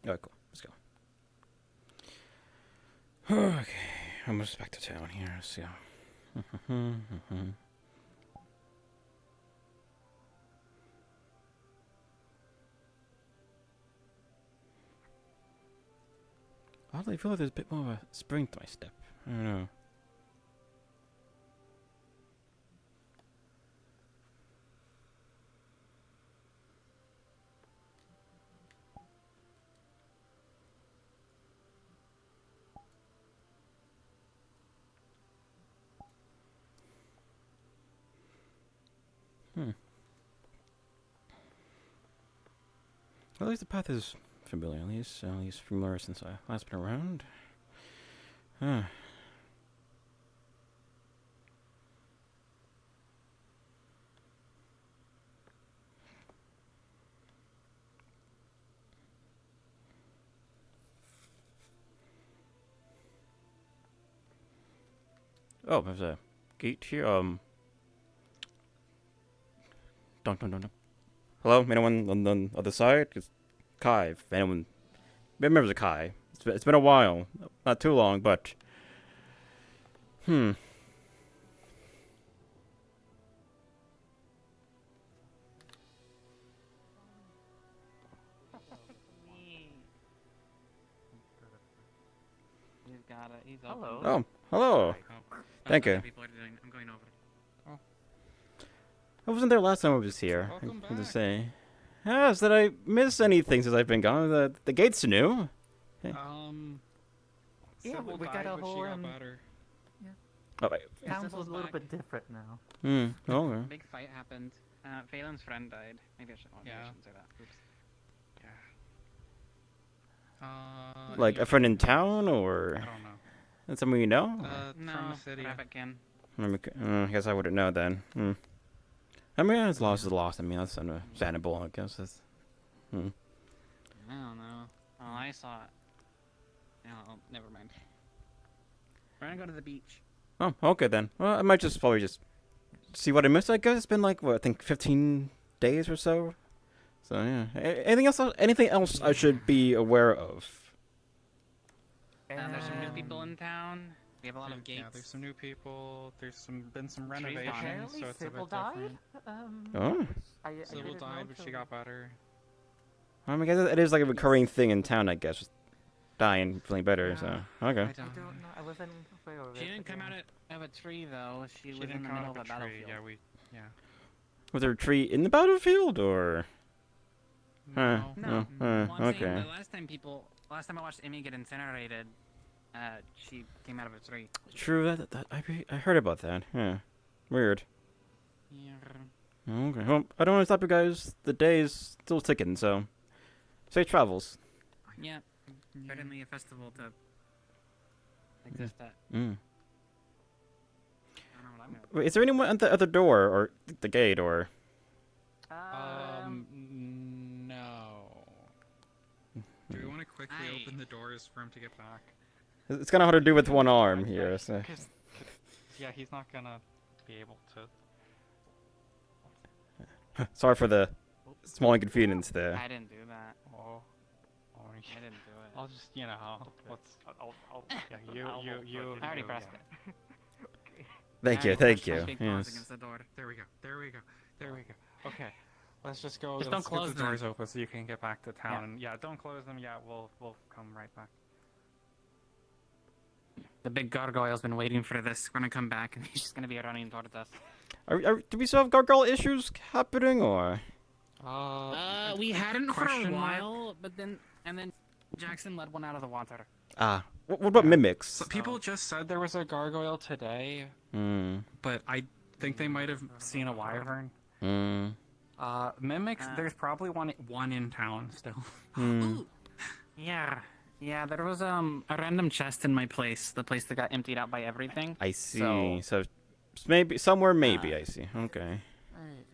Alright, cool. Let's go. Okay. Almost back to town here. Let's go. Oddly, I feel like there's a bit more of a spring to my step. I don't know. At least the path is familiar. At least familiar since I last been around. Huh. Oh, there's a gate here. Dun dun dun dun. Hello, anyone on the other side? It's Kai. If anyone remembers a Kai. It's been a while. Not too long, but... He's got it. He's open. Hello. Oh, hello. Thank you. People are doing. I'm going over. I wasn't there last time I was here. Welcome I to back. say. Yes, did I miss anything since I've been gone? The gate's new. Yeah, Sybil we got died, a but she whole got better. Oh, wait. Sounds a Sybil's little back. bit different now. Oh, okay. Big fight happened. Phelan's friend died. Maybe I shouldn't say that. Oops. Like Yeah. a friend in town, or I don't know. that's someone you know? No, From the city. Rabbit can. I guess I wouldn't know then. I mean, it's lost is lost. I mean, that's understandable. I guess that's. I don't know. Oh, I saw it. No, never mind. We're gonna go to the beach. Oh, okay then. Well, I might just probably just see what I missed. I guess it's been like what, I think 15 days or so. So yeah. Anything else? Anything else I should be aware of? There's some new people in town. We have a lot of gates. Yeah, there's some new people. There's been some Trees gone. renovations, Apparently, so it's a Sybil bit died. different. Oh. I Sybil didn't know died, but she till- got better. I mean, I guess it is like a recurring thing in town. I guess just dying, feeling better. Yeah. So okay. I don't know. I wasn't aware of it. She didn't come but out of a tree though. She was She in didn't the come middle out of of a a tree. battlefield. Yeah. Was there a tree in the battlefield or? Huh. No. Oh, Well, I'm saying okay. the last time I watched Amy get incinerated, she came out of a tree. True. I heard about that. Yeah. Weird. Yeah. Okay. Well, I don't want to stop you guys. The day is still ticking, so safe travels. Yeah. Certainly a festival to exist at. Mm. I don't know what I'm gonna do. Wait, is there anyone at the other door or the gate or? No. Do we want to quickly Aye. open the doors for him to get back? It's kind of hard to do with one arm here. So. Yeah, he's not gonna be able to. Sorry for the small inconvenience there. I didn't do that. Oh, I didn't do it. I'll just, you know, let's. Yeah, you. I already you, pressed yeah. it. Thank I you, already thank pressed my you. big paws Yes. against the door. There we go. There we go. Okay, let's just go. Just let's don't close get the them. doors open so you can get back to town. Yeah. And yeah, don't close them. Yeah, we'll come right back. The big gargoyle's been waiting for this. We're gonna come back and he's just gonna be running towards us. Do we still have gargoyle issues happening or? We hadn't for a question mark? while, but then Jackson led one out of the water. What about mimics? So people just said there was a gargoyle today, but I think they might have seen a wyvern. Mimics, there's probably one in town still. Ooh. Yeah, there was a random chest in my place, the place that got emptied out by everything. I see. So- So maybe somewhere, maybe I see. Okay.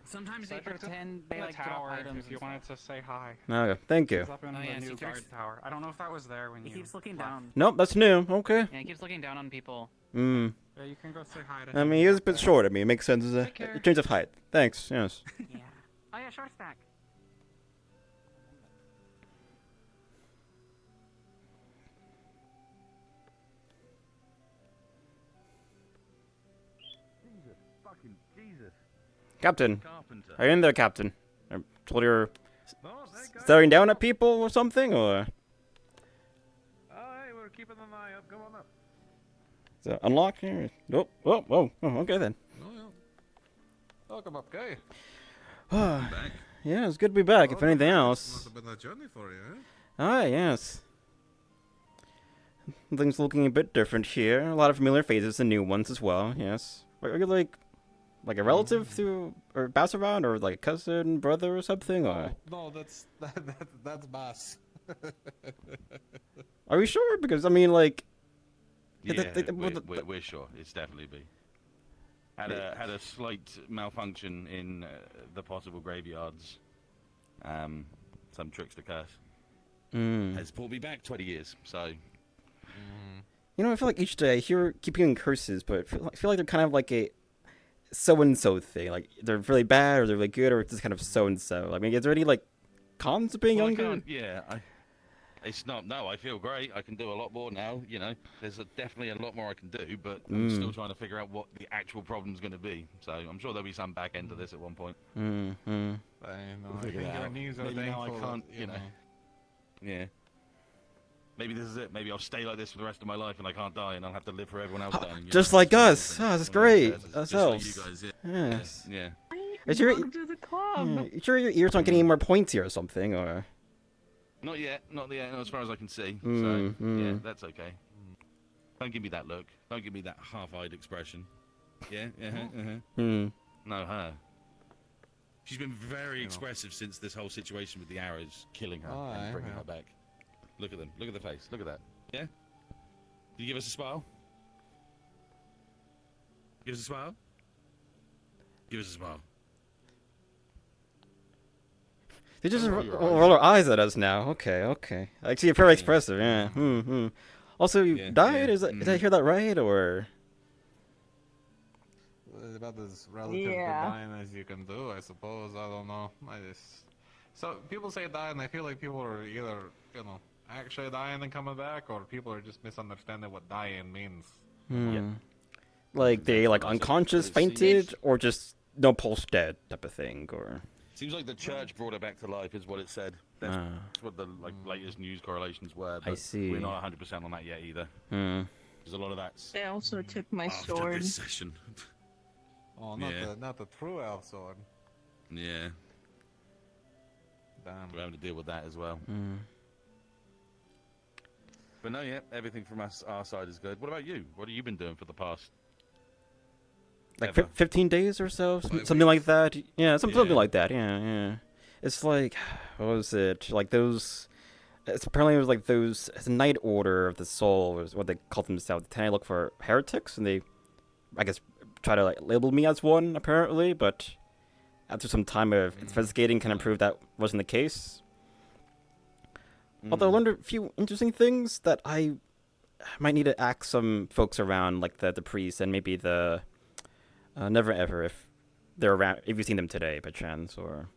Sometimes they Cedric's pretend in they the like drop tower items. if you wanted to say hi. Okay. Thank you. He's up in Oh, the yeah, new see, guard Cedric's- tower. I don't know if that was there when He you keeps looking left. down. Nope, that's new. Okay. Yeah, he keeps looking down on people. Hmm. Yeah, you can go say hi to I him. mean, he is a bit short. I mean, it makes sense as a Take care. change of height. Thanks. Yes. Yeah. Oh yeah, short stack. Captain. Carpenter. Are you in there, Captain? I told you're No, hey, guys. staring down at people or something, or Aye, we're keeping an eye out. Come on up. is it unlocked here? Oh, okay then. Oh, yeah. Welcome up, guy. Back. Yeah, it's good to be back. If anything Must else. have been a journey for you, eh? Ah, yes. Things looking a bit different here. A lot of familiar faces and new ones as well. Yes. Are you like a relative to or pass around, or like a cousin, brother, or something? Or No, that's that's Bass. are we sure? Because I mean, like, Yeah, the- we're sure. It's definitely B. Had a slight malfunction in the possible graveyards. Some tricks to curse. Has pulled me back 20 years, so... You know, I feel like each day I keep hearing curses, but I feel like they're kind of like a so-and-so thing. Like, they're really bad, or they're really good, or it's just kind of so-and-so. I mean, is there any, like, cons of being Well, I younger? can't- yeah, it's not... No, I feel great. I can do a lot more now, you know. There's definitely a lot more I can do, but I'm still trying to figure out what the actual problem's going to be. So I'm sure there'll be some back end to this at one point. I know. We'll I figure think it your out. knees are Maybe now I thankful can't, that, you know. Yeah. Maybe this is it. Maybe I'll stay like this for the rest of my life and I can't die and I'll have to live for everyone else dying. Just know? like It's us. one of Ah, those that's things. great. Just like Ourselves. you guys, Yes. yeah. Is your, Welcome to the club. you sure your ears aren't getting any more points here or something, or? Not yet, not as far as I can see. Mm, so, mm. yeah, that's okay. Don't give me that look. Don't give me that half-eyed expression. Yeah, Hmm. No, her. She's been very expressive since this whole situation with the arrows killing her Aye, and bringing yeah. her back. Look at them. Look at the face. Look at that. Yeah? Did you give us a smile? Give us a smile? Give us a smile. They just Roll your roll their eyes at us now. Okay. Actually, you're very expressive, yeah. Also, you Yeah, died? yeah, Is that, did I hear that right, or? About as relative to dying as you can do, I suppose. I don't know. So people say die, and I feel like people are either, actually dying and coming back, or people are just misunderstanding what dying means. Like they like That's unconscious, what it seems. fainted, or just no pulse dead type of thing, or? Seems like the church brought her back to life, is what it said. That's what the latest news correlations were. But see. We're not 100% on that yet either. There's a lot of that's They also took my after sword. this session. Oh, Yeah. not the true elf sword. Yeah, Damn. we're having to deal with that as well. But no, yeah, everything from our side is good. What about you? What have you been doing for the past? Like ever? 15 days or so, 5 something like weeks. that. Yeah, something Yeah. like that. Yeah. It's like, what was it? Like those. Apparently, it was like those. It's a Night Order of the Soul, was what they called themselves. Then I look for heretics, and they, I guess, try to like label me as one. Apparently, but after some time of investigating, kind of proved that wasn't the case. Although I learned a few interesting things that I might need to ask some folks around, like the priest and maybe the Never Ever, if they're around, if you've seen them today by chance, or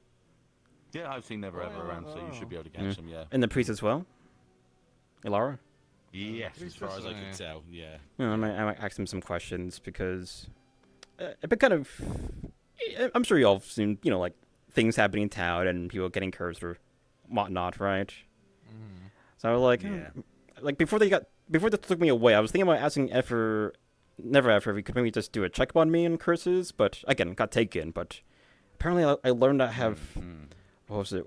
Yeah, I've seen Never Ever around, so you should be able to catch them. Yeah. and the priest as well, Ilara. Yes, as far as I can tell. Yeah. I might ask them some questions because I've been kind of. I'm sure y'all have seen, like things happening in town and people getting cursed or whatnot, right? So I was like, Yeah. like before they took me away, I was thinking about asking Never Ever if he could maybe just do a check on me and curses, but again, got taken. But apparently, I learned I have. What was it?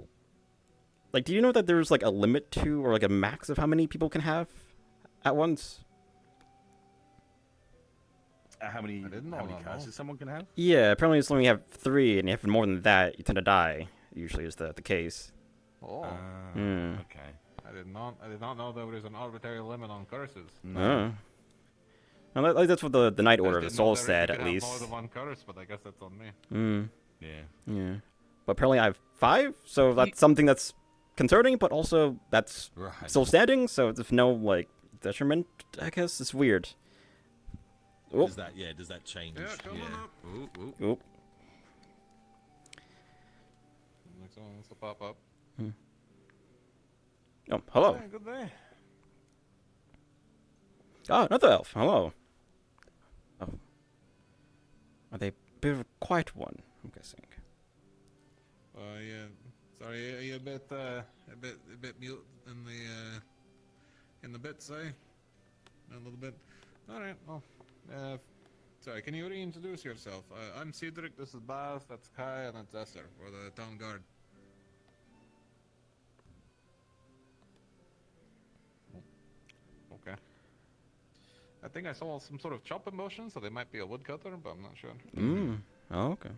Like, do you know that there's like a limit to, or like a max of how many people can have at once? How many didn't know that, no. curses someone can have? Yeah, apparently it's only have 3, and if more than that, you tend to die. Usually is the case. Oh, Okay. I did not know there was an arbitrary limit on curses. Well, that's what the Night Order of the Just didn't know Soul there you said, could at have least. more than one curse, but I guess that's on me. Yeah. But apparently I have 5, so that's something that's concerning, but also that's Right. still standing, so there's no, like, detriment, I guess. It's weird. Oh, Does that change? Yeah, come on up. oh. Next one wants to pop up. Oh, hello. Hey, good day. Oh, another elf. Hello. Oh. Are they a bit of a quiet one? I'm guessing. Yeah. Sorry, are you a bit mute in the bits, eh? A little bit. All right. Well, sorry. Can you reintroduce yourself? I'm Cedric. This is Baz. That's Kai, and that's Esther. We're the town guard. Okay. I think I saw some sort of chopping motion, so they might be a woodcutter, but I'm not sure. Oh, okay.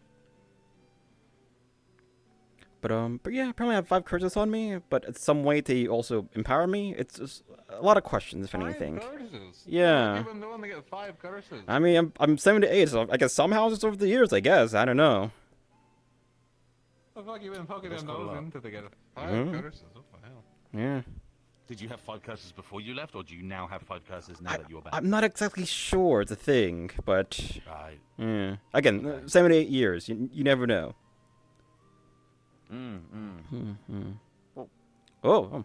But yeah, apparently I have 5 curses on me, but it's some way to also empower me. It's just a lot of questions, if anything. 5 curses? Yeah. What have you been doing to get 5 curses? I mean, I'm 78, so I guess somehow it's over the years, I guess. I don't know. The fuck you been poking That's them quite a nose lot. into to get 5 curses? What the hell? Yeah. Did you have 5 curses before you left, or do you now have 5 curses now that you're back? I'm not exactly sure it's a thing, but Right. yeah. Again, 78 years. You never know. Oh.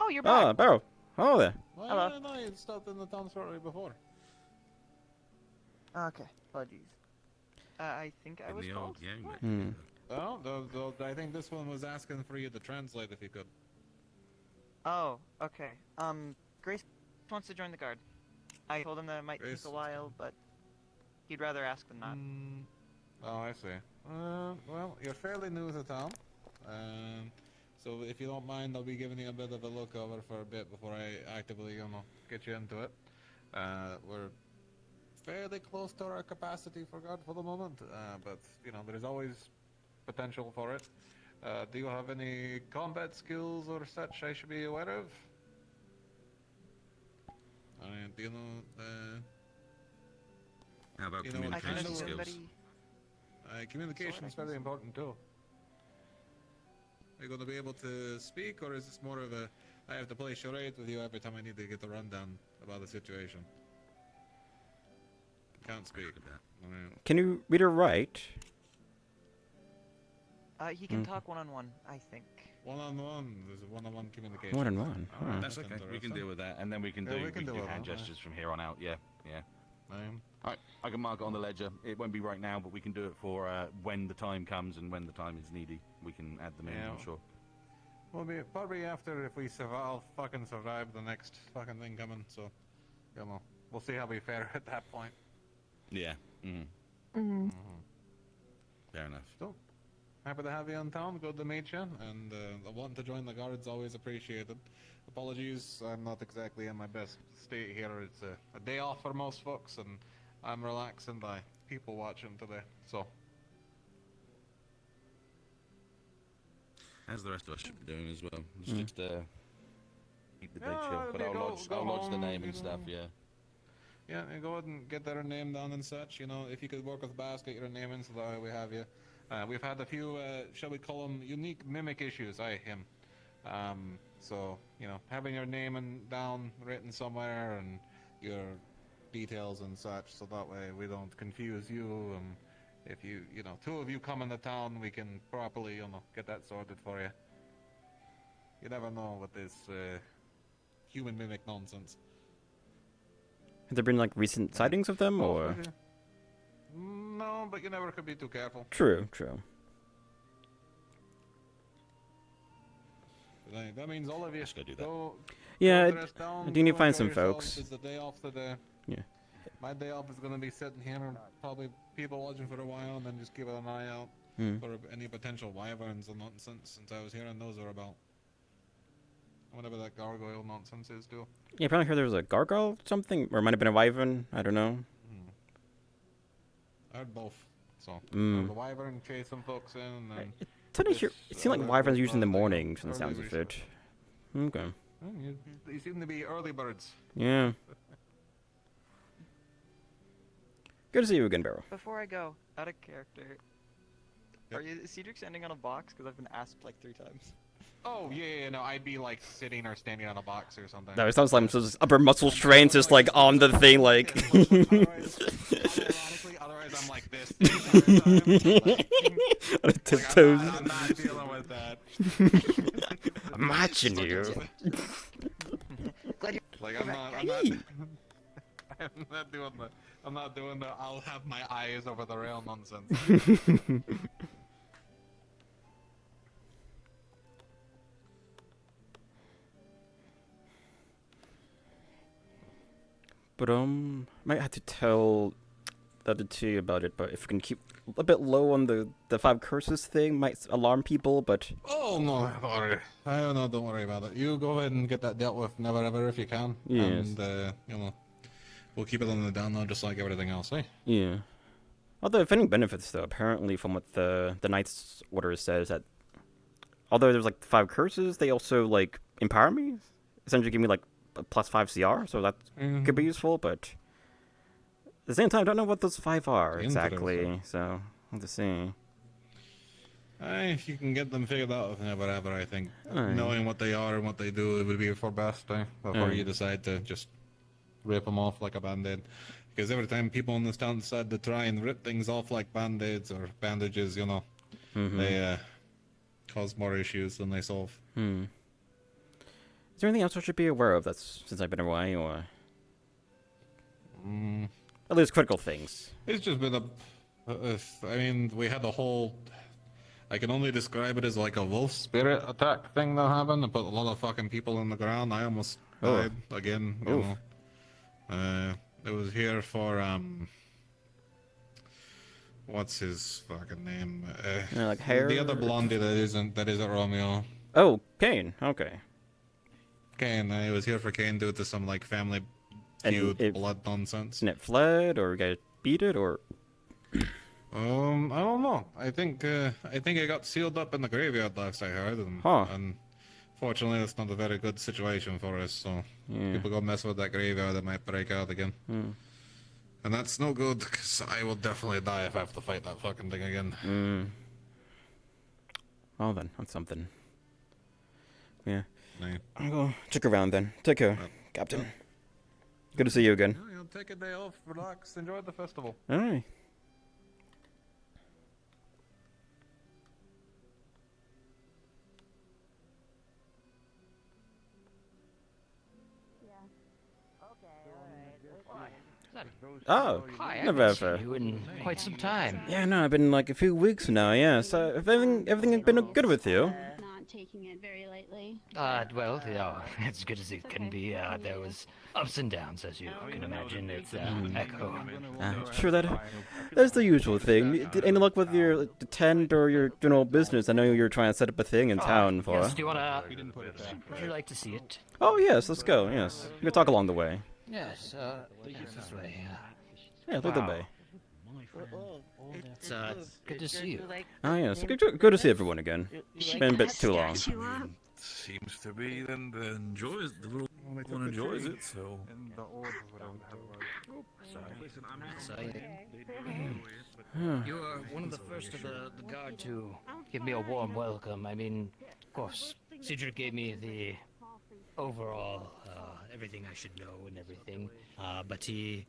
Oh, you're back. Barrow. Oh there. Well, Hello. no, you stopped in the town shortly before. Okay, apologies. I think I In was the called. old gang, What? mate. Oh, I think this one was asking for you to translate if you could. Oh, okay. Grace wants to join the guard. I told him that it might Grace. take a while, but he'd rather ask than not. Oh, I see. Well, you're fairly new to town. So if you don't mind, I'll be giving you a bit of a look over for a bit before I actively, get you into it. We're fairly close to our capacity for guard for the moment, but, there's always potential for it. Do you have any combat skills or such I should be aware of? Do you know, How about You know what, I kind communication of skills? somebody. communication is very important too. Are you going to be able to speak, or is this more of a I have to play charade with you every time I need to get a rundown about the situation? Can't speak. Alright. Can you read or write? He can talk one-on-one, I think. One-on-one. There's a one-on-one communication. More than one. Alright, That's okay. We can interesting. deal with that, and then we can Yeah, do we can do deal with hand that, yeah. gestures from here on out. Yeah. Name. Alright, I can mark it on the ledger. It won't be right now, but we can do it for when the time comes and when the time is needy. We can add them in, Yeah. I'm sure. We'll be probably after if we survive the next fucking thing coming. So, we'll see how we fare at that point. Yeah. Fair enough. So, happy to have you in town. Good to meet you. And wanting to join the guard's always appreciated. Apologies, I'm not exactly in my best state here. It's a day off for most folks, and I'm relaxing by people watching today. So, As the rest of us should be doing as well. It's just keep the day Yeah, chill. But they I'll go lodge the home, name you and stuff, know. yeah. yeah, and go ahead and get their name down and such. If you could work with Bass, get your name in so that way we have you. We've had a few, shall we call them, unique mimic issues, him. So, having your name down written somewhere and your details and such, so that way we don't confuse you. And if you, 2 of you come into town, we can properly, get that sorted for you. You never know with this human mimic nonsense. Have there been like recent sightings of them, Oh, or? No, but you never could be too careful. True. That means all of you Let's go do that. Yeah, go dress down, I do need to go find enjoy some yourselves. folks. It's the day off today. Yeah. My day off is gonna be sitting here, and probably people watching for a while, and then just keeping an eye out for any potential wyverns and nonsense. Since I was hearing those are about. Whatever that gargoyle nonsense is, too. Yeah, apparently heard there was a gargoyle or something, or it might have been a wyvern. I don't know. I heard both. So Mm. the wyvern chase some folks in, and then It seemed like other wyverns group used in the of, mornings, from the early sounds of it. research. Okay. You seem to be early birds. Yeah. Good to see you again, Barrow. Before I go, out of character, Yep. is Cedric standing on a box? Because I've been asked like 3 times. Oh yeah, no, I'd be like sitting or standing on a box or something. No, it sounds like some upper muscle strains just like on the thing, like. Otherwise I'm like this. Like, On tiptoes. I'm not dealing with that. I'm watching you. Glad you. Like I'm not. I'm not doing I'm not doing the I'll have my eyes over the rail nonsense. But might have to tell the other two about it. But if we can keep a bit low on the 5 curses thing, might alarm people. But Oh no, don't worry. I don't know. Don't worry about it. You go ahead and get that dealt with, never ever, if you can. Yes. And you know, we'll keep it on the down low, just like everything else, eh? yeah. Although, if any benefits though, apparently from what the Knight's Order says that although there's like 5 curses, they also like empower me. Essentially, give me like a +5 CR, so that could be useful. But at the same time, I don't know what those 5 are exactly. So I'll have to see. If you can get them figured out, whatever, I think Aye. knowing what they are and what they do, it would be for best, before you decide to just rip them off like a band-aid. Because every time people in this town decide to try and rip things off like band-aids or bandages, you know, they cause more issues than they solve. Is there anything else I should be aware of that's since I've been away, or at least critical things? It's just been I mean, we had a whole... I can only describe it as like a wolf spirit attack thing that happened. It put a lot of fucking people in the ground. I almost died again, you know. It was here for, what's his fucking name? Like hair? The other blondie that isn't Romeo. Oh, Kane. Okay. Kane, it was here for Kane due to some like family feud, blood nonsense. And it fled, or you guys beat it, or I don't know. I think it got sealed up in the graveyard last I heard, and unfortunately that's not a very good situation for us. So people go mess with that graveyard, it might break out again. And that's no good, because I will definitely die if I have to fight that fucking thing again. Well then, that's something. Yeah. Nah. I'll go check around then. Take care, Captain. Good to see you again. You'll take a day off, relax, enjoy the festival. Alright. Oh, Hi, I never haven't seen ever. you in quite some time. Yeah, no, I've been like a few weeks now. Yeah, so everything has been good with you. Not taking it very lightly. Well, yeah, as good as it can be. There was ups and downs, as you can imagine. It's Echo. Sure, that's the usual thing. Did any luck with your tent or your general business? I know you were trying to set up a thing in town for. Yes, do you wanna? Would you like to see it? Oh yes, let's go. Yes, we can talk along the way. Yes. This way. Yeah, look the way. It's good to see you. Oh yes, good to see everyone again. It's been a bit too long. Seems to be then the little one enjoys it, so. You are one of the first of the guard to give me a warm welcome. I mean, of course, Cedric gave me the overall everything I should know and everything, but it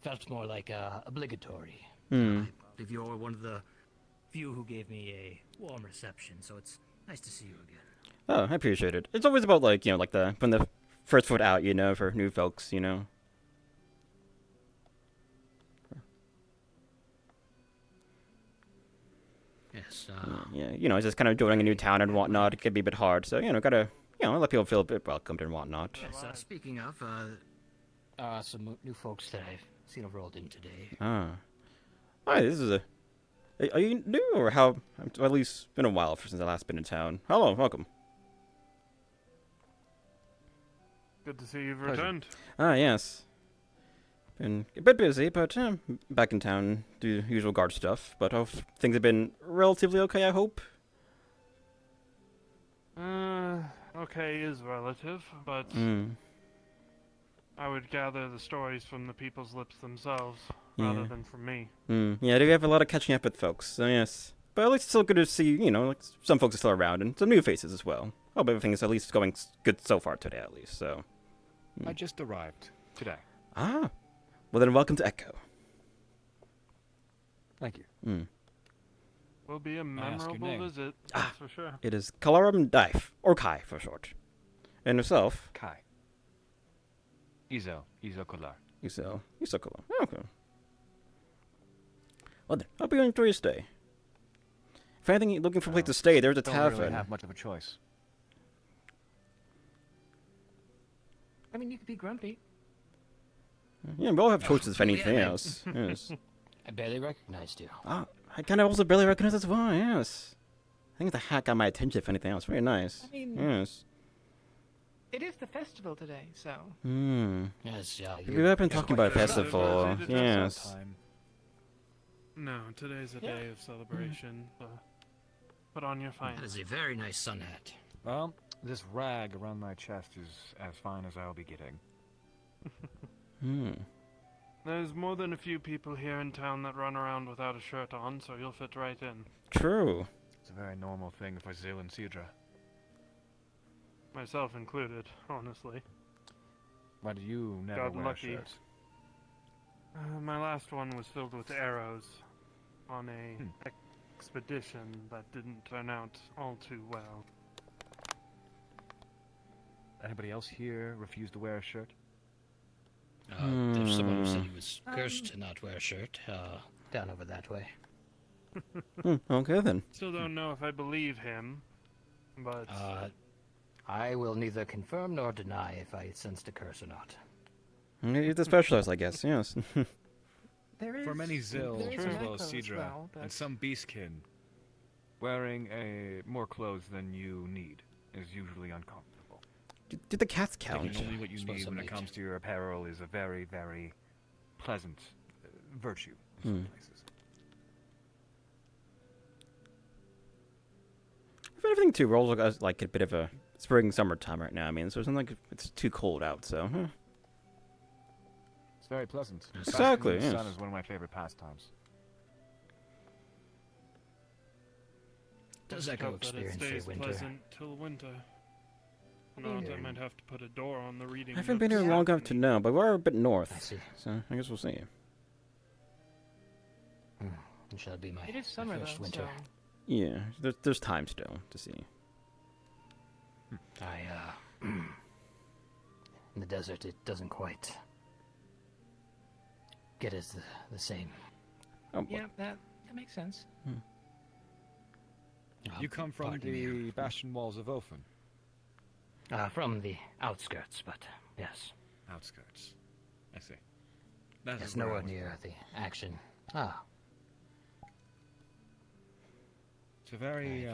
felt more like obligatory. I believe you're one of the few who gave me a warm reception, so it's nice to see you again. Oh, I appreciate it. It's always about like like when the first foot out, for new folks, Yes. Yeah, just kind of joining a new town and whatnot. It can be a bit hard, so gotta let people feel a bit welcomed and whatnot. Yes. Speaking of, some new folks that I've seen have rolled in today. Hi, this is are you new or how? At least been a while since I last been in town. Hello, welcome. Good to see you've returned. Yes. Been a bit busy, but back in town, do usual guard stuff. But things have been relatively okay, I hope. Okay is relative, but I would gather the stories from the people's lips themselves rather than from me. Yeah, we have a lot of catching up with folks, so yes. But at least it's still good to see, like some folks are still around and some new faces as well. Hope everything is at least going good so far today, at least, so. I just arrived today. Ah. Well then, welcome to Echo. Thank you. Will be a memorable visit, that's for sure. It is Kalaram Dife, or Kai for short. And yourself? Kai. Izo Kolar. You sell cologne. Okay. Well then, hope you enjoy your stay. If anything, you're looking for a place to stay, there's a Don't tavern. really have much of a choice. I mean, you could be grumpy. Yeah, we all have choices if anything yeah, else. Yes. I barely recognized you. I kind of also barely recognize as well, yes. I think the hat got my attention if anything else. Very nice. I mean, yes. It is the festival today, so. Yes, yeah. We have been talking about a festival. Yes. No, today's a day of celebration. So put on your finest. That is a very nice sun hat. Well, this rag around my chest is as fine as I'll be getting. There's more than a few people here in town that run around without a shirt on, so you'll fit right in. True. It's a very normal thing for Zil and Cedra. Myself included, honestly. Why do you never Got wear lucky. shirts? My last one was filled with arrows on a expedition that didn't turn out all too well. Anybody else here refuse to wear a shirt? There's someone who said he was cursed to not wear a shirt. Down over that way. Okay then. Still don't know if I believe him, but... I will neither confirm nor deny if I sensed a curse or not. You're the specialist, I guess, yes. For many Zil, there is as an well as echo as Cedra, well, but- and some beastkin, wearing more clothes than you need is usually uncomfortable. Did the cats count? Taking only what you Suppose need so, when it mate. comes to your apparel is a very, very pleasant virtue in some places. If anything, too, we're all like a bit of a spring summertime right now. I mean, so it's not like it's too cold out, so. It's very pleasant. Exactly, Basking in the yes. sun is one of my favorite pastimes. Does Just echo hope that it experience stays through winter? pleasant till winter. Not, I might have to put a door on the reading. I haven't been here nooks. long enough to know, but we're a bit north. I see. So I guess we'll see. It shall be my It is summer first though, winter. so. Yeah, there's time still to see. In the desert, it doesn't quite get as the same. Oh, boy. Yeah, that makes sense. You come from Pardon me. the bastion walls of Ofen? From the outskirts, but yes. Outskirts. I see. That Yes, is where I nowhere was near born. the action. Ah, It's a very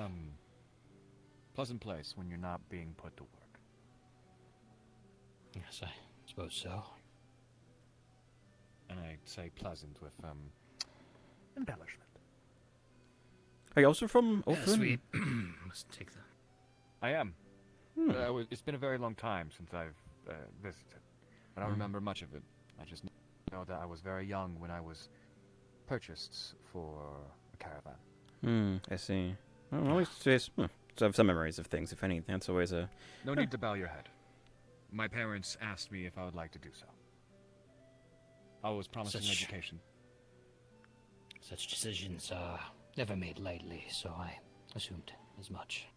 pleasant place when you're not being put to work. yes, I suppose so. And I'd say pleasant with embellishment. Are you also from Yes, Oakland? we must take the. I am. It's been a very long time since I've visited. I don't remember much of it. I just know that I was very young when I was purchased for a caravan. I see. Well, always just have some memories of things, if anything. That's always a. No need to bow your head. My parents asked me if I would like to do so. I was promised an Such- education. Such decisions are never made lightly, so I assumed as much.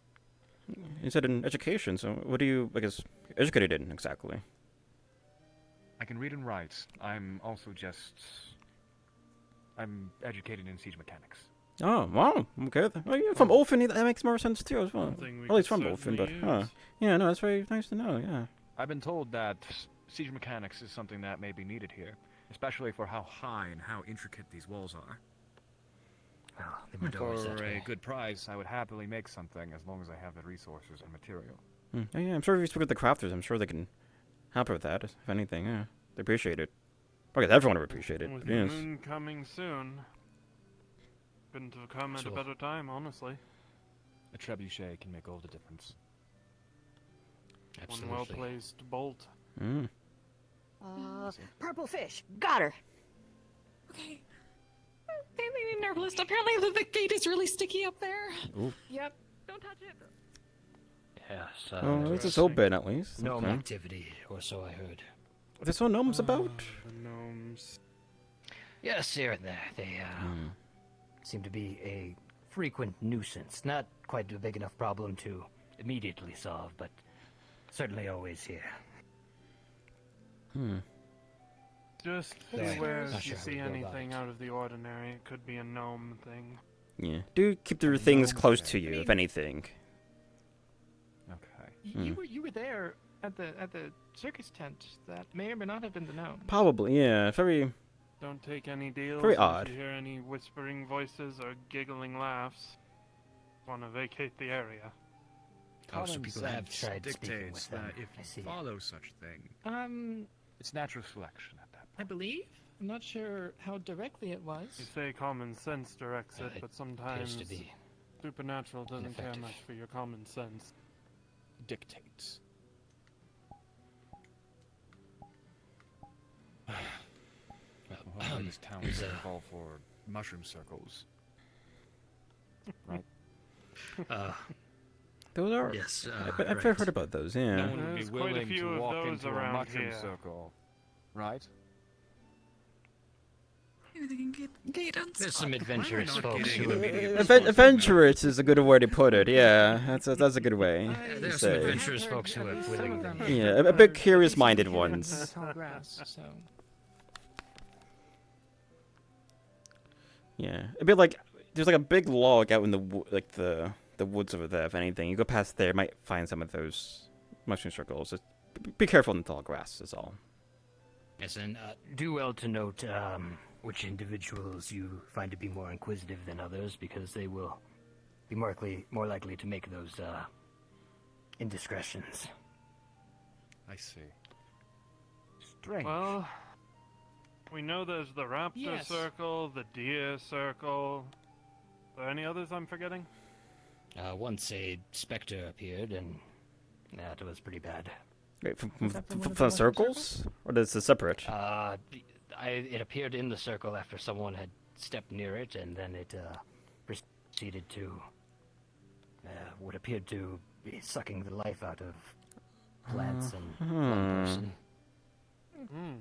You said in education, so what do you, I guess, educated in exactly? I can read and write. I'm also I'm educated in siege mechanics. Oh, wow. Okay. Well, you're from Olfen, that makes more sense too, as well. Something we At least could from Olfen, but, certainly yeah, no, that's very nice to know, yeah. I've been told that siege mechanics is something that may be needed here, especially for how high and how intricate these walls are. Well, they weren't always For that a way. good price, I would happily make something as long as I have the resources and material. Yeah, I'm sure if you speak with the crafters, I'm sure they can help with that, if anything, yeah. They appreciate it. I guess everyone would appreciate it, With but yes. the moon coming soon. Couldn't have come at a Sure. better time, honestly. A trebuchet can make all the difference. Absolutely. One well-placed bolt. Purple fish. Got her. Okay. They need our list. Apparently the gate is really sticky up there. Ooh. Yep. Don't touch it. Yes. Oh, it's so bad at least. Gnome Okay. activity, or so I heard. There's no gnomes about? The gnomes. Yes, here and there. They seem to be a frequent nuisance. Not quite a big enough problem to immediately solve, but certainly always here. Just So beware not if sure you how see we go about anything it. out of the ordinary. It could be a gnome thing. Yeah. Do keep the things gnome close thing. to you, I if mean- anything. Okay. You were there at the circus tent. That may or may not have been the gnome. Probably, yeah. Very. Don't take any deals. Very and odd. If you hear any whispering voices or giggling laughs, want to vacate the area. Oh, so Common people have sense tried speaking with dictates them. that if I see. you follow such a thing, It's natural selection at that I believe. I'm not sure how directly it was. You say common sense directs it, It but appears sometimes to be supernatural doesn't care ineffective. much for your common sense. dictates. Well, this town is a call for mushroom circles. Right? Those are. Yes, I've heard about those, yeah. No one would be There's quite a willing few to of walk those into a around mushroom here. circle. Right? Maybe they can gate There's some unstuck. adventurous not folks getting who an immediate Adventurous is a good way to put it, yeah. That's a good way Yeah, to there's some say. adventurous folks who are willing to... Yeah, a bit curious-minded ones. Tall grass, so. Yeah, a bit like there's like a big log out in the the woods over there. If anything, you go past there, you might find some of those mushroom circles. Just be careful in the tall grass. Is all. Yes, and do well to note which individuals you find to be more inquisitive than others, because they will be more likely to make those indiscretions. I see. Strange. Well, we know there's the raptor Yes. circle, the deer circle. Are there any others I'm forgetting? Once a specter appeared, and that was pretty bad. Wait, from Is that the one from with the the circles, or is it separate? It appeared in the circle after someone had stepped near it, and then it proceeded to what appeared to be sucking the life out of plants and one person. Hmm.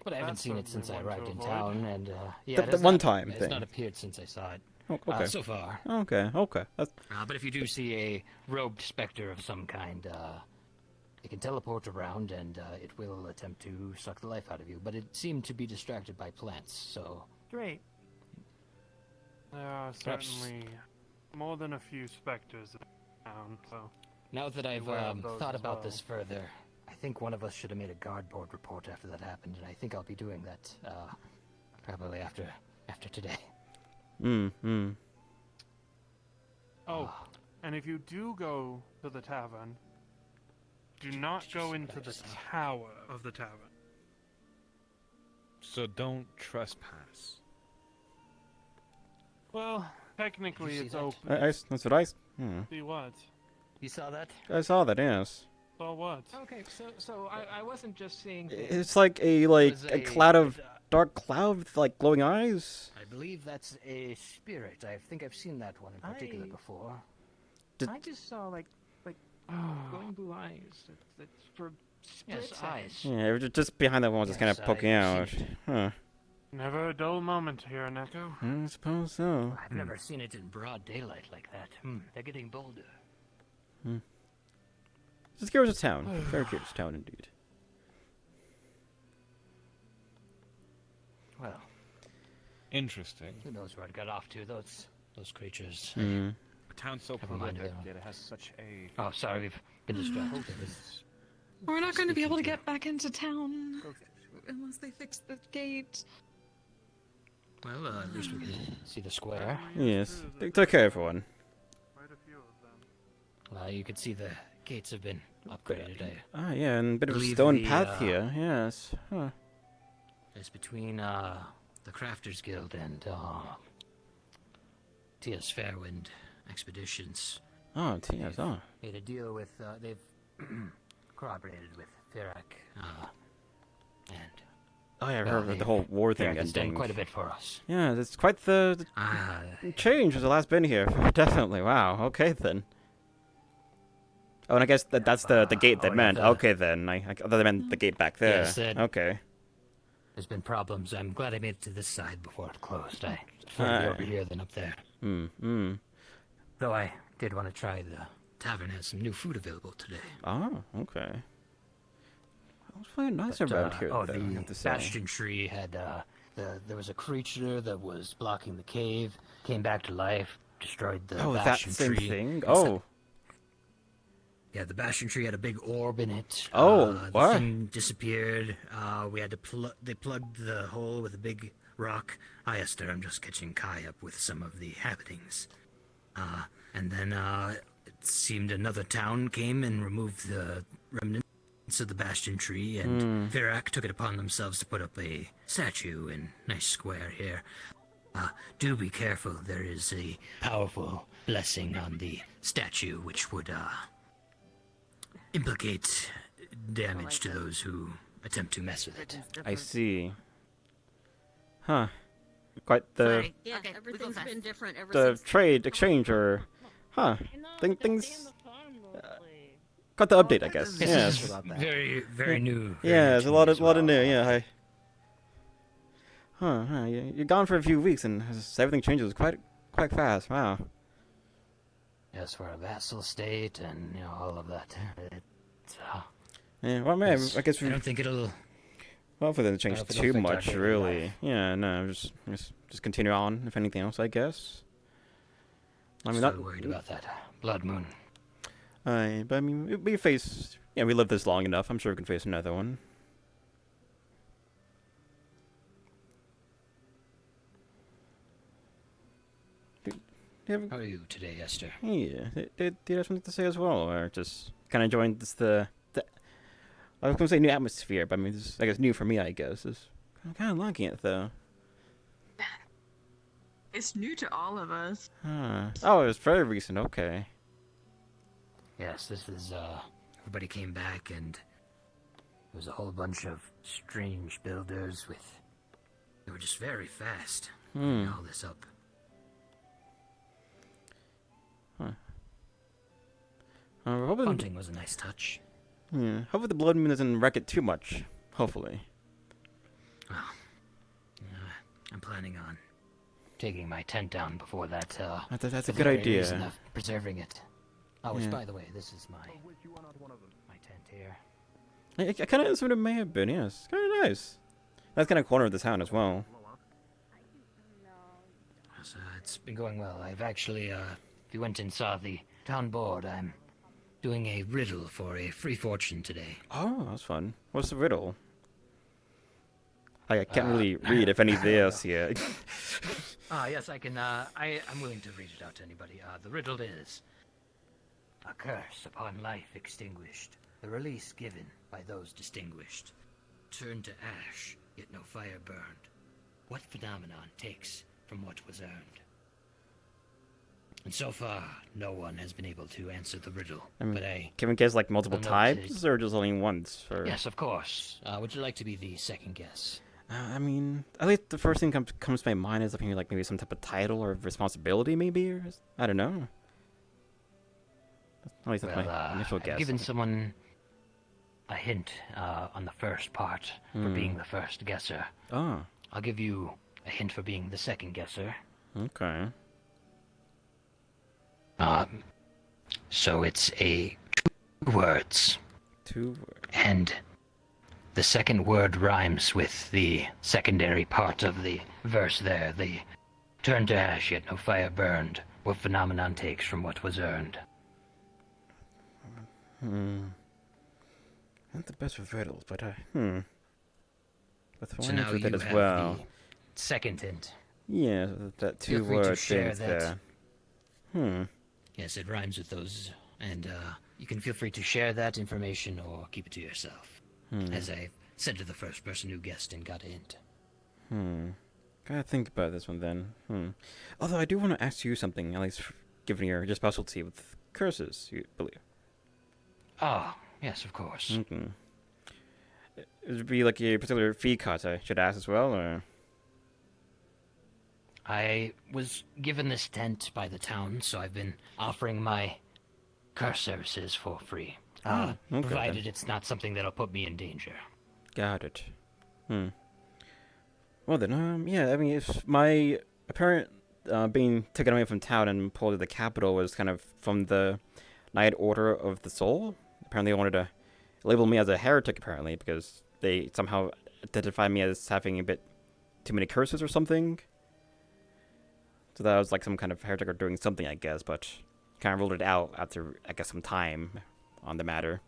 But I haven't That's seen it since I certainly one arrived in to avoid. town, and yeah, The it has one not- time it's thing. not appeared since I saw it. Oh, okay. So far. Okay. That's... But if you do see a robed specter of some kind, it can teleport around and it will attempt to suck the life out of you. But it seemed to be distracted by plants, so... Great. There are Perhaps- certainly more than a few specters in town, so Now that I've Beware of those thought as about well. this further, I think one of us should have made a guard board report after that happened, and I think I'll be doing that probably after today. Oh, and if you do go to the tavern, do not go into the tower of the tavern. So don't trespass. Well, technically Did you it's see that? open. That's what I. See what? You saw that? I saw that. Yes. So what? Okay, so I wasn't just seeing. It's like a was a a- cloud of dark cloud with like glowing eyes. I believe that's a spirit. I think I've seen that one in particular I- before. I just saw like glowing blue eyes. That's for split Yes, eyes. seconds. Yeah, just behind that one, just kind Yes, of poking I've out. seen Huh. Never a dull moment here, Neko. I suppose so. I've never seen it in broad daylight like that. They're getting bolder. It's a curious town. Very curious town indeed. Well, Interesting. who knows where it got off to? Those creatures. Hmm. A town so Never mind, prolific, yeah. yet it has such a... Oh, sorry, we've been distracted. We're not going to be able to get back into town unless they fix the gate. Well, at least we can see the square. Yes. Take care, everyone. Quite a few of them. You can see the gates have been upgraded. Ah, yeah, and a bit of a believe stone the, path here. Yes. Huh. It's between the Crafters Guild and T.S. Fairwind Expeditions. Oh, yes. Oh. Made a deal with, they've corroborated with Firak, and Oh, yeah, I well, heard of the whole war thing Firak has done ending. quite a bit for us. Yeah, that's quite the change since the last been here. Definitely. Wow. Okay then. Oh, and I guess that's the gate that one of meant. the- Okay then. I thought they meant the gate back there. Yes, Okay. There's been problems. I'm glad I made it to this side before it closed. I prefer to be over here than up there. Though I did want to try the tavern has some new food available today. Oh, okay. It's really nice But, around here, oh, though, I the have to say. bastion tree had there was a creature that was blocking the cave, came back to life, destroyed the Oh, that bastion same tree. thing? and Oh. Yeah, the bastion tree had a big orb in it. Oh, The what? thing disappeared. We had to they plugged the hole with a big rock. Hi, Esther. I'm just catching Kai up with some of the happenings. And then it seemed another town came and removed the remnants of the bastion tree, and Virak took it upon themselves to put up a statue in nice square here. Do be careful. There is a powerful blessing on the statue, which would implicate damage to those who attempt to mess with it. I see. Huh. Quite the Yeah, everything's been different ever the since. trade exchange, or things. Got the update, I guess. This Yeah. is very, very new. very Yeah, new there's to a me lot as of new. well. Yeah. You're gone for a few weeks, and everything changes quite fast. Wow. Yes, we're a vassal state, and all of that. It's, Yeah. Well, man, I guess we. I don't think it'll. Hopefully, it doesn't change I don't think too it'll affect our much, daily really. life. Yeah. No. Just continue on. If anything else, I guess. I mean, So not worried about that blood moon. But I mean, we face. Yeah, we lived this long enough. I'm sure we can face another one. How are you today, Esther? Yeah. Did you have something to say as well, or just kind of enjoying the? I was gonna say new atmosphere, but I mean, this is, I guess, new for me. I guess I'm kind of liking it though. It's new to all of us. Huh. Oh, it was very recent. Okay. Yes, this is, everybody came back, and there was a whole bunch of strange builders they were just very fast putting all this up. Hopefully, Hunting was a nice touch. yeah. Hopefully the blood moon doesn't wreck it too much. Hopefully. I'm planning on taking my tent down before that, That's a for the good very idea. reason of preserving it. Oh, which, Yeah. by the way, this is my tent here. I kind of assumed it may have been. Yes, kind of nice. That's kind of corner of the town as well. So, it's been going well. I've actually, if you went and saw the town board, I'm doing a riddle for a free fortune today. Oh, that's fun. What's the riddle? I can't really read if any this yet. Yes, I can, I'm willing to read it out to anybody. The riddle is: a curse upon life extinguished, the release given by those distinguished. Turned to ash, yet no fire burned. What phenomenon takes from what was earned? And so far, no one has been able to answer the riddle. I mean, but I can we guess like multiple I'll note times, it. or just only once? Or... Yes, of course. Would you like to be the second guess? I mean, at least the first thing comes to my mind is like maybe some type of title or responsibility, maybe, or I don't know. At least that's my initial guess. I've given someone a hint on the first part for being the first guesser. Oh. I'll give you a hint for being the second guesser. Okay. So it's two words. 2 words. And the second word rhymes with the secondary part of the verse there. The turn to ash, yet no fire burned. What phenomenon takes from what was earned? Not the best with riddles, but But So now with you it as have well. the second hint. Yeah, that Feel 2 free to word share thing that. there. Yes, it rhymes with those, and you can feel free to share that information or keep it to yourself. As I said to the first person who guessed and got a hint. Gotta think about this one then. Although I do want to ask you something, at least given your specialty with curses, you believe. Ah, yes, of course. Would it be like a particular fee cut I should ask as well, or? I was given this tent by the town, so I've been offering my curse services for free. Okay, Provided then. it's not something that'll put me in danger. Got it. Well then, yeah, I mean, if my apparent being taken away from town and pulled to the capital was kind of from the Night Order of the Soul. Apparently they wanted to label me as a heretic apparently because they somehow identify me as having a bit too many curses or something. So that was like some kind of heretic or doing something, I guess, but kind of ruled it out after, I guess, some time on the matter.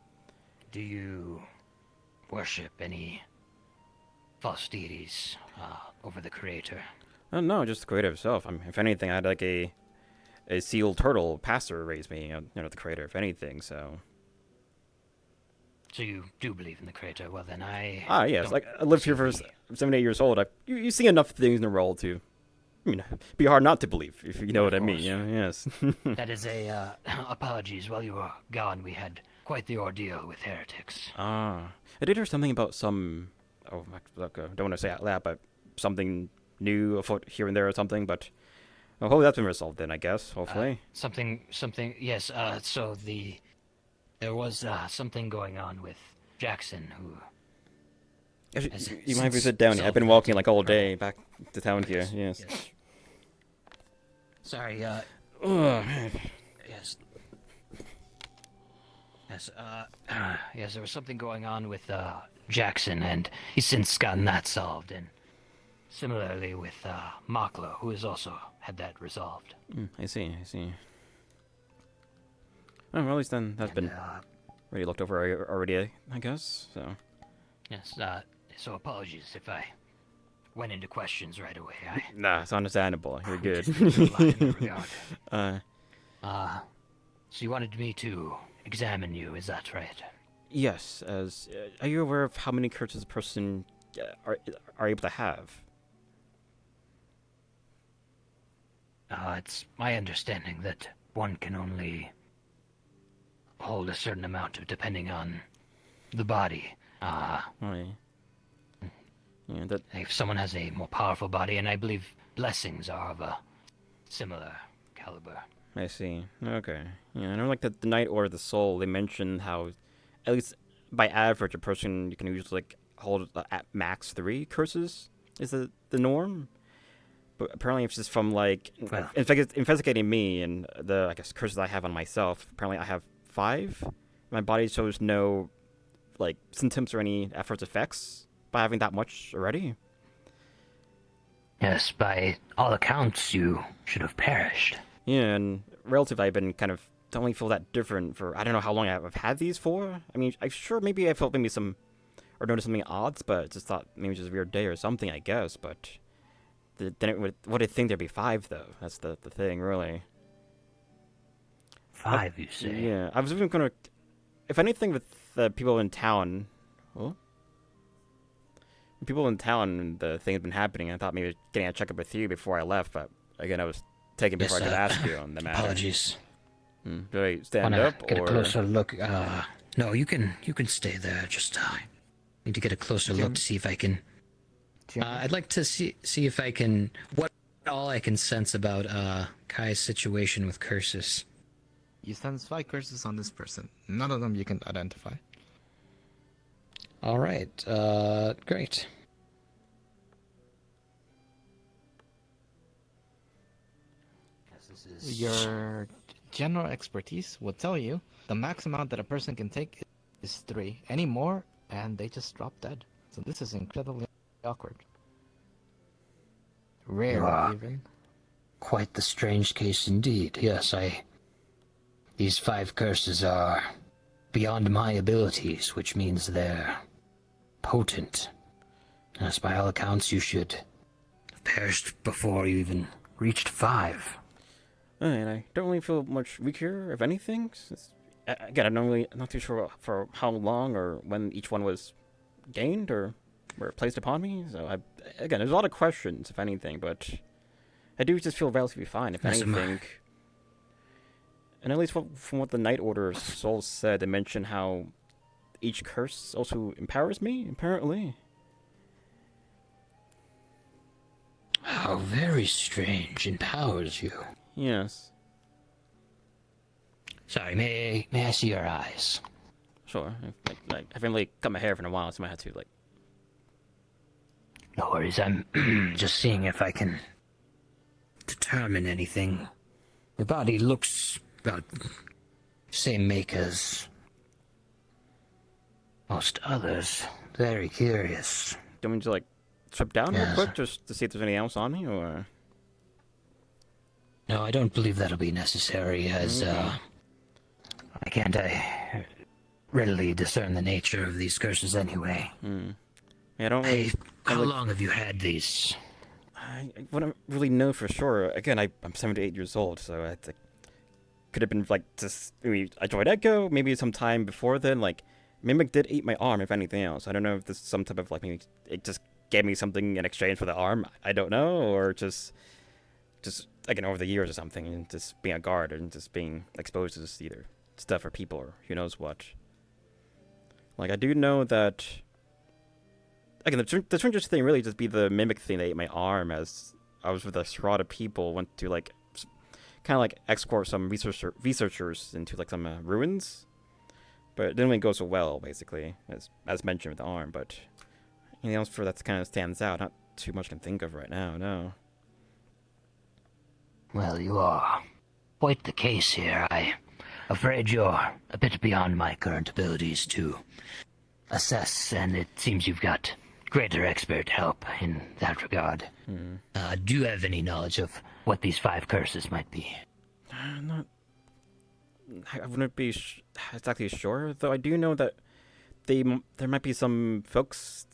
Do you worship any false deities over the creator? Oh, no, just the creator himself. I mean, if anything, I had like a seal turtle pastor raise me, the creator, if anything, so... So you do believe in the creator? Well, then yes. Like, I lived here for 7, 8 years old. You see enough things in the world to, be hard not to believe, if you know what I mean. Yeah, yes. That is apologies. While you were gone, we had quite the ordeal with heretics. I did hear something about some... Oh, look, don't want to say it out loud, but something new afoot here and there or something, but... Oh, hopefully that's been resolved then, I guess, hopefully. Something, yes, so there was something going on with Jackson, who... You might have to sit down. I've been walking like all day back to town here, yes. Sorry, yes. Yes, there was something going on with Jackson, and he's since gotten that solved, and similarly with Maklo, who has also had that resolved. I see. Oh, well, at least then that's been already looked over already, I guess, so... Yes, so apologies if I went into questions right away. Nah, it's understandable. You're good. So you wanted me to examine you, is that right? Yes, are you aware of how many curses a person are able to have? It's my understanding that one can only hold a certain amount of, depending on the body. If someone has a more powerful body, and I believe blessings are of a similar caliber. I see. Okay. Yeah, I know like the Night Order of the Soul, they mentioned how, at least by average, a person you can usually like hold at max 3 curses is the norm. But apparently it's just from like, investigating me and the, I guess, curses I have on myself, apparently I have 5. My body shows no like symptoms or any adverse effects by having that much already. Yes, by all accounts, you should have perished. Yeah, and relatively, I've been kind of don't really feel that different for I don't know how long I've had these for. I mean, I'm sure maybe I felt maybe some or noticed something odd, but just thought maybe it was just a weird day or something, I guess. But then what did think there'd be 5 though? That's the thing, really. 5, you say? Yeah, I was even gonna, if anything, with the people in town. Well, people in town, the thing had been happening. I thought maybe getting a checkup with you before I left, but again, I was taken before I could ask you on the matter. Apologies. Do I stand up get or a closer look? No, you can stay there. Just need to get a closer look to see if I can. I'd like to see if I can what all I can sense about Kai's situation with curses. You sense 5 curses on this person. None of them you can identify. All right. Great. Your general expertise will tell you the max amount that a person can take is 3. Any more, and they just drop dead. So this is incredibly awkward. Rare, even. Quite the strange case indeed. Yes, These 5 curses are beyond my abilities, which means they're potent. Yes, by all accounts, you should have perished before you even reached 5. And I don't really feel much weaker, if anything. Again, I'm not too sure for how long or when each one was gained or were placed upon me. So, again, there's a lot of questions, if anything, but I do just feel relatively fine, if anything. And at least from what the Night Order Soul said, they mentioned how each curse also empowers me, apparently. How very strange. Empowers you. Yes. Sorry, may I see your eyes? Sure. I haven't really cut my hair for a while, so I might have to, like... No worries, I'm just seeing if I can determine anything. Your body looks about same make as Most others. Very curious. Do you want me to, like, strip down real Yes. quick just to see if there's anything else on me, or...? No, I don't believe that'll be necessary, as, I can't readily discern the nature of these curses anyway. Yeah, I don't really... How long have you had these? I wouldn't really know for sure. Again, I'm 78 years old, so it could have been, like, just... Maybe I joined Echo, maybe sometime before then, like... Mimic did eat my arm, if anything else. I don't know if this is some type of, like, maybe it just gave me something in exchange for the arm. I don't know, or just again, over the years or something, and just being a guard and just being exposed to this either stuff or people or who knows what. Like, I do know that... Again, the strangest thing really just be the Mimic thing that ate my arm, as I was with a squad of people, went to, like, kind of, like, escort some researchers into, like, some ruins. But it didn't really go so well, basically, as mentioned with the arm, but anything else for that kind of stands out? Not too much I can think of right now, no. Well, you are quite the case here. I'm afraid you're a bit beyond my current abilities to assess, and it seems you've got greater expert help in that regard. Do you have any knowledge of what these 5 curses might be? I wouldn't be exactly sure, though I do know that there might be some folks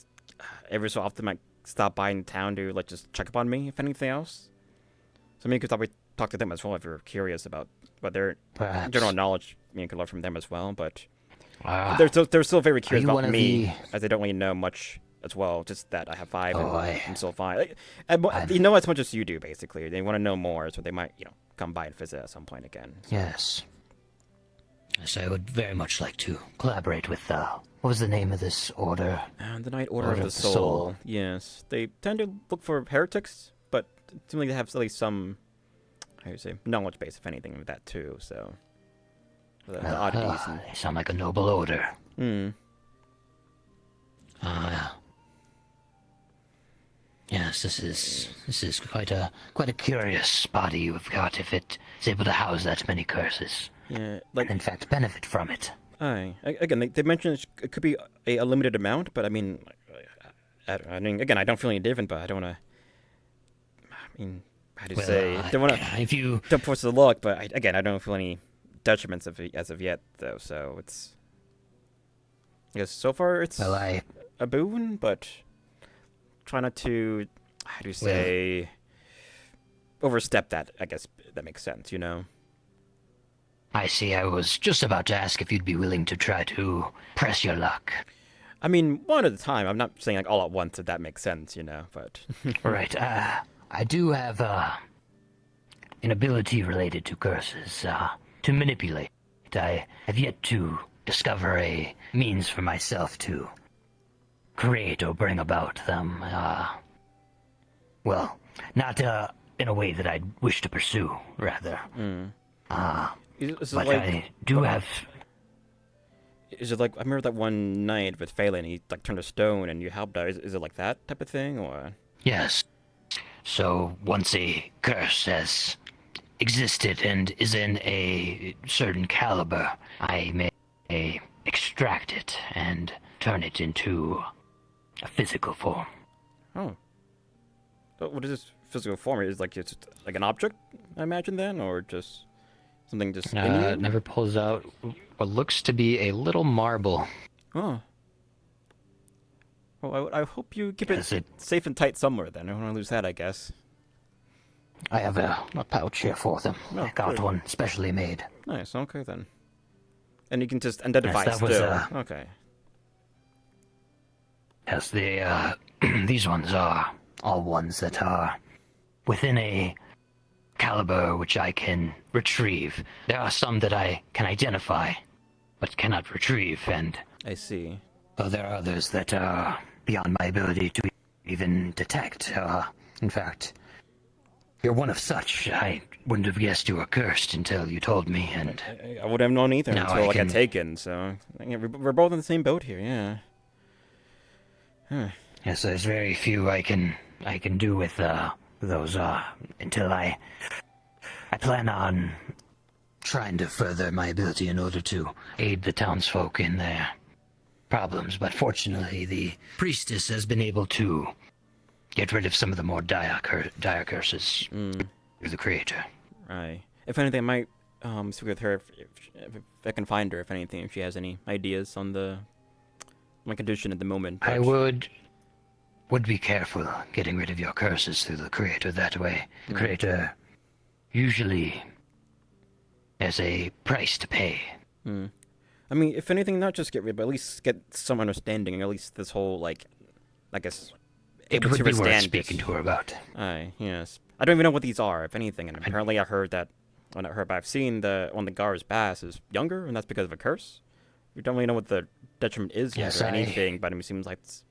every so often might stop by in town to, like, just check up on me, if anything else. So maybe you could probably talk to them as well if you're curious about what their general knowledge you could learn from them as well, but they're still very curious about me, as they don't really know much as well, just that I have 5 and I'm still fine. You know as much as you do, basically. They want to know more, so they might, come by and visit at some point again. So. Yes. Yes, I would very much like to collaborate with, what was the name of this order? The Knight Order of the Soul. Yes. They tend to look for heretics, but it seems like they have at least some, how do you say, knowledge base, if anything, with that too, so... The oddities and... They sound like a noble order. Yes, this is quite a curious body you've got, if it is able to house that many curses. Yeah, and in fact benefit from it. Aye. Again, they mentioned it could be a limited amount, but I mean, again, I don't feel any different, but I don't want to. I mean, how do you say? Don't want to. Don't force the luck, but I don't feel any detriments as of yet, though. So it's. I guess so far it's a boon, but try not to. How do you say? Overstep that. I guess that makes sense. I see. I was just about to ask if you'd be willing to try to press your luck. I mean, one at a time. I'm not saying like all at once, if that makes sense, but... Right. I do have an ability related to curses, to manipulate. I have yet to discover a means for myself to create or bring about them. Well, not in a way that I'd wish to pursue, rather. But I do have... Is it like, I remember that one night with Phelan, he like turned a stone and you helped out. Is it like that type of thing, or? Yes. So, once a curse has existed and is in a certain caliber, I may extract it and turn it into a physical form. Oh. But what is this physical form? Is it like it's like an object, I imagine, then, or just... Something just it never pulls out what looks to be a little marble. Oh. Well, I hope you keep it safe and tight somewhere, then. I don't want to lose that, I guess. I have a pouch here for them. I got one specially made. Nice, okay, then. And you can just identify yes, still. Okay. Yes, these ones are all ones that are within a caliber which I can retrieve. There are some that I can identify, but cannot retrieve, and... I see. There are others that are beyond my ability to even detect. In fact, you're one of such. I wouldn't have guessed you were cursed until you told me, and... I wouldn't have known either until I got taken, so... We're both in the same boat here, yeah. Huh. Yes, there's very few I can do with, those until I plan on trying to further my ability in order to aid the townsfolk in their problems, but fortunately the priestess has been able to get rid of some of the more dire curses through the creator. Right. If anything, I might speak with her if I can find her. If anything, if she has any ideas on my condition at the moment. I would be careful getting rid of your curses through the creator that way. The creator usually has a price to pay. I mean, if anything, not just get rid, but at least get some understanding. At least this whole like, I guess, It would be worth speaking to her about. Aye, yes. I don't even know what these are, if anything. And apparently, I heard that. Well, not heard, but I've seen one of the guards bass is younger, and that's because of a curse. We don't really know what the detriment is yet or anything, but it seems like it's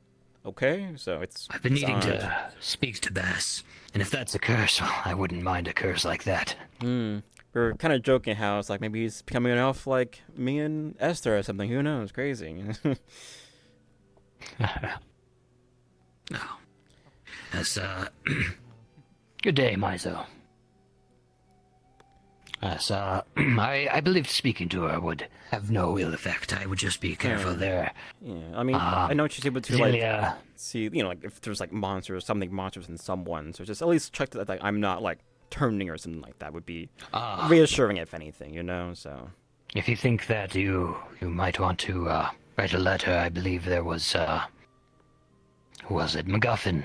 okay. So it's. I've been needing to speak to Bass, and if that's a curse, well, I wouldn't mind a curse like that. We were kind of joking how it's like maybe he's becoming an elf like me and Esther or something. Who knows? Crazy. No. That's, good day, Mizo. I believe speaking to her would have no ill effect. I would just be careful there. Yeah, I mean, I know she's able to, like, see, like, if there's, like, monsters in someone. So just at least check that, like, I'm not, like, turning or something like that would be reassuring, if anything, so. If you think that you might want to, write a letter, I believe there was, who was it? MacGuffin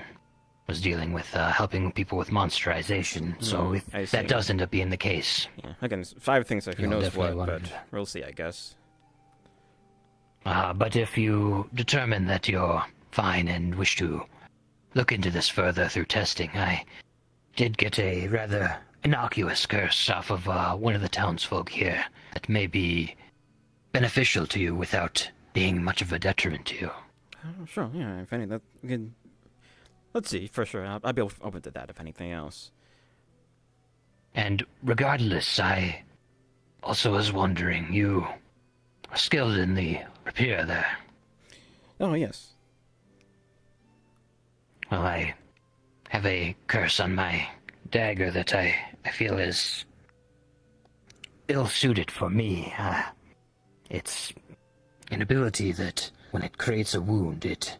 was dealing with helping people with monsterization, so if that does end up being the case. Yeah, again, 5 things, so who knows what, but we'll see, I guess. But if you determine that you're fine and wish to look into this further through testing, I did get a rather innocuous curse off of one of the townsfolk here that may be beneficial to you without being much of a detriment to you. Sure, yeah, if anything, let's see, for sure. I'll be open to that, if anything else. And regardless, I also was wondering, you are skilled in the repair there. Oh, yes. Well, I have a curse on my dagger that I feel is ill-suited for me. It's an ability that, when it creates a wound, it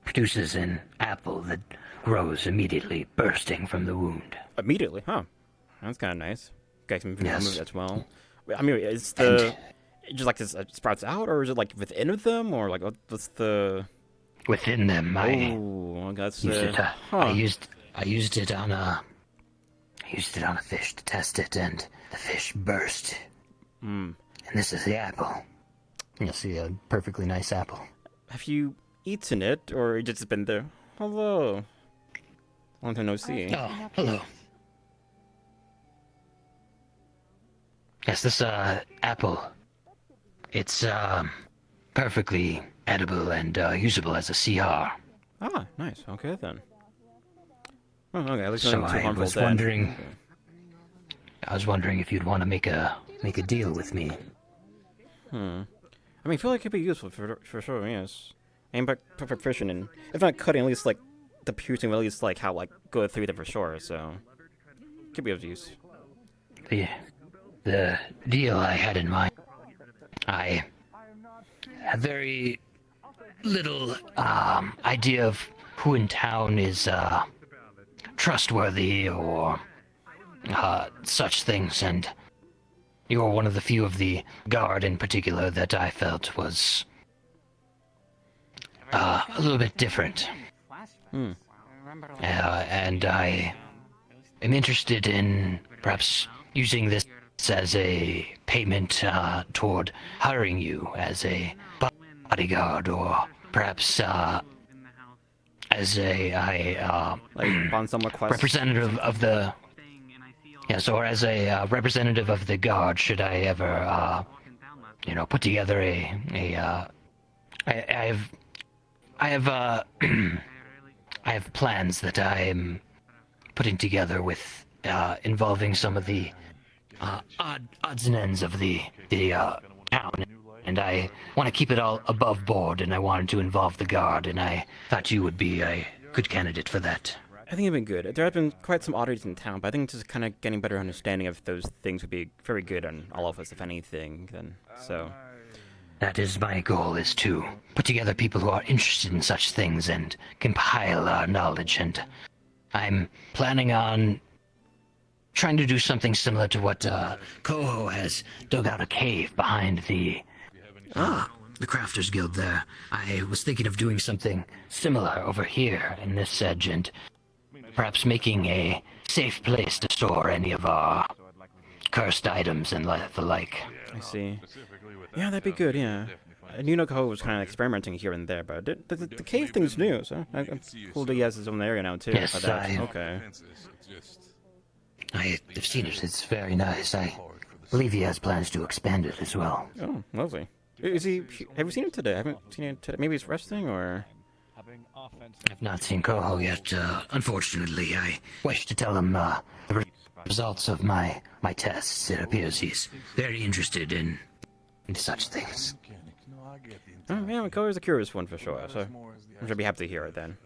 produces an apple that grows immediately, bursting from the wound. Immediately, huh? That's kind of nice. Okay, so maybe I'll move as well. I mean, is just like this sprouts out, or is it like within them, or like what's the? Within them, I used it on a fish to test it, and the fish burst. And this is the apple. You'll see a perfectly nice apple. Have you eaten it, or it just been there? Hello. Long time no see. Oh, hello. Yes, this apple. It's perfectly edible and usable as a CR. Ah, nice. Okay then. Oh, okay. At least So not too I harmful was then. wondering. I was wondering if you'd want to make a deal with me. I mean, I feel like it could be useful for sure. Yes. I'm proficient in, if not cutting, at least like the piercing, at least like how like go through them for sure. So could be of use. The deal I had in mind, I have very little idea of who in town is trustworthy or such things, and you're one of the few of the guard in particular that I felt was a little bit different. And I am interested in perhaps using this as a payment toward hiring you as a bodyguard, or perhaps as a representative of the or as a representative of the guard. Should I ever put together I have plans that I'm putting together with involving some of the odds and ends of the town, and I want to keep it all above board, and I wanted to involve the guard, and I thought you would be a good candidate for that. I think it'd been good. There have been quite some oddities in town, but I think just kind of getting better understanding of those things would be very good on all of us, if anything. Then so. That is my goal, is to put together people who are interested in such things and compile our knowledge, and I'm planning on trying to do something similar to what Koho has dug out a cave behind the Crafters Guild there. I was thinking of doing something similar over here in this edge, and perhaps making a safe place to store any of our cursed items and the like. I see. Yeah, that'd be good, yeah. I knew Koho was kind of experimenting here and there, but the cave thing's new, so it's cool that he has his own area now, too. Yes, okay. I have seen it. It's very nice. I believe he has plans to expand it as well. Oh, lovely. Is he? Have you seen him today? I haven't seen him today. Maybe he's resting, or? I've not seen Koho yet. Unfortunately, I wish to tell him the results of my tests. It appears he's very interested in such things. Oh, yeah, Koho's a curious one for sure, so I'm sure be happy to hear it then.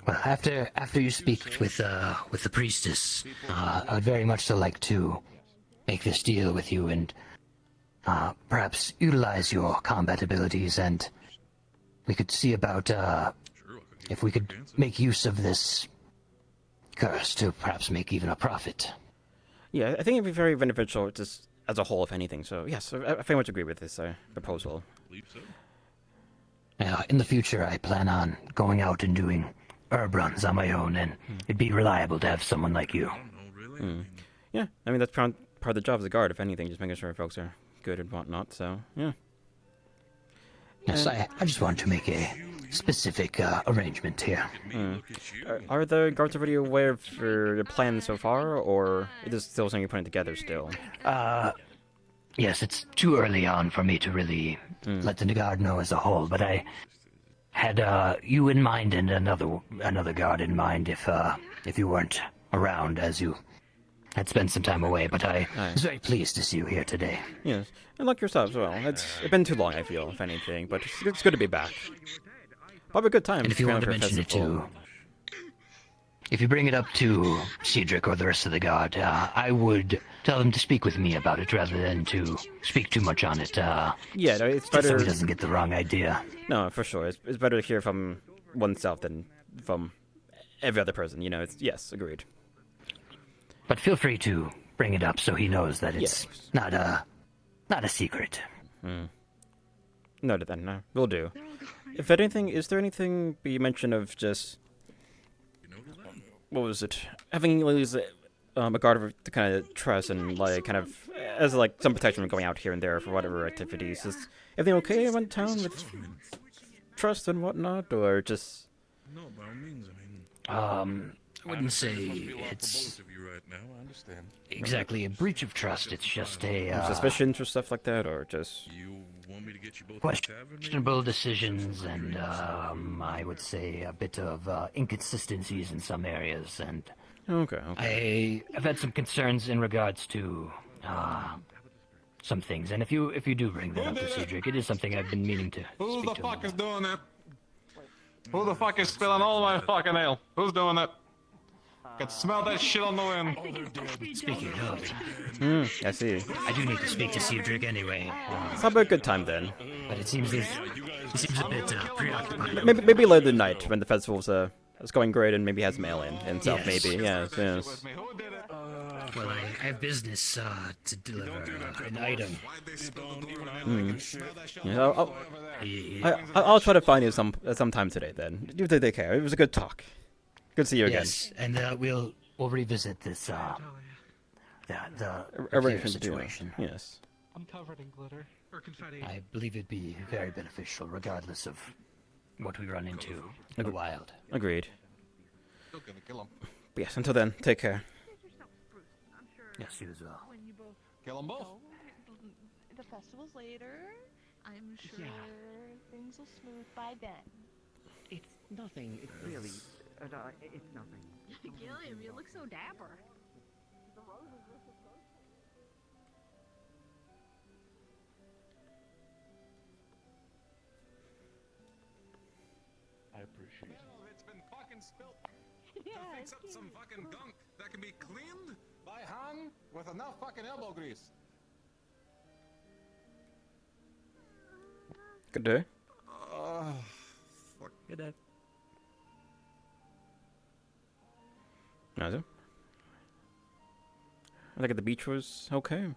Well, after you speak with the priestess, I would very much so like to make this deal with you and perhaps utilize your combat abilities, and we could see about if we could make use of this curse to perhaps make even a profit. Yeah, I think it'd be very beneficial just as a whole, if anything. So yes, I very much agree with this proposal. In the future, I plan on going out and doing herb runs on my own, and it'd be reliable to have someone like you. Yeah, I mean, that's part of the job as a guard, if anything, just making sure folks are good and whatnot, so, yeah. Yes, I just want to make a specific arrangement here. Are the guards already aware of your plans so far, or is this still something you're putting together still? Yes, it's too early on for me to really let the guard know as a whole, but I had you in mind and another guard in mind if you weren't around, as you had spent some time away, but I was very pleased to see you here today. Yes, and like yourself as well. It's been too long, I feel, if anything, but it's good to be back. Have a good time. And if you want to mention it too, if you bring it up to Cedric or the rest of the guard, I would tell them to speak with me about it rather than to speak too much on it. Yeah, no, it's better. So he doesn't get the wrong idea. No, for sure. It's better to hear from oneself than from every other person. You know, yes, agreed. But feel free to bring it up so he knows that it's not a secret. Noted then. No, will do. If anything, is there anything you mentioned of just what was it? Having at least a guard to kind of trust and like kind of as like some protection from going out here and there for whatever activities. Is everything okay around town with trust and whatnot, or just? No, by all means. I wouldn't say it's exactly a breach of trust. It's just a suspicions or stuff like that, or just questionable decisions, and I would say a bit of inconsistencies in some areas. And okay. I've had some concerns in regards to some things, and if you do bring that up to Cedric, it is something I've been meaning to. Who the fuck is doing that? Who the fuck is spilling all my fucking ale? Who's doing that? I can smell that shit on the wind. Speaking of, I see. I do need to speak to Cedric anyway. Let's have a good time then. But it seems he seems a bit preoccupied. Maybe later tonight when the festival's is going great and maybe has mail in and stuff. Yes. Maybe yes. Well, I have business to deliver an item. Yeah, I'll try to find you sometime today. Then you take care. It was a good talk. Good to see you again. Yes, and we'll revisit this the situation. Yes. I'm covered in glitter or confetti. I believe it'd be very beneficial, regardless of what we run into in the wild. Agreed. Still gonna kill him. But yes. Until then, take care. Yes, you as well. Kill them both. The festival's later. I'm sure things will smooth by then. It's nothing. It's really. It's nothing. Gilliam, you look so dapper. I appreciate it. It's been fucking spilt. Yeah, to fix up some fucking gunk that can be cleaned by hand with enough fucking elbow grease. Good day. Fuck. Good day. How's it? I think the beach was okay.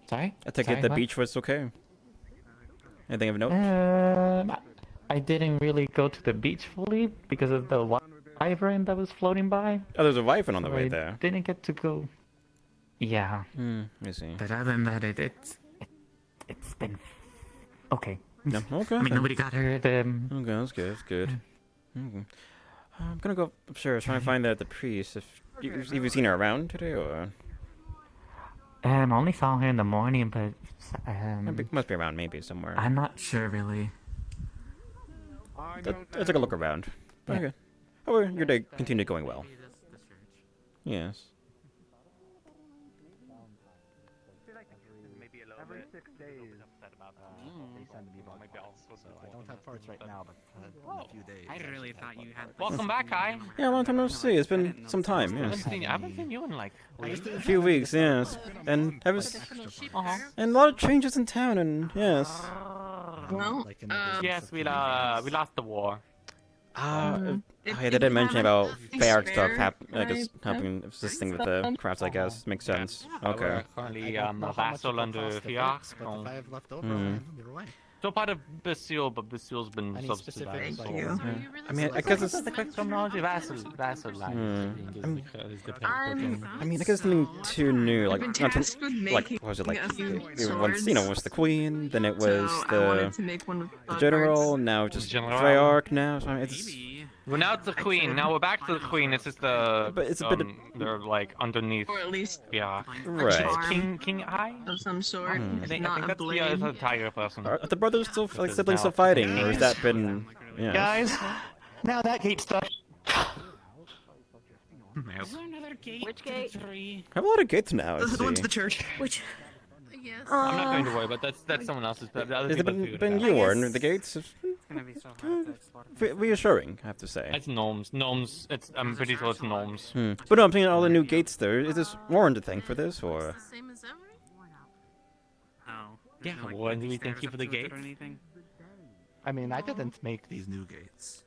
Sorry? I think Sorry, the what? beach was okay. Anything of note? I didn't really go to the beach fully because of the wyvern that was floating by. Oh, there's a wyvern on the So way I there. didn't get to go. Yeah. I see. But other than that, it's been okay. No, okay. I mean, nobody got hurt. Okay, that's good. That's good. Okay. I'm gonna go upstairs try and find the priest. If you've seen her around today, or Only saw her in the morning, but must be around maybe somewhere. I'm not sure really. Let's take a look around. Yeah. Okay. However, your day continued going well. Yes. Maybe a little every 6 days. They send me bugs, so I don't have parts right now, but in a few days. I really thought you had. Welcome back, Kai. Yeah, long time no see. It's been some time. I Yes. haven't seen you in like A few weeks. Yes. And I was. And a lot of changes in town. And yes. Well, yes, we lost the war. Yeah, if they you did mention have about anything fair stuff spare, happening, assisting with the crafts, I guess. Makes sense. Okay. We're currently a vassal under Fiat. If I have left over, I'll hand them your way. Still part of Bastille, but Bastille's been Any subsidized. specific- So. Thank you. I mean, I guess it's. the correct terminology. Vassal I mean, I guess something too new, like been not too, tasked with like making what was it like? a few It once, swords. was the queen, then it was So I wanted to the make one with general, now just General. Treyarch. Now, so I mean, it's Well, now it's the queen. Now we're back to the queen. It's just the. But it's a bit of- They're like underneath. or at least Yeah. right. King Eye. of some sort. Hmm. If I not think a that's blade. yeah, it's a tiger person. Are the brothers still like Because siblings now still it's the fighting, or has that been? Yeah. Guys, now that gate stuff. Is there another gate? Which gate? I have a lot of gates now. I The one to see. the church. Which? Yes. I'm not going to worry, but that's someone else's. The other Has it people been, figured been it out. you, Warren? The gates? It's gonna be so hard to explore. Reassuring, I have to say. It's gnomes. Gnomes. I'm pretty sure it's gnomes. But no, I'm seeing all the new gates there. Is this Warren to thank for this, or? Same as ever? Oh. Yeah, Like, Warren, do we stairs thank you up for the to it gates? Or anything? I mean, I didn't make these new gates.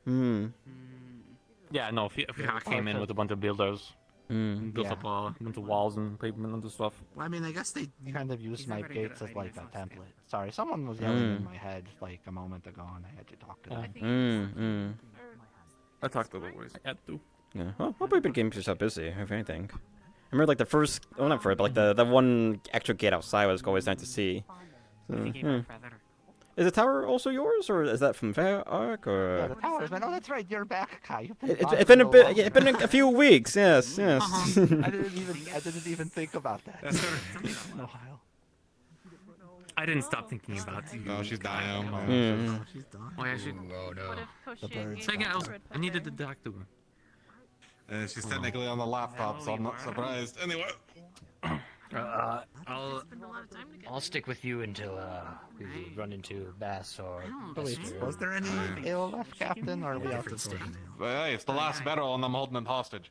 Yeah, no. Fiat came in with a bunch of builders. Built Yeah. up a bunch of walls and pavement and stuff. Well, I mean, I guess they Kind of used my gates as like a template. Sorry, someone was yelling in my head like a moment ago, and I had to talk to them. I talked to the boys. I had to. Yeah. Well, hope we've been keeping yourself busy, if anything. I remember like the first, well not first, but like the one extra gate outside was always nice to see. So, I think he got feather. Is the tower also yours, or is that from Fair Arc, Yeah, or? the towers, man. Oh, that's right. You're back, Kai. You've been It's gone been a so bit. long. Yeah, it's been a few weeks. Yes, yes. I didn't even think about that. That's her. It's been a while. I didn't stop thinking about it. No, she's dying. She's done. Oh, yeah, she... Oh no. The birds. So yeah, I needed the doctor. And she's technically on the laptop, so I'm not surprised. Anyway. I'll stick with you until we run into Bass or. Was there any ill left, Captain, or are we out to But hey, it's the last battle, and I'm holding them hostage.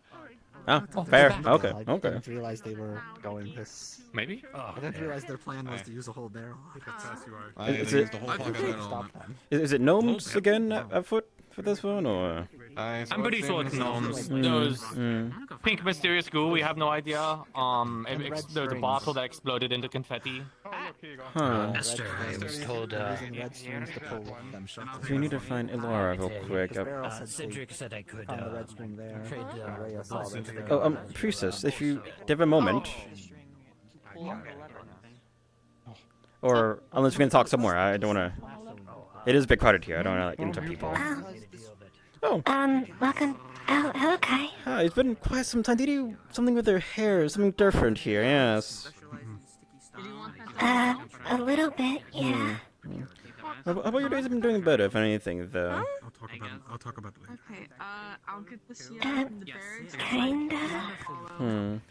Ah, fair. Okay, I okay. didn't realize they were going this. Maybe. I didn't realize their plan was to use a whole barrel. Is it- the whole fucking battle. Stop them. Is it gnomes again afoot for this one, or? I'm pretty sure it's gnomes. Those pink mysterious goo, we have no idea. There's a bottle that exploded into confetti. Huh. Esther, I was told. Red strings to pull them shut. We need to find Elora real quick. Cedric said I could Found the red string there. trade Rhea saw red string. Oh, priestess, if you have a moment, or unless we're gonna talk somewhere, I don't wanna. It is a bit crowded here. I don't wanna like, interrupt people. Oh. Welcome. Oh, hello, Kai. Hi, it's been quite some time. Did you do something with their hair? Something different here? Yes. A little bit, yeah. How about your days have been doing better, if anything, though? I'll talk about it later. Okay, I'll get the CO from the barracks. Kinda.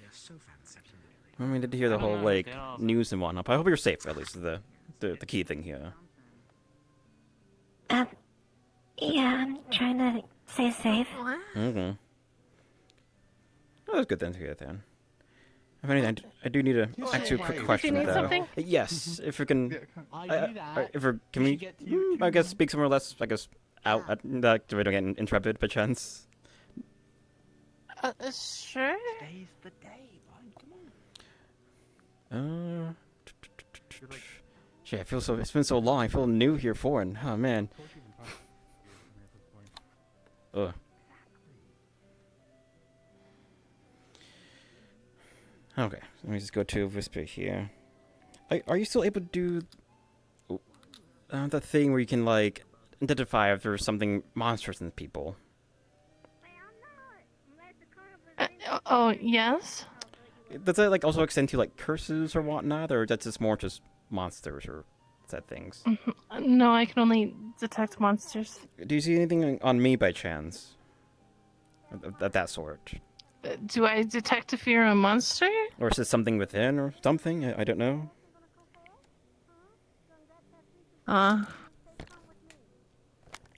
I mean, did hear the whole like news and whatnot. But I hope you're safe. At least is the key thing here. Yeah, I'm trying to stay safe. Okay. Oh, that's good then to hear then. If anything, I do need to ask you a quick question, need though. something? Yes, if we can. I knew that. If we can we, I guess, speak somewhere less. I guess out. That we don't get interrupted by chance. Sure. Today's the day, bud. Come on. Shit, I feel so. It's been so long. I feel new here, foreign. Oh man. Ugh. Okay, let me just go to Whisper here. Are you still able to do that thing where you can like identify if there's something monstrous in people? Oh, yes? Does that like also extend to like curses or whatnot, or that's just more just monsters or said things? No, I can only detect monsters. Do you see anything on me by chance? Of that sort? Do I detect if you're a monster? Or is it something within or something? I don't know. Let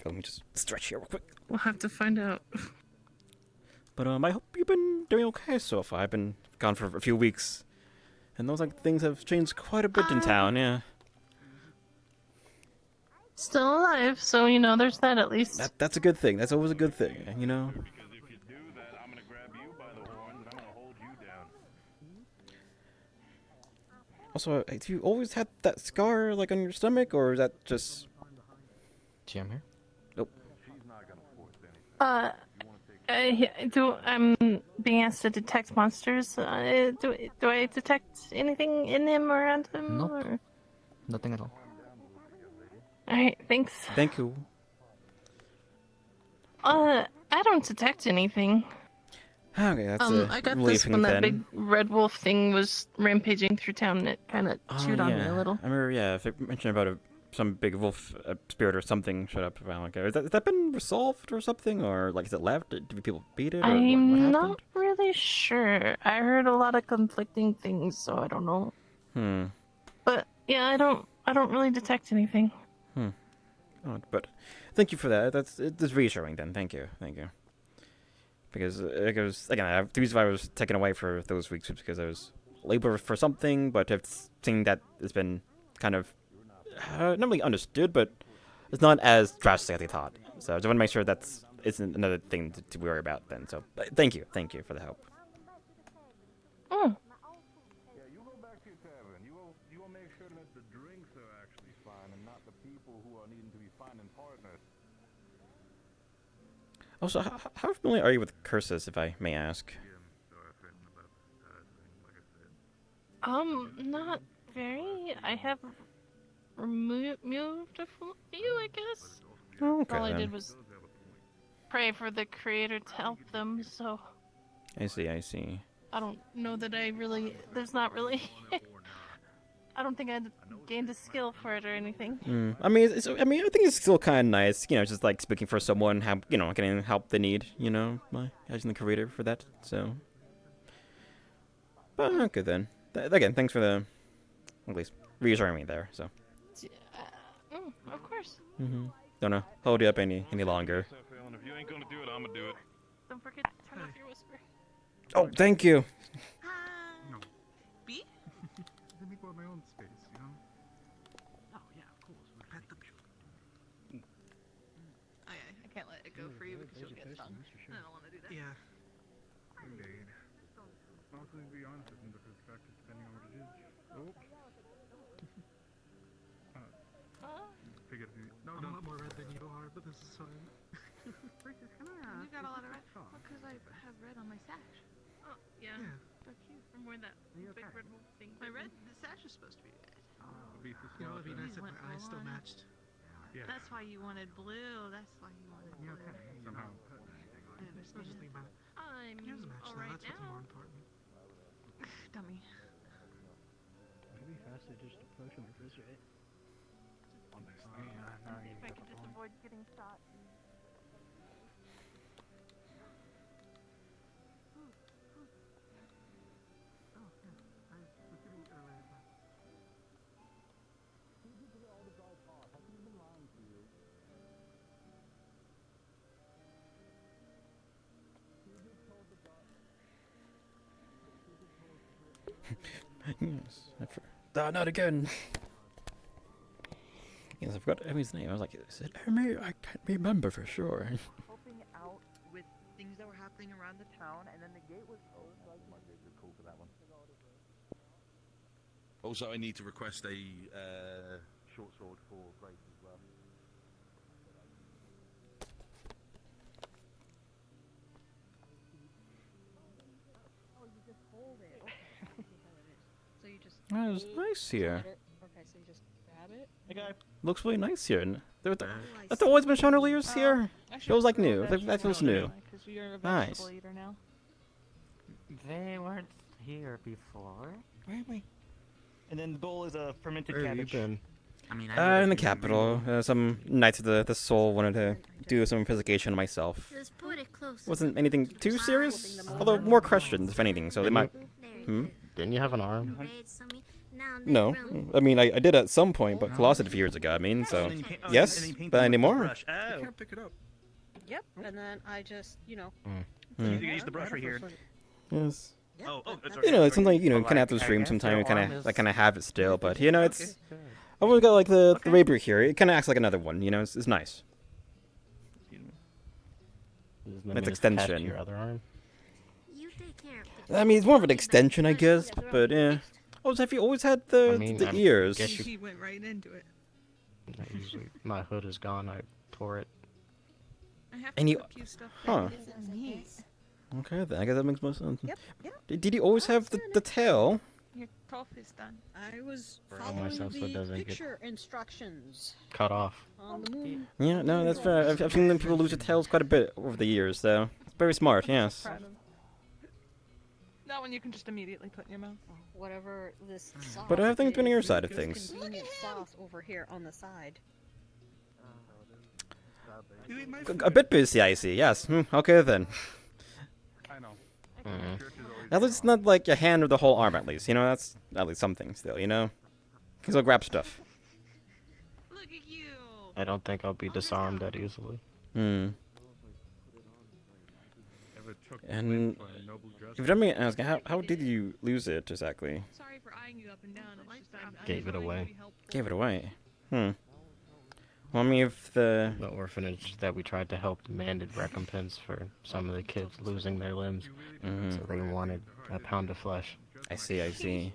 me just stretch here real quick. We'll have to find out. But I hope you've been doing okay so far. I've been gone for a few weeks, and those like things have changed quite a bit in town. Yeah. Still alive, so you know there's that at least. That's a good thing. That's always a good thing, you know. Also, do you always have that scar like on your stomach, or is that just? Jim here. Nope. I'm being asked to detect monsters. Do I detect anything in him or around him? Nope. Or? Nothing at all. Alright, thanks. Thank you. I don't detect anything. Okay, that's I got this when that big red wolf thing was rampaging through town and it kind of chewed on me a little. I remember, if it mentioned about some big wolf spirit or something showed up around like has that been resolved or something, or like is it left? Did people beat it? Or I'm what happened? not really sure. I heard a lot of conflicting things, so I don't know. But yeah, I don't really detect anything. Oh, but thank you for that. That's reassuring then. Thank you. Because it goes again. The reason why I was taken away for those weeks was because I was labeled for something, but I've seen that it's been kind of not really understood, but it's not as drastic as I thought. So I just want to make sure that's isn't another thing to worry about then. So thank you for the help. Oh. Yeah, you go back to your tavern. You will make sure that the drinks are actually fine and not the people who are needing to be finding partners. Also, how familiar are you with curses, if I may ask? Not very. I have removed a few, I guess. Oh, okay, All I then. did was pray for the creator to help them, so I see. I don't know that there's not really I don't think I gained a skill for it or anything. I mean, I think it's still kind of nice, just like speaking for someone, getting help they need, as the creator for that. So, but okay then. Again, thanks for the at least reassuring me there. So. Of course. Don't know. Hold you up any longer. If you ain't gonna do it, I'm gonna do it. Don't forget to turn off your whisper. Oh, thank you. B? Let me go my own space, you know? Oh, yeah, of course. We'll pet the I can't let it go for you because you'll get stung. I don't want to do that. Yeah. Indeed. Also, to be honest, isn't the perspective depending on what it is. Oh. Figured I'm a lot more red than you are, but this is fine. You got a lot of red? Well, because I have red on my sash. Oh, yeah. So cute. From where that big red wolf thing. My red, the sash is supposed to be red. You know, it'd be nice if my eyes still matched. Yeah. That's why you wanted blue. That's why you wanted blue. Yeah, okay. Somehow. I Let's just understand. leave my I'm yours match though. alright That's what's now. more important. Dummy. Maybe faster just approach him with this, right? If I could just avoid getting shot. Yes. Not again. Yes, I forgot Emmy's name. I was like, is it Emmy? I can't remember for sure. Helping out with things that were happening around the town, and then the gate was closed. So You're cool for that one. Also, I need to request a short sword for Grace as well. Oh, you just hold it. Okay. So you just. Oh, it's nice here. Okay, so you just grab it. Okay. Looks really nice here. That's always been shown earlier here. Feels like new. That feels new. You're a Nice. vegetable eater now. They weren't here before. Where am I? And then the bowl is a fermented Where have you cabbage. been? I mean, In the capital. Some Knights of the Soul wanted to do some investigation myself. Just put it close. Wasn't anything too serious, although more questions, if anything. So they might. Didn't you have an arm? No, I mean I did at some point, but lost it a few years ago. I mean, so yes, but anymore. Oh. can't pick it up. Yep, and then I just, You use the brush right here. Yes. Oh, it's You know, it's something you kind of after the stream. Sometimes I kind of have it still, but you know, it's. I've always got like the rapier here. It kind of acts like another one. You know, it's nice. It's extension. Your other arm? I mean, it's more of an extension, I guess. But yeah. Oh, so have you always had the ears? She went right into it. My hood is gone. I tore it. I have And to you, put you stuff huh? back in these. Okay, then I guess that makes more sense. Yep. Did he always have the tail? Your coffee's done. I was Burn following myself so it the doesn't get picture instructions cut off. on the moon. Yeah, no, that's fair. I've seen them people lose their tails quite a bit over the years, so it's very smart. Yes. That one you can just immediately put in your mouth. Whatever this sauce But I have things on is, your side of this things. Convenient sauce over here on the side. A bit busy, I see. Yes. Okay then. I know. At least it's not like a hand or the whole arm. At least you know that's at least something still. You know, can still grab stuff. I don't think I'll be disarmed that easily. And if you don't mind me asking, how did you lose it exactly? Sorry for eyeing you up and down. It's just Gave it away. Gave it away. Well, I mean, if the orphanage that we tried to help demanded recompense for some of the kids losing their limbs, so they wanted a pound of flesh. I see.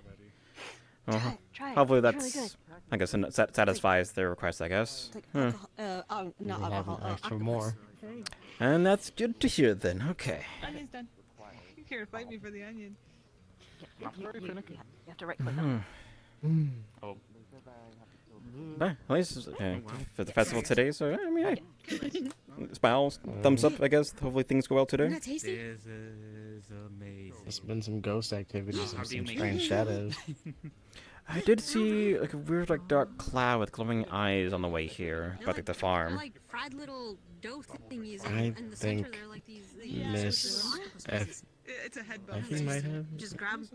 Well, Try it. hopefully It's really that's, I guess, satisfies their request. I guess. Not We alcohol. haven't asked for more. And that's good to hear then. Okay. Onion's done. You can't fight me for the onion. You have to right click on Oh. But at least for the festival today, so I mean, hey. Smiles, thumbs up, I guess. Hopefully things go well today. This is amazing. There's been some ghost activities and some strange shadows. I did see like a weird, like dark cloud with glowing eyes on the way here, about like the farm. like fried little dough thingies I in the think center. They're like these. Miss F. It's a head Effie might have. Just grab.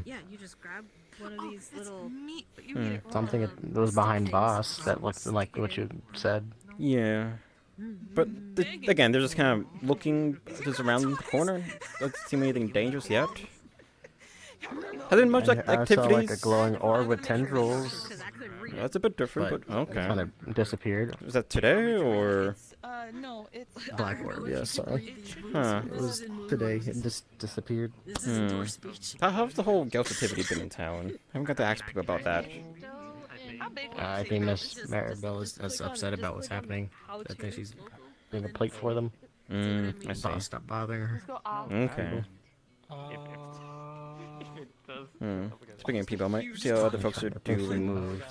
Yeah, you just grab one of these little. Meat, but you eat it raw. Something that was behind boss that looked like what you said. Yeah. But again, they're just kind of looking just around the corner. Doesn't seem anything dangerous yet. Has there been much like I saw activities? like a glowing orb with tendrils. That's a bit different, but okay. Kind of disappeared. Was that today or? No, it's Black orb, yeah, sorry. Huh. It was today. It just disappeared. How's the whole ghost activity been in town? I haven't got to ask people about that. I think Miss Maribel is upset about what's happening. I think she's being a plate for them. I see. Stop bothering her. Okay. Speaking of people, I might see how other folks are doing. Moved.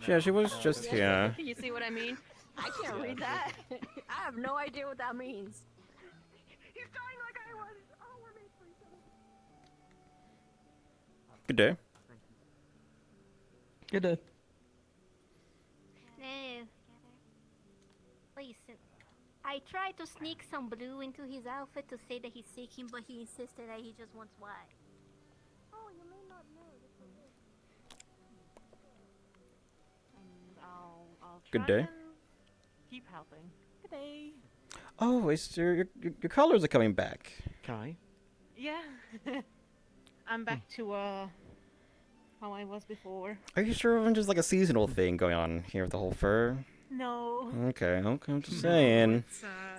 Yeah, she was just here. You see what I mean? I can't read that. I have no idea what that means. He's dying like I was. Oh, we're made for each other. Good day. Good day. No. Listen, I tried to sneak some blue into his outfit to say that he's seeking, but he insisted that he just wants white. Oh, you may not know. I'll Good day. keep helping. Good day. Oh, your colors are coming back. Can I? Yeah. I'm back to how I was before. Are you sure it wasn't just like a seasonal thing going on here with the whole fur? No. Okay, I'm just saying.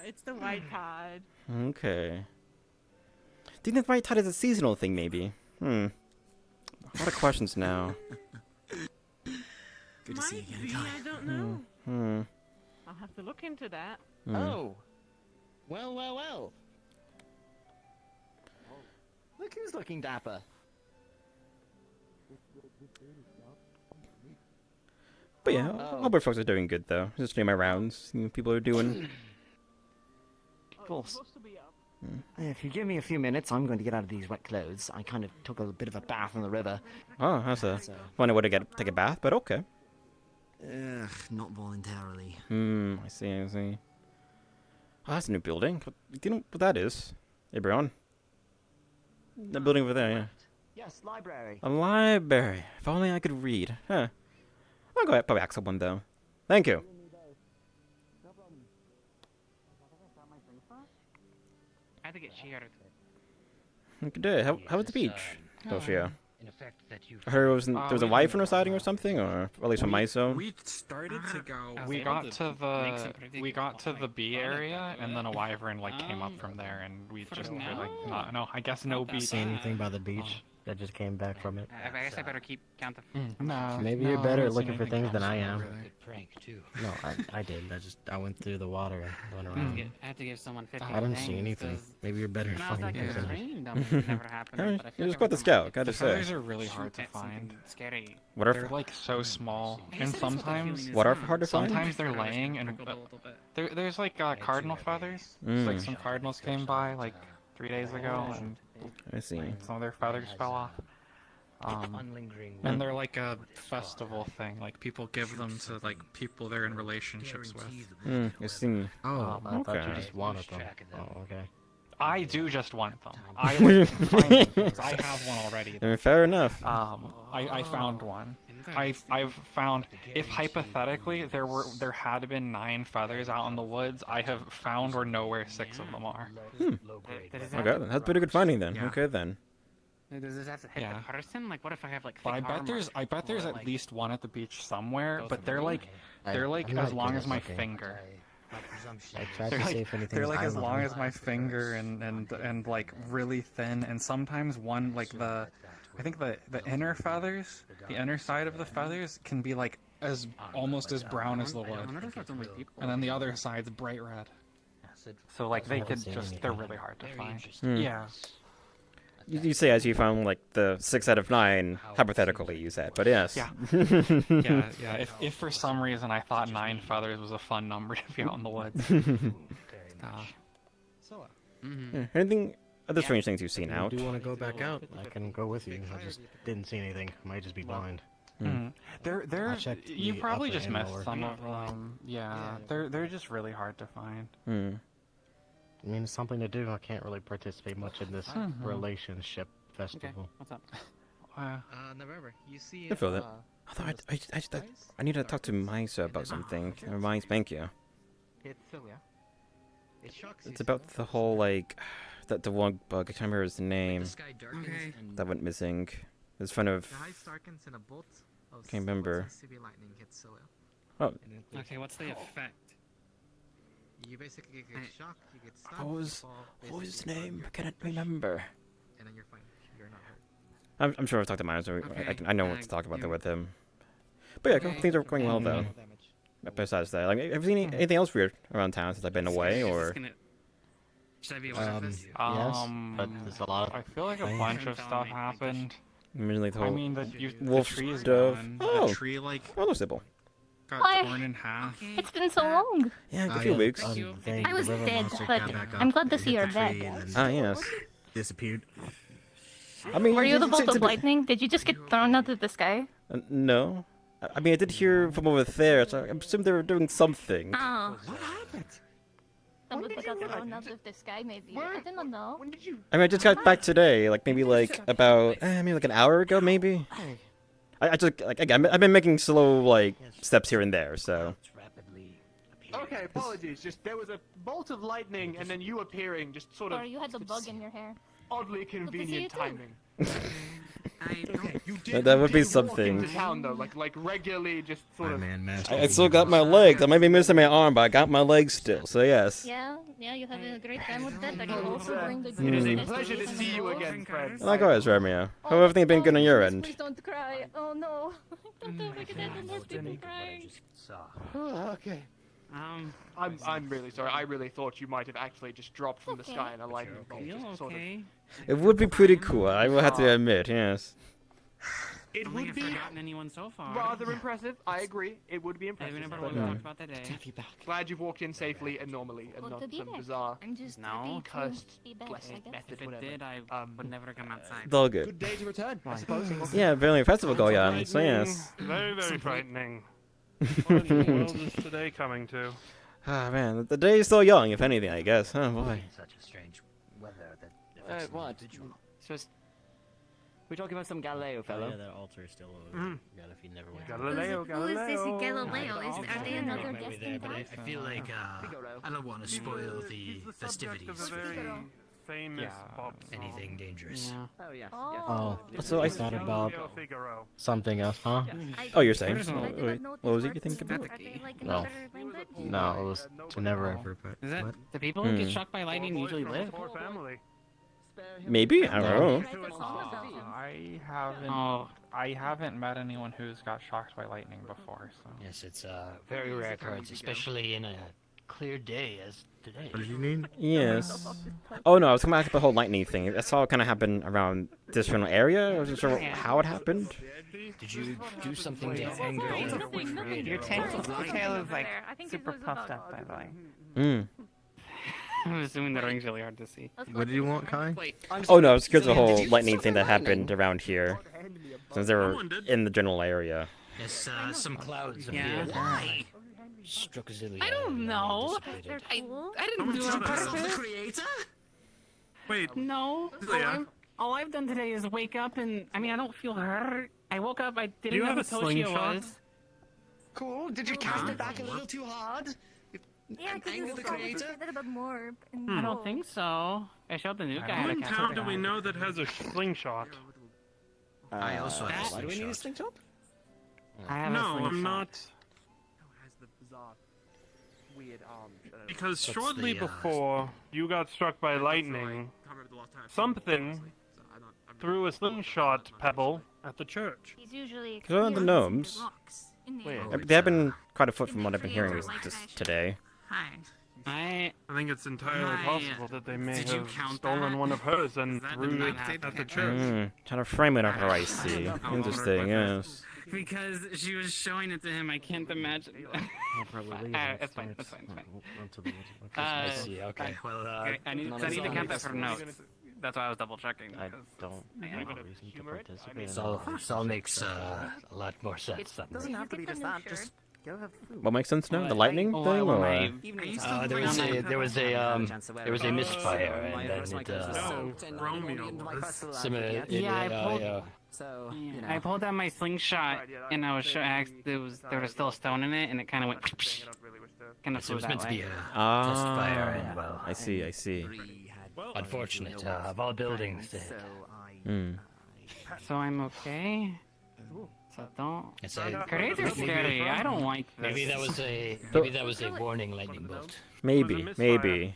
It's the white tide. Okay. Do you think the white tide is a seasonal thing, maybe? A lot of questions now. Good to see you again, Might be, Kai. I don't know. I'll have to look into that. Oh. Well. Look who's looking dapper. But yeah, all our folks are doing good though. Just doing my rounds. See what people are doing. Of course. If you give me a few minutes, I'm going to get out of these wet clothes. I kind of took a bit of a bath in the river. Oh, that's a funny way to take a bath, but okay. Ugh, not voluntarily. I see. Oh, that's a new building. Do you know what that is? Hey, Brian. That building over there, yeah. Yes, library. A library. If only I could read. Huh. I'll go ahead, probably access one though. Thank you. I had to get cheered. Good day. How was the beach, Doshia? In effect, that you. I heard there was a wife on her sighting or something, or at least on my zone. We started to go. We got to the B area, and then a wyvern like came up from there, and we just were like, no, I guess no beach. See anything by the beach that just came back from it? I guess I better keep count of. No. Maybe you're better at looking for things than I am. Prank too. No, I did. I went through the water and went around. I had to give someone 50 I didn't see anything. Maybe you're better at finding things than me. It was quite the scout, gotta say. Feathers are really hard to find. Scary. They're like so small, and sometimes what are hard to find? Sometimes they're laying, and there's like cardinal feathers. Like some cardinals came by like 3 days ago, and I see. Some of their feathers fell off. And they're like a festival thing. Like people give them to like people they're in relationships with. I see. Oh, I thought okay. you just wanted them. Oh, okay. I do just want them. I like find them, 'cause I have one already. Fair enough. I found one. I've found, if hypothetically there had been 9 feathers out in the woods, I have found or know where 6 of them are. Okay, that's pretty good finding then. Yeah. Okay then. Does this have to hit the person? Like, what if I have like? But thick I bet there's at least one at the beach somewhere. But they're like as long as my finger. I tried to see if anything. They're like as long as my finger and like really thin, and sometimes one like I think the inner feathers, the inner side of the feathers can be like almost as brown as the wood, and then the other side's bright red. So like they're really hard to find. Yeah. You say as you found like the 6 out of 9 hypothetically you said, but yes. Yeah. yeah. If for some reason I thought 9 feathers was a fun number to be out in the woods. Anything other strange things you've seen out? If you do want to go back out, I can go with you. I just didn't see anything. Might just be blind. You probably just missed some of them. Yeah, they're just really hard to find. I mean, it's something to do. I can't really participate much in this relationship festival. What's up? November. You see. I feel that. Although I need to talk to Misa about something. Thank you. It's about the whole like the one bug. I can't remember his name. That went missing. It's fun of. Can't remember. Oh. Okay, what's the effect? You basically get shocked, you get stunned, What was his name? I cannot remember. and then you're fine. You're not hurt. I'm sure I've talked to Myers, so I know what to talk about there with him. But yeah, things are going well though. Besides that, like, have you seen anything else weird around town since I've been away, or? Should I be yes, but there's a lot of I feel like a bunch of stuff happened. I mean, the wolf tree's stuff. gone. Oh, The tree like noticeable. got torn in half. It's been so long. Yeah, a few weeks. I was dead, but I'm glad to see you're back. Ah, yes. Disappeared. I mean, Were you the bolt of lightning? Did you just get thrown out of the sky? No. I mean, I did hear from over there, so I assume they were doing something. Oh. What happened? Somebody got thrown out of the sky, maybe. I didn't know. When did you? I mean, I just got back today, like maybe like about maybe like an hour ago, maybe. I just like again, I've been making slow like steps here and there, so. Okay, apologies. Just there was a bolt of lightning and then you appearing, just sort of. Or you had the bug in your hair. oddly convenient timing. That would be Walk something. into town though, like regularly, just sort of. I still got my legs. I might be missing my arm, but I got my legs still. So yes. Yeah, you have a great time with that. I can also bring the. It is a pleasure to see you again, Fred. Likewise, Romeo. How have everything been good on your end? Please don't cry. Oh no. Don't do it again. No more people crying. Okay. I'm really sorry. I really thought you might have actually just dropped from the sky in a lightning bolt. Just sort of. It would be pretty cool. I will have to admit. Yes. It would be anyone so far. rather impressive. I agree. It would be impressive. never but, really talked about that day. Glad you've walked in safely and normally, and not some bizarre, I'm just cursed, be back, blessed I guess. method, If it whatever. did, I would never come outside. It's all good. Good day to return, I suppose. Yeah, apparently a festival going on. So yes. Very, very frightening. What in the world is today coming to? Ah man, the day is still young, if anything, I guess. Oh boy. Such a strange weather that. What? We're talking about some Galileo fellow. Yeah, that altar is still over. God, if he never went. Galileo, Who is this Galileo? Are they another Maybe guest there, in but I town? feel like I don't want to spoil the festivities. Of a very famous pop song. Anything dangerous. Oh yes. Oh, So I thought about Figaro. something else, huh? Oh, you're saying? I did Wait, not what was it you notice think about? Are they like No. another language? No, it was to never ever. Is that What? the people who get shocked by lightning usually live? Poor family. Maybe? I don't know. I haven't met anyone who's got shocked by lightning before. So. Yes, it's very rare occurrence, especially in a clear day as today. What did you mean? Yes. Oh no, I was coming back to the whole lightning thing. That's all kind of happened around this general area. I wasn't sure how it happened. Did you do something to anger? Your tail is like super puffed up, by the way. Mm. I'm assuming the ring's really hard to see. What do you want, Kai? Oh no, it's because of the whole lightning thing that happened around here. Since they were in the general area. Yes, some clouds Yeah. appeared. Why? Struck Azealia. I don't know. I didn't do it on purpose. Wait. No. All I've done today is wake up and I don't feel hurt. I woke up. I didn't you know have who a Toshio slingshot? was. Cool. Did you cast it back a little too hard? Yeah, because Anger it's the called creator? that about Morb. And I don't think so. I showed the new guy how What to in cast town it do we back. know that has a slingshot? I also have a Why do we need a slingshot. slingshot? I have a No, slingshot. I'm not. Has the bizarre, weird arm. Because What's shortly the, before you got struck by lightning, something threw a slingshot pebble at the church. He's usually Because one of the gnomes, Wait. they have been quite a foot from what I've been hearing just today. I think it's entirely possible that they may Did you have count stolen that? one of hers and That did threw not it happen. at the church. Trying to frame it on her, I see. Interesting, yes. Because she was showing it to him, I can't imagine. It's fine. It's fine. I see, okay. Well, I need to count that for notes. That's why I was double checking. I don't have a reason to participate. So This all makes a lot more sense. It doesn't have to be just that. Just go have food. What makes sense now? The lightning thing, or? There was a misfire, and then it similar. So I pulled out my slingshot and I was there was still a stone in it and it kind of went kind of So it flew was that meant to be way. a test fire, and well, I see. unfortunate. Of all buildings, So I'm okay. So don't. It's a- Grenades are scary. I don't like this. maybe that was a warning lightning bolt. Maybe.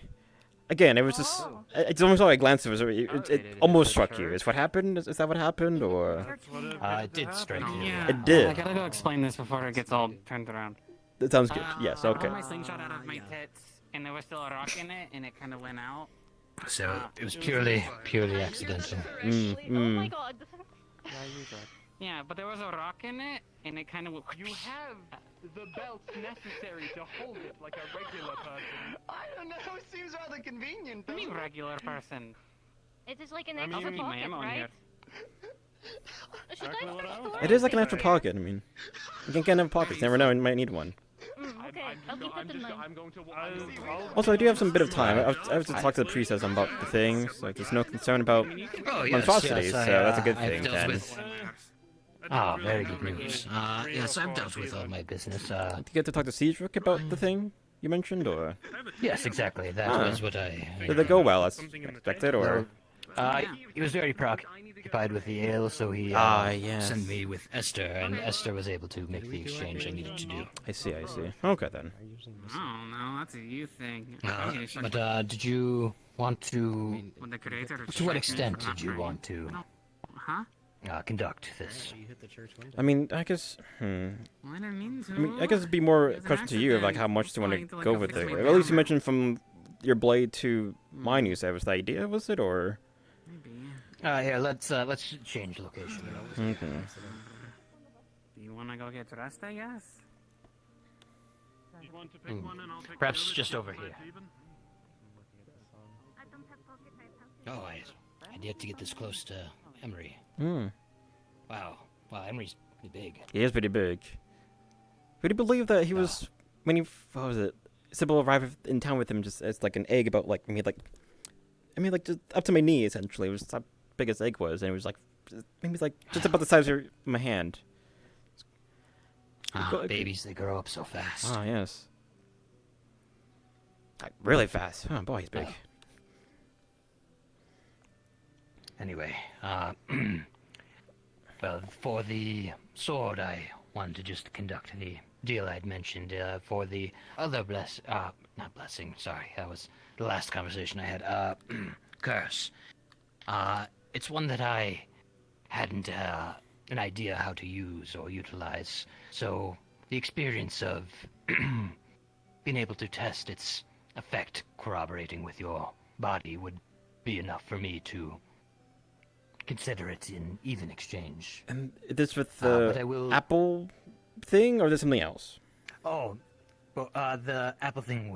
Again, it was just. It's almost like I glanced at it. It almost struck you. Is what happened? Is that what happened, or? It did strike you. Yeah. It did. I gotta go explain this before it gets all turned around. That sounds good. Yes. I Okay. pulled my slingshot out of my tits and there was still a rock in it and it kind of went out. So it was purely accidental. Oh my god. Yeah, but there was a rock in it and it kind of went. You have the belts necessary to hold it like a regular person. I don't know. It seems rather convenient. What do you mean regular person? It is like an I mean, extra keep my pocket, ammo in right? here. Should I start storing It is like an things? extra pocket. I mean, you can get in pockets. Never know. You might need one. Okay, I'll keep that in mind. Also, I do have some bit of time. I have to talk to the priestess about the things. Like, there's no concern about monstrosities, so that's a good thing. Then. Very good news. Yes, I've dealt with all my business. Did you get to talk to Cedric about the thing you mentioned, or? Yes, exactly. That was what I. Did it go well as expected, or? He was very preoccupied with the ale, so he yes. sent me with Esther, and Esther was able to make the exchange I needed to do. I see, I see. Okay, then. Oh, no, that's a you thing. But did you want to... When the creator To what extent did you want to Huh? conduct this? I mean, I guess... Well, I didn't mean to. I mean, I guess it'd be more a question to you of like how much do you want to go with it. Or at least you mentioned from your blade to mine you said was the idea, was it, or? Here, let's change location. Okay. Do you want to go get dressed, I guess? You want to pick one and I'll pick Perhaps the other just two, over here. Steven? Oh, I'd yet to get this close to Emery. Wow, Emery's pretty big. He is pretty big. Would you believe that he was when he what was it? Sybil arrived in town with him just as like an egg about like like just up to my knee essentially. It was how big his egg was, and it was like maybe like just about the size of my hand. Babies, they grow up so fast. Oh yes, like, really fast. Oh boy, he's big. Anyway, well, for the sword, I wanted to just conduct the deal I'd mentioned. For the other not blessing, sorry, that was the last conversation I had. Curse. It's one that I hadn't an idea how to use or utilize, so the experience of being able to test its effect corroborating with your body would be enough for me to consider it in even exchange. And this with the apple thing, or is this something else? Oh, well, the apple thing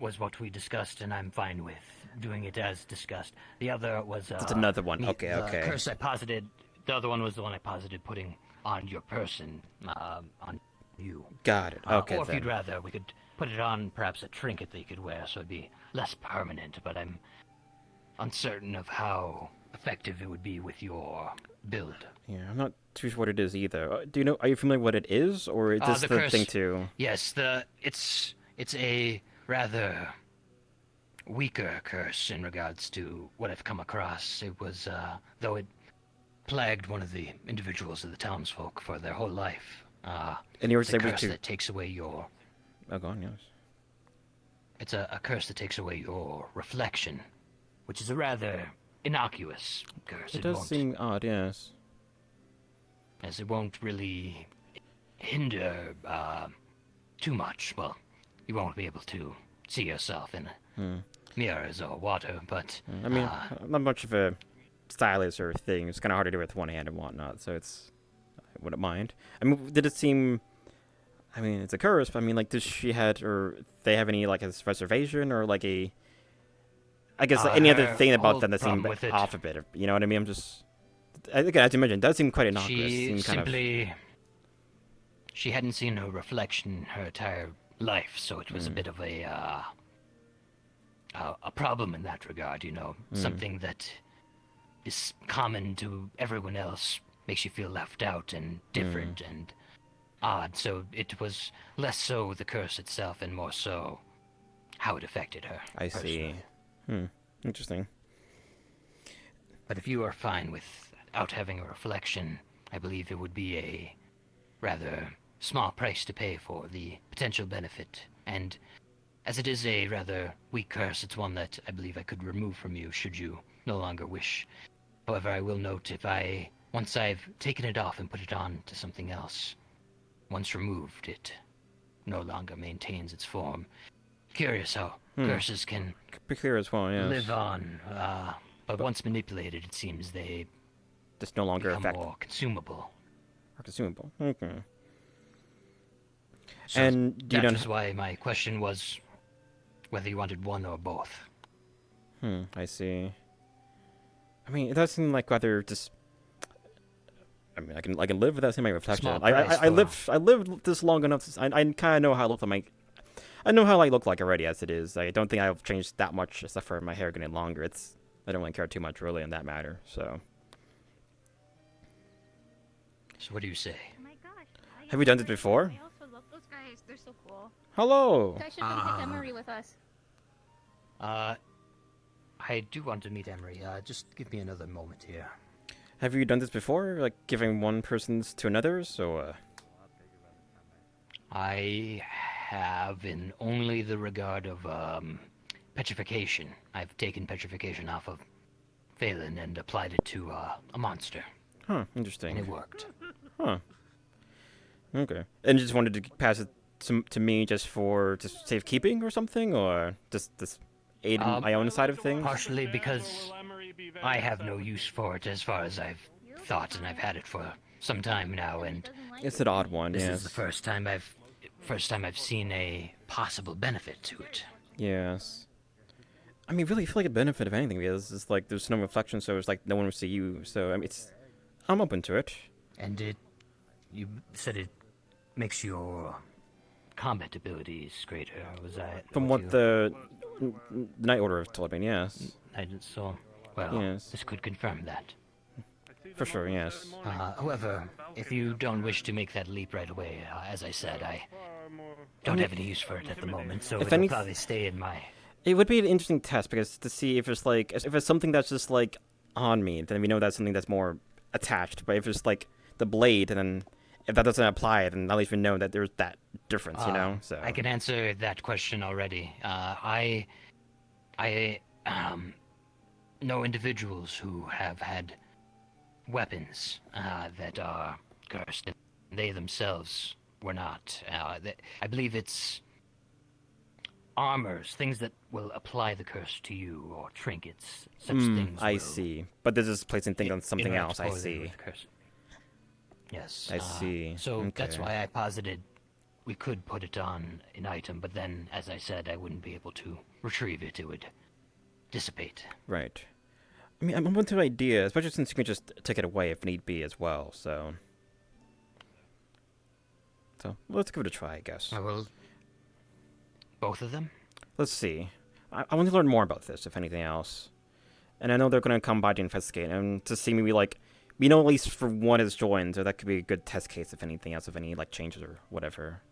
was what we discussed, and I'm fine with doing it as discussed. The other was that's another one. Okay, the curse I posited. The other one was the one I posited putting on your person, on you. Got it. Okay, or if you'd rather, we could put it on perhaps a trinket that you could wear, so it'd be less permanent. But I'm uncertain of how effective it would be with your build. Yeah, I'm not too sure what it is either. Do you know? Are you familiar with what it is, or is this the curse, thing too? Yes, it's a rather weaker curse in regards to what I've come across. It was though it plagued one of the individuals of the townsfolk for their whole life. And you were it's a saying curse that takes away your. Oh, go on, yes. It's a curse that takes away your reflection, which is a rather innocuous curse. It does seem odd, yes. As it won't really hinder too much. Well, you won't be able to see yourself in mirrors or water, but... I mean, I'm not much of a stylist or thing. It's kind of hard to do with one hand and whatnot, so it's... I wouldn't mind. I mean, did it seem... I mean, it's a curse, but I mean, like, does she had, or they have any, like, a reservation, or, like, a... I guess any other thing about them that seemed off a bit, you know what I mean? I'm just... I think, as you mentioned, it does seem quite innocuous. She simply... She hadn't seen her reflection her entire life, so it was a bit of a problem in that regard, you know? Something that is common to everyone else makes you feel left out and different and odd, so it was less so the curse itself and more so how it affected her. I see. Interesting. But if you are fine without having a reflection, I believe it would be a rather small price to pay for the potential benefit. And as it is a rather weak curse, it's one that I believe I could remove from you should you no longer wish. However, I will note once I've taken it off and put it on to something else, once removed, it no longer maintains its form. Curious how curses can be clear as well, yes. live on, but once manipulated, it seems they just no longer become more consumable. Or consumable. Okay. So and that is why my question was whether you wanted one or both. I see. I mean, it does seem like whether just. I mean, I can live without seeing my reflection. I lived this long enough. I kind of know how I look like. I know how I look like already as it is. I don't think I've changed that much, except for my hair getting longer. I don't really care too much really in that matter. So what do you say? Oh my gosh. Have we done this before? I also love those guys. They're so cool. Hello. You guys should come pick Emery with us. I do want to meet Emery. Just give me another moment here. Have you done this before, like giving one person's to another's, or? I have in only the regard of petrification. I've taken petrification off of Phelan and applied it to a monster. Huh, interesting. And it worked. Huh. Okay. And you just wanted to pass it to me just for just safekeeping or something, or just this aid in my own side of things? Partially because I have no use for it as far as I've thought, and I've had it for some time now, and it's an odd one. This yes. is the first time I've seen a possible benefit to it. Yes. I mean, really, I feel like a benefit of anything because it's like there's no reflection, so it's like no one will see you. So I mean, I'm open to it. And you said it makes your combat abilities greater. Was that from what the Night Order have told me? Yes. I did so. Well, yes. This could confirm that. For sure, yes. However, if you don't wish to make that leap right away, as I said, I don't have any use for it at the moment, so it'll probably stay in my... It would be an interesting test, because to see if it's like, if it's something that's just like on me, then we know that's something that's more attached. But if it's like the blade, then if that doesn't apply, then at least we know that there's that difference, you know? So I can answer that question already. I know individuals who have had weapons that are cursed. They themselves were not. I believe it's armors, things that will apply the curse to you, or trinkets, such things. I see. But this is placing things on something else, I see. Yes. I see. So okay. That's why I posited we could put it on an item, but then, as I said, I wouldn't be able to retrieve it. It would dissipate. Right. I mean, I'm open to ideas, especially since you can just take it away if need be as well, so let's give it a try, I guess. I will. Both of them? Let's see. I want to learn more about this, if anything else. And I know they're going to come by to investigate, and to see maybe, like, we know at least for one is joined, so that could be a good test case, if anything else, if any, like, changes or whatever.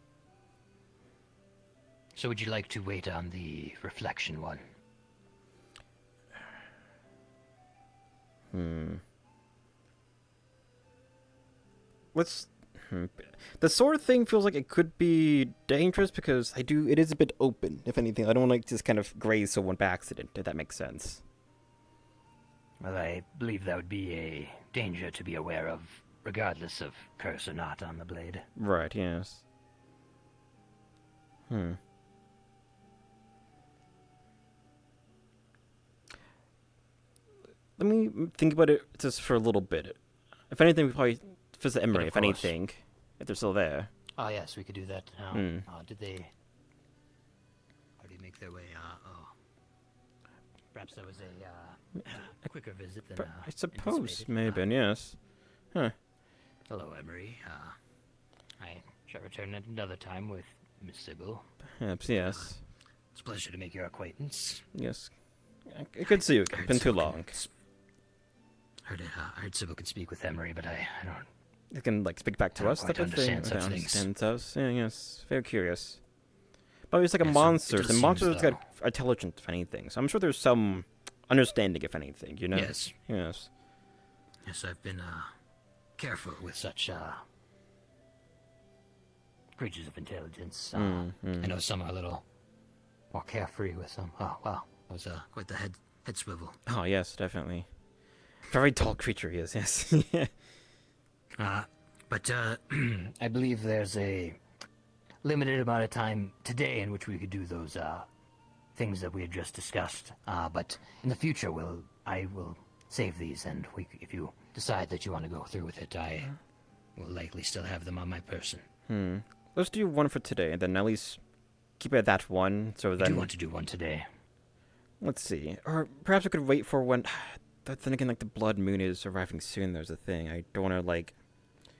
So would you like to wait on the reflection one? Let's... The sword thing feels like it could be dangerous because it is a bit open, if anything. I don't want to just kind of graze someone by accident, if that makes sense. Well, I believe that would be a danger to be aware of, regardless of curse or not on the blade. Right, yes. Let me think about it just for a little bit. If anything, we probably visit Emery, if anything, if they're still there. Oh, yes, we could do that. Did they already make their way? Perhaps there was a quicker visit than I suppose, maybe, yes. Huh. Hello, Emery. I shall return at another time with Miss Sybil. Perhaps, yes. It's a pleasure to make your acquaintance. Yes. Good to see you again. Been too long. I heard Sybil could speak with Emery, but I don't... It can, like, speak back to us, type of thing. Such Understands us. Yeah, yes. Very curious. But it's like a monster. The monsters got intelligent, if anything. So I'm sure there's some understanding, if anything, you know? Yes. Yes. Yes, I've been, careful with such, creatures of intelligence. I know some are a little more carefree with some. Oh, wow. That was, quite the head swivel. Oh, yes, definitely. Very tall creature he is, yes. But I believe there's a limited amount of time today in which we could do those things that we had just discussed. But in the future, I will save these, and if you decide that you want to go through with it, I will likely still have them on my person. Let's do one for today, and then at least keep it at that one. So then I do want to do one today. Let's see, or perhaps we could wait for when. Then again, like the blood moon is arriving soon. There's a thing. I don't want to like.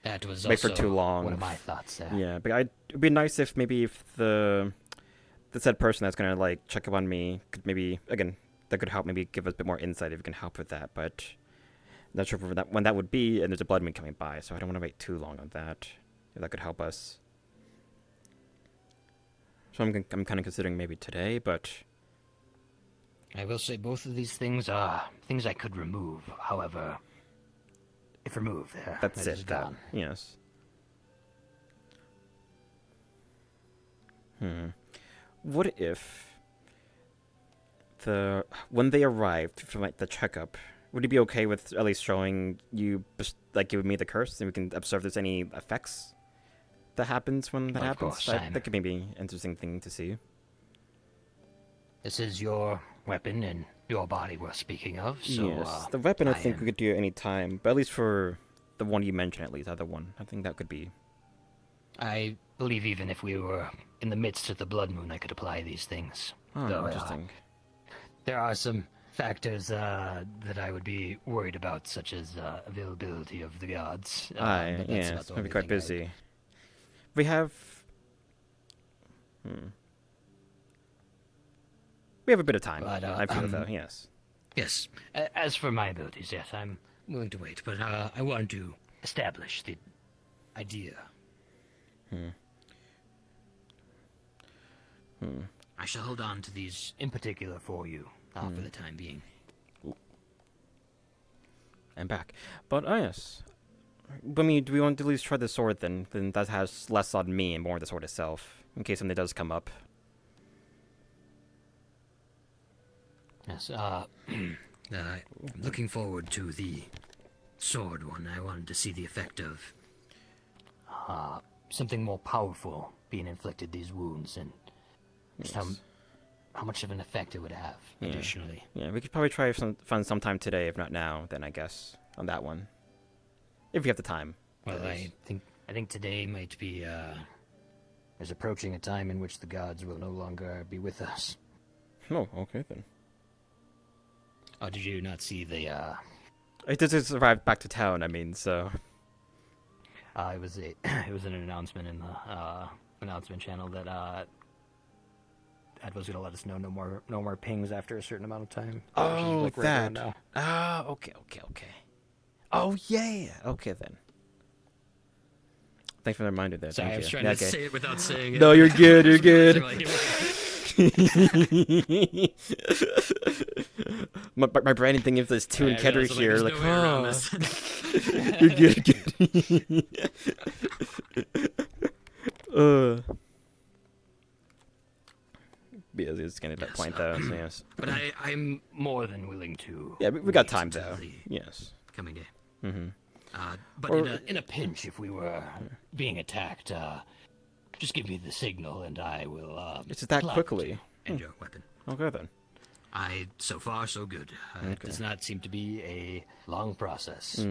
That was wait for also too long. One of my thoughts there. Yeah, but it'd be nice if maybe if the said person that's gonna like check up on me could maybe again that could help maybe give us a bit more insight if we can help with that. But I'm not sure when that would be, and there's a blood moon coming by, so I don't want to wait too long on that. If that could help us. So I'm kind of considering maybe today, but I will say both of these things are things I could remove. However, if removed, That's it is it. gone. Yes. What if when they arrived from like the checkup, would you be okay with at least showing you, like, giving me the curse, and we can observe if there's any effects that happens when that Of happens? course, That could maybe an interesting thing to see. This is your weapon and your body we're speaking of, so... Yes, the weapon I think we could do at any time, but at least for the one you mentioned, at least, either one. I think that could be... I believe even if we were in the midst of the blood moon, I could apply these things. Oh, Though, interesting. There are some factors that I would be worried about, such as availability of the gods. Aye, but that's yeah, not it's the going to be only quite thing busy. We have... We have a bit of time, But, I feel, though, yes. Yes. As for my abilities, yes, I'm willing to wait, but I want to establish the idea. I shall hold on to these in particular for you, for the time being. I'm back. But, yes. I mean, do we want to at least try the sword, then? Then that has less on me and more on the sword itself, in case something does come up. Yes, I'm looking forward to the sword one. I wanted to see the effect of something more powerful being inflicted these wounds, and just how much of an effect it would have additionally. Yeah, we could probably try fun sometime today, if not now, then I guess, on that one. If we have the time. Well, I think today might be is approaching a time in which the gods will no longer be with us. Oh, okay then. Oh, did you not see the It just arrived back to town, I mean, so... it was an announcement in the announcement channel that Ed was gonna let us know no more pings after a certain amount of time. Oh, like right around that. now. Ah, okay. Oh, yeah. Okay, then. Thanks for the reminder there. Sorry, Thank I was you. trying to say it without saying it. No, you're good, you're good. my branding thing, if there's two in Kedra here, like, you're good. Yeah, it's getting to that point, though, so yes. But I'm more than willing to... Yeah, we got time, though. Yes. Coming day. Mm-hmm. But Or- in a pinch, if we were being attacked, just give me the signal and I will... It's that plot quickly. to end your weapon. Okay, then. So far, so good. It does not seem to be a long process,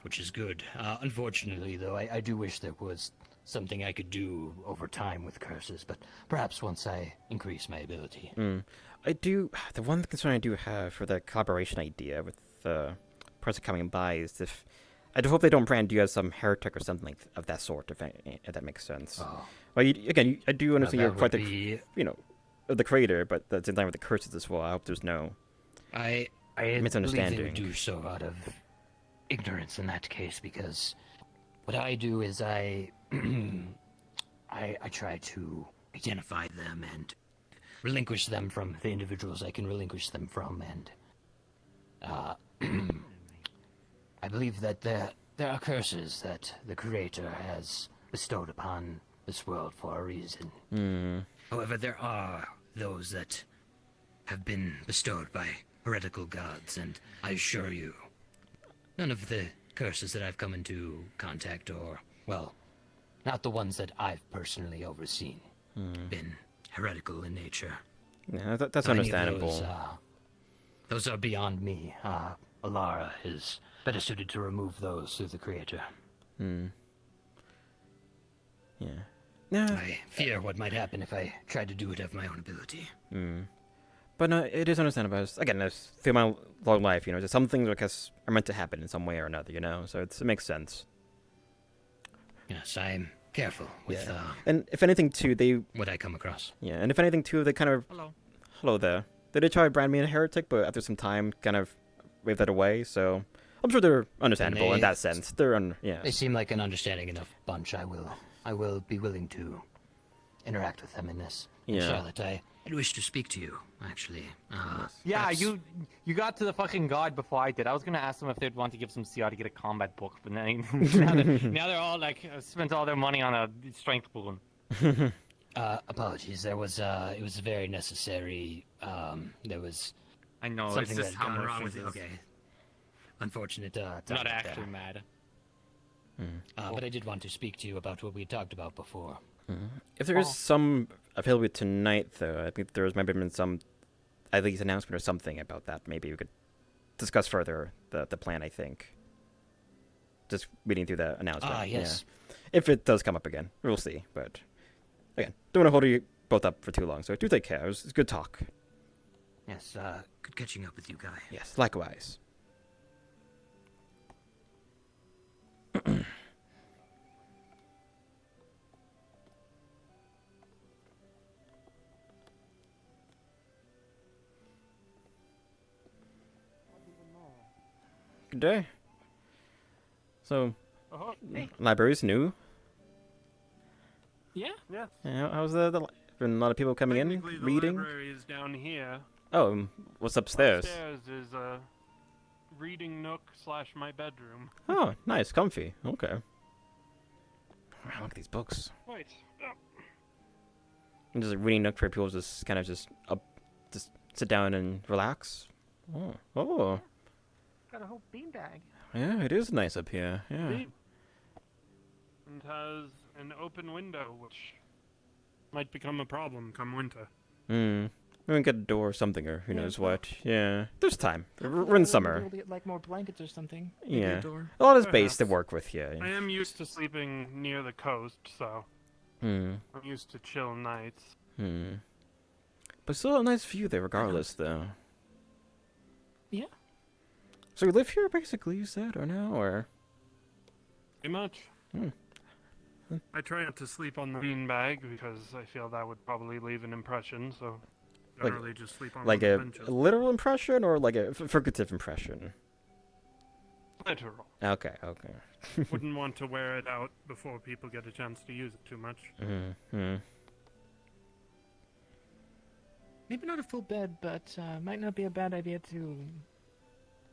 which is good. Unfortunately, though, I do wish there was something I could do over time with curses, but perhaps once I increase my ability. I do... The one concern I do have for the collaboration idea with the person coming by is if... I do hope they don't brand you as some heretic or something like of that sort, if that makes sense. Oh. Well, I do understand that you're quite would the... be- the creator, but that's in line with the curses as well. I hope there's no... I misunderstanding. believe they would do so out of ignorance in that case, because what I do is I try to identify them and relinquish them from the individuals I can relinquish them from, and I believe that there are curses that the Creator has bestowed upon this world for a reason. However, there are those that have been bestowed by heretical gods, and I assure you, none of the curses that I've come into contact, or, well, not the ones that I've personally overseen, been heretical in nature. Yeah, that's Any of understandable. Those are beyond me. Alara is better suited to remove those through the Creator. Yeah. I fear what might happen if I tried to do it of my own ability. But no, it is understandable. Again, through my long life, just some things are meant to happen in some way or another, so it makes sense. Yes, I'm careful with and if anything, too, what I come across. Yeah, and if anything, too, they kind of... Hello there. They did try to brand me a heretic, but after some time, kind of waved that away, so... I'm sure they're understandable in that sense. They seem like an understanding enough bunch. I will be willing to interact with them in this. And Yeah. Charlotte, I wish to speak to you, actually. Yeah, perhaps- you got to the fucking god before I did. I was gonna ask them if they'd want to give some CR to get a combat book, but now they're all like spent all their money on a strength boon. Apologies. There was it was very necessary. There was. I know, it's something just that how gone wrong with Mauritius it. is. Okay. Unfortunate. Not actually mad. But I did want to speak to you about what we talked about before. If there is some availability tonight, though, I think there's maybe been some, at least announcement or something about that. Maybe we could discuss further the plan. I think. Just reading through the announcement. Yes. Yeah. If it does come up again, we'll see. But again, don't want to hold you both up for too long. So do take care. It was good talk. Yes. Good catching up with you, Guy. Yes, likewise. Good day. So, Hey. library's new. Yeah. Yes. Yeah, how's the been a lot of people coming in, Technically, the reading? library is down here. Oh, what's upstairs? Upstairs is a reading nook / my bedroom. Oh, nice, comfy. Okay. Wow, look at these books. Wait. And just a reading nook for people to just kind of just sit down and relax. Oh, Got a whole beanbag. yeah, it is nice up here. Yeah. And has an open window, which might become a problem come winter. We can get a door or something, or who Yeah, knows well- what. Yeah, there's time. We're in summer. We'll get like more blankets or something. Maybe Yeah, a door. a lot of space to Perhaps. work with. Yeah. I am used to sleeping near the coast, so I'm used to chill nights. But still a nice view there, regardless, though. Yeah. So you live here, basically, you said, or no, or? Pretty much. I try not to sleep on the beanbag because I feel that would probably leave an impression, so generally just sleep on like the a benches. literal impression, or like a figurative impression? Literal. Okay. Wouldn't want to wear it out before people get a chance to use it too much. Maybe not a full bed, but might not be a bad idea to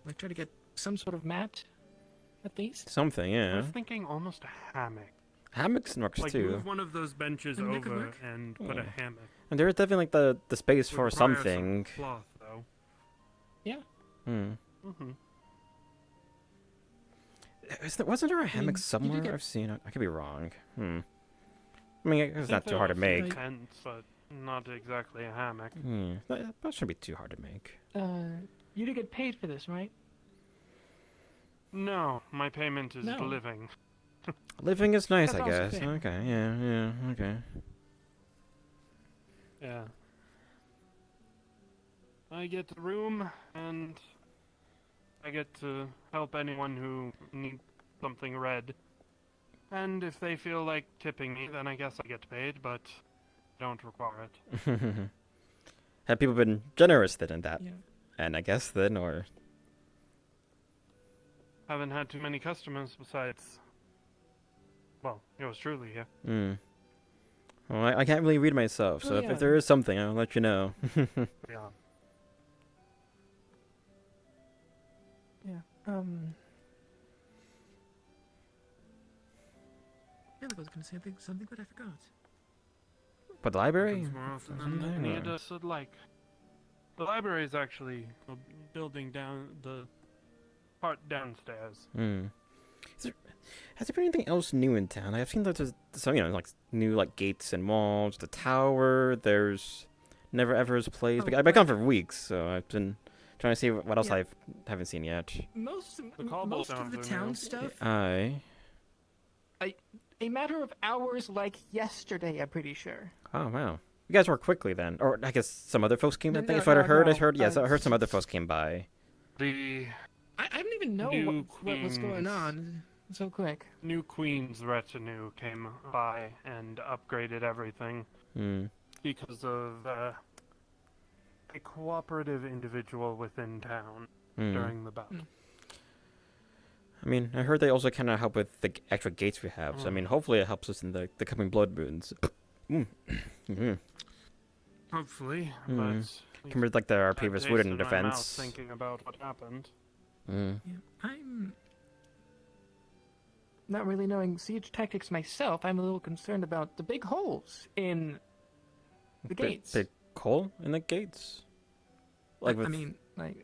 like try to get some sort of mat, at least. Something, I yeah. was thinking almost a hammock. Hammocks works Like too. move one of those benches And make it over work? and put a hammock. And there's definitely like the space for Would require some something. cloth, though. Yeah. Wasn't there a hammock you do somewhere? get- I've seen it. I could be wrong. I mean, it's not think too hard to there are a few make. tents, but not exactly a hammock. That shouldn't be too hard to make. You do get paid for this, right? No, my payment is No. living. Living is nice, That's I also guess. fair. Okay, yeah, okay. Yeah. I get a room, and I get to help anyone who needs something read. And if they feel like tipping me, then I guess I get paid, but don't require it. Have people been generous then in that? Yeah. And I guess then, or Haven't had too many customers besides, well, yours truly here. Well, I can't really read myself, so Oh, if yeah. there is something, I'll let you know. Yeah. Yeah. I feel like I was gonna say something, but I forgot. But the library? Happens more often Something, than or- any of us would like. The library is actually a building down the part downstairs. Has there been anything else new in town? I've seen that there's some, like new like gates and walls, the tower. There's Never Ever's place. I've been gone for weeks, so I've been trying to see what else Yeah. I haven't seen yet. Most of the cobblestones are town new. stuff. Aye. A matter of hours, like yesterday, I'm pretty sure. Oh wow. You guys work quickly then, or I guess some other folks came. I No, think no, that's what I no, heard. I no, heard. Yes, I heard some uh, other folks came by. The I don't even know New what was going Queens. on so quick. new Queen's retinue came by and upgraded everything because of a cooperative individual within town during the bout. I mean, I heard they also kind of help with the extra gates we have. So I mean, hopefully it helps us in the coming blood moons. Hopefully, Mm. but Compared to, like our previous taste wooden in my mouth defense. thinking about what happened. Mm. Yeah, I'm not really knowing siege tactics myself. I'm a little concerned about the big holes in the gates. Big hole in the gates. Like with, I mean, like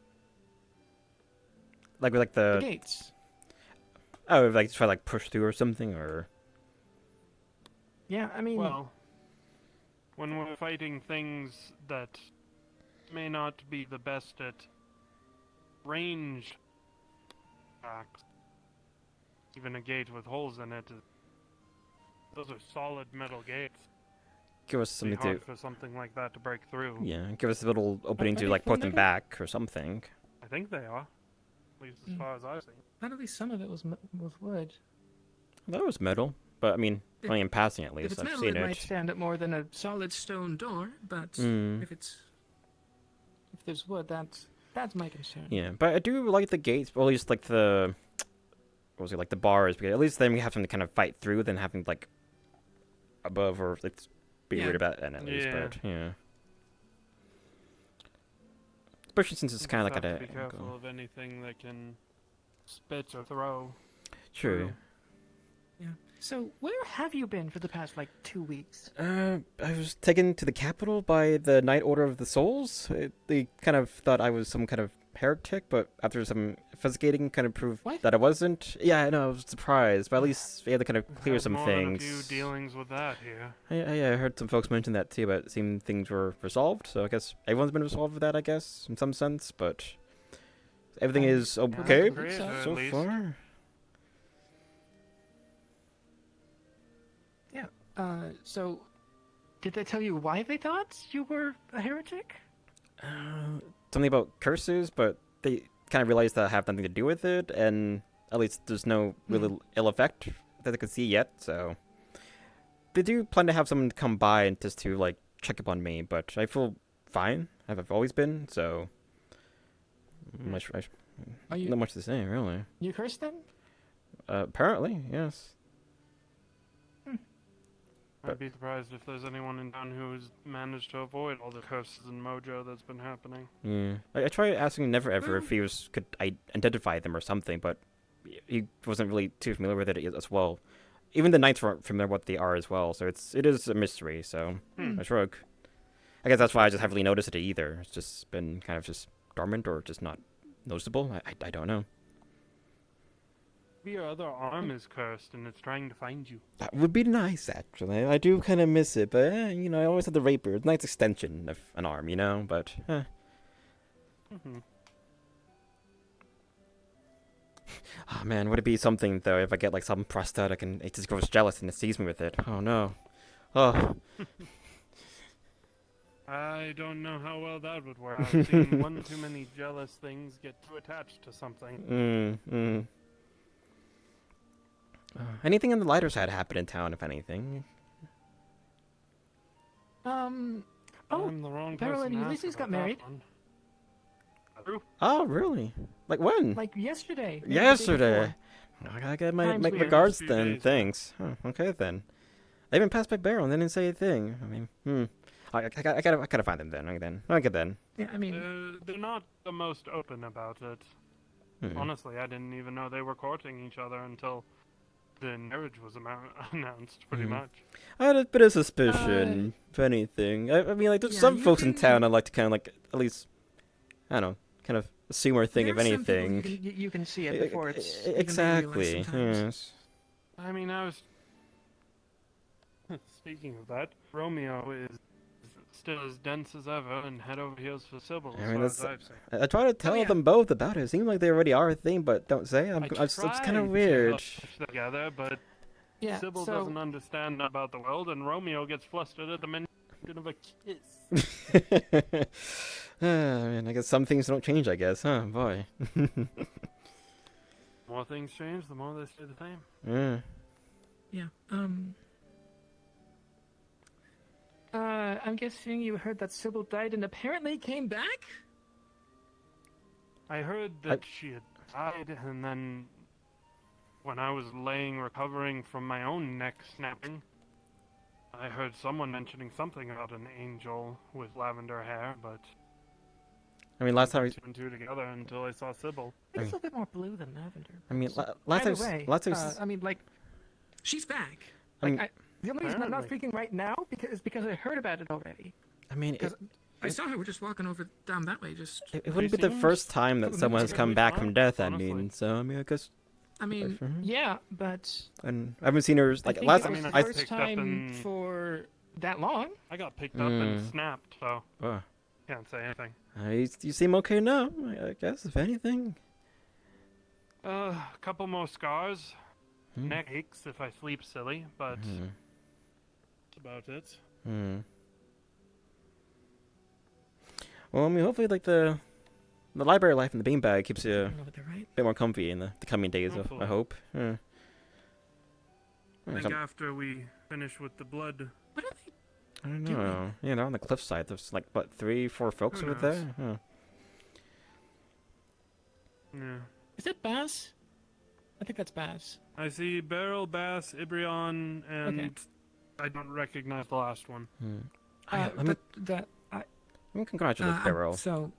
with like the gates. Oh, like try to like push through or something, or Yeah, I mean, Well, when we're fighting things that may not be the best at range attacks, even a gate with holes in it, those are solid metal gates. give us It'd be something hard to for something like that to break through. yeah, give us a little opening to they like put them metal? back or something. I think they are, at least as far as I've seen. not at least some of it was wood. That was metal, but I mean, If- only in passing at If least. it's I've metal, seen it might it. stand up more than a solid stone door. But Mm. if there's wood, that's my concern. Yeah, but I do like the gates, or at least like the what was it, like the bars, because at least then we have something to kind of fight through than having like above or like be Yeah. worried about it at least. Yeah. But yeah, especially since it's kind of like Just at have a to be careful of anything that can spit or throw. True. Yeah. So where have you been for the past like 2 weeks? I was taken to the capital by the Knight Order of the Souls. They kind of thought I was some kind of heretic, but after some investigating, kind of proved that I wasn't. Yeah, I know, I was surprised, but at least we had to kind of clear Had some more things. Than a few dealings with that here. I heard some folks mention that too, but it seemed things were resolved, so I guess everyone's been resolved with that, I guess, in some sense, but everything is okay so far. Yeah. So did they tell you why they thought you were a heretic? Something about curses, but they kind of realized that I have nothing to do with it, and at least there's no really ill effect that they could see yet, so they do plan to have someone come by and just to like check up on me, but I feel fine. I've always been, so not much to say, really. You cursed them? Apparently, yes. I'd be surprised if there's anyone in town who's managed to avoid all the curses and mojo that's been happening. Yeah, I tried asking Never Ever if he could identify them or something, but he wasn't really too familiar with it as well. Even the knights weren't familiar with what they are as well, so it is a mystery. So I shrug. I guess that's why I just haven't really noticed it either. It's just been kind of just dormant or just not noticeable. I don't know. Your other arm is cursed and it's trying to find you. That would be nice, actually. I do kind of miss it, but I always had the rapier. It's a nice extension of an arm, but. Oh man, would it be something though if I get like some prosthetic and it just grows jealous and it sees me with it? Oh no. Oh. I don't know how well that would work. I've seen one too many jealous things get too attached to something. Anything on the lighter side happen in town, if anything? I'm the wrong Beryl person and to ask Ulysses got about that married. one. Oh, really? Like when? Like yesterday. maybe the day Yesterday. before. I gotta my Time's weird. regards Few then. days. Thanks. Huh, okay then. I even passed by Beryl and they didn't say a thing. I mean, I gotta find them then. Okay then. Yeah, I mean, They're not the most open about it. Honestly, I didn't even know they were courting each other until the marriage was announced, pretty much. I had a bit of suspicion, if anything. I mean, like, there's some folks in town I'd like to kind of, like, at least, I don't know, kind of assume or think, if There's some people anything. you can see it before it's even Exactly, realized sometimes. yes. I mean, I was... Speaking of that, Romeo is still as dense as ever and head over heels for Sybil, I as mean, far that's, as I've seen. I try to tell them both about it. It seems like they already are a thing, but don't say. It's kind of weird. Together, but Yeah, Sybil so- doesn't understand about the world, and Romeo gets flustered at the mention of a kiss. I mean, I guess some things don't change, I guess, huh? Boy. More things change, the more they stay the same. Yeah. Yeah. I'm guessing you heard that Sybil died and apparently came back? I heard that she had died, and then when I was laying recovering from my own neck snapping, I heard someone mentioning something about an angel with lavender hair, but I mean, last time two and two together until I saw Sybil. I think it's a little bit more blue than lavender. I mean, So, last either time, way, last time, I mean, like, she's back. I mean, The only reason I'm not speaking right now is because I heard about it already. I mean, I saw her. We're just walking over down that way. Just it wouldn't be the first time that someone has come back from death. I mean, so I mean, I guess. I mean, yeah, but. And I haven't seen her like I last. think it was the first time for that long. I got picked up and snapped, so can't say anything. You seem okay now, I guess, if anything. A couple more scars. Neck aches if I sleep silly, but that's about it. Well, I mean, hopefully, like the library life in the beanbag keeps you a bit more comfy in the coming days. I hope. I think after we finish with the blood. What are they? I don't know. Yeah, they're on the cliffside. There's like what 3-4 folks over there. Huh. Yeah. Is that Bass? I think that's Bass. I see Beryl, Bass, Ibrion, and I don't recognize the last one. Let me congratulate Beryl. So,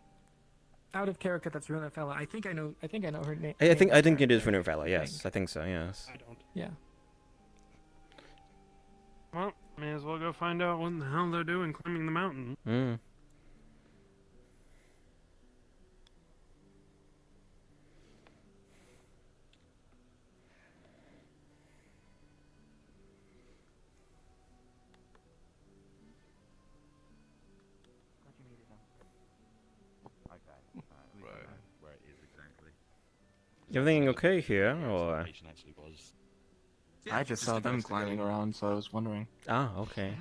out of character, that's Runefella. I think I know her name. I think it is Runefella. Yes, I think so. Yes. I don't. Yeah. Well, may as well go find out what the hell they're doing climbing the mountain. Where it is exactly. Everything okay here, or? Actually was. I just saw them climbing around, so I was wondering. Ah, okay.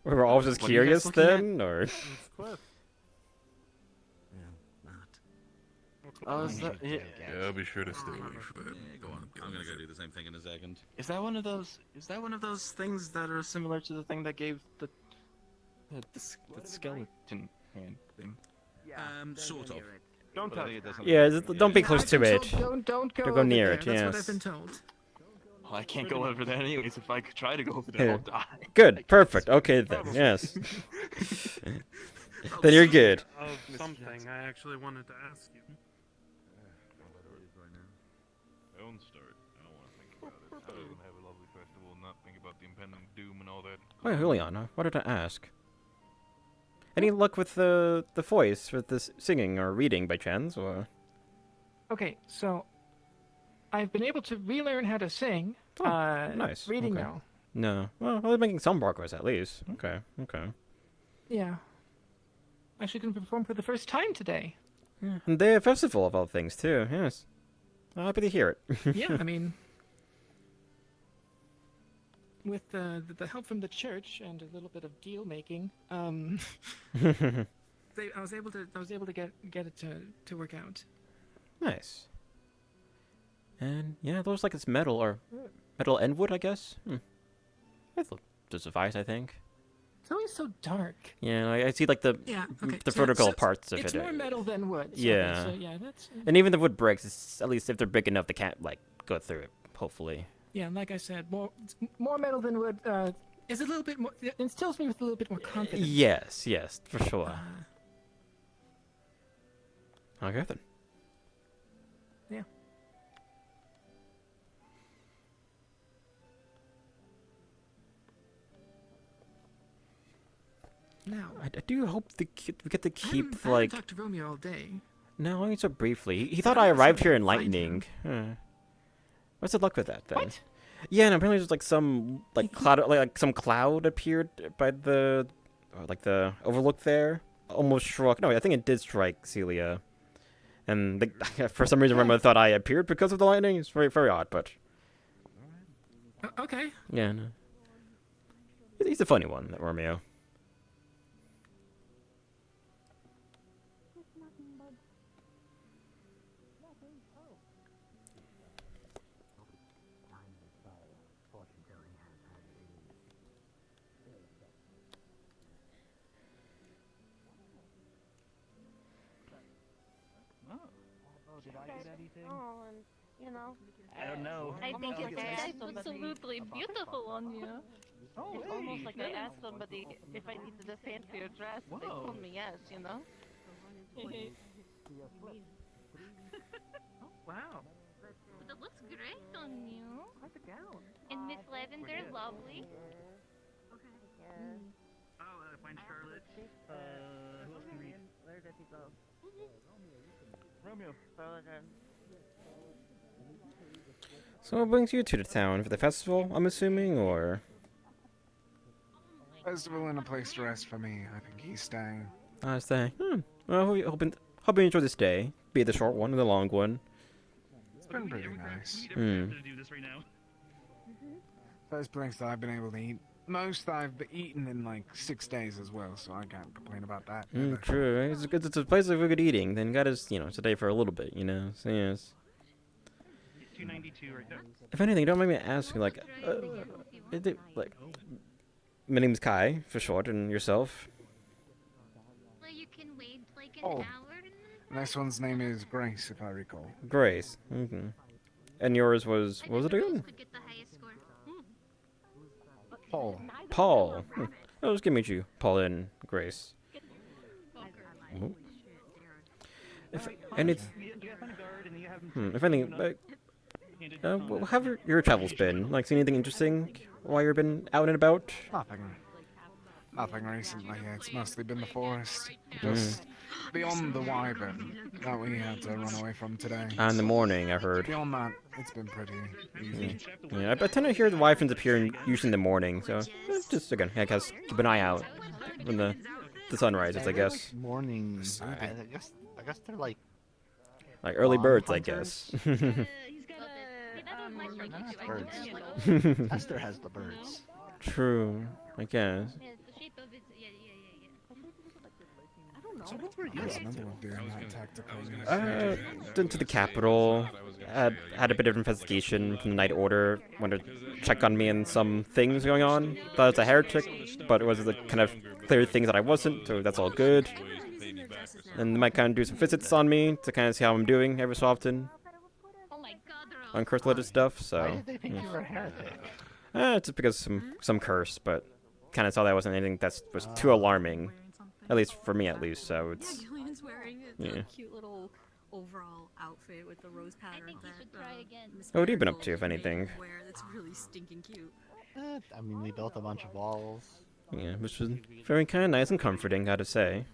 We were all just What are you guys curious looking at? then, or? Oh, is that? Yeah, I'll be sure to stay away from it. Go on. I'm gonna go do the same thing in a second. Is that one of those? Is that one of those things that are similar to the thing that gave the skeleton hand thing? Sort of. Don't touch it. Yeah, don't be close to it. Don't go go near there. it. That's Yes. what I've been told. Well, I can't go over there anyways. If I could try to go over there, I'll die. Good, perfect. Okay then. Yes. Then you're good. Of something I actually wanted to ask you. My own start. I don't want to think about it. I was gonna have a lovely festival and not think about the impending doom and all that. Wait, Juliana, what did I ask? Any luck with the voice, with this singing or reading by chance, or? Okay, so I've been able to relearn how to sing. Nice. Reading Okay. now. No. Well, I was making some progress at least. Okay. Yeah. Actually, going to perform for the first time today. And day of festival of all things too. Yes. I'm happy to hear it. Yeah, I mean, with the help from the church and a little bit of deal making, I was able to get it to work out. Nice. And yeah, it looks like it's metal and wood, I guess. That'll suffice, I think. It's always so dark. Yeah, I see like the vertical parts of it's it. It's more metal than wood. So, Yeah. So yeah, that's. And even the wood bricks, at least if they're big enough, they can't like go through it. Hopefully. Yeah, and like I said, more metal than wood is a little bit more. It instills me with a little bit more confidence. Yes, for sure. Okay then. Yeah. Now, I do hope we get to keep I haven't like. talked to Romeo all day. No, only so briefly. He thought I arrived here in lightning. What's the luck with that then? What? Yeah, and apparently there's like some cloud, like some cloud appeared by the overlook there. Almost struck. No, I think it did strike Celia. And for some reason, Romeo thought I appeared because of the lightning. It's very, very odd, but. Okay. Yeah, no. He's a funny one, that Romeo. Did I get anything? Oh, and, you know. I don't know. I think it tastes absolutely beautiful on you. It's almost like I asked somebody if I needed a fancier dress. They told me yes, you know? Oh, wow. That looks great on you. How's the gown? And Miss Lavender, lovely. Find Charlotte. Who else can read? Where did he go? Romeo. So what brings you to the town? For the festival, I'm assuming, or? Festival and a place to rest for me. I think he's staying. Staying. Well, hope you enjoy this day. Be it the short one or the long one. It's been pretty nice. To do this right now. First place that I've been able to eat. Most I've eaten in like 6 days as well, so I can't complain about that. True. It's a place of good eating. Then got us, it's a day for a little bit, So yes. 292 right there. If anything, don't mind me asking, like, my name's Kai for short, and yourself. Well, you can wait like an Oh. hour. This one's name is Grace, if I recall. Grace. And yours was, what was it again? Paul. Paul. Oh, just give me you, Paul and Grace. If anything, how have your travels been? Like, seen anything interesting while you've been out and about? Nothing recently. It's mostly been the forest. Just beyond the wyvern that we had to run away from today. In the morning, I've heard. Beyond that, it's been pretty easy. Yeah, I tend to hear the wyverns appear usually in the morning, so just again, I guess keep an eye out when the sun rises, I guess. Mornings. I guess they're like early birds, hunters. I guess. Birds. Esther has the birds. True, I guess. So what were you doing that tactical? Into the capital. Had a bit of investigation from the Night Order. Wanted to check on me and some things going on. Thought I was a heretic, but it was the kind of clear things that I wasn't, so that's all good. And they might kind of do some visits on me to kind of see how I'm doing every so often. On curse-related stuff, so. Why did they think you were a heretic? Just because some curse, but kind of saw that wasn't anything that was too alarming. At least for me, at least. So it's. Gillian's wearing a cute little overall outfit with the rose pattern that. What have you been up to, if anything? That's really stinking cute. I mean, we built a bunch of walls. Yeah, which was very kind of nice and comforting, gotta say.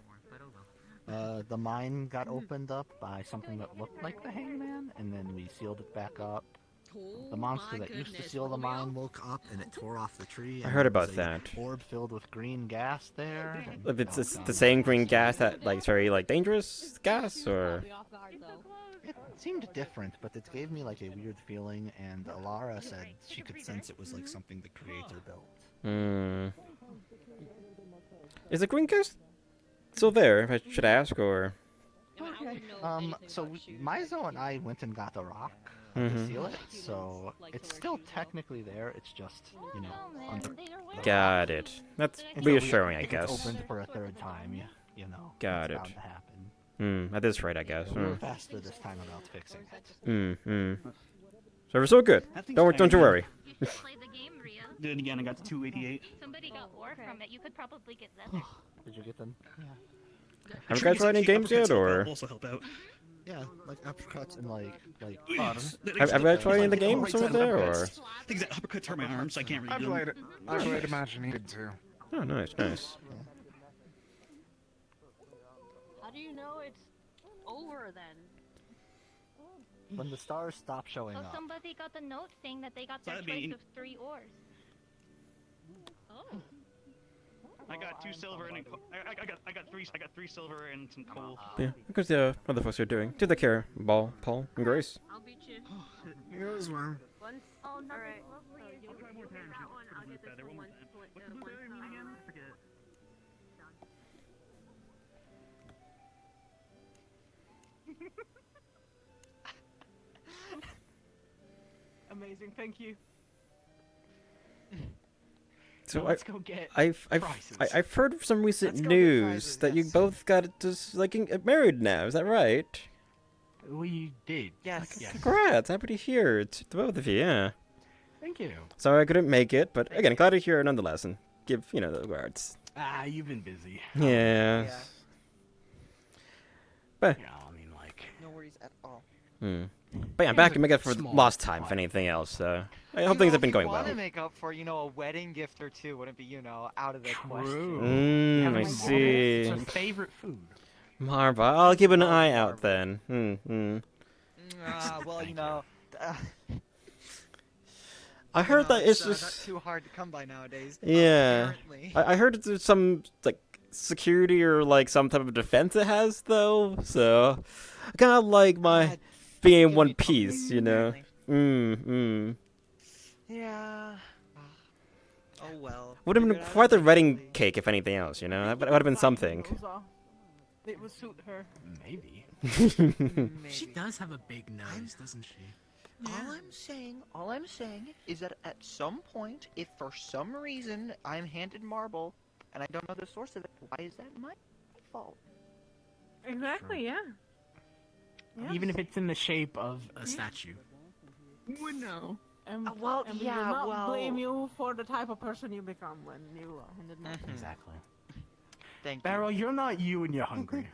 The mine got opened up by something that looked like the hangman, and then we sealed it back up. The monster that used to seal the mine woke up, and it tore off the tree. I heard about that. Orb filled with green gas there. If it's the same green gas that, it's very, dangerous gas, or? It seemed different, but it gave me, a weird feeling, and Alara said she could sense it was, something the creator built. Is the green gas still there, if I should ask, or? So Mizo and I went and got a rock to seal it, so it's still technically there, it's just, under... Got it. That's reassuring, I If guess. it's opened for a third time, Got it's it. bound to happen. That is right, I guess. We were faster this time about fixing it. So we're so good. Don't you worry. Did it again, I got to 288. Somebody got ore from it. You could probably get leather. Did you get them? Yeah. Have you guys tried any games yet, or? Also help out. Yeah, uppercuts and Have you guys tried any of the games over there, or? Things that uppercuts hurt my arms, so I can't really do played it. them. I played Imagine needed to. Oh, nice. How do you know it's over then? When the stars stop showing So up. somebody got a note saying that they got their That'd choice be- of 3 ores. Oh. I got 2 silver and I got 3 silver and some coal. Yeah, because the other folks are doing. Take care, Paul and Grace. I'll beat you. You as well. Once. Oh, no, Alright. I'll try more times. That one, I'll get this Better one one once. more time. What's the blue mean again? I forget. Amazing, thank you. So Let's go get I've heard some recent news that you both got just married now. Is that right? We did. Yes. Congrats! Happy to hear it. The both of you, yeah. Thank you. Sorry I couldn't make it, but again, glad to hear nonetheless and give, the regards. You've been busy. Yeah. But yeah, I mean, like. No worries at all. But yeah, I'm back and make up for lost time, if anything else. So I hope things have been going well. Want to make up for, a wedding gift or two wouldn't be, out of the I see. It's your favorite food. Marva, I'll keep an eye out then. Well, I heard that it's just not too hard to come by nowadays. Yeah, Apparently. I heard there's some like security or like some type of defense it has though. So I kind of like my being in one piece, Yeah. Oh well. Would have been quite the wedding cake if anything else, That would have been something. It would suit her. Maybe. She does have a big nose, doesn't she? All I'm saying is that at some point, if for some reason I'm handed marble and I don't know the source of it, why is that my fault? Exactly, yeah. Even if it's in the shape of a statue. Would know. Well, and we will not blame you for the type of person you become when you are handed marble. Exactly. Thank you. Barrel, you're not you and you're hungry.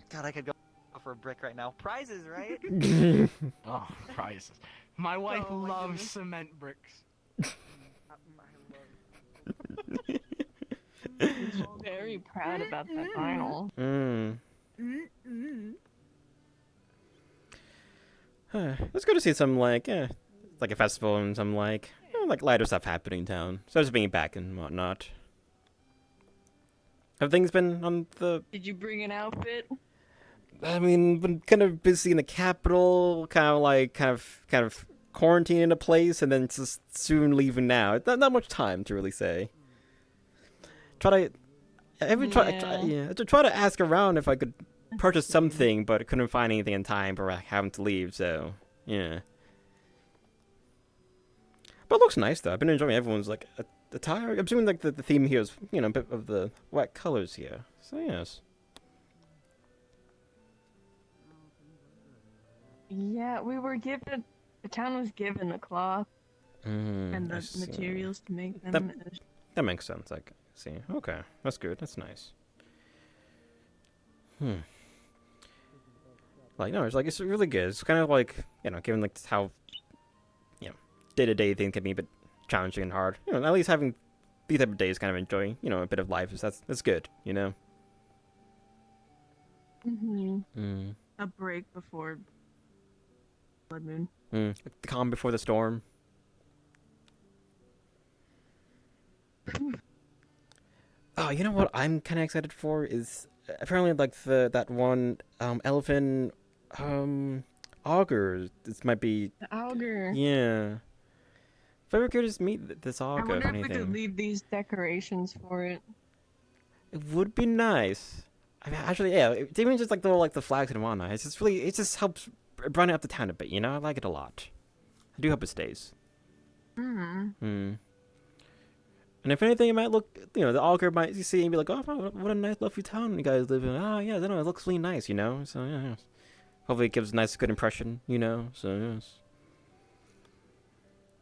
God, I could go for a brick right now. Prizes, right? Oh, prizes. My wife loves cement bricks. He's very proud about that vinyl. It's good to see some like a festival and some like lighter stuff happening in town. So just being back and whatnot. Have things been on the? Did you bring an outfit? I mean, been kind of busy in the capital, kind of quarantining in a place, and then just soon leaving now. Not much time to really say. Try to ask around if I could purchase something, but I couldn't find anything in time for having to leave. So yeah. But it looks nice though. I've been enjoying everyone's attire. I'm assuming the theme here is a bit of the wet colors here. So yes. Yeah, we were given. The town was given the cloth and the materials to make them. That makes sense. I see. Okay, that's good. That's nice. It's really good. It's kind of given how day-to-day things can be a bit challenging and hard. At least having these type of days, kind of enjoying a bit of life that's good. A break before blood moon. The calm before the storm. Oh, you know what I'm kind of excited for is apparently that one elfin augur. This might be the augur. Yeah. If I ever could just meet this augur, I wonder if if anything. we could leave these decorations for it. It would be nice. I mean, actually, yeah. Even just the flags and whatnot. It just helps brighten up the town a bit. I like it a lot. I do hope it stays. And if anything, it might look, the augur might see and be like, oh, what a nice, lovely town you guys live in. Oh, yeah, it looks really nice, So, yeah. Hopefully it gives a nice, good impression, So, yes.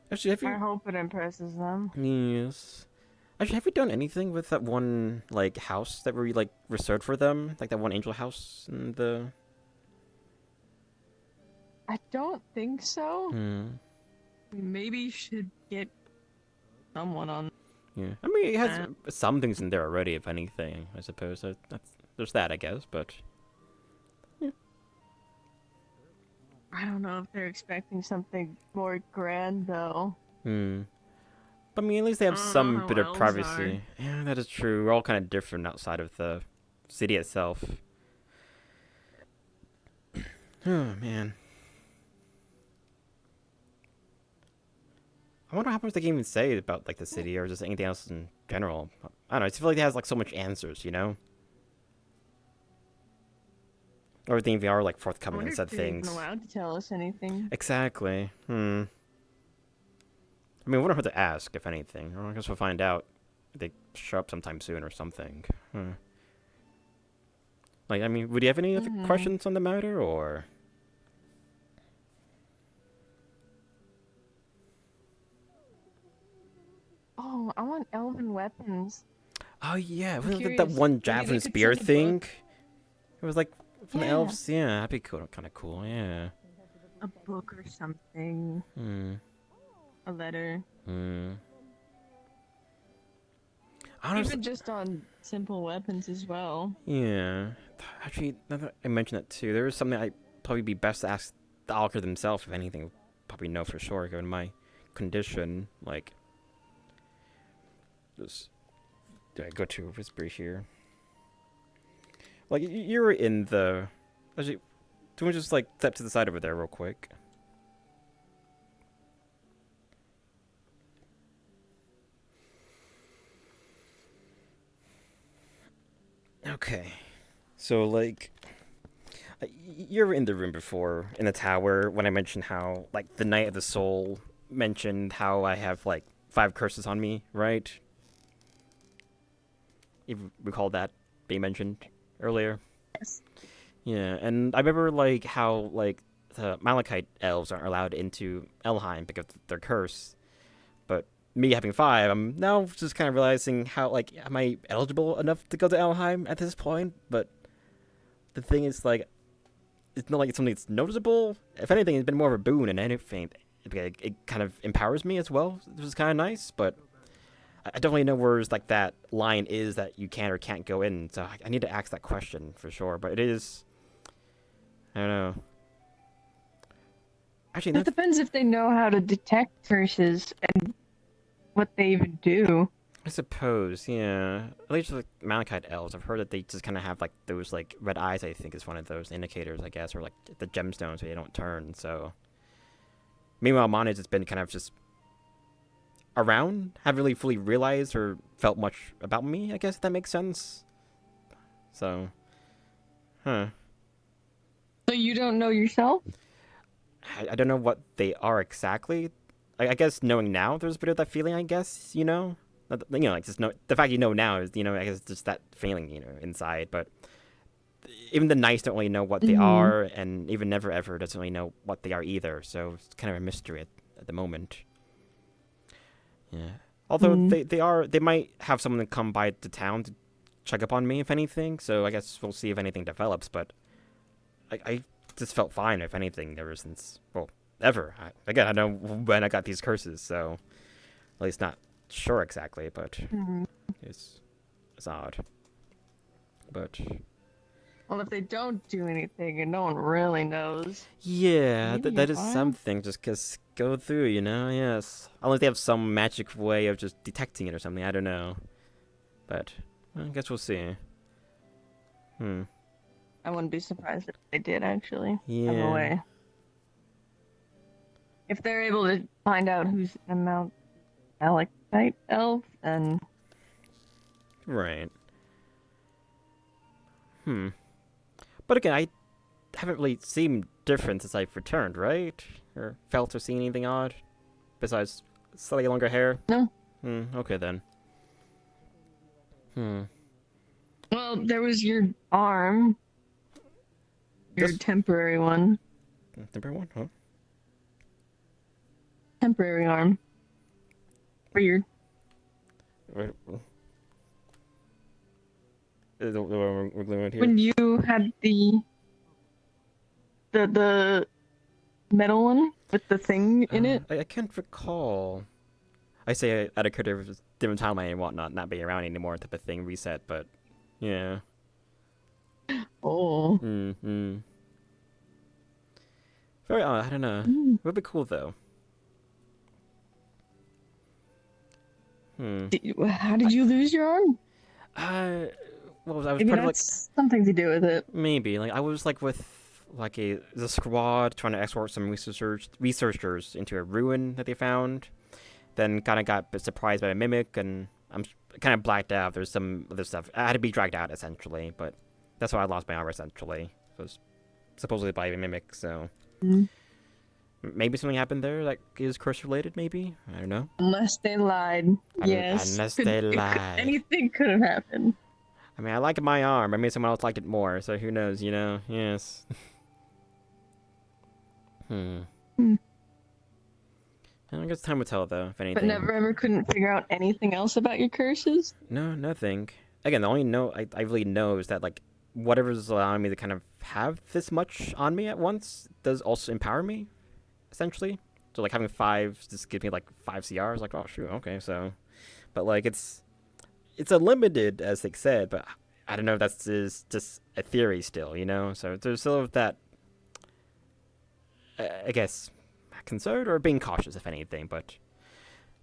Actually, I hope it impresses them. Yes. Actually, have you done anything with that one, house that we, reserved for them? Like that one angel house in the... I don't think so. Maybe you should get someone on. Yeah, I mean, it has some things in there already, if anything, I suppose. There's that, I guess, but... Yeah. I don't know if they're expecting something more grand, though. But, I mean, at least they have some bit of privacy. Yeah, that is true. We're all kind of different outside of the city itself. Oh, man. I wonder how much they can even say about the city or just anything else in general. I don't know. I just feel like it has so much answers, Or if they are forthcoming and said things. They're allowed to tell us anything. Exactly. I mean, I wonder how to ask, if anything. I guess we'll find out if they show up sometime soon or something. Would you have any other questions on the matter, or? I want elven weapons. Oh yeah, I'm wasn't that curious. one Maybe javelin they could spear send a thing? book. It was like from the Yeah. elves. Yeah, that'd be cool. Kind of cool. Yeah. A book or something. Hmm. A letter. Hmm. Even just on simple weapons as well. Yeah. Actually, now that I mentioned that too, there is something I'd probably be best to ask the alchemist themselves, if anything. Probably know for sure, given my condition. Like, just do I go to whisper here? Like, you're in the. Actually, do we just like step to the side over there real quick? Okay. So, like, you were in the room before, in the tower, when I mentioned how, like, the Knight of the Soul mentioned how I have, like, 5 curses on me, right? You recall that being mentioned earlier? Yes. Yeah, and I remember, like, how, like, the Malachite elves aren't allowed into Elheim because of their curse. But me having 5, I'm now just kind of realizing how, like, am I eligible enough to go to Elheim at this point? But the thing is, like, it's not like it's something that's noticeable. If anything, it's been more of a boon, and anything, it kind of empowers me as well, which is kind of nice. But I definitely know where like that line is that you can or can't go in. So I need to ask that question for sure. But it is, I don't know. Actually, It depends if they know how to detect curses and what they even do. I suppose, yeah. At least with Malachite elves, I've heard that they just kind of have like those like red eyes. I think is one of those indicators, I guess, or like the gemstones so they don't turn. So, meanwhile, mine has been kind of just around, haven't really fully realized or felt much about me. I guess if that makes sense. So, huh? So you don't know yourself? I don't know what they are exactly. I guess knowing now, there's a bit of that feeling. I guess you know. You know, like just know the fact you know now is, you know, I guess just that feeling, you know, inside. But even the knights don't really know what they are, and even Never Ever doesn't really know what they are either. So it's kind of a mystery at the moment. Yeah. Although they might have someone come by to town to check up on me if anything. So I guess we'll see if anything develops. But I just felt fine if anything ever since ever. Again, I know when I got these curses, so at least not sure exactly, but it's odd. But Well, if they don't do anything and no one really knows. yeah, maybe that you're is fine. something. Just go through, you know. Yes, unless they have some magic way of just detecting it or something. I don't know, but I guess we'll see. I wouldn't be surprised if they did actually have a Yeah. way. If they're able to find out who's a Malachite elf, then Right. But again, I haven't really seen difference since I've returned, right? Or felt or seen anything odd? Besides slightly longer hair? No. Okay then. well, there was your arm, your temporary one, Temporary one, huh? temporary arm. For your Wait, the one we're gluing here? when you had the metal one with the thing in it. I can't recall. I say out of character with different timeline and whatnot, not being around anymore type of thing, reset, but yeah. Oh. Very odd, I don't know. It would be cool though. How did you lose your arm? Well, I was Maybe part of like that's something to do with it. maybe like I was like with like the squad trying to escort some researchers into a ruin that they found. Then kind of got a bit surprised by a mimic, and I'm kind of blacked out. There's some other stuff. I had to be dragged out essentially, but that's why I lost my arm essentially. It was supposedly by a mimic, so maybe something happened there that is curse related. Maybe I don't know. Unless they lied. Yes. Unless they lied. Anything could have happened. I mean, I like my arm. I mean, someone else liked it more, so who knows, you know? Yes. I guess time will tell, though, if anything. But never ever couldn't figure out anything else about your curses? No, nothing. Again, the only know I really know is that, like, whatever's allowing me to kind of have this much on me at once does also empower me, essentially. So, like, having 5 just gives me, like, 5 CRs. Like, oh, shoot, okay, so... But, like, it's a limited, as they said, but I don't know if that's just a theory still, you know? So there's still that, I guess, concerned or being cautious, if anything, but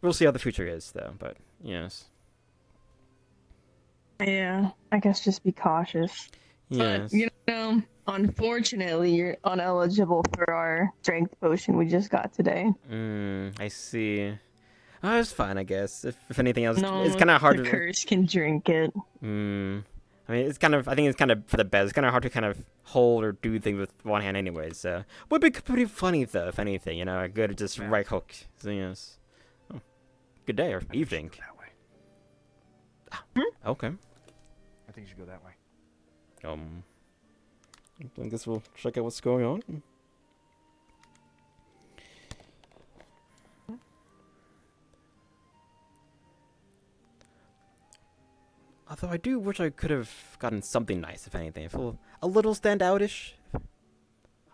we'll see how the future is, though, but, yes. Yeah, I guess just be cautious. Yes. But, you know, unfortunately, you're ineligible for our strength potion we just got today. I see. Oh, it's fine, I guess. If anything else, No, it's kind of hard the to... curse can drink it. I mean, it's kind of... I think it's kind of for the best. It's kind of hard to kind of hold or do things with one hand anyways, so... Would be pretty funny, though, if anything, you know? A good just right hook. So, yes. Oh. Good day, or evening. Okay. I think you should go that way. I guess we'll check out what's going on. Although I do wish I could have gotten something nice, if anything. I feel a little standoutish.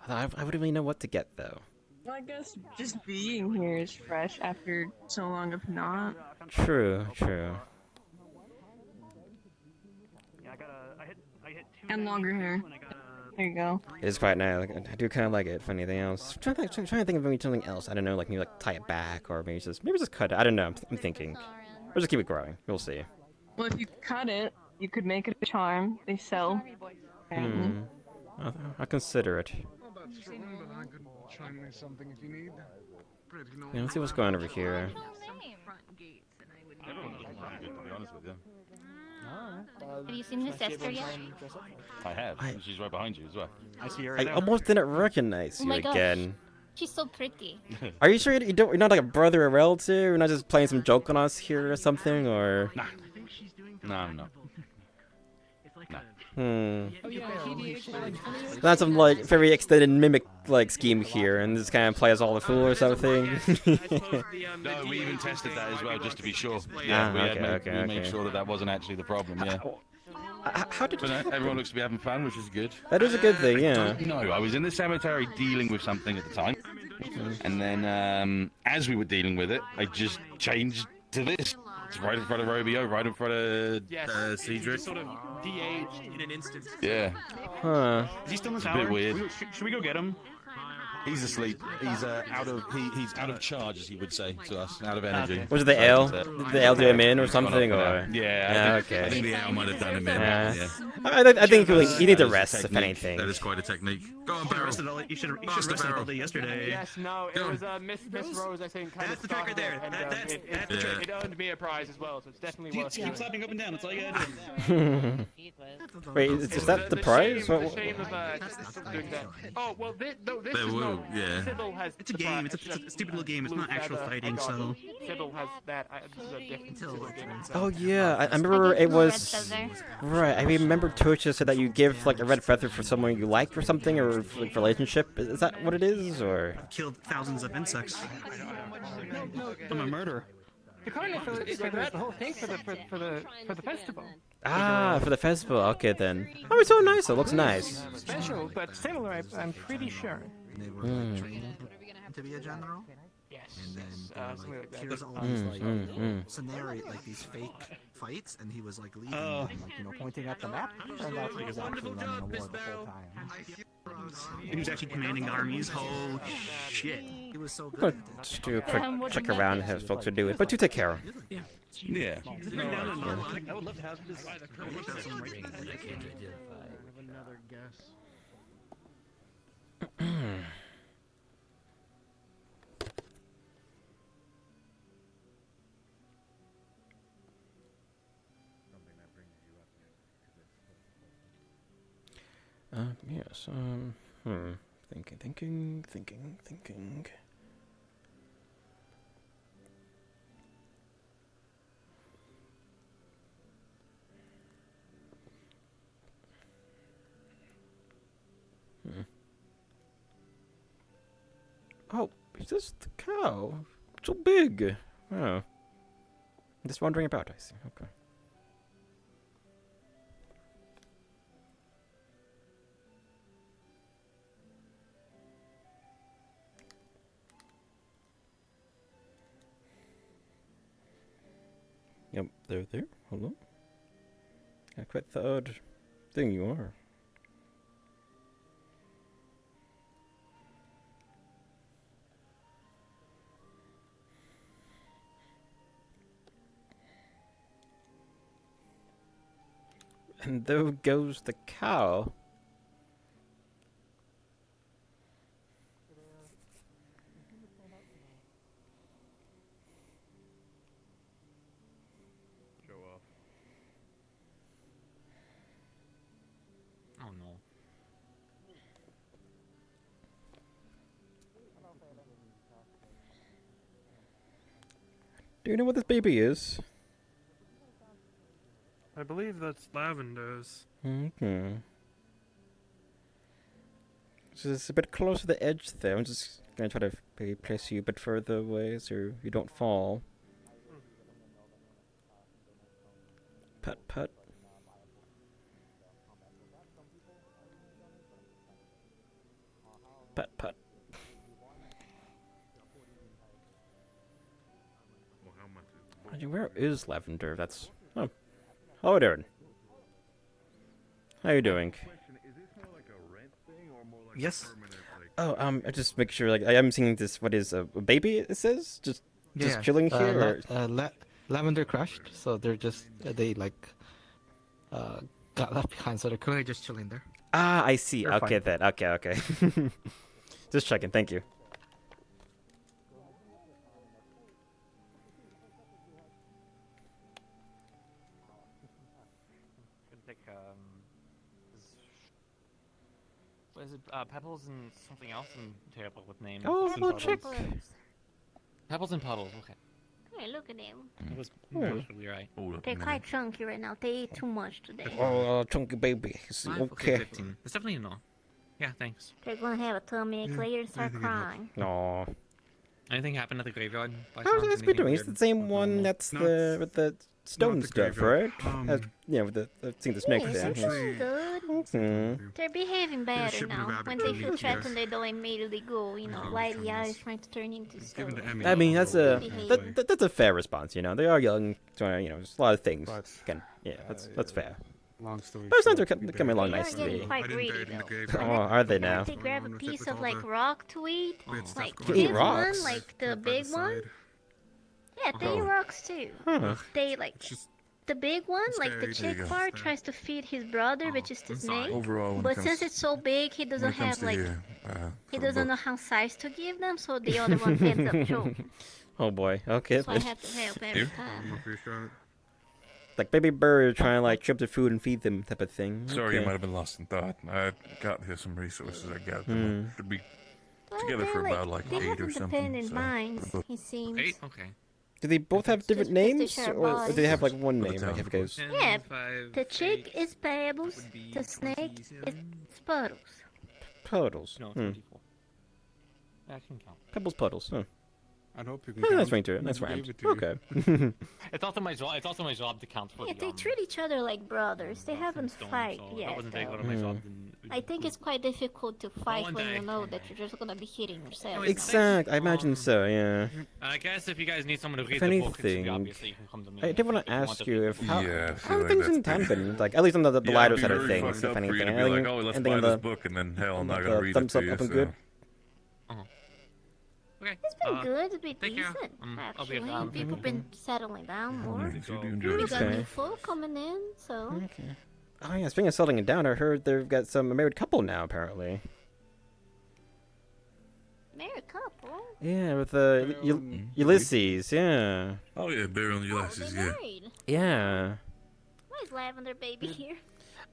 I wouldn't really know what to get, though. Well, I guess just being here is fresh after so long of not. True. And longer hair. There you go. It is quite nice. Like, I do kind of like it, if anything else. I'm trying to think of maybe something else. I don't know, like maybe like tie it back, or maybe just cut it. I don't know. I'm thinking. Or just keep it growing. We'll see. Well, if you cut it, you could make it a charm. They sell. I'll consider it. Yeah, let's see what's going on over here. Have you seen the sister yet? I have. She's right behind you as well. I see her I almost didn't recognize you again. She's so pretty. Are you sure you're not like a brother or relative? You're not just playing some joke on us here or something, or? Nah. No, I'm not. That's some like very extended mimic like scheme here, and just kind of play us all the fool or something. No, we even tested that as well, just to be sure. Yeah, we made sure that wasn't actually the problem. Yeah. How did everyone looks to be having fun, which is good. That is a good thing, yeah. No, I was in the cemetery dealing with something at the time, and then as we were dealing with it, I just changed to this. It's right in front of Romeo, right in front of Cedric. Sort of de-aged in an instant. Yeah. Huh. Is he still in the It's a tower? bit weird. Should we go get him? He's asleep. He's out of charge, as he would say to us, out of energy. Was it the ale? Did the ale do him in or something, or? Yeah. Okay. I think the ale might have done him in. Yeah. Yeah. I think he needs a rest, if anything. That is quite a technique. Go on, Barrel. You should have rested all day yesterday. Yes, no, it was Miss Rose, I think, kind of started it, and it earned me a prize as well, so it's definitely worth it. Keep slapping up and down, that's all you gotta do. Wait, is that the prize? The shame of just doing that. Oh, well, this is no... Sybil has it's a game, it's a stupid little game, it's not actual fighting, so... Sybil has that. This is a different Sybil game. Oh yeah, I remember it was... Right, I remember Tosha said that you give like a red feather for someone you like or something, or like relationship. Is that what it is, or? I've killed thousands of insects. I'm a murderer. The carnival for the whole thing for the festival. Ah, for the festival. Okay then. Oh, it's so nice. It looks nice. Special, but similar. I'm pretty sure. They were training to be a general. Yes. And then something like that. here's all these like scenario, like these fake fights, and he was like leading, them, like pointing at the map. Turned out he was actually running a war the whole time. He was actually commanding armies. Oh shit! He was so good. Just do a quick check around as folks are doing, but do take care of him. Yeah. I would love to have this. Another guess. Yes. Thinking. Oh, is this the cow? so big. Oh. Just wondering about, I see. Okay. Yep, there. Hold on. Yeah, quite the odd thing you are. And there goes the cow. Show off. Oh no. Do you know what this baby is? I believe that's Lavender's. Okay. So it's a bit close to the edge there. I'm just gonna try to maybe place you a bit further away so you don't fall. Put. Put. Well, how much is Where is Lavender? That's... Oh. Hello, Darren. How you doing? Yes. Oh, I just make sure, like, I am seeing this, what is, a baby, it says? Just chilling here? Lavender crashed, so they're just, they, like, got left behind, so they're currently just chilling there. Ah, I see. They're Okay, fine. then. Okay. Just checking, thank you. Could pick what is it? Pebbles and something else and terrible with names. Oh, Pebbles and little chick. Puddles. Pebbles and puddles. Okay. Hey, look at them. That was Yeah. partially right. They're quite chunky right now. They ate too much today. Oh, chunky baby. Okay. 15. That's definitely a no. Yeah, thanks. They're gonna have a tummy ache later and start crying. No. Anything happened at the graveyard? By How's chance? this be Anything doing? It's the same one that's the with the stone the stuff, graveyard. right? With the I've seen the snake Yes, there. they're doing good. They're behaving better shipment now. of When they feel abacanes, threatened, they don't immediately go, lighty eyes trying to turn into stone. I mean, that's a Behavior. that's a fair response. They are young. So, there's a lot of things. That's fair. Long story But short, they're coming along They are nicely. getting quite greedy, though. Oh, are they now? They grab a piece of rock to eat. Like You eat this rocks? one, like the big one. Yeah, they eat rocks too. Huh. They the big one, like the There you chick go. part, tries to feed his brother, which is the snake. Overall, when But it comes- since it's so big, he doesn't when it comes have to he for doesn't know how size to give them, so the other one ends up choking. Oh boy. Okay. So I have to help every time. Like baby bird trying to trip the food and feed them type of thing. Sorry, you Okay. might have been lost in thought. I got here some resources. I gathered Hmm. them. Should be together for about they 8 have or something. independent So minds, he seems. 8? Okay. Do they both have different because they names, share or do they have like bodies. one name? Like, if guys. Yeah, the chick is Pebbles, the snake is Puddles. Puddles. No, Hmm. 24. That can count. Pebbles puddles. Huh. I'd hope you Oh, nice ring to it. Nice rhyme. Okay. It's also my job. It's also my job to count for Yeah, the. they treat each other like brothers. They haven't fight so yet. that wasn't a big though. part of my job. Then I think it's quite difficult to fight one when day. you know that you're just gonna be hitting yourself. Exact. I imagine so. Yeah. I guess if you guys need someone to read If the book, anything, obviously you can come to me. I did want if to you ask to you read if the how, book. Yeah, I how feel are like things that's in pretty- Tampen, like at least on the Yeah, lighter it'd side be of very things, fucked if up for you anything. to be like, oh, let's Anything buy on this the book, and then hell, I'm not the gonna read it thumbs to up, you. up and so- good. Okay. It's been good. It's been take care. decent, I'll be actually. around. People been settling down more. You do enjoy We this. got new Okay. folk coming in, so. Okay. Oh yeah, speaking of settling it down, I heard they've got some a married couple now apparently. Married couple. Yeah, with Ulysses. Yeah. Oh yeah, Bear and Ulysses. Yeah. Married. Yeah. Why is Lavender Baby here?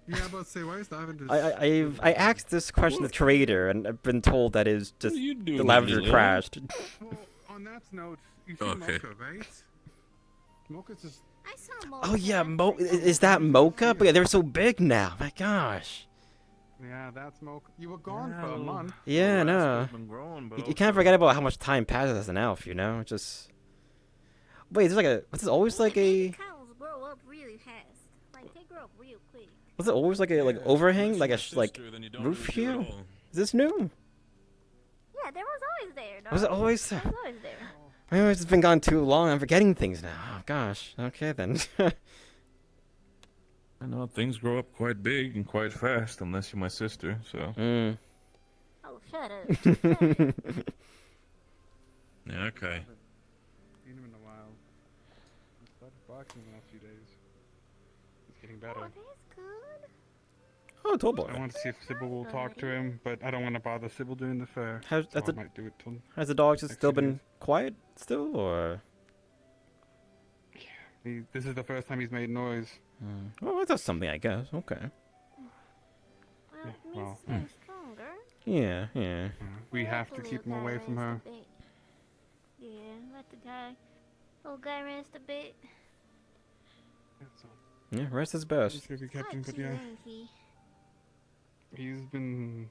Yeah, about to say, why is Lavender? I asked this question to Trader, and I've been told that is just What are you doing, the lavender little? crashed. Well, on that note, you see Okay. Mocha, right? Mocha's just. I saw Oh yeah, is that Mocha? But yeah, they're so big now. My gosh. Yeah, that's Mocha. You were gone for a month. Yeah, no. You can't forget about how much time passes as an elf, you know? Just. Wait, is there like a. Was this always like a. Cows grow up really fast. Like, they grow up real quick. Was it always like a overhang? Like a roof here? Is this new? Yeah, there was always there, dog. Was it always. It was always there. Maybe it's been gone too long. I'm forgetting things now. Oh, gosh. Okay, then. I know things grow up quite big and quite fast, unless you're my sister, so. Oh, shut up. Yeah, okay. Seen him in a while. He started boxing the last few days. He's getting better. Oh, that's good. Oh, tall boy. I want to see if Sybil will talk to him, but I don't want to bother Sybil doing the fair. Has I might do it till has the dog just next still few been days. quiet still, or? This is the first time he's made noise. Well, that's something, I guess. Okay. Well, it well, means they're stronger. Yeah, yeah. We have to keep him away from her. Yeah, let the little guy rest a bit. Yeah, rest is best. Just if we kept him, Not but too yeah. lengthy. He's been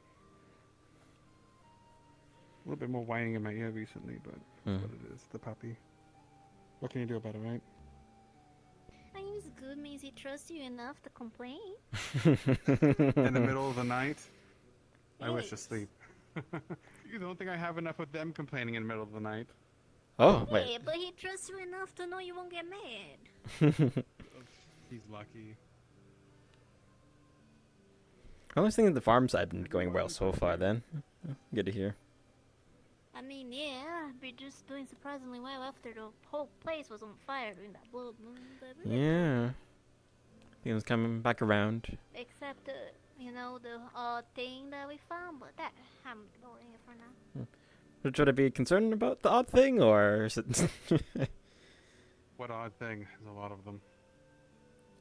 a little bit more whining in my ear recently, but that's what it is. The puppy. What can you do about it, right? I mean, it's good, means he trusts you enough to complain. In the middle of the night, I wish to sleep. You don't think I have enough of them complaining in the middle of the night? Oh, Yeah, wait. but he trusts you enough to know you won't get mad. He's lucky. I was thinking the farm side been going well so far. Then, good to hear. I mean, yeah, we're just doing surprisingly well after the whole place was on fire during that blood moon. But Yeah. Things coming back around. except the, the odd thing that we found, but that I'm ignoring it for now. Should I be concerned about the odd thing, or is it? What odd thing? There's a lot of them.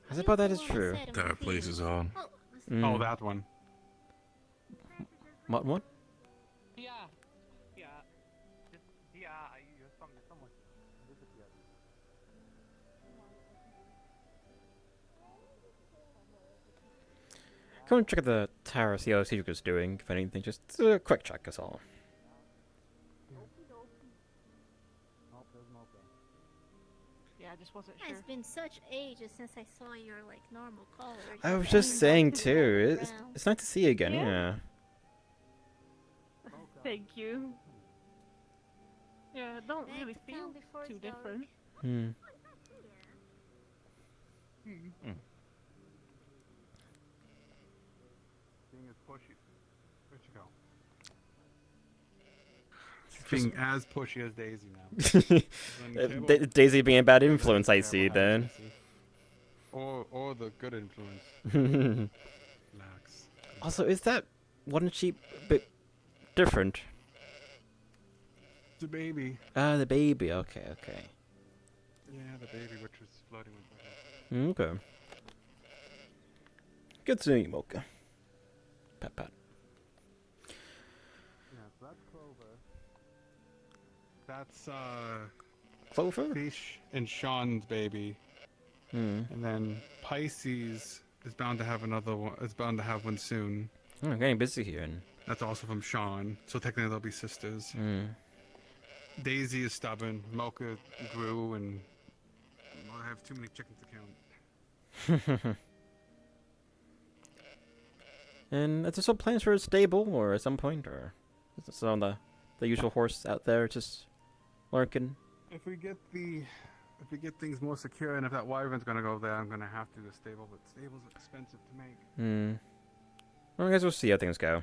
I suppose that is true. That place is on. Oh, that one. What one? Yeah. Yeah. Someone. Go and check out the tower, see how Cedric's doing. If anything, just a quick check is all. Yeah, I just wasn't It's been such ages since I saw your normal color. I was just saying too. It's nice to see you again. Yeah. Yeah. Thank you. Yeah, don't really feel too different. Hmm. Being as pushy. Where'd you go? Being as pushy as Daisy now. Daisy being a bad influence, I see then. Or the good influence. Relax. Also, is that one sheep a bit different? The baby. Ah, the baby. Okay, okay. Yeah, the baby which was floating with my head. Okay. Good seeing you, Mocha. Pat pat. Yeah, so that's Clover. That's Clover? Fish and Sean's baby. And then Pisces is bound to have another one. Is bound to have one soon. Oh, I'm getting busy here. That's also from Sean. So technically they'll be sisters. Daisy is stubborn. Mocha grew, and I have too many chickens to count. And is there still plans for a stable, or at some point, or is it still on the usual horse out there just lurking? If we get things more secure, and if that wyvern's gonna go there, I'm gonna have to do a stable. But stables are expensive to make. Well, I guess we'll see how things go.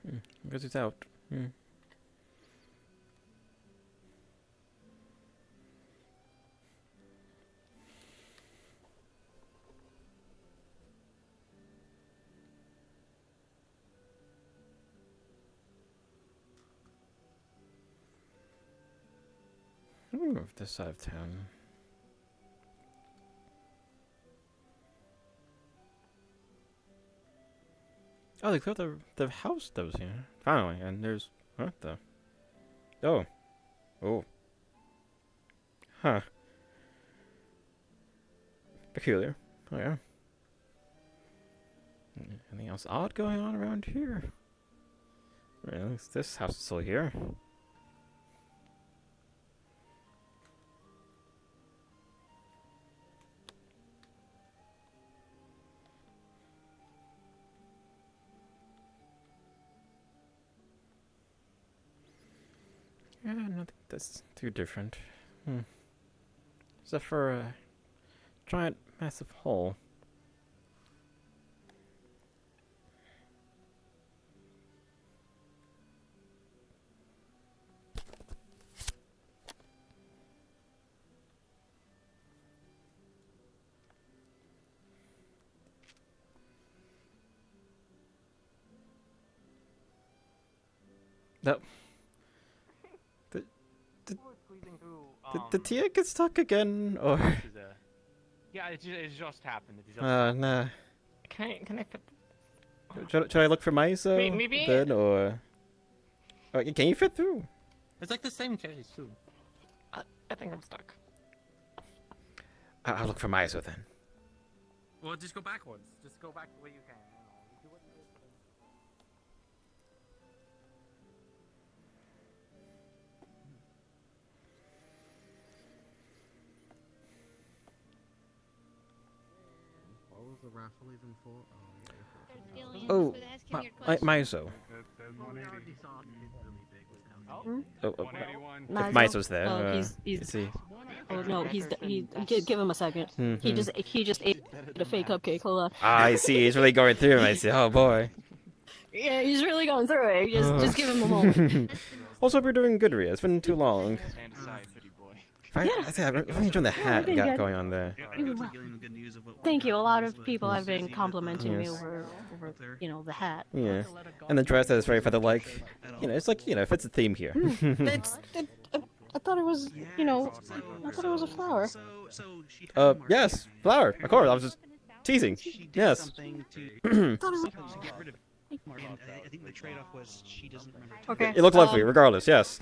I guess it's out. Let me move this side of town. Oh, they cleared the house that was here. Finally, and there's what the? Oh, oh, huh? Peculiar. Oh yeah. Anything else odd going on around here? Right, at least this house is still here. Yeah, nothing that's too different. Except for a giant, massive hole. No. Did Tia get stuck again, or? Yeah, it just happened. Nah. Can I fit? Should I look for Miso Maybe. then, or? Oh, can you fit through? It's like the same chase too. I think I'm stuck. I'll look for Miso then. Well, just go backwards. Just go back the way you can. What was the raffle even for? Oh, Miso. If Miso's there, is he? Oh no, give him a second. He just ate a fake cupcake. Hold on. Ah, I see. He's really going through him. I see. Oh boy. Yeah, he's really going through it. Just give him a moment. Also, we're doing good, Ria. It's been too long. I think I'm really enjoying the hat you got going on there. Thank you. A lot of people have been complimenting me over the hat. Yeah, and the dress is very feather-like. It's like it fits the theme here. I thought it was, I thought it was a flower. Yes, flower. Of course, I was just teasing. Yes. I think the trade-off was she doesn't remember. Okay. It looked lovely, regardless. Yes.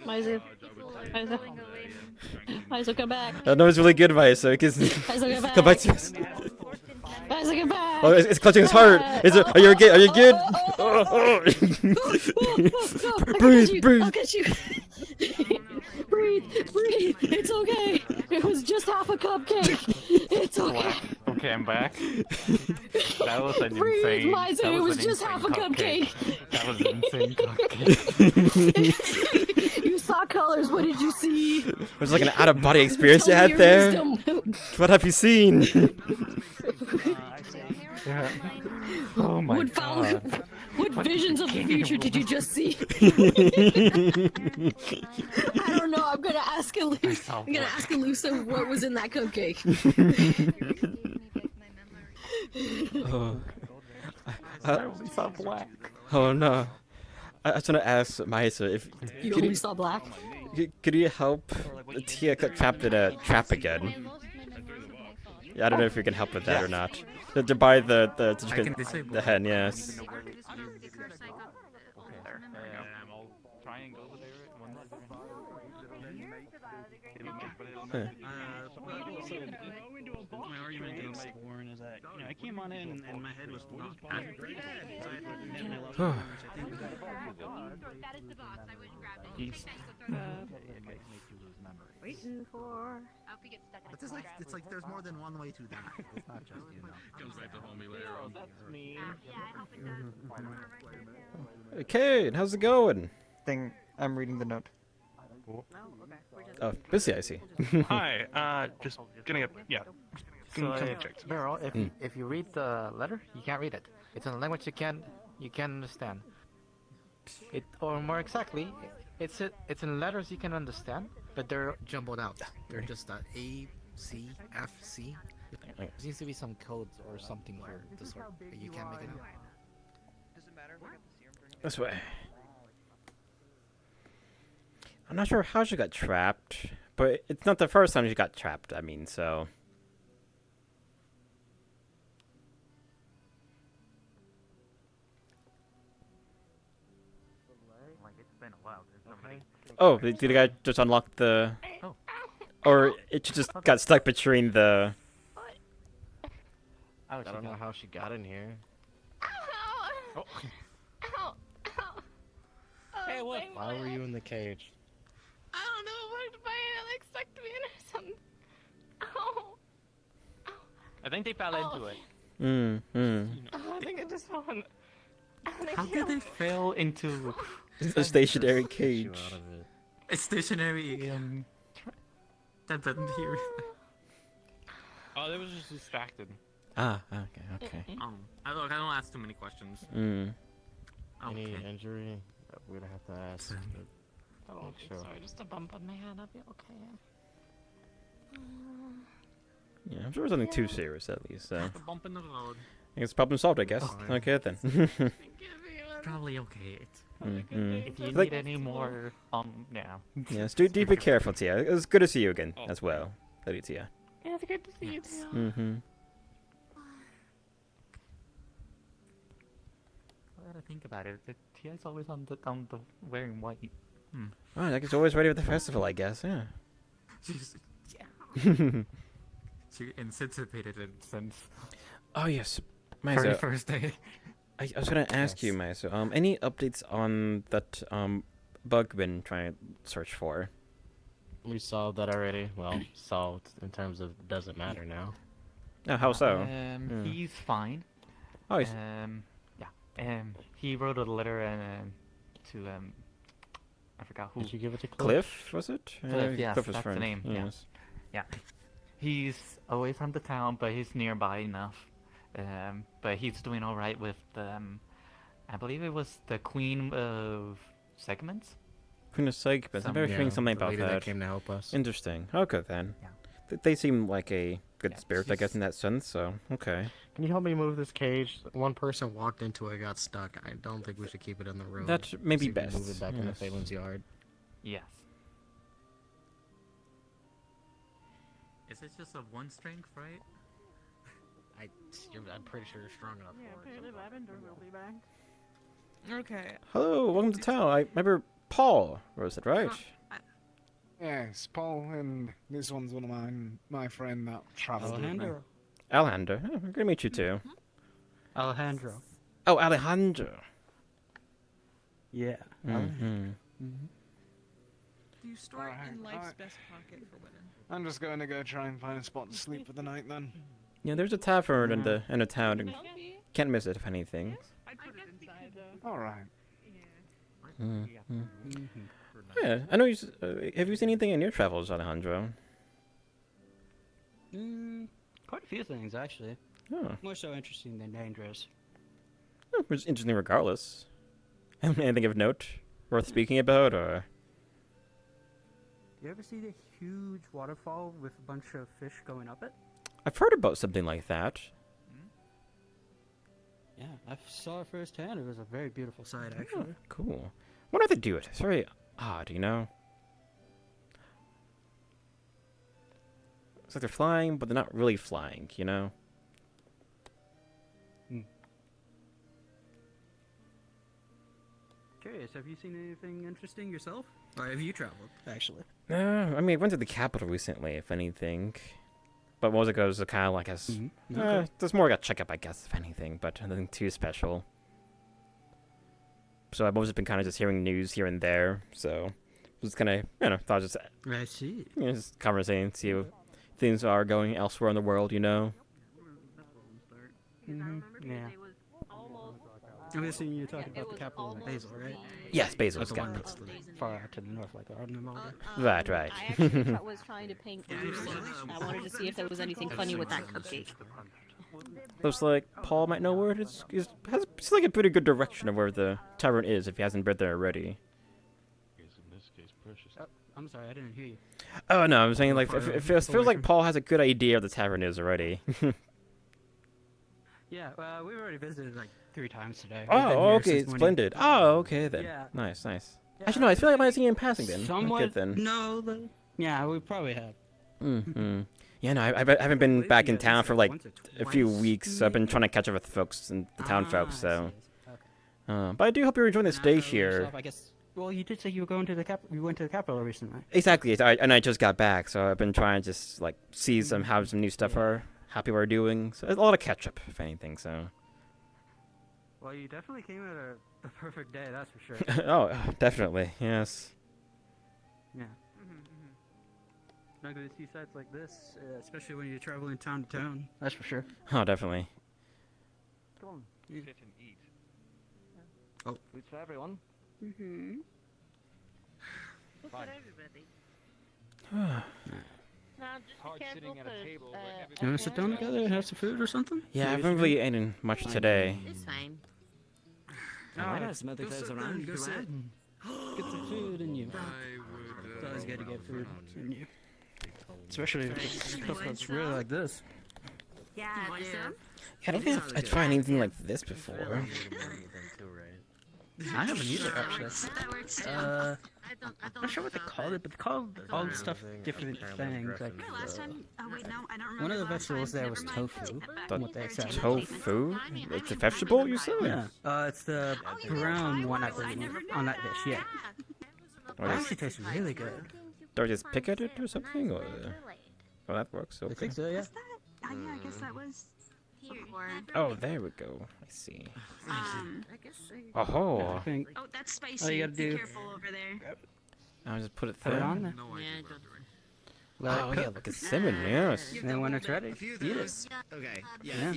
Miso, come back. No, it's really good, Miso. Miso, Come back. Miso, come back. Oh, it's clutching his heart. Are you good? Are you good? Breathe, breathe. I'll get you. Breathe. It's okay. It was just half a cupcake. It's okay. Okay, I'm back. That was an Breathe, insane. Miso, That it was an just insane half a cupcake. That was an insane cupcake. You saw colors. What did you see? It was like an out-of-body experience you had there. What have you seen? Oh my god. What visions of the future did you just see? I don't know. I'm gonna ask Elusa what was in that cupcake. I only saw black. Oh no. I was trying to ask Miso if You only saw black? Could you help Tia get trapped in a trap again? Yeah, I don't know if you can help with that or not. To buy the hen, yes. My argument against Warren is that I came on in and my head was not accurate, so I had to do my left arm, which I think Waiting for. But it's like there's more than one way to die. It's not just Comes back to haunt me later on. That's me. Okay, how's it going? I'm reading the note. Oh, busy, I see. Hi, just getting a Beryl, if you read the letter, you can't read it. It's in a language you can't understand. Or more exactly, it's in letters you can understand, but they're jumbled out. They're just A, C, F, C. There seems to be some codes or something here of the sort, but you can't make it out. Does it matter if I got the serum? This way. I'm not sure how she got trapped, but it's not the first time she got trapped. I mean, so. Like it's been a while since somebody. Oh, did the guy just unlock the? Oh. Or it just got stuck between the. I don't know how she got in here. Ow! Ow! Hey, what? Why were you in the cage? I don't know, but my aunt expected me in or something. Ow! I think they fell into it. I think I just fell. How did they fall into a stationary cage? a stationary that doesn't hear? Oh, they was just distracted. Ah, okay. I don't ask too many questions. Any injury? We'd have to ask. I don't think so. Just a bump on my head. I'll be okay. Yeah, I'm sure it's nothing too serious at least. So. A bump in the road. I guess problem solved, I guess. Okay then. Probably okay. Mm-hmm. If you Like- need any more, yeah. Yes, do be careful, Tia. It was good to see you again as well, Lady Tia. Yeah, it's good to see you too. Mm-hmm. I gotta think about it. The Tia's always on the wearing white. Well, I guess always ready for the festival, I guess. Yeah. She's she anticipated it since. Oh yes, very Maiso. first day. I was gonna ask you, Maiso. Any updates on that bug we've been trying to search for? We solved that already. Well, solved in terms of doesn't matter now. Oh, how so? He's fine. Oh, he's... yeah. He wrote a letter to I forgot who. Did you give it to Cliff? Was it? Cliff, yes, Cliff was that's friend. the name. Yes. Yeah. He's away from the town, but he's nearby enough. But he's doing all right with I believe it was the Queen of Segments. Queen of Segments. I'm very hearing something the about lady that. that came to help us. Interesting. Okay then. Yeah. They seem like a good spirit, I guess, in that sense. So okay. Can you help me move this cage? One person walked into it, got stuck. I don't think we should keep it in the room. That may be See if we can Move best, it back into yes. Phelan's yard. Yes. Is it just a one strength, right? I'm pretty sure you're strong enough Yeah, for it. apparently Lavender will be back. Okay. Hello, welcome to town. I remember Paul was it, right? Yes, Paul, and this one's one of my friend that travels with me. Alejandro. Alejandro. Oh, good to meet you too. Alejandro. Oh, Alejandro. Yeah. Mm-hmm. Do you store it in life's alright. best pocket for women? I'm just going to go try and find a spot to sleep for the night then. Yeah, there's a tavern in the town. And can't miss it if anything. I'd put it inside though. Alright. Yeah, I know. Have you seen anything in your travels, Alejandro? Quite a few things, actually. Oh. More so interesting than dangerous. Oh, it's interesting regardless. Anything of note worth speaking about, or? You ever see the huge waterfall with a bunch of fish going up it? I've heard about something like that. Yeah, I saw it firsthand. It was a very beautiful sight, actually. Cool. Why do they do it? It's very odd, you know? It's like they're flying, but they're not really flying, you know? Curious, have you seen anything interesting yourself? Or have you traveled, actually? I mean, I went to the capital recently, if anything. But what was it goes, kind of like as... Okay. There's more like a checkup, I guess, if anything, but nothing too special. So I've always been kind of just hearing news here and there, so... Just kind of, thought just... I see. Just conversating, see how things are going elsewhere in the world, you know? Yeah. I'm guessing you're talking about the capital of Basil, right? Yes, Basil's That's the one capital. that's far out to the north, like the Arden border. Right. I actually was trying to paint Lucy. I wanted to see if there was anything funny with that cupcake. Looks like Paul might know where it is. It's like a pretty good direction of where the tavern is if he hasn't been there already. I'm sorry, I didn't hear you. Oh no, I'm saying like it feels like Paul has a good idea of the tavern is already. Yeah, we've already visited like 3 times today. Oh, okay, it's blended. Oh, okay then. Yeah. Nice. Actually, no, I feel like I might have seen you in passing then. Somewhat. Okay, then. No, yeah, we probably have. Mm-hmm. Yeah, no, I haven't been back in town for like a few weeks, so I've been trying to catch up with folks and the town folks, so. But I do hope you're enjoying the stay here. I guess. Well, you did say you were going to the You went to the capital recently. Exactly, and I just got back, so I've been trying to just like see how some new stuff how people are doing. So a lot of catch up, if anything. So. Well, you definitely came at the perfect day, that's for sure. Oh, definitely, yes. Yeah. Not going to see sites like this, especially when you're traveling town to town. That's for sure. Oh, definitely. Come on. Sit and eat. Oh. Food for everyone. Mm-hmm. Look at everybody. Hard sitting at a table where everybody. You want to sit down together and have some food or something? Yeah, I haven't really eaten much today. It's fine. Why not? Some other guys around. Go sit. Get some food in you. It's always good to get food in you. Especially if it's stuff that's really like this. Yeah, Yeah, I don't think I've tried anything like this before. I haven't either, actually. I'm not sure what they call it, but they call all the stuff different things. Like, one of the vegetables there was tofu. From what they said. Tofu? It's a vegetable, you said? Yeah. It's the brown one, I believe, on that dish, yeah. It actually tastes really good. Do I just pick at it or something? Or... Oh, that works. Okay. I think so, yeah. Yeah, I guess that was before. Oh, there we go. I see. I guess Oh. Oh, that's spicy. All you gotta Be do- careful over there. I'll just put it Put there. it on there. Oh, yeah, look at cinnamon, yes. And then when it's ready, eat it. Okay. Yeah.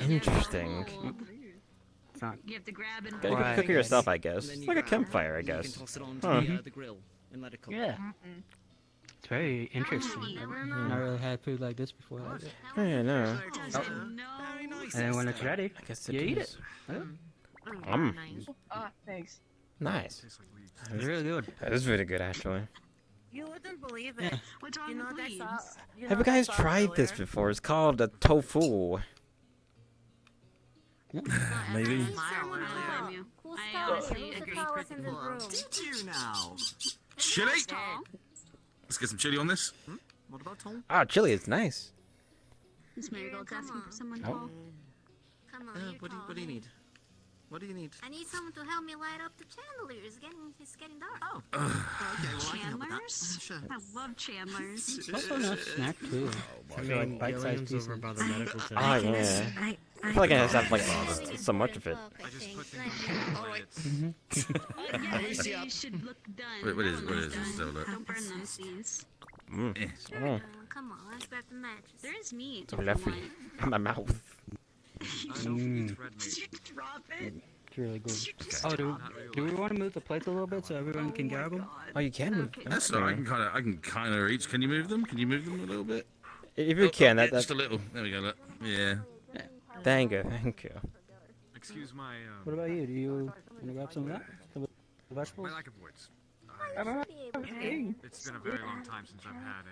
Interesting. It's not. You have to grab and You can cook it yourself, I guess. It's like a campfire, I You can guess. toss it onto Huh. the grill and let it cook. Yeah. It's very interesting. I've not really had food like this before. Like that. Yeah, no. Oh. And then when it's ready, I guess you eat it. is. Oh, thanks. Nice. It's really good. That is really good, actually. You wouldn't believe it. What's wrong You know with that weeds? Have you guys tried this before? It's called a tofu. Maybe. I honestly agree. Did you now? Chili? Let's get some chili on this. What about Tom? Ah, chili is nice. This marigold's asking for someone Oh. tall. Come on, What do you need? What do you need? I need someone to help me light up the chandelier. It's getting dark. Oh. Okay, well, I can help with that. Chandlers? Sure. I love Chandlers. It's also a nice snack too. I They're mean, like bite-sized Gilliam's over pieces. by the medical tent. Ah, yeah. I feel like I have like so much of it. I just put things on plates. You should look done. Wait, what is Almost it? So done. look. Don't burn them, please. Oh, Come on, let's grab the matches. There is meat. it's lovely. In my mouth. Mm. Did you drop it? It's really good. Oh, do we want to move the plates a little bit so everyone can grab them? Oh, you can move. That's all right. I can kind of reach. Can you move them? Can you move them a little bit? If you can, Yeah, that just a little. There we go. Look. Yeah. Thank you, thank you. Excuse my. What about you? Do you want to grab some of that? Some of the vegetables? My lack of words. Hey. It's been a very long time since I've had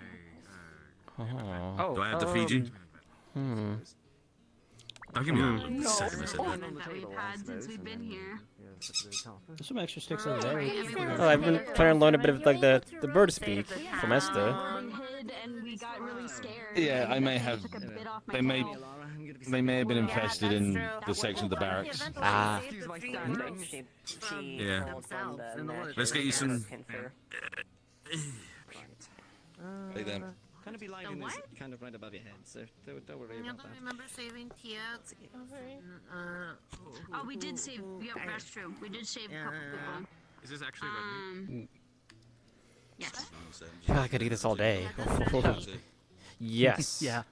a. Oh. Do I have to feed you? I'll give you a No. second. A second. That we've had since we've been here. There's some extra sticks over there. Oh, I've been trying to learn a bit of like the bird speak from Esther. Hid and we got really scared. Yeah, I may have. Took a bit off my They may. tail. They may have been infested in the section of the barracks. Ah. Yeah. Let's get you some. Take them. Kind of be lying in this, kind of right above your head, so don't worry I about don't that. remember saving Tia. Oh, we did save. Yeah, that's true. We did save a couple people. Is this actually red meat? Yes. I feel like I could eat this all day. Yes. Yeah.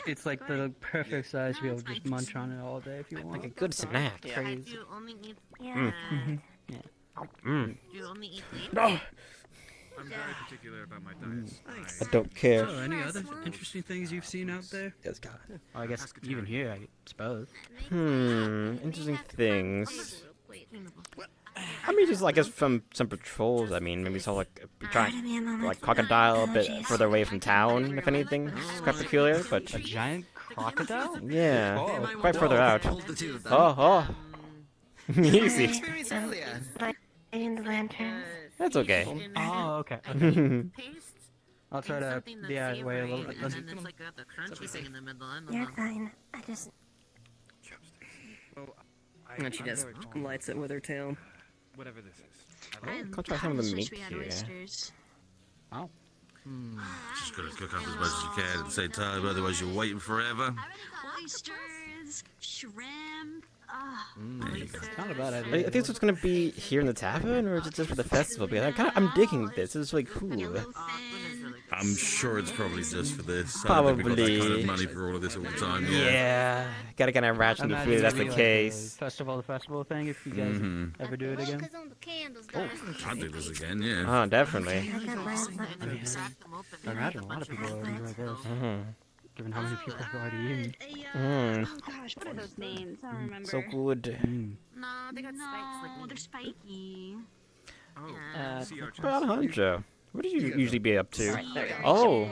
It's like the perfect size to be able to just munch on it all day if you want. Like a good snack. Do Crazy. you only eat? Mm. Yeah. Mm. Do you only eat leaf? No. I'm very particular about my diets. I don't care. So, any other interesting things you've seen out there? Yes, God. Well, I guess even here, I suppose. Interesting things. I mean, just like, I guess from some patrols. I mean, maybe saw like a giant, like crocodile a bit further away from town. If anything, it's quite peculiar. But a giant crocodile? Yeah, Oh. quite further out. Oh, oh. Easy. Like stained lanterns. That's okay. Oh, okay. I'll try to wait a little bit. And then it's like got the crunchy thing in the middle. I don't You're know. fine. I just. And she just lights it with her tail. Whatever this is. I'll try some of the meat here. Oh. Just gotta cook up as much as you can at the same time, otherwise you're waiting forever. Oysters, shrimp. There you go. Not a bad idea. I think this was gonna be here in the tavern, or is it just for the festival? Because I'm digging this. It's really cool. I'm sure it's probably just for this. Probably. I don't think we've got that kind of money for all of this all the time. Yeah. Gotta kind of ration the food. If that's the case. Festival thing. If you guys ever do it again. Oh, I'd do this again. Yeah. Oh, definitely. I imagine a lot of people would enjoy this. Given how many people have already eaten. Oh gosh, what are those names? I don't remember. So good. No, they got spikes like they're spiky. Well, Alejandro, what do you usually be up to? Oh,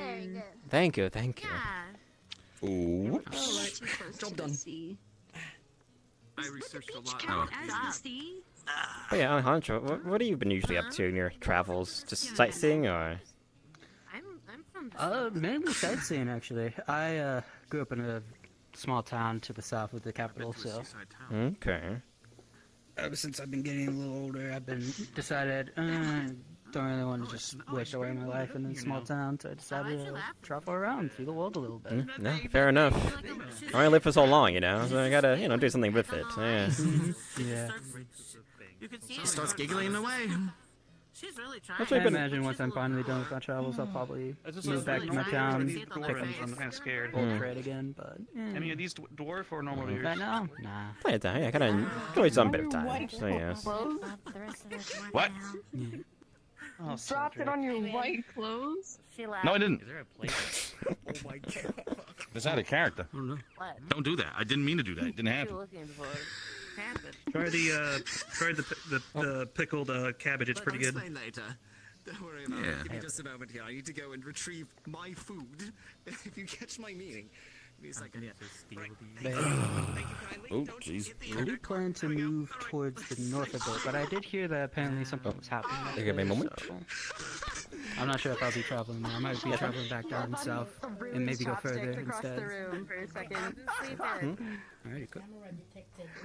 thank you. Oops. Job done. I researched a lot. But yeah, Alejandro, what have you been usually up to in your travels? Just sightseeing, or? Mainly sightseeing, actually. I grew up in a small town to the south of the capital, so. Okay. Ever since I've been getting a little older, I've been decided, don't really want to just waste away my life in a small town, so I decided to travel around, see the world a little bit. No, fair enough. I only live for so long, so I gotta, do something with it. Yeah. Yeah. She starts giggling away. She's really trying. I imagine once I'm finally done with my travels, I'll probably move back to my town, pick up I'm kind of scared. old trade again, but... I mean, are these dwarf or normal ears? Right now? Nah. Plenty of time. Yeah, I gotta enjoy some bit of time. So yes. What? Oh, dropped it on your white clothes? No, I didn't. Is there a place? Oh my god. That's out of character. Oh no. Don't do that. I didn't mean to do that. It didn't happen. Try the pickled cabbage. It's pretty good. I'll explain later. Don't worry about it. Give me just a moment here. I need to go and retrieve my food. If you catch my meaning. Give me a second. Oh, jeez. I do plan to move towards the north a bit, but I did hear that apparently something was happening. Give me a moment. So I'm not sure if I'll be traveling there. I might be traveling back down south and maybe go further instead. Alright, good.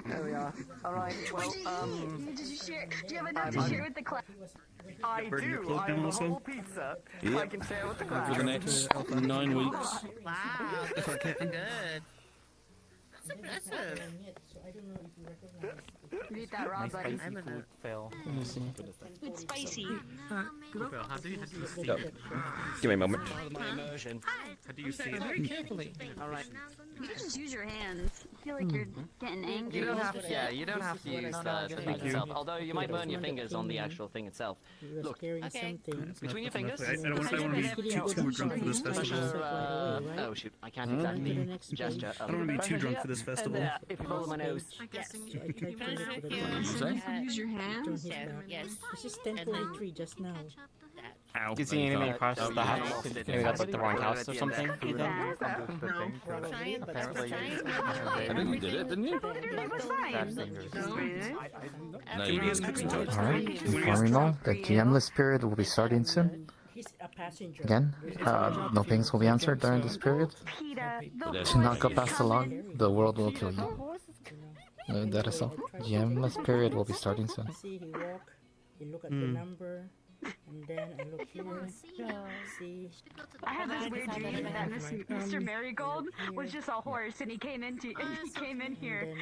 There we are. Alright, well, did you share? Do you have enough to share with the class? I do. I have a whole pizza. Yep. I can share with the class. For the next 9 weeks. Wow, If I can. good. That's impressive. Eat that raw, buddy. Food fail. It's spicy. How do you see No. Give me a moment. My immersion. How do you see it? Very carefully. Alright. You can just use your hands. I feel like you're getting angry. You don't have to, you don't have to use the thing itself. Although you might burn your fingers on the actual thing itself. Look, between your fingers. I don't want to be too drunk for this festival. Oh shoot, I can't exactly gesture. I don't want to be too drunk for this festival. If you follow my nose. Use your hands. Yes. This is 10:23 just now. Ow. Do you see anything across the house? Maybe that's like the wrong house or something? You think? I think you did it, didn't you? It was fine. No, you didn't. Alright, before we know, the GM-less period will be starting soon. He's a passenger. Again, no things will be answered during this period. Do not go past the log, the world will kill you. That is all. GM-less period will be starting soon. See, he walk, he look at the number, and then I look here, see. I had this weird dream that Mr. Marigold was just a horse, and he came in here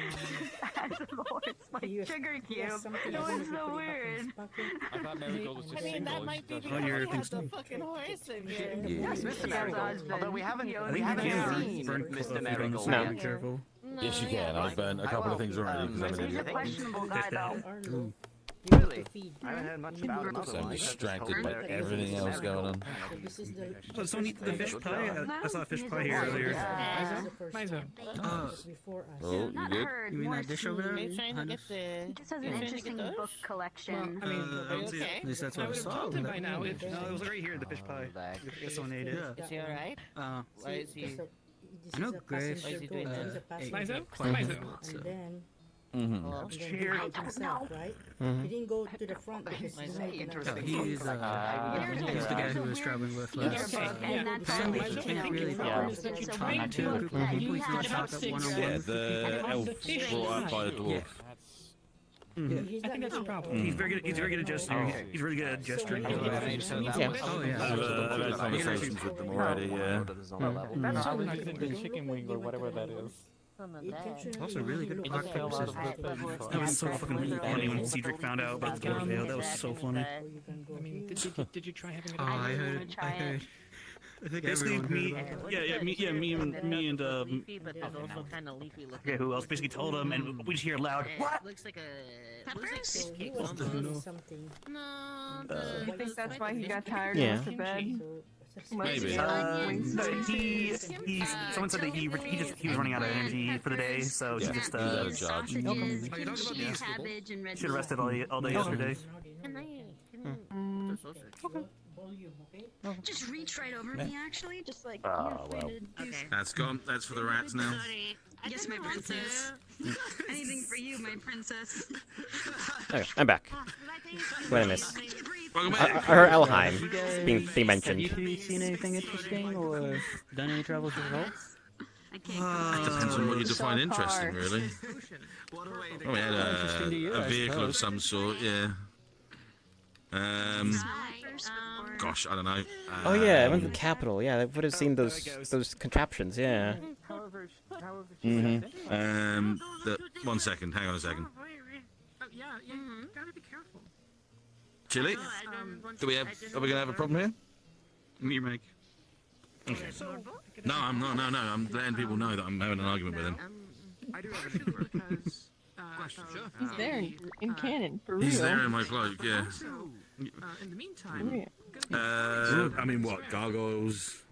as a horse, like sugar cube. It was so weird. I thought Marigold was just single. That might be Oh, you're because the fucking horse in here. Yes, Mr. Marigold. Although we haven't seen Mr. Marigold No. yet. Careful. Yes, you can. I've burned a couple of things already because I'm an He's a idiot. questionable guy, though. Really? I haven't heard much about him So I'm otherwise. distracted by everything else going on. This is the. Oh, someone eat the fish pie? I saw a fish pie here earlier. Before us. Oh, you good? You mean that dish over there? Are you trying to get the... He just has an interesting book collection. I don't see it. okay? At least that's I what I would have saw. told him by now. It was right here, the fish pie. If someone ate it. Yeah. Is he alright? Why is he... I know Grace What is he doing ate then? quite a Mizo? lot, And so. then Well, He helped himself, right? Mhm. He didn't go to the front because he didn't make enough sense. He's the guy who was traveling with us. You can't really talk to a group of people. You can talk up one-on-one. Yeah, the elf brought up by the dwarf. I think that's the problem. He's very good. He's very good at gesturing. He's really good at gesturing. Yeah. Oh yeah. I've had conversations with them already. Yeah. That's not the chicken wing or whatever that is. Also really good at rock paper scissors. That was so fucking funny when Cedric found out about the dwarf veil. That was so funny. I mean, did you try having it? Oh, I heard. I think basically me, me and okay, who else basically told him, and we just hear loud. What? Looks like fish cake. Something. No. I think that's why he got tired Yeah. and went to bed. Maybe. Someone said that he was running out of energy for the day, so he just he's out of charge. Should have rested all day yesterday. Just reach right over me, actually. Just like. Well. That's gone. That's for the rats now. Yes, my princess. Anything for you, my princess. Okay, I'm back. What did I miss? Welcome I back. heard Elheim being mentioned. Have you seen anything interesting or done any travels yourself? It depends on what you define interesting, really. Oh, we had a vehicle of some sort, yeah. Gosh, I don't know. Oh yeah, I went to the capital. Yeah, I would have seen those contraptions. Yeah. One second. Hang on a second. Yeah, gotta be careful. Chili? Are we gonna have a problem here? Me, Mike. Okay. No, I'm not. No. I'm letting people know that I'm having an argument with him. I do have a favor. He's there in canon, for real. He's there in my cloak, yeah. In the meantime, I mean, what? Gargoyles?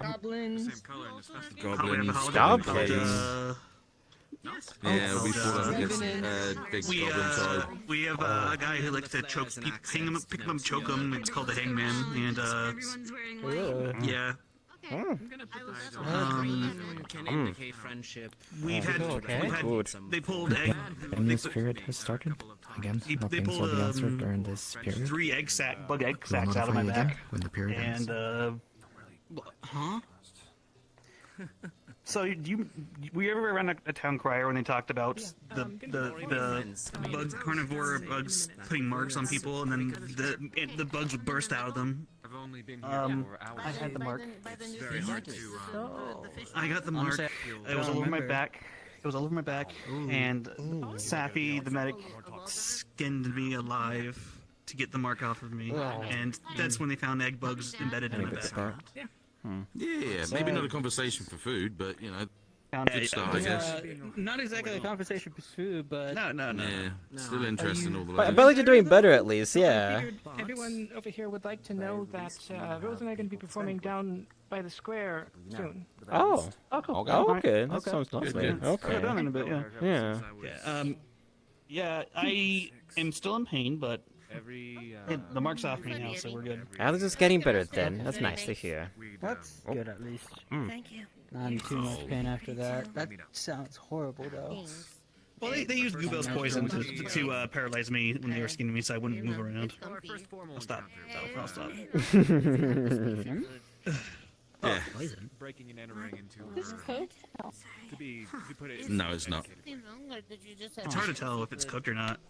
Goblins. Goblins. Yeah, we fought against big goblin side. We have a guy who likes to choke, pick him up, choke him. It's called the Hangman, and yeah. Can indicate friendship. We've had they pulled egg. And this period has started. Again, nothing will be answered during this period. 3 bug egg sacks out of my back. When the period ends. And huh? So we ever ran a town crier when they talked about the bug carnivore bugs putting marks on people, and then the bugs would burst out of them. I had the mark. Very hard to. I got the mark. It was all over my back. And Safi, the medic, skinned me alive to get the mark off of me, and that's when they found egg bugs embedded in my back. Yeah, maybe not a conversation for food, but you know, good start, I guess. Not exactly a conversation for food, but no. Yeah, still interesting all the way. But I believe you're doing better at least. Yeah. everyone over here would like to know that Rose and I are going to be performing down by the square soon. Oh. Cool. Oh, okay. That sounds lovely. Good. Okay. Done in a bit, Yeah. Yeah, I am still in pain, but the mark's off me now, so we're good. Alex is getting better then. That's nice to hear. That's good at least. Thank you. Not in too much pain after that. That sounds horrible though. Well, they used Bluebell's poison to paralyze me when they were skinning me, so I wouldn't move around. I'll stop. Yeah. Breaking and entering into This coat? to put it. No, it's not. It's hard to tell if it's cooked or not.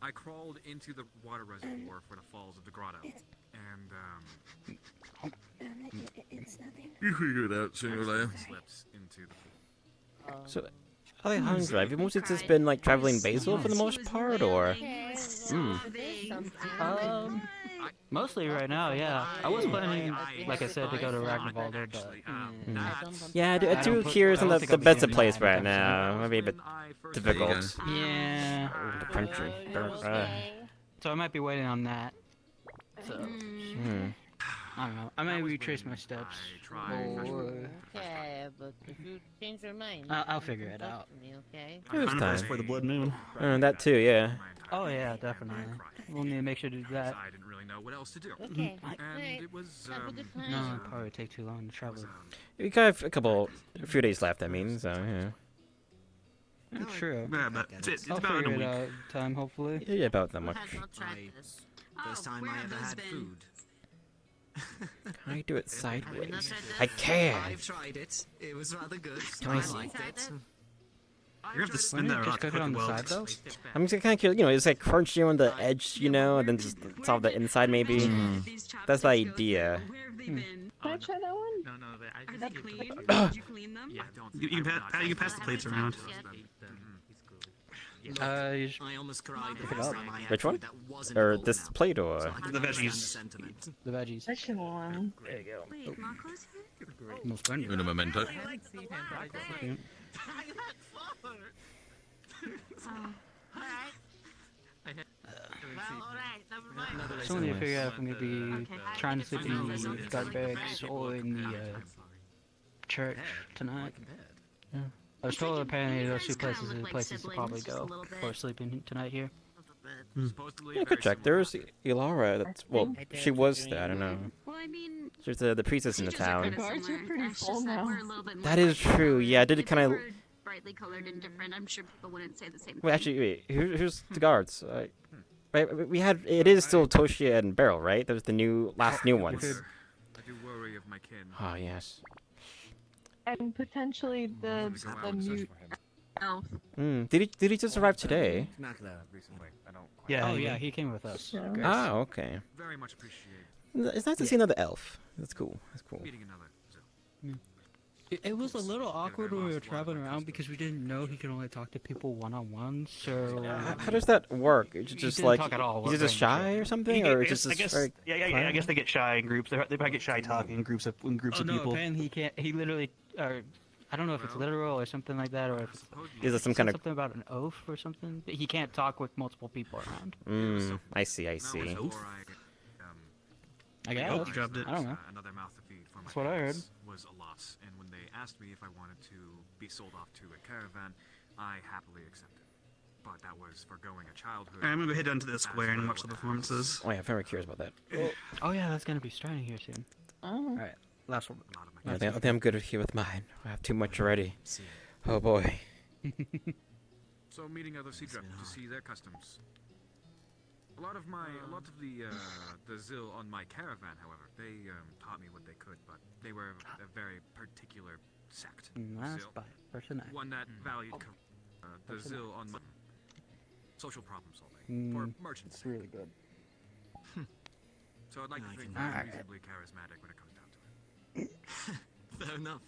I crawled into the water reservoir for the falls of the grotto, and You figure it out sooner or later. Slips into the So, Alejandra, have you mostly just been like traveling Basil for the most part, or? Mostly right now, yeah. I was planning, like I said, to go to Ragnarvalder, but... Yeah, I do hear it's not the best of place right now. Maybe a bit difficult. Yeah. The country. So I might be waiting on that. So... I don't know. I may retrace my steps. Okay, but if you change your mind, I'll figure it out. Okay. It was time. For the blood moon. That too, yeah. Oh yeah, definitely. We'll need to make sure to do that. I didn't really know what else to do. Okay. And it was No, it'll probably take too long to travel. We got a few days left. I mean, so yeah. True. Yeah, but it's I'll about in a figure it week. out in time, hopefully. Yeah, about that much. First time I ever had food. Can I do it sideways? I can. I've tried it. It was rather good. Can I I see? liked it. You have to spin Wouldn't that it just rock to cook it cook on it the well. side, though? I'm just kind of curious, it's like crunchy on the edge, and then just it's all the inside maybe. That's the idea. Can I try that one? No, but Are they clean? Did you clean them? Yeah, don't. You can pass the plates around. You just I almost cried pick the it first up. time I had Which one? food that wasn't Or cold this enough. plate or? So I can The understand veggies. sentiment. the veggies. Vegetable one. There you go. Wait, Marco's here? Most friendly. Una memento. Yeah. Still need to figure out if I'm gonna be trying to sleep in the dark bags or in the church tonight. Yeah. I was told apparently those two places are the places to probably go for sleeping tonight here. Yeah, good check. There's Ilara. That's well, she was there. I don't know. Well, I mean, She's the priestess in the town. guards are pretty full now. we're a little bit more That is like true. Yeah, I did if kind they of. were brightly colored and different. I'm sure people wouldn't say the same Wait, thing. actually, wait. Here's the guards. Right, we had. It is still Toshia and Beryl, right? There's the last new ones. I do worry of my kin. Oh yes. And potentially the mute elf. Did he just arrive today? Recently. I don't quite Yeah. Oh yeah, he came with us. Yeah. Ah, okay. very much appreciate It's nice to see another elf. That's cool. That's cool. meeting another. It was a little awkward when we were traveling around because we didn't know he could only talk to people one-on-one. So How does that work? It's He just didn't like talk at all. he's just shy or something, or it's I just guess, very I guess they get shy in groups. They probably get shy talking in groups of Oh no, people. apparently he can't. He literally, or I don't know if it's literal or something like that, or if it's Is it some said kind of? something about an oath or something. He can't talk with multiple people around. I see. I see. I guess. Hope you dropped it. I don't know. Another mouth to feed for my That's what I heard. parents was a loss, and when they asked me if I wanted to be sold off to a caravan, I happily accepted. But that was forgoing a childhood. I'm gonna head down to the square and watch the performances. Oh yeah, I'm very curious about that. Oh yeah, that's gonna be starting here soon. Oh. All right, last one. I think I'm good here with mine. I have too much already. Oh boy. So meeting other sea dragons to see their customs. A lot of the Zil on my caravan, however, they taught me what they could, but they were a very particular sect. Nice Zil. by person. One that valued the Zil on my social problem solving for merchants. It's really good. So I'd like to think All I'm right. reasonably charismatic when it comes down to it. Fair enough.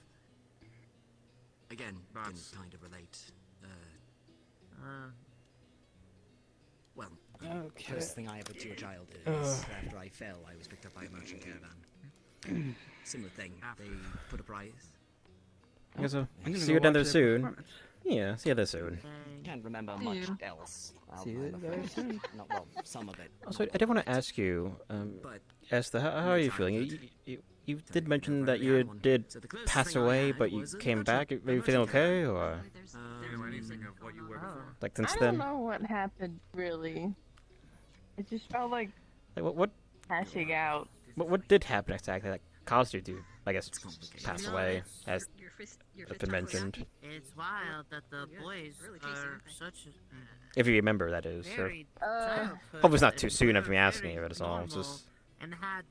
Again, can That's- kind of relate. Well, Okay. closest thing I ever to a child is after I fell, I was picked up by a merchant caravan. Similar thing. They put a price. I guess I'll I'm gonna see go you down there watch their soon. performance. Yeah, see you there soon. Can't remember See much you. else. See you I'm very afraid. soon. Not well, some of it. Also, I did want to ask you, Esther, how are you feeling? You did mention that you did pass away, but you came back. Are you feeling okay, or Anything of what you were before. like since I then? don't know what happened really. It just felt like Like what passing out. what did happen exactly that caused you to, I guess, pass away, as has been mentioned? It's wild that the boys are such If you remember, that is. Or, very childhood hope it's not too soon and after me asking you, very but it's all. It's normal just. and had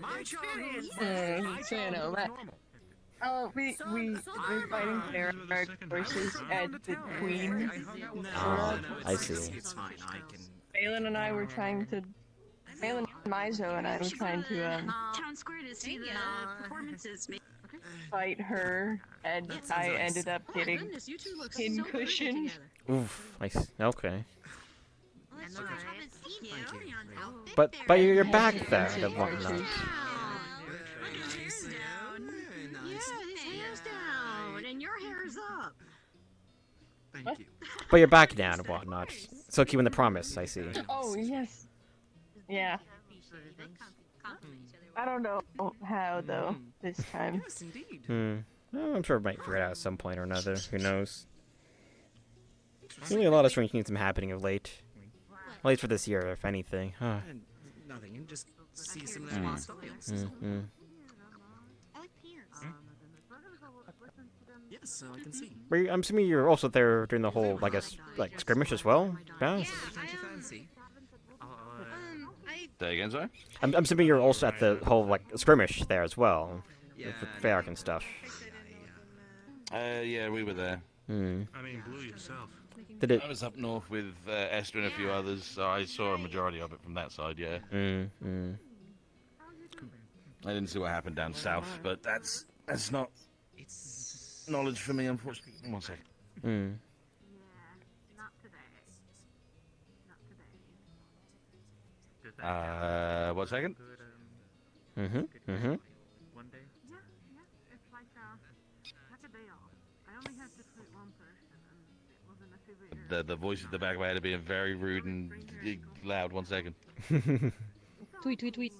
My So you know that. Oh, we're fighting there forces at the Queen. Ah, I see. It's fine. I can. Phelan and I were trying to. Phelan Mizo and I were trying to town square to see the performances. fight her, and I ended up getting pincushion. Oof. I see. Okay. That's right. Haven't seen you. You're on outfit But there. you're back there and whatnot. Hair's down. Yeah, his hair's down, and your hair's up. Thank you. But you're back down and whatnot. So keeping the promise, I see. Oh yes. Yeah. I don't know how though this time. Yes, indeed. Well, I'm sure I might figure it out at some point or another. Who knows? Really, a lot of strange things have been happening of late. At least for this year, if anything. Huh. Nothing. And just see some of their styles. Mm-hmm. I like pears. Yes, so I can see. I'm assuming you're also there during the whole, I guess, like skirmish as well. Yeah. Don't you fancy? Say again, sorry? I'm assuming you're also at the whole like skirmish there as well, with the Varric and stuff. Yeah, we were there. Hmm. I mean, Blue yourself. Did it? I was up north with Esther and a few others, so I saw a majority of it from that side. Yeah. I didn't see what happened down south, but that's not knowledge for me, unfortunately. One second. One second. The voice at the back of my head are being very rude and loud. 1 second. Tweet, tweet, tweet.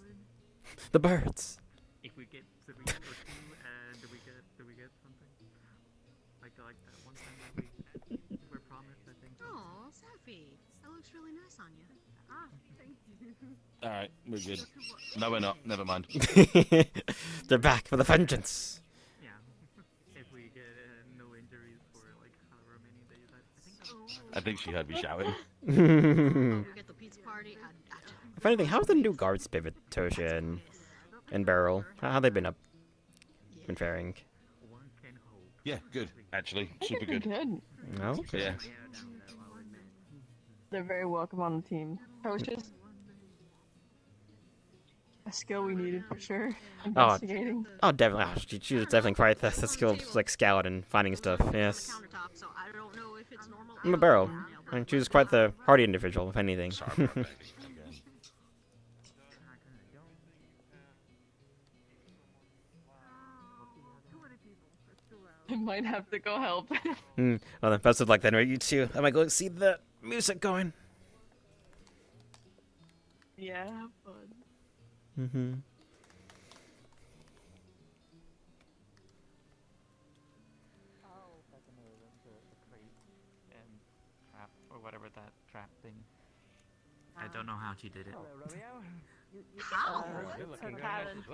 The birds. If we get 3 or 2, and do we get something? Like that one time that we were promised, I think. Oh, Safi, that looks really nice on you. Ah, thank you. All right, we're good. No, we're not. Never mind. They're back for the vengeance. Yeah. If we get no injuries for like however many days, I think she heard me shouting. Get the pizza party. If anything, how's the new guards been with Tosha and Beryl? How they been faring? Yeah, good. Actually, super good. Good. No. Okay. Yeah. They're very welcome on the team. Coaches. A skill we needed for sure. Investigating. Oh, definitely. Oh, she was definitely quite the skill of like scout and finding stuff. Yes. I'm a Beryl. And she was quite the hardy individual, if anything. I might have to go help. Well, then best of luck then, right? You two. I might go see the music going. Yeah, have fun. Mm-hmm. Trap or whatever that trap thing. I don't know how she did it. How?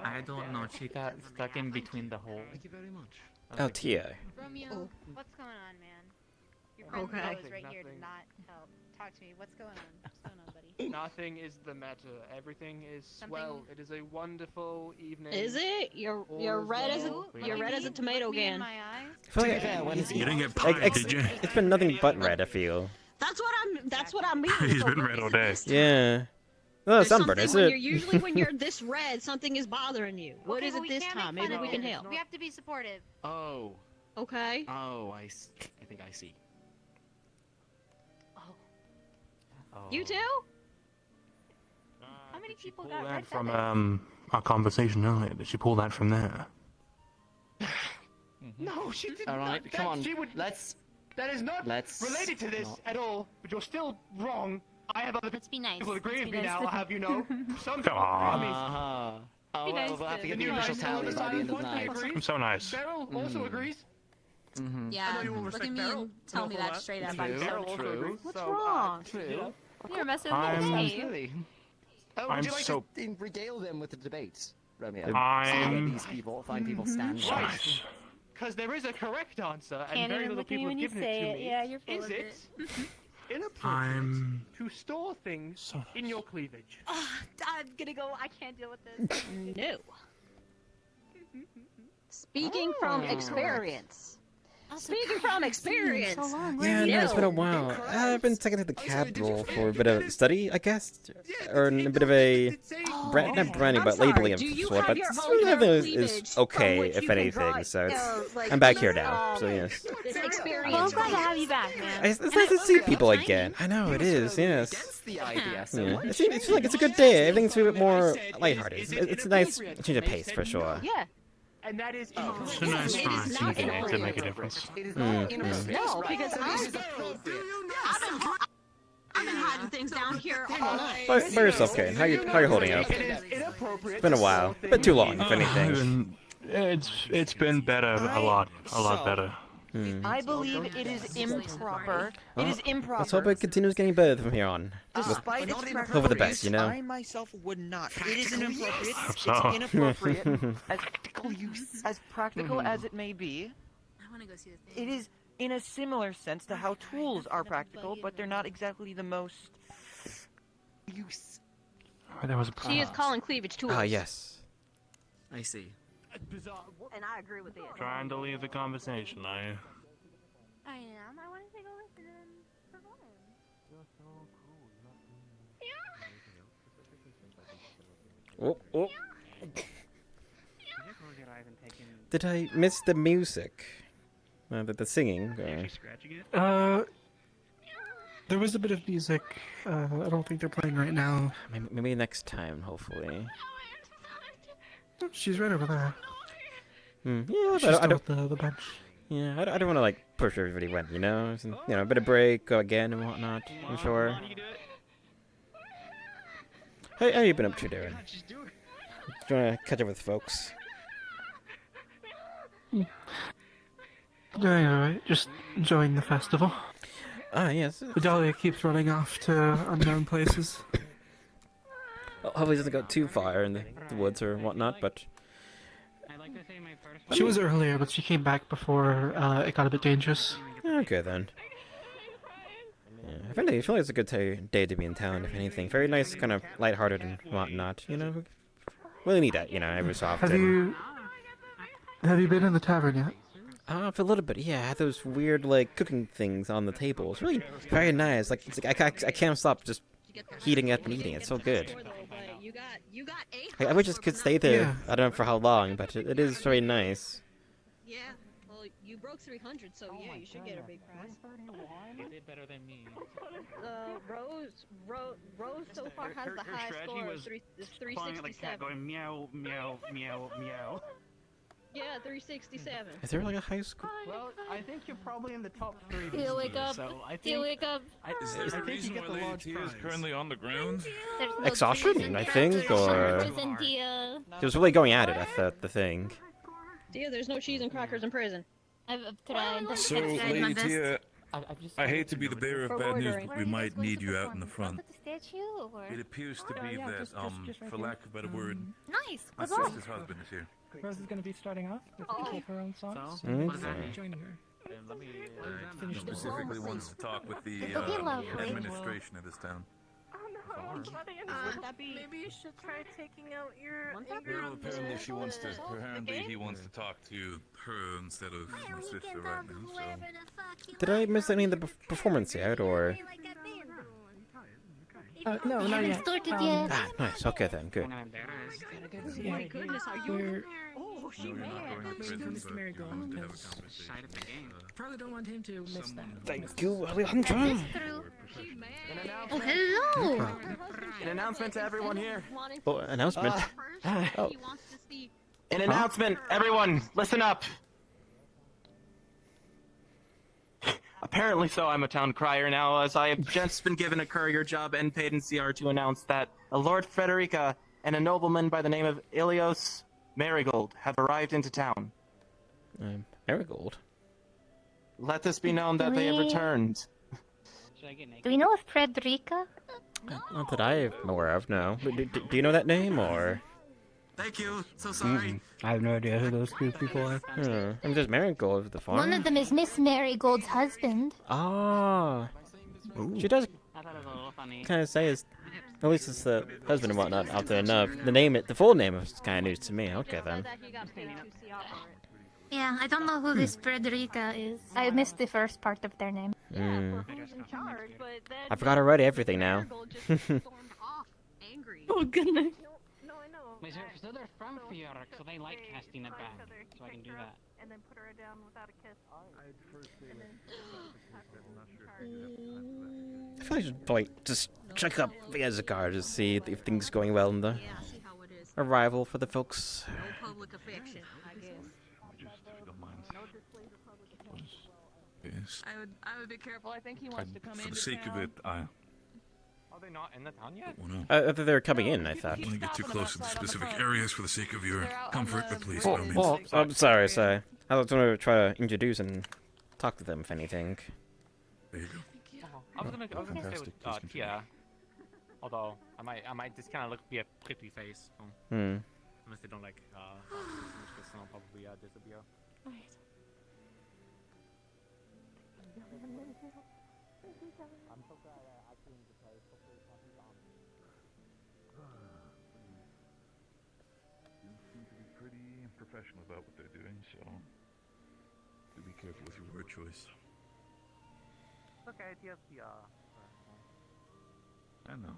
I don't know. She got stuck in between the hole. Thank you very much. Oh, Tia. Romeo, what's going on, man? Your friend Okay. is right here to not help. Talk to me. What's going on? What's going on, buddy? Nothing is the matter. Everything is swell. It is a wonderful evening. Is it? You're red as a tomato can. My eyes? I feel like You didn't get pied, did you? It's been nothing but red, I feel. That's what I mean. He's So been what red is all it day. this time? Yeah. No, There's sunburn, something is when it? you're usually when you're this red, something is bothering you. What Okay, is but it we this can't make time? fun Maybe of we it. can help. We have to be supportive. Oh. Okay. Oh, I think I see. You too? How many people Pull got red that from feathers? our conversation earlier. Did she pull that from there? No, she did All right, not. come on. She would... Let's. That is not Let's related to this not. at all. But you're still wrong. I have other Let's be nice. people agree Let's with be me nice. now. I'll have you know. Some Come on. Oh, Be well, nice we'll have to to get the You official guys tally know by the end of the one night. agrees. I'm so nice. Beryl also agrees. Yeah, I know you will look at respect me Beryl. and tell me that straight up. I'm Beryl so also True. agrees. What's So, wrong? True. You're messing with I'm- me. Absolutely. Oh, I'm would you like so- to regale them with the debates, Romeo? I'm- See where these people, fine people stand. Right. Nice. Because there is a correct answer, and Can't very even little look at you people when have you given it say to it. me. Yeah, you're full Is of it inappropriate I'm to store things so nice. in your cleavage? I'm gonna go. I can't deal with this. No. Speaking from experience. Speaking from experience. Yeah, no, it's been a while. I've been taking to the capital for a bit of study, I guess, or a bit of a not branding, but labeling of sort. But everything is okay, if anything. So I'm back here now. So yes, This Well, I'm experience. glad to have you back, man. it's nice to see people again. I know it is. Yes. Against the idea, so Yeah. what It should feels we like it's a do? good day. Everything's a bit more lighthearted. It's a nice change of pace for sure. Yeah. And that is It's a nice It try is not to make a inappropriate. difference. It is not inappropriate. No, Right. because I've been hiding things down here all night. By yourself, Kane. How you holding up? It is inappropriate. It's been a while, a bit too long, if anything. It's been better, a lot better. I believe it is improper. It is improper. Let's hope it continues getting better from here on. Despite its Hope for the best, you know. I myself would not. It is inappropriate. Hope so. It's inappropriate as practical as it may be. It is in a similar sense to how tools are practical, but they're not exactly the most use. There was a She is calling cleavage tools. Ah, yes. I see. And I agree with it. Trying to leave the conversation, I am. I wanted to go listen and perform. Oh, oh. Did I miss the music? The singing? There was a bit of music. I don't think they're playing right now. Maybe next time, hopefully. Oh, she's right over there. Yeah, She's but I still don't. at the bench. Yeah, I don't want to like push everybody when, you know, a bit of break, go again and whatnot. I'm sure. How you been up to, Darren? Do you want to catch up with folks? Doing alright, just enjoying the festival. Ah, yes. Vidalia keeps running off to unknown places. Well, hopefully it doesn't go too far in the woods or whatnot, but... She was earlier, but she came back before it got a bit dangerous. Okay, then. Yeah, I feel like it's a good day to be in town, if anything. Very nice, kind of lighthearted and whatnot, you know? Really need that, you know, every so often. Have you been in the tavern yet? For a little bit, yeah. I had those weird, like, cooking things on the table. It's really very nice. Like, I can't stop just heating up and eating. It's so good. I wish I could stay there. Yeah. I don't know for how long, but it is very nice. Yeah, well, you broke 300, so yeah, you should get a big prize. You did better than me. Rose so far has the high score of 367. Going meow, meow, meow, meow. Yeah, 367. Is there like a high school? Well, I think you're probably in the top 3. Do you wake up? So I think, Do you wake up? Is there a reason why Lady Tia is currently on the ground? Exhaustion, I think, or... He was really going at it at the thing. Yeah, there's no cheese and crackers in prison. I've tried. So, Lady Tia, I hate to be the bearer of bad news, but we might need you out in the front. It appears to be that, for lack of a better word, Nice. my Good luck. sister's husband is here. Rose is going to be starting off with her own songs. So? Okay. Joining her. He specifically wants to talk with the administration of this town. Maybe you should try taking out your. Well, apparently he wants to talk to her instead of my sister right now. So. Did I miss any of the performance yet, or? No, not yet. Ah, nice. Okay then, good. Oh my goodness, are you in there? Oh, she No, you're not going to prison, Mr. but Marigold we wanted to have a is conversation. Probably don't want him to miss that. Thank you, Alejandro. Oh, hello. An announcement to everyone here. Oh, announcement. Oh. An announcement, everyone, listen up. Apparently so, I'm a town crier now, as I have just been given a courier job and paid in CR to announce that a Lord Frederica and a nobleman by the name of Ilios Marigold have arrived into town. Marigold? Let this be known that they have returned. Do we know of Frederica? Not that I'm aware of, no. Do you know that name, or? Thank you, so sorry. I have no idea who those two people are. I'm just Marigold of the farm. One of them is Miss Marigold's husband. Ah. She does kind of say his, at least it's the husband and whatnot out there enough. The full name is kind of news to me. Okay then. Yeah, I don't know who this Frederica is. I missed the first part of their name. I forgot already everything now. Oh goodness. So they're from Fjork, so they like casting it back. So I can do that. And then put her down without a kiss. I feel like I should probably just check up the Ezekar to see if things going well in the arrival for the folks. No public affection, I guess. Yes. I would be careful. I think he wants to come For into the sake of town. it, I Are they not in the town yet? I thought they were coming in, I thought. don't want to get too close to the specific areas for the sake of your comfort, but please, Oh, by all means. I'm sorry. I was going to try to introduce and talk to them, if anything. There you go. I was gonna say with Tia. Although I might just kind of be a pretty face. Unless they don't like because then I'll probably disappear. Seem to be pretty professional about what they're doing, so do be careful with your word choice. Okay, yes, yeah. I know.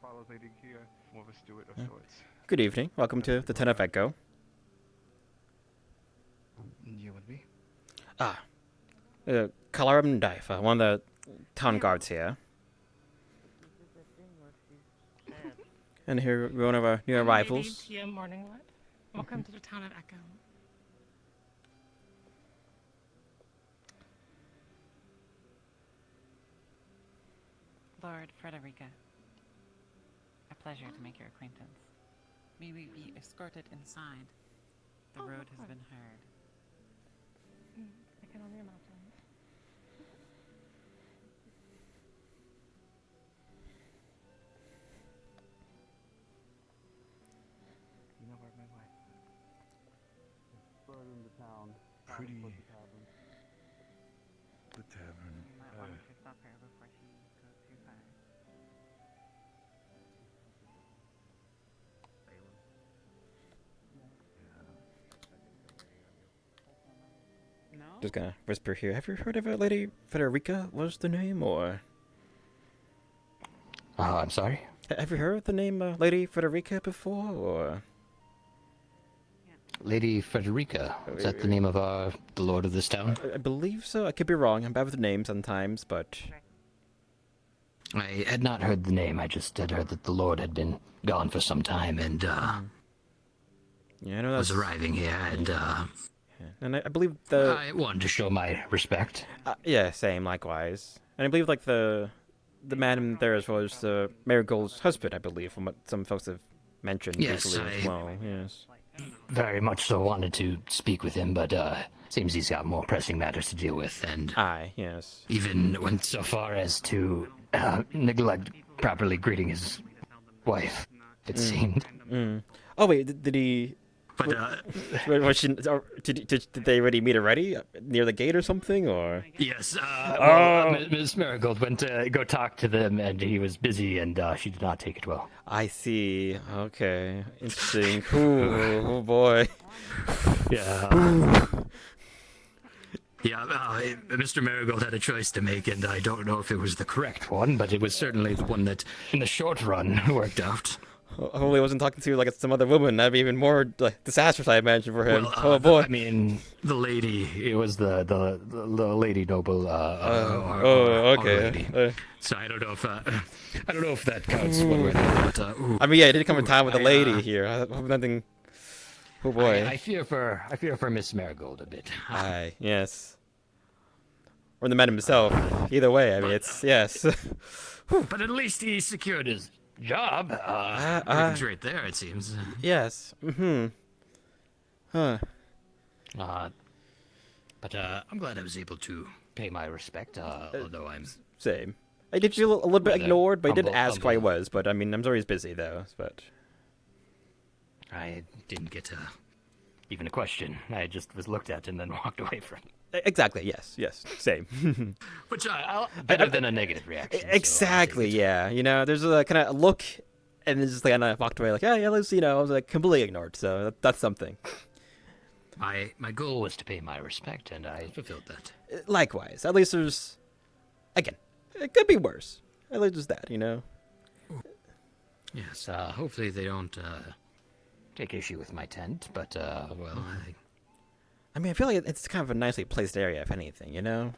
Follow Lady Kia, more of a steward of sorts. Good evening. Welcome to the 10 of Echo. You would be? Kalaram Daifa, one of the town guards here. And here we're one of our new arrivals. PM Morning Light. Welcome to the town of Echo. Lord Frederica. A pleasure to make your acquaintance. May we be escorted inside? The road has been hard. I can only imagine. You know where my wife is? Further into town. Pretty. The tavern. The tavern. You might want to stop her before she goes too far. No? Just gonna whisper here. Have you heard of a Lady Frederica? Was the name, or? I'm sorry? Have you heard the name Lady Frederica before, or? Lady Frederica. Is that the name of the lord of this town? I believe so. I could be wrong. I'm bad with names sometimes, but... I had not heard the name. I just had heard that the lord had been gone for some time and, yeah, I know was arriving here and, And I believe the... I wanted to show my respect. Yeah, same, likewise. And I believe, like, the man there as well as Marigold's husband, I believe, from what some folks have mentioned Yes, briefly as well, yes. Very much so wanted to speak with him, but, seems he's got more pressing matters to deal with, and... Aye, yes. Even went so far as to, neglect properly greeting his wife, it seemed. Oh, wait, did he... But, was she, did they already meet already? Near the gate or something, or? Yes, well, Ms. Marigold went to go talk to them, and he was busy, and she did not take it well. I see. Okay. Interesting. Ooh, oh, boy. Yeah. Yeah, Mr. Marigold had a choice to make, and I don't know if it was the correct one, but it was certainly the one that, in the short run, worked out. Hopefully I wasn't talking to, like, some other woman. That'd be even more, like, disastrous, I imagine, for him. Well, oh, boy. I mean, the lady, it was the lady noble, okay. Lady. So I don't know if that counts one way or the other, but, I mean, yeah, it did come in time with the lady here. I hope nothing... Oh, boy. I fear for Miss Marigold a bit. Aye, yes. Or the man himself. Either way, I mean, it's... Yes. But at least he secured his job. Everything's right there, it seems. Yes. Mm-hmm. Huh. But I'm glad I was able to pay my respect, although I'm... Same. I did feel a little bit ignored, but I did ask humble. who I was, but I mean, I'm sure he's busy, though, but... I didn't get even a question. I just was looked at and then walked away from it. Exactly, yes, same. Which better than a negative reaction. Exactly, yeah. You know, there's a kind of look, and then just like, and I walked away like, yeah, let's, you know, I was like completely ignored, so that's something. My goal was to pay my respect, and I fulfilled that. Likewise. At least there's, again, it could be worse. At least there's that, you know? Yes, hopefully they don't take issue with my tent, but, well, I mean, I feel like it's kind of a nicely placed area, if anything, you know?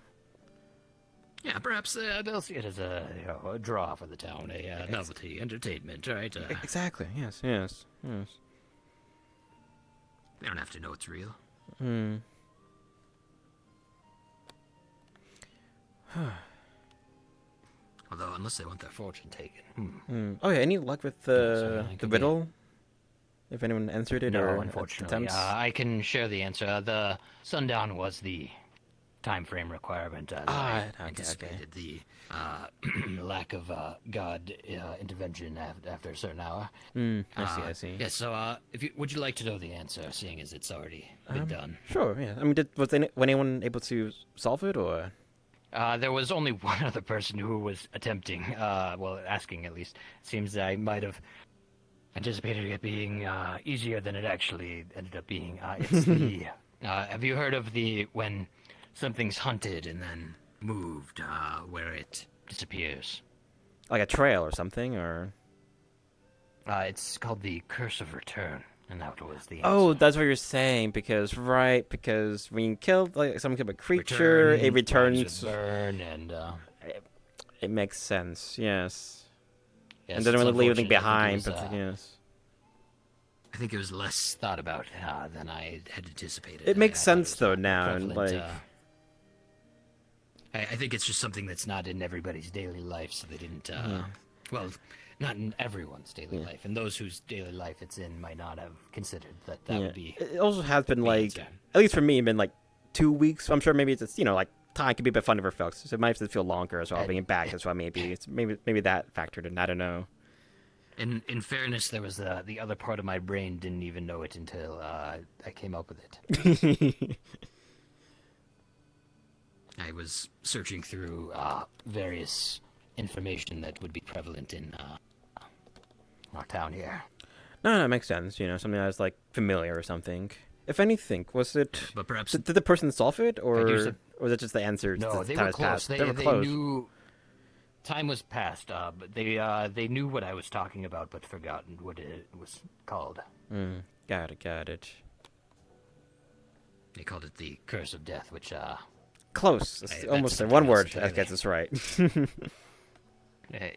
Yeah, perhaps they'll see it as a draw for the town, a novelty, entertainment, right? Exactly, yes. They don't have to know it's real. Although, unless they want their fortune taken. Oh, yeah, any luck with the riddle? If anyone answered it, no, or unfortunately, attempts? I can share the answer. The sundown was the time frame requirement. As Ah, I anticipated the lack of God intervention after a certain hour. I see. Yeah. So, would you like to know the answer, seeing as it's already been done? Sure. Yeah. I mean, was anyone able to solve it, or? There was only one other person who was attempting, well, asking at least. Seems I might have anticipated it being easier than it actually ended up being. It's the. Have you heard of when something's hunted and then moved, where it disappears? Like a trail or something, or? It's called the Curse of Return, and that was the answer. Oh, that's what you're saying. Because when you kill some kind of creature, it returns. Burn and. It makes sense. Yes. Yes, and doesn't really leave anything unfortunate. behind. But yes. I think it was less thought about than I had anticipated. It makes sense though now, and like. I think it's just something that's not in everybody's daily life, so they didn't. Well, not in everyone's daily life, and those whose daily life it's in might not have considered that would be. It also has been like, at least for me, been like 2 weeks. I'm sure maybe it's just, like time could be a bit funny for folks, so it might have to feel longer as well. Being back as well, maybe that factored in. I don't know. In fairness, there was the other part of my brain didn't even know it until I came up with it. I was searching through various information that would be prevalent in our town here. No, it makes sense. Something that was like familiar or something. If anything, was it? But perhaps did the person solve it, or was it just the answer? No, they were close. They close. Knew time was past, but they knew what I was talking about, but forgotten what it was called. Got it. They called it the Curse of Death, which close. It's almost one word. That gets us right.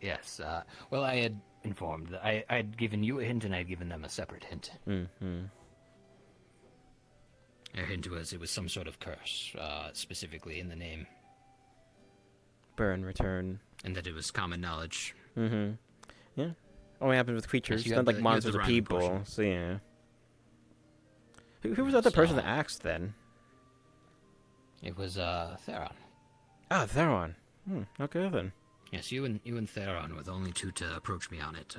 Yes. Well, I had informed. I had given you a hint, and I had given them a separate hint. Their hint was it was some sort of curse, specifically in the name. Burn, return. And that it was common knowledge. Yeah. Only happens with creatures. Yes, Not like monsters or people. portion. So yeah. Who was the other person that asked then? It was Theron. Ah, Theron. Okay then. Yes, you and Theron were the only two to approach me on it.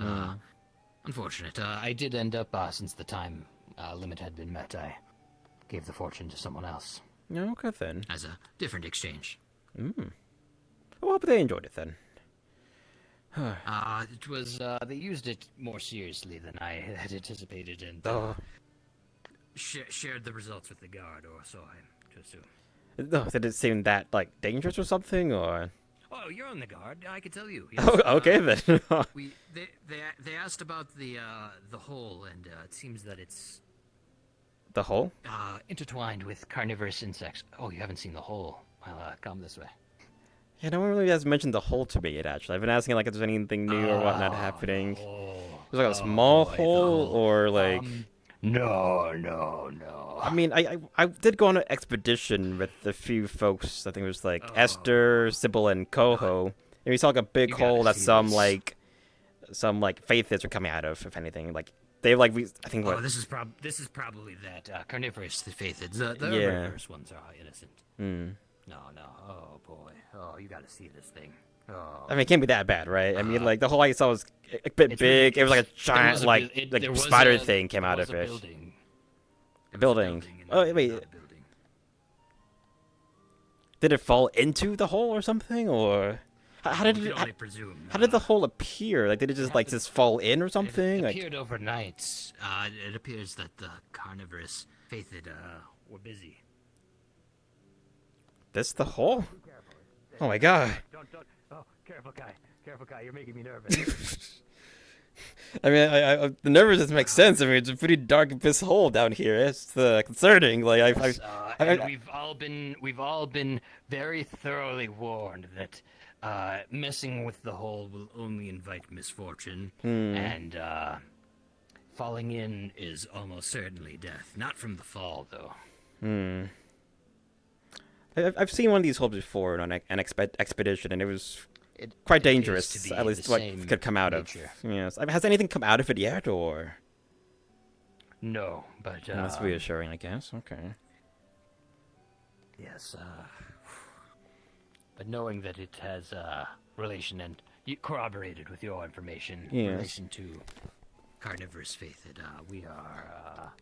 Unfortunate. I did end up, since the time limit had been met, I gave the fortune to someone else. Okay then. As a different exchange. Well, hope they enjoyed it then. It was, they used it more seriously than I had anticipated, and shared the results with the guard, or so I'm to assume. Did it seem that, like, dangerous or something, or? Oh, you're on the guard. I can tell you. Yes. Oh, okay then. They asked about the hole, and it seems that it's the hole intertwined with carnivorous insects. Oh, you haven't seen the hole? Well, come this way. Yeah, no one really has mentioned the hole to me yet. Actually, I've been asking like if there's anything new or whatnot happening. There's like a small hole, or like. No. I mean, I did go on an expedition with a few folks. I think it was like Esther, Sybil, and Coho, and we saw like a big hole that some faithists are coming out of. If anything, like they I think what. Oh, this is probably that carnivorous faithids. The herbivorous ones are innocent. No. Oh boy. Oh, you got to see this thing. Oh. I mean, it can't be that bad, right? I mean, like the hole I saw was a bit big. It was like a giant, spider thing came out of it. A building. Oh wait. Did it fall into the hole or something, or how did it? How did the hole appear? Like, did it just fall in or something? It appeared overnight. It appears that the carnivorous faithid were busy. This the hole? Oh my god. Don't. Oh, careful, guy. You're making me nervous. I mean, the nervousness makes sense. I mean, it's a pretty dark abyss hole down here. It's concerning. Like, and we've all been very thoroughly warned that messing with the hole will only invite misfortune, and falling in is almost certainly death. Not from the fall, though. I've seen one of these holes before on an expedition, and it was quite dangerous. At least what could come out of. Yes. Has anything come out of it yet, or? No, but that's reassuring, I guess. Okay. Yes. but knowing that it has relation and corroborated with your information in Yes. relation to carnivorous faith, we are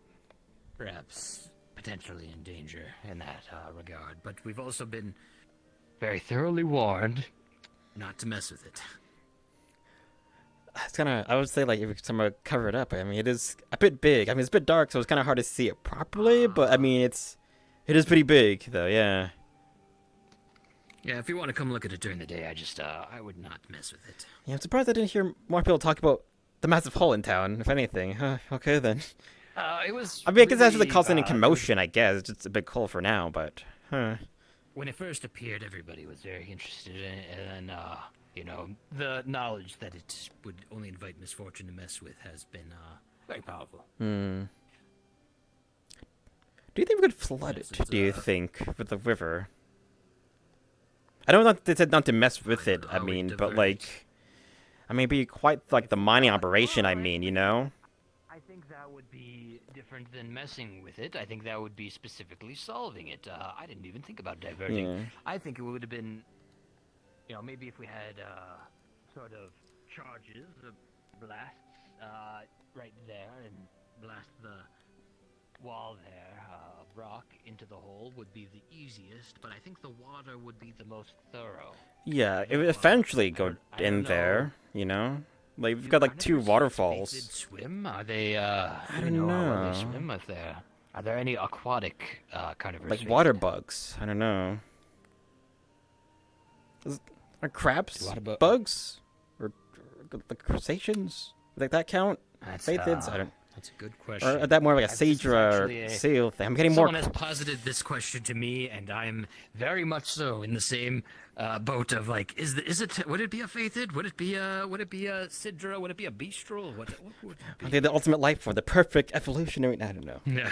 perhaps potentially in danger in that regard. But we've also been very thoroughly warned not to mess with it. It's kind of, I would say, like, if someone cover it up. I mean, it is a bit big. I mean, it's a bit dark, so it's kind of hard to see it properly. But I mean, it is pretty big, though. Yeah. Yeah, if you want to come look at it during the day, I would not mess with it. Yeah, I'm surprised I didn't hear more people talk about the massive hole in town. If anything, okay then. It was. I mean, I guess that's really really, causing any commotion. I guess it's just a big hole for now, but. When it first appeared, everybody was very interested in it, and the knowledge that it would only invite misfortune to mess with has been very powerful. Hmm. Do you think we could flood it? Do you think with the river? I know they said not to mess with it. I mean, but like, I mean, it'd be quite like the mining operation. I mean, you know. I think that would be different than messing with it. I think that would be specifically solving it. I didn't even think about diverting. Yeah. I think it would have been, maybe if we had sort of charges, blasts right there, and blast the wall there, rock into the hole would be the easiest, but I think the water would be the most thorough. Yeah, it would eventually go in there. You know. Like, we've got like 2 waterfalls. Swim? Are they, I don't how well know. they swim if they're... Are there any aquatic carnivores? Like water bugs. I don't know. Are crabs bugs? Or the crustaceans? Like that count? Phaethids? I don't... That's a good question. Or is that more like a This is Saedra actually or a- seal thing? I'm getting more... Someone has posited this question to me, and I'm very much so in the same boat of like, would it be a Phaethid? Would it be a Sidra? Would it be a Beastrel? What would it be? Okay, the ultimate life form, the perfect evolutionary... I don't know. Yeah.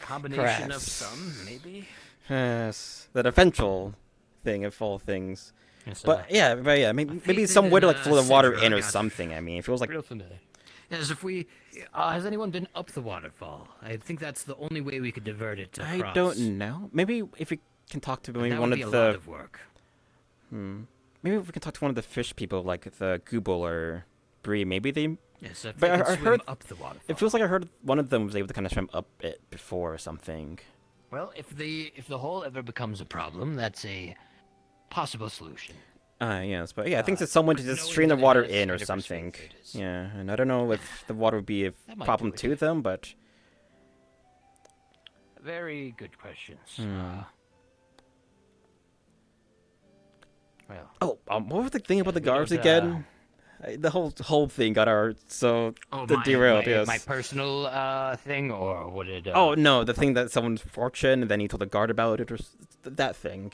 Combination of Perhaps. some, maybe? Yes, that eventual thing of all things. Yes, But yeah, maybe Phaethid some way to and, like flow the water Sidra, in I or got something. I mean, it feels like... Real familiar. Yes, if we... has anyone been up the waterfall? I think that's the only way we could divert it across. I don't know. Maybe if we can talk to maybe that one would of be a the... lot of work. Maybe if we can talk to one of the fish people, like the Gooble or Bree, maybe they... Yes, if but they can I swim heard... up the waterfall. It feels like I heard one of them was able to kind of swim up it before or something. Well, if the hole ever becomes a problem, that's a possible solution. Yes, but yeah, I think it's someone to just stream the water in or something. Yeah, and I don't know if the water would be a That might problem do it. to them, but... Very good questions. Well. Oh, what was the thing about the we guards don't, again? The whole thing got our derailed. Yes. My personal thing, or would it? Oh no, the thing that someone's fortune, and then he told the guard about it, or that thing.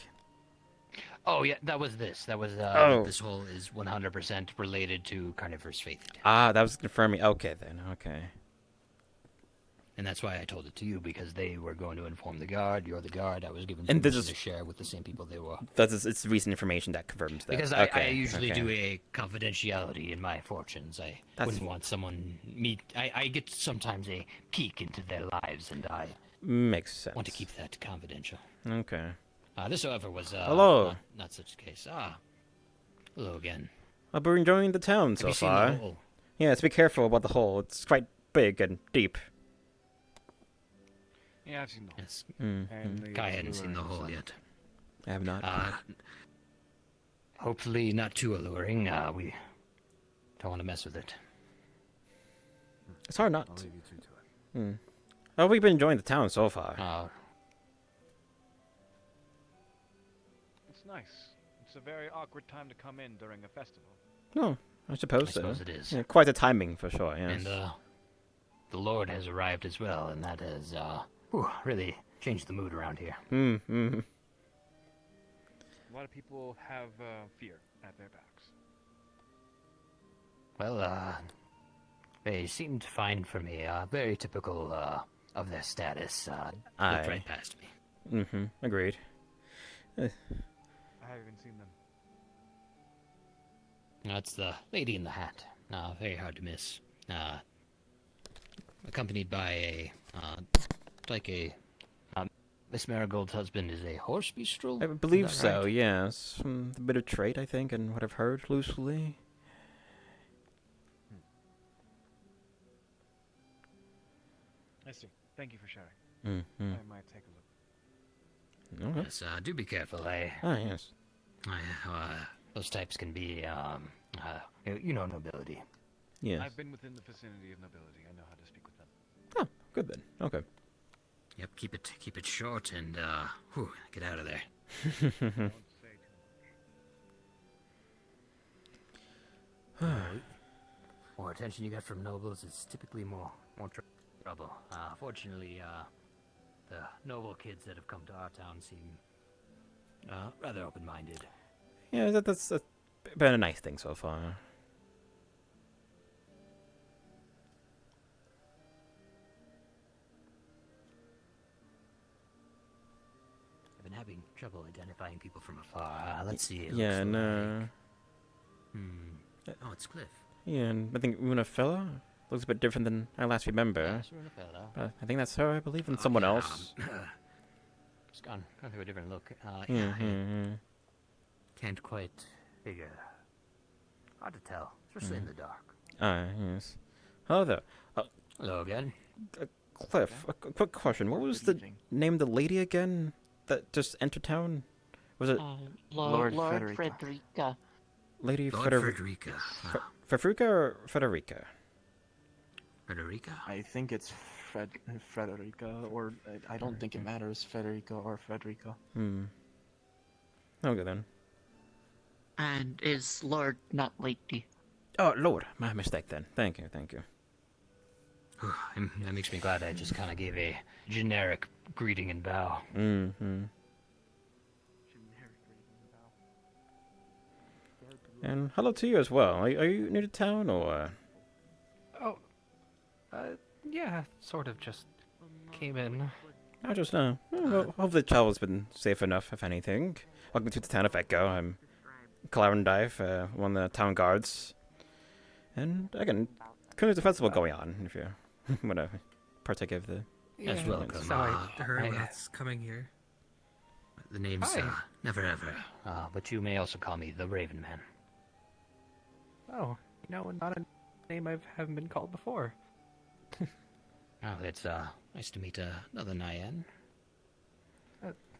Oh yeah, that was this. That was Oh. this hole is 100% related to carnivorous faith, Ah, that was confirming. Okay then, okay. and that's why I told it to you, because they were going to inform the guard. You're the guard. I was given And this permission is- to share with the same people they were. It's recent information that confirms that. Because okay, I usually okay. do a confidentiality in my fortunes. I That's- wouldn't want someone I get sometimes a peek into their lives, and I Makes sense. want to keep that confidential. Okay. This, however, was Hello. not such a case. Hello again. I've been enjoying the town Have so you seen the far. hole? Yes, be careful about the hole. It's quite big and deep. Yeah, I've seen the hole. Yes. And Kai the hadn't seen the alluring hole sun. yet. I have not. Hopefully not too alluring. We don't want to mess with it. It's hard not. I'll leave you two to it. Oh, we've been enjoying the town so far. It's nice. It's a very awkward time to come in during a festival. No, I suppose I so. suppose it is. Yeah, quite the timing for sure. Yes. And the Lord has arrived as well, and that has really changed the mood around here. A lot of people have fear at their backs. Well, they seemed fine for me. Very typical of their status. Looked right past me. Agreed. I haven't seen them. That's the lady in the hat. Very hard to miss. Accompanied by a Miss Marigold's husband is a horse bestrel? I Is believe that so, right? yes. From a bit of trade, I think, and what I've heard loosely. I see. Thank you for sharing. Mm-hmm. I might take a look. Okay. Yes, do be careful. Ah, yes. Those types can be, nobility. Yes. I've been within the vicinity of nobility. I know how to speak with them. Oh, good then. Okay. Yep, keep it short and, get out of there. More attention you get from nobles is typically more trouble. Fortunately, the noble kids that have come to our town seem rather open-minded. Yeah, that's been a nice thing so far. I've been having trouble identifying people from afar. Let's see. It Yeah, looks no. like... Oh, it's Cliff. Yeah, and I think Runafella looks a bit different than I last remember. Yes, Runafella. But I think that's her, I believe, and someone else. It's gone through a different look. Mm-hmm. Can't quite figure. Hard to tell, especially in the dark. Ah, yes. Hello there. Hello again. Cliff, a quick question. What was the name of the lady again that just entered town? Was it Lord Frederica. Lady Lord Frederica? Frederica. Frederica or Frederica? Frederica? I think it's Frederica, or I don't think it matters, Federica or Frederica. Okay then. And is Lord not lady? Oh, Lord. My mistake then. Thank you. That makes me glad I just kind of gave a generic greeting and bow. Mm-hmm. And hello to you as well. Are you new to town, or...? Yeah, sort of just came in. I just know. Well, hopefully the travel's been safe enough, if anything. Welcome to the town of Echo. I'm Clarendive, one of the town guards. And again, there's a festival going on, if you want to partake of the... Yes, welcome. So I heard what's coming here. The name's Never Ever, but you may also call me the Raven Man. Oh, not a name I haven't been called before. Oh, it's nice to meet another Nyan.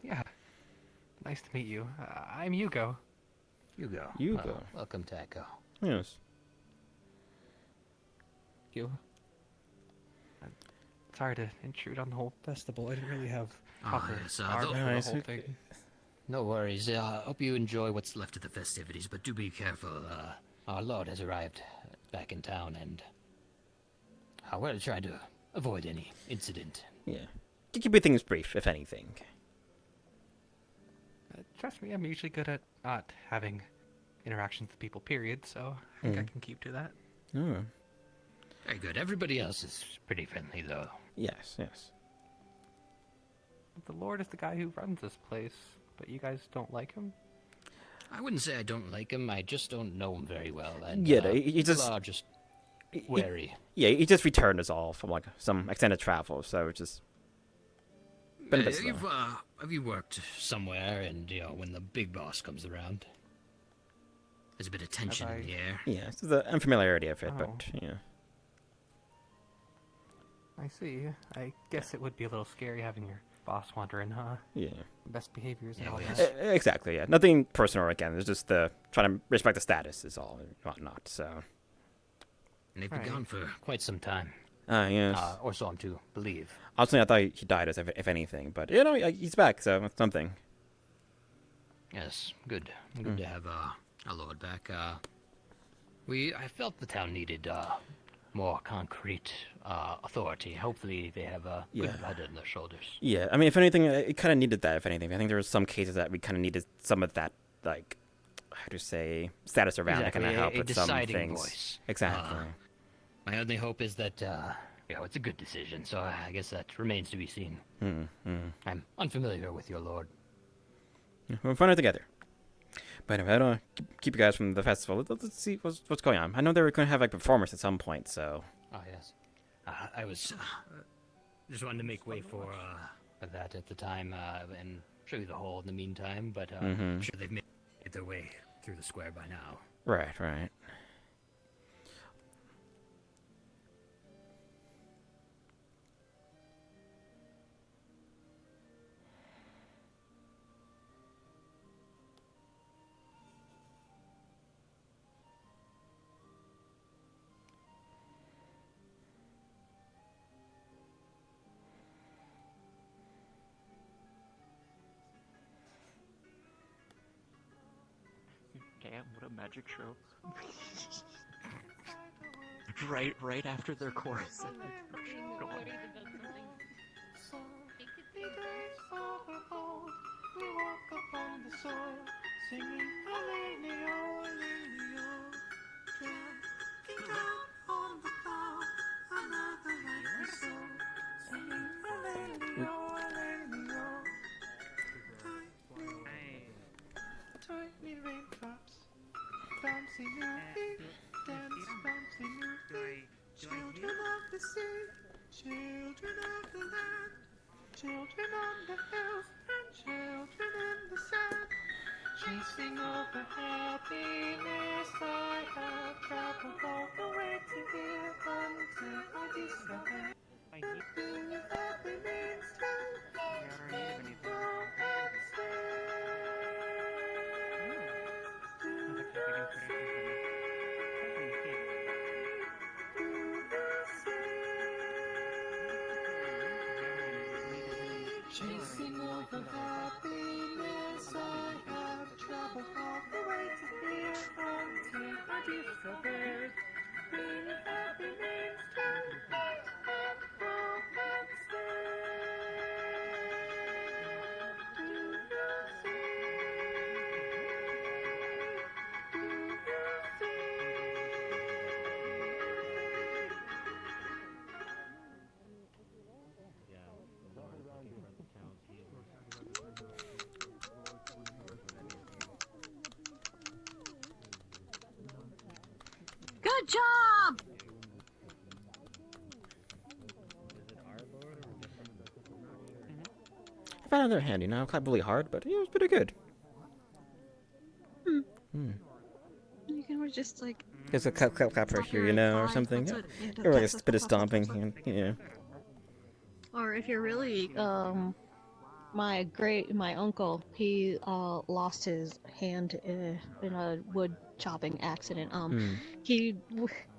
Yeah. Nice to meet you. I'm Hugo. Hugo. Welcome to Echo. Yes. You. Sorry to intrude on the whole festival. I didn't really have Oh, proper yes, art for the whole thing. No worries. Hope you enjoy what's left of the festivities, but do be careful. Our Lord has arrived back in town, and we're trying to avoid any incident. Yeah. Keep your things brief, if anything. Trust me, I'm usually good at not having interactions with people, period, so I think I can keep to that. Oh. Very good. Everybody else is pretty friendly, though. Yes. The Lord is the guy who runs this place, but you guys don't like him? I wouldn't say I don't like him, I just don't know him very well. And, Yeah, he just... people are just wary. He just returned us all from, like, some extended travel, so it's just... been a bit slow. Have you worked somewhere, and, when the big boss comes around? There's a bit of tension in the air. Yeah, it's the unfamiliarity of it, but, yeah. I see. I guess it would be a little scary having your boss wandering, huh? Yeah. Best behaviors and all yes. that. Exactly, yeah. Nothing personal, again. It's just trying to respect the status is all, and whatnot, so... And they've been gone for quite some time. Yes. Or so I'm to believe. Honestly, I thought he died, if anything, but, he's back, so it's something. Yes, good. Good to have our Lord back. I felt the town needed more concrete authority. Hopefully they have a good head on their shoulders. Yeah, I mean, if anything, it kind of needed that, if anything. I think there were some cases that we kind of needed some of that, like, how to say, status around that kind of help with some things. Voice. Exactly. My only hope is that, it's a good decision, so I guess that remains to be seen. I'm unfamiliar with your Lord. We'll find it together. But anyway, I don't want to keep you guys from the festival. Let's see what's going on. I know they were going to have, like, performers at some point, so... Oh, yes. I was just wanted to make way for of that at the time, and show you the hole in the meantime. But Mhm. I'm sure they've made their way through the square by now. Right, right. Damn, what a magic show. right after their chorus. Go on. We walk upon the soil, singing Hallelujah, Hallelujah. Tramping down on the plow, another life we sow, singing Hallelujah, Hallelujah. Tiny raindrops, bouncy new feet, dance bouncy new feet. Children of the sea, children of the land, children on the hills and children in the sand. Chasing over happiness, I have traveled all the way to here until I discover being happy means to grow and chasing over happiness, I have traveled all the way to here until I discovered being happy means to live and grow and stay. Do you see? Do you Good job! I found another hand, you know, clapped really hard, but yeah, it was pretty good. Hmm. You can always just like. There's a clap right here, you know, or something. That's Yeah. what- yeah, Or like that's a bit of stomping, and, yeah. Or if you're really, my uncle, he lost his hand in a wood chopping accident.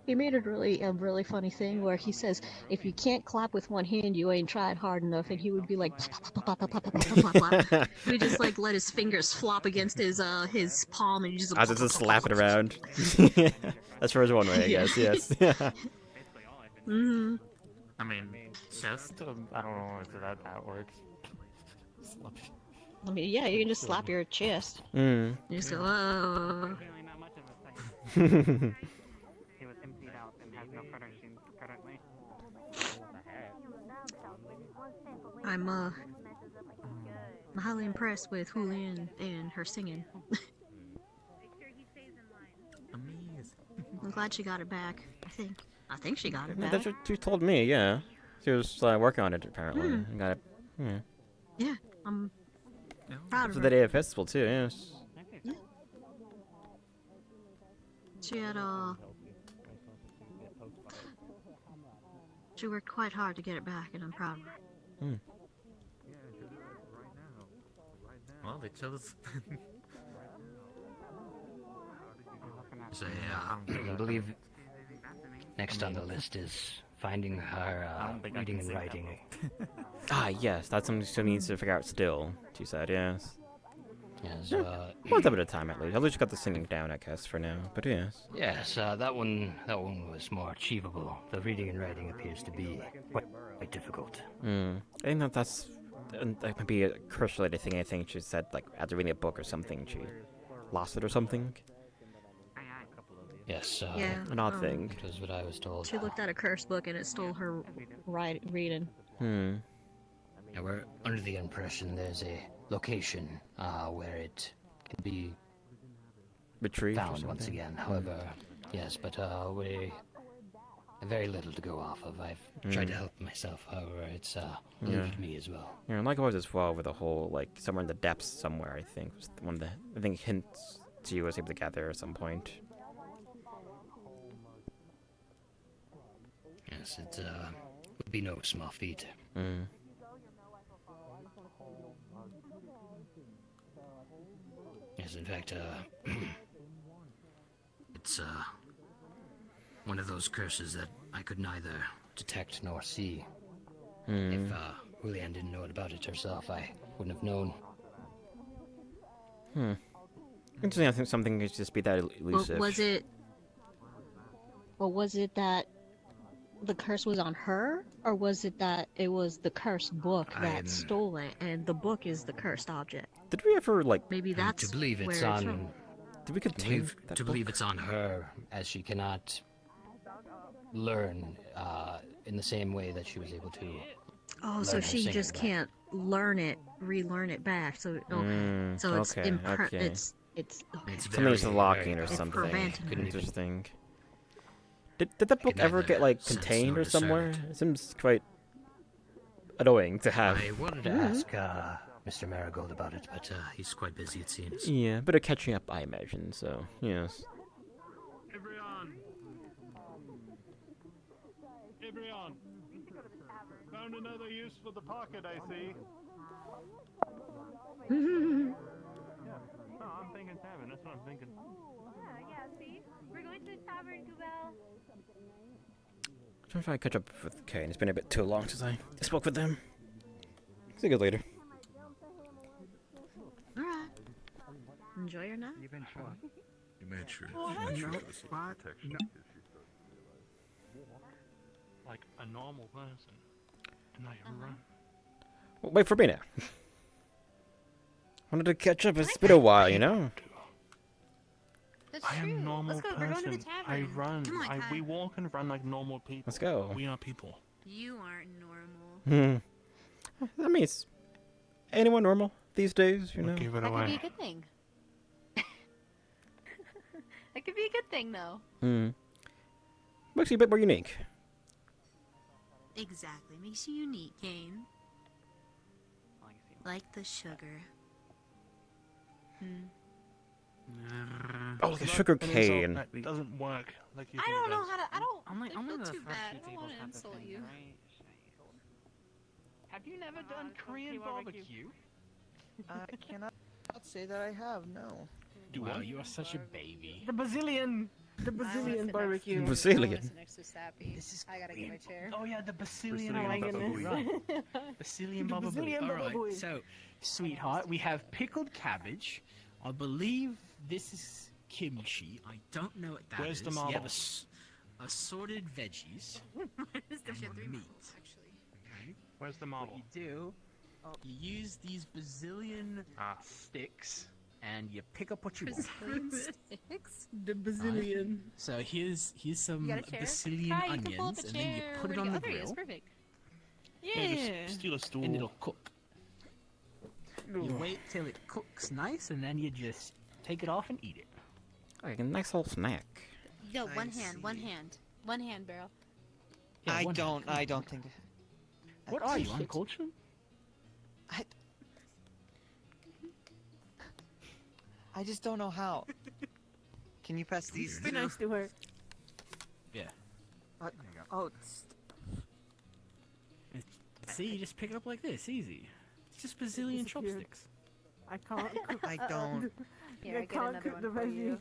He made a really funny thing where he says, if you can't clap with one hand, you ain't tried hard enough, and he would be like, he just like let his fingers flop against his palm, and he just. I was just slap it around. That's first one way, I guess. Yes. Mm-hmm. I mean, chest, I don't know if that works. I mean, yeah, you can just slap your chest. Mm. You just go, oh. He was emptied out and has no currency currently. I'm highly impressed with Julian and her singing. I'm glad she got it back. I think she got it Yeah, back. that's what she told me, yeah. She was working on it, apparently. And got it, yeah. Yeah, I'm proud of For her. the day of festival, too, yes. Yeah. She had she worked quite hard to get it back, and I'm proud of her. Hmm. Well, they chose. So, I believe next on the list is finding her reading and writing. Ah, yes, that's something she needs to figure out still, she said, yes. Yes, one step at a time, at least. At least you got the singing down, I guess, for now, but yes. Yes, that one was more achievable. The reading and writing appears to be quite difficult. I think that's that might be a curse-related thing. I think she said, like, after reading a book or something, she lost it or something. Yes, Yeah, an odd thing. That was what I was told. She looked at a curse book and it stole her reading. Yeah, we're under the impression there's a location where it can be retrieved or found once something? again. However, yes, but we very little to go off of. I've tried to help myself, however, it's eluded me as well. Yeah, and likewise as well with the whole, like, somewhere in the depths somewhere, I think, was one of the, I think, hints to you was able to gather at some point. Yes, it would be no small feat. Yes, in fact, it's one of those curses that I could neither detect nor see. If Julianne didn't know about it herself, I wouldn't have known. Interesting, I think something could just be that elusive. Was it that the curse was on her, or was it that it was the cursed book that stole it, and the book is the cursed object? Did we ever, like... Maybe that's to believe where it's it's on... from. Did we contain that to book? believe it's on her, as she cannot learn in the same way that she was able to. Oh, so learn her she singing just back. can't relearn it back. So so it's okay, okay. it's okay. Something's locking or It's something. preventing her. Interesting. Did that book ever get, like, contained or somewhere? It seems quite annoying to have. I wanted to ask Mr. Marigold about it, but he's quite busy, it seems. Yeah, but of catching up, I imagine, so, yes. Ibrion! Found another use for the pocket, I see. Yeah. No, I'm thinking tavern. That's what I'm thinking. Yeah, see? We're going to the tavern, Gubel. I'm trying to find catch up with Kane. It's been a bit too long since I spoke with them. See you guys later. Alright. Enjoy your night. You made sure. Like a normal person. And I run. Well, wait for me now. Wanted to catch up. It's been a while, you know? That's I am true. normal Let's go. person. We're going to the I tavern. run. Come on, Kai. We walk and run like normal people. Let's go. We are people. You aren't normal. I mean, is anyone normal these days, you know? Give it That could be away. a good thing. That could be a good thing, though. Makes you a bit more unique. Exactly. Makes you unique, Kane. Like the sugar. Oh, like a sugar cane. It doesn't work like you I think don't it know does. how to. I don't. Only feel the too first bad. few I don't want tables to have this insult thing, you. right? Have you never done Korean barbecue? I cannot say that I have, no. Wow, you are such a baby. The Brazilian barbecue. Brazilian. Next to Sappy. I gotta get my chair. Oh yeah, the Brazilian. Oh my goodness. Brazilian The Baba Brazilian Booey. Baba Alright, Booey. so, sweetheart, we have pickled cabbage. I believe this is kimchi. I don't know what that is. Where's the You marble? have assorted veggies. Meat. Where's the What marble? you do, you use these Brazilian sticks, and you pick up what you want. Sticks? The Brazilian. So here's some You got a chair? Brazilian Kai, you can pull up onions, a and then you chair. put it Where'd on you the go? Oh, there he is. grill, Perfect. Yeah. Just steal a stool. and it'll cook. You wait till it cooks nice, and then you just take it off and eat it. Like a nice little snack. Yo, I one hand, see. one hand. One hand, Barrel. Yeah, I one don't hand. think. What are you, uncultured? I just don't know how. Can you pass these? Be nice to her. Yeah. Oh, See, you just pick it up like this, easy. It's just Brazilian disappeared. chopsticks. I can't cook. I don't. Here, I get can't another cook the one for you.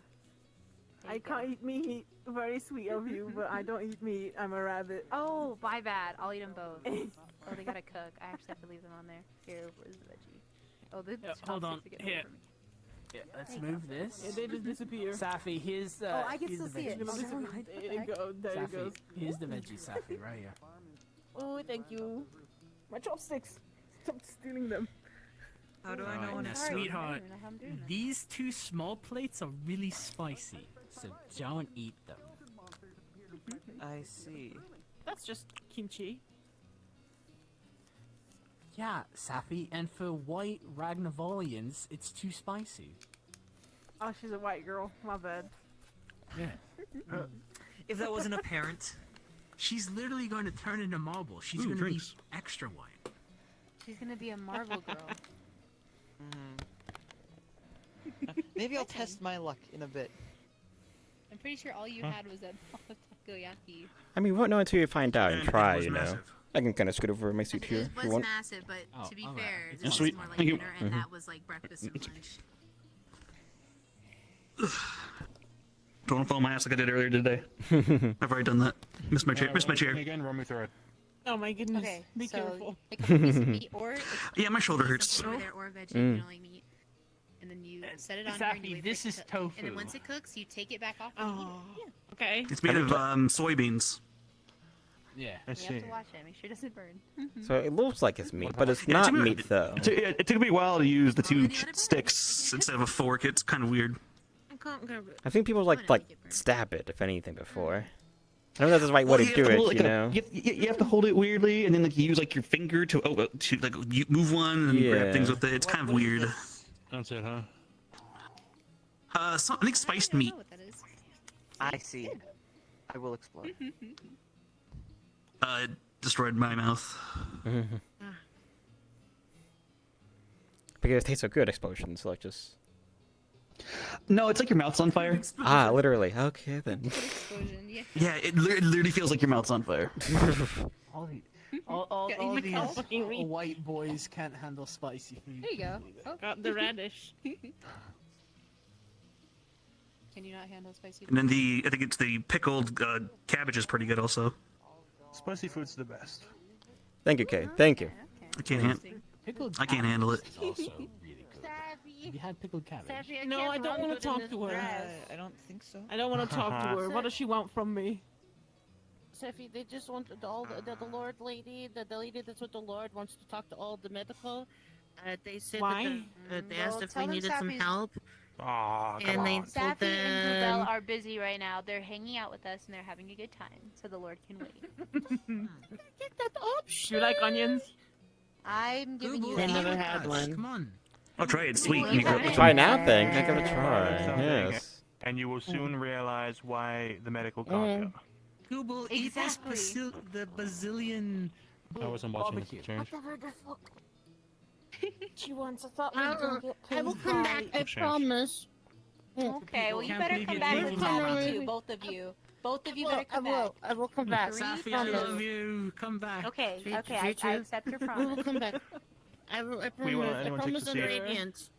veggie. I can't eat meat. Very sweet of you, but I don't eat meat. I'm a rabbit. Oh, my bad. I'll eat them both. Oh, they gotta cook. I actually have to leave them on there. Here, where's the veggie? Oh, the Hold on. chopsticks are getting Here. away from me. Yeah, let's There you move this. Yeah, they just disappear. Safi, here's Oh, I can here's still the see it. veggies. Oh, never mind. What There the you heck? go. There you go. Safi, here's the veggies, Safi, right here. Oh, thank you. My chopsticks. Stop stealing them. How do I Alright, know when now, it's sweetheart, I don't know how I'm doing this. these two small plates are really spicy, so don't eat them. I see. That's just kimchi. Yeah, Safi, and for white Ragnavolians, it's too spicy. Oh, she's a white girl. My bad. Yeah. If that wasn't apparent, She's literally going to turn into marble. She's going to be extra white. She's gonna be a marble girl. Maybe I'll test my luck in a bit. I'm pretty sure all you had was that takoyaki. I mean, what know until you find out and And try, it was you know. massive. I can kind of scoot over my seat here It if you was want. massive, but to be fair, That's this sweet. is more like Thank you. dinner, and that was like breakfast and lunch. Don't want to fall my ass like I did earlier today. I've already done that. Missed my chair. Missed my chair. Again, run me through it. Oh my goodness. Okay, Be so careful. it could be a piece of meat or Yeah, my shoulder hurts. over there or veggie, you know, like meat. And then you set it on here and you Safi, wait this for it is to cook. tofu. And then once it cooks, you take it back off and eat it. Yeah. Okay. It's made of soybeans. Yeah. You have to watch it. Make sure it doesn't burn. So it looks like it's meat, but it's Yeah, not took me- meat though. It took me a while to use the two sticks instead of a fork. It's kind of weird. I think people like stab it, if anything, before. I know that's the right way to do it, you know. You have to hold it weirdly, and then like you use like your finger to like you move one and grab things with it. It's kind of weird. That's it, huh? I think spiced meat. I see. I will explore. It destroyed my mouth. Because it tastes so good, explosions, like just... No, it's like your mouth's on fire. Ah, literally. Okay, then. Yeah, it literally feels like your mouth's on fire. All these white boys can't handle spicy food. There you go. Oh. Got the radish. Can you not handle spicy And then I think it's the pickled cabbage is pretty good also. Spicy food's the best. Thank you, Kay. Thank you. I can't handle it. Have you had pickled cabbage? No, I don't want to talk to her. I don't think so. I don't want to talk to her. What does she want from me? Seffi, they just want the Lord lady, the lady that's with the Lord wants to talk to all the medical. They said Why? that they asked if tell we them needed some Safi's- help. Aw, come And they on. told Safi and Bluebell them... are busy right now. They're hanging out with us and they're having a good time, so the Lord can wait. Get that option. Do you like onions? I'm giving you They that. never had one. Come on. I'll try it. It's sweet. Try now, thing. I give it a try. Something, Yes. And you will soon realize why the medical can't go. Google, eat this the Brazilian... I wasn't watching this exchange. She wants a thought. I will come back, I Exchange. promise. Okay, well you Can't better believe come you back did with that. Safi too, both of you. Both of you better come back. I will come back. Three, Safi, I two. love you. Come back. Okay, Three, okay, three, I two. accept your We promise. will come back. I promise. I promise on radiant.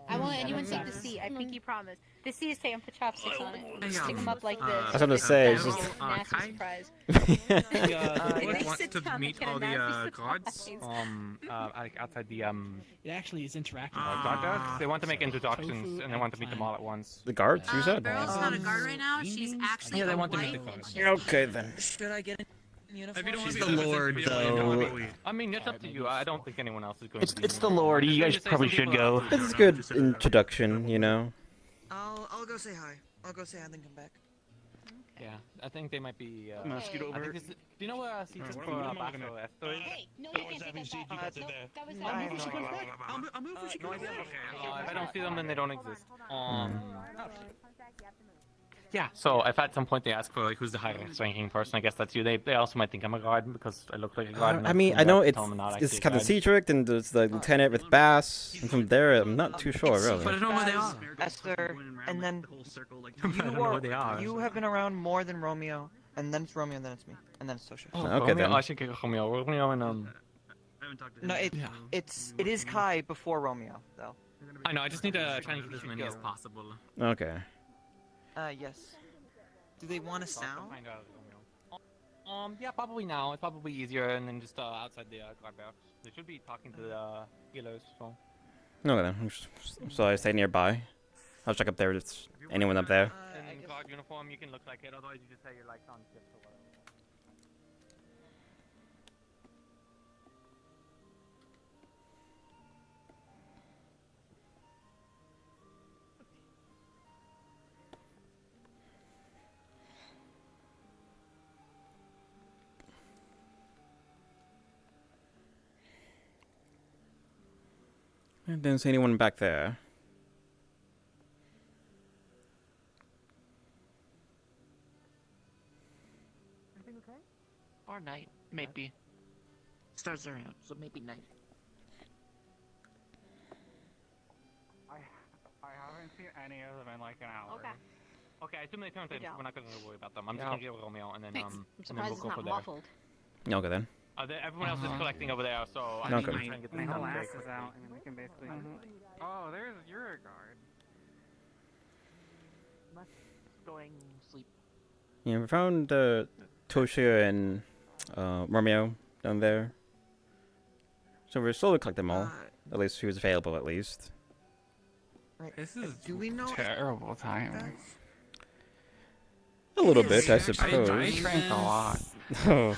I won't let anyone take the seat. I pinky promise. The seat is saying put chopsticks on it. Stick them up like this. I was gonna say, it's just... Nasty surprise. They want sit to down meet and all get a the nasty gods surprise. like outside the It actually is interactive. guard dogs. They want to make introductions and they want to meet them all at once. The guards? Who's that? Beryl's not a guard right now. She's actually Yeah, they a want to meet wife, the and guards. she's- Okay, then. Should I get in uniform? She's the Lord, though. I mean, it's up to you. I don't think anyone else is going to be. It's the Lord. You guys probably should go. This is good introduction, you know. I'll go say hi. I'll go say hi and then come back. Yeah, I think they might be. I'm gonna scoot I over. think this is, do you know where seats Alright, for what am I Basso gonna- Esto is? Hey, no, you can't take that back. No, that was I'll that. move when she comes back. I'll move when she comes back. If I don't see them, then they don't exist. Yeah, so if at some point they ask for like who's the highest ranking person, I guess that's you. They also might think I'm a guard because I look like a guard. and I mean, assume I know that it's tell them I'm not it's actually a Captain guard. Cedric, and there's the lieutenant with Bass, and from there, I'm not too sure, It's really. But I don't know where they Baz, are. Esther, and then I don't know where they are. you have been around more than Romeo, and then it's Romeo, and then it's me, and then it's Tosha. Oh, Okay, Romeo, then. I should get Romeo. Romeo and No, it is Kai before Romeo, though. I know. I just need to try and get as many as possible. Okay. Yes. Do they want a sound? Find out Romeo. Yeah, probably now. It's probably easier, and then just outside the guard barracks. They should be talking to the healers. So. Okay, then. So I stay nearby. I'll check up there if there's anyone up there. In guard uniform, you can look like it. Otherwise, you just say you're like on shift or whatever. I didn't see anyone back there. Everything okay? Or night, maybe. Stars are out, so maybe night. I haven't seen any of them in like an hour. Okay. Okay, I assume they turned in. job. We're not gonna worry about them. I'm just gonna get Romeo and then Thanks. I'm and then surprised we'll it's go not from there. muffled. Okay then. Everyone else is collecting over there, so I Okay. need to try and get this My done whole very ass is quickly. out, and we can basically. Oh, there's you're a guard. Going sleep. Yeah, we found Toshia and Romeo down there. So we're slowly collect them all. At least who's available, at least. This is Do we know terrible timing. A little bit, I I suppose. drank a lot. Oh.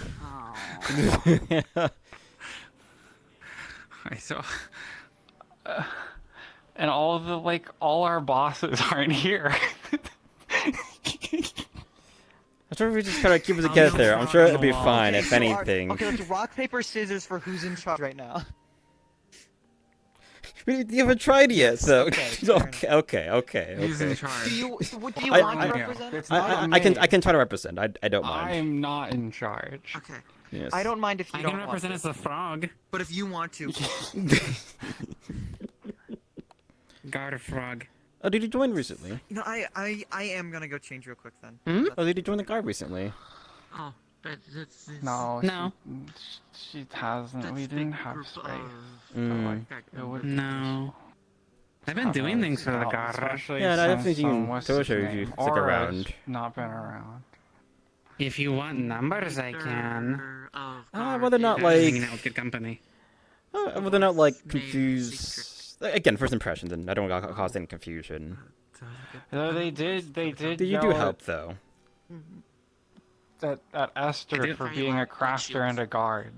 I saw. And all of the all our bosses aren't here. I'm sure if we just kind of keep it together, I'm sure it'll be fine, if anything. Okay, let's rock, paper, scissors for who's in charge right now. We haven't tried yet, so. Okay. He's in charge. Do you want to represent? It's not I can try to represent. I don't mind. I'm not in charge. Okay. Yes. I don't mind if you I don't can want represent to. as a frog. But if you want to. Guard a frog. Oh, did you join recently? You know, I am gonna go change real quick then. Oh, did you join the guard recently? Oh, that's No. No. She hasn't. We didn't have space. Mm. It would No. I've been doing things for the guard. Especially Yeah, no, I since definitely seen what's Toshio his usually name? stick Aura's around. Not been around. If you want numbers, I can. Whether or not Hanging out with good company. whether or not like confuse. Again, first impressions, and I don't want to cause any confusion. No, they did. You do yell help though. at Esther for being a crafter and a guard.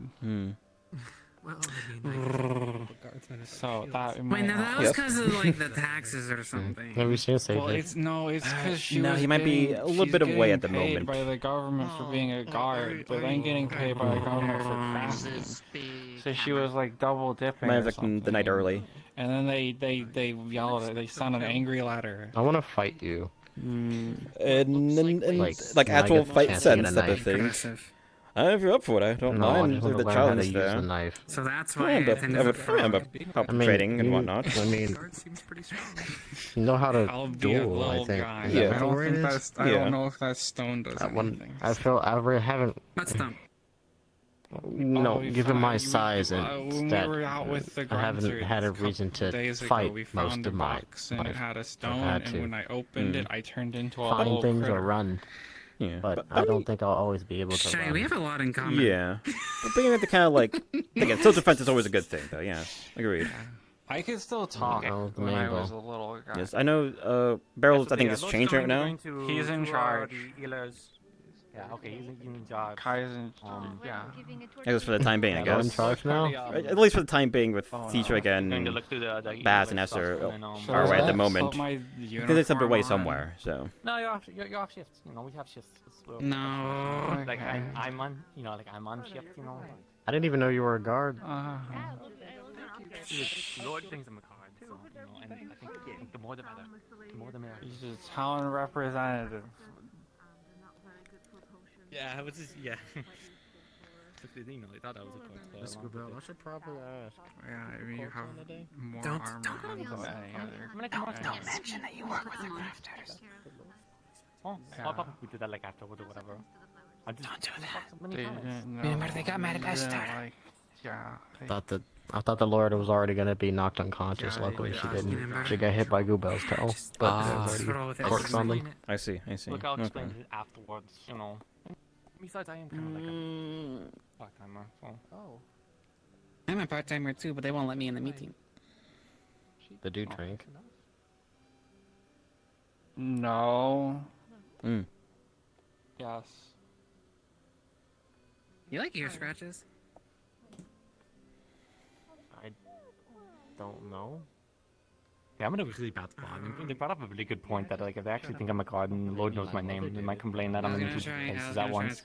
So that. Wait, now that was because of like the taxes or something. Maybe she'll say Well, that. it's because she no, was he might be a little she's bit away getting at the paid moment. by the government for being a guard, but then getting paid by the government for crafting. So she was like double dipping. Might or have like something. the night early. And then they yelled at. They sent an angry letter. I want to fight you. And Like, like when I actual get the fight chance to get a sense type of knife. thing. Aggressive. If you're up for it, I don't No, I mind just want to the learn how to challenge use there. the knife. So that's why Yeah, I but attended I the would frog. help trading and whatnot. I mean, Guard seems pretty strong. you know how to I'll be a duel, I little think. guy. Is that Yeah. what I the don't word think is? that's. I Yeah. don't know if that stone does That one, anything. I haven't, What's dumb? given my size and when that, we were out with the I haven't Grunter had a couple reason to days ago, fight we most found of a my box and it life. had a I've stone, had and to when I opened it, I turned into a find little things critter. or run. Yeah, But I don't think I'll always be able to Shay, run. we have a lot in common. Yeah, but being able to kind of like again, self-defense is always a good thing, though. Yeah, agreed. I could still talk that was the when main I was a goal. little guy. Yes, I know. Barrels, I think, is changed right now. He's in charge. Yeah, okay, he's in charge. Kai's in. Yeah. I guess for the time being, I I'm in guess. charge now? At least for the time being, with Teacher Going to again, look through the Baz and stuff, Esther and then, are away at the Slap moment. my Because they stepped away uniform on. somewhere, so. No, you're off shift. You know, we have shifts. No. Like I'm on. You know, like I'm on shift. You know. I didn't even know you were a guard. The Lord thinks I'm a card, so you know, and I think the more the better. The more the merrier. He's a town representative. Yeah, I was just you know, they thought I was a card. I should probably ask. Yeah, I mean, you have more Don't- armor don't than go any other. Don't mention that you work with the crafters. Oh, Yeah. I'll probably do that like afterwards or whatever. Don't do that. Remember, they got mad at Esther. Like, yeah. I thought the Lord was already gonna be knocked unconscious. Yeah, Luckily, she yeah. didn't. She got hit by Goobel's tail, but there's already corks on them. I see. Look, I'll explain Okay. it afterwards. You know. Besides, I am kind of like a part-timer. So. I'm a part-timer too, but they won't let me in the meeting. The dude drink. No. Mm. Yes. You like ear scratches? I don't know. Yeah, I'm gonna really bad spawn. They brought up a really good point that like if they actually think I'm a god and Lord knows my name, they might complain that I'm in two places at once.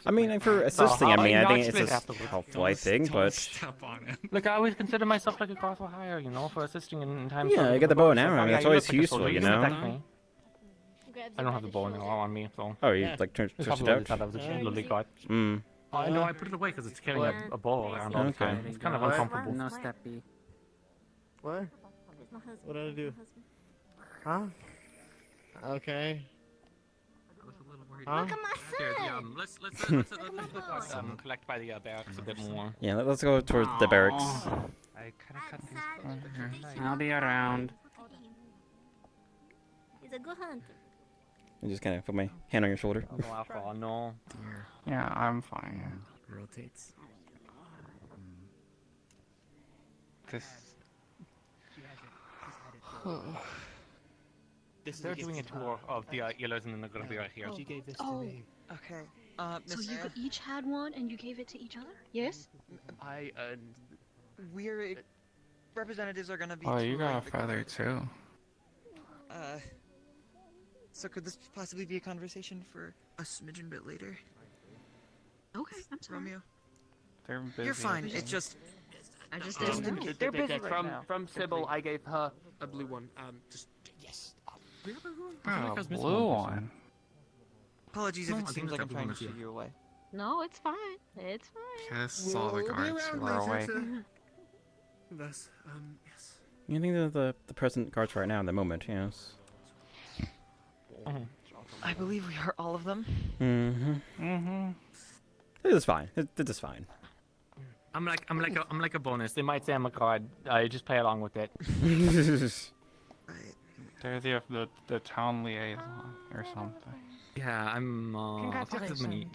I mean, for assisting, I mean, I think it's just helpful, I think, but. Look, I always consider myself like a god for hire, you know, for assisting in times. Yeah, of you get the bow and like, arrow, I mean, yeah, that's you always look like a useful, soldier, you can know? attack me. I don't have the bow and arrow on me, so. Oh, you like switched They it probably out? thought I was a lovely god. Mm. I know I put it away because it's carrying a ball around all the Okay. time. It's kind of uncomfortable. No steppy. What? Where's my husband? What did I do? My husband. Huh? Okay. Look at my Here, son! let's collect by the barracks a bit more. Yeah, let's go towards the barracks. I could have cut these corners. I'll be around. He's a good hunter. I just kind of put my hand on your shoulder. Oh, no. Yeah, I'm fine. Rotates. This. They're doing a tour of the yellows and then they're going to be right here. She gave this to me. Okay. So Miss you Anne, each had one and you gave it to each other? Yes? we're representatives are gonna be. Oh, you touring got a the feather guard. too. So could this possibly be a conversation for a smidgen bit later? Okay, I'm sorry. Romeo? They're busy. You're fine. It's just. I just didn't know. They're busy right from now. from Sybil, I gave her a blue one. Just yes. Oh, blue one. Apologies No, if I it think seems like I'm that's trying to everyone shoo is you away. No, it's fine. It's fine. Guess all the guards were awake. Thus, yes. You think they're the present guards right now in the moment, yes. I believe we are all of them. It is fine. It is fine. I'm like a bonus. They might say I'm a guard. I just play along with it. They're the town liaison or something. Yeah, I'm Congratulations, mini.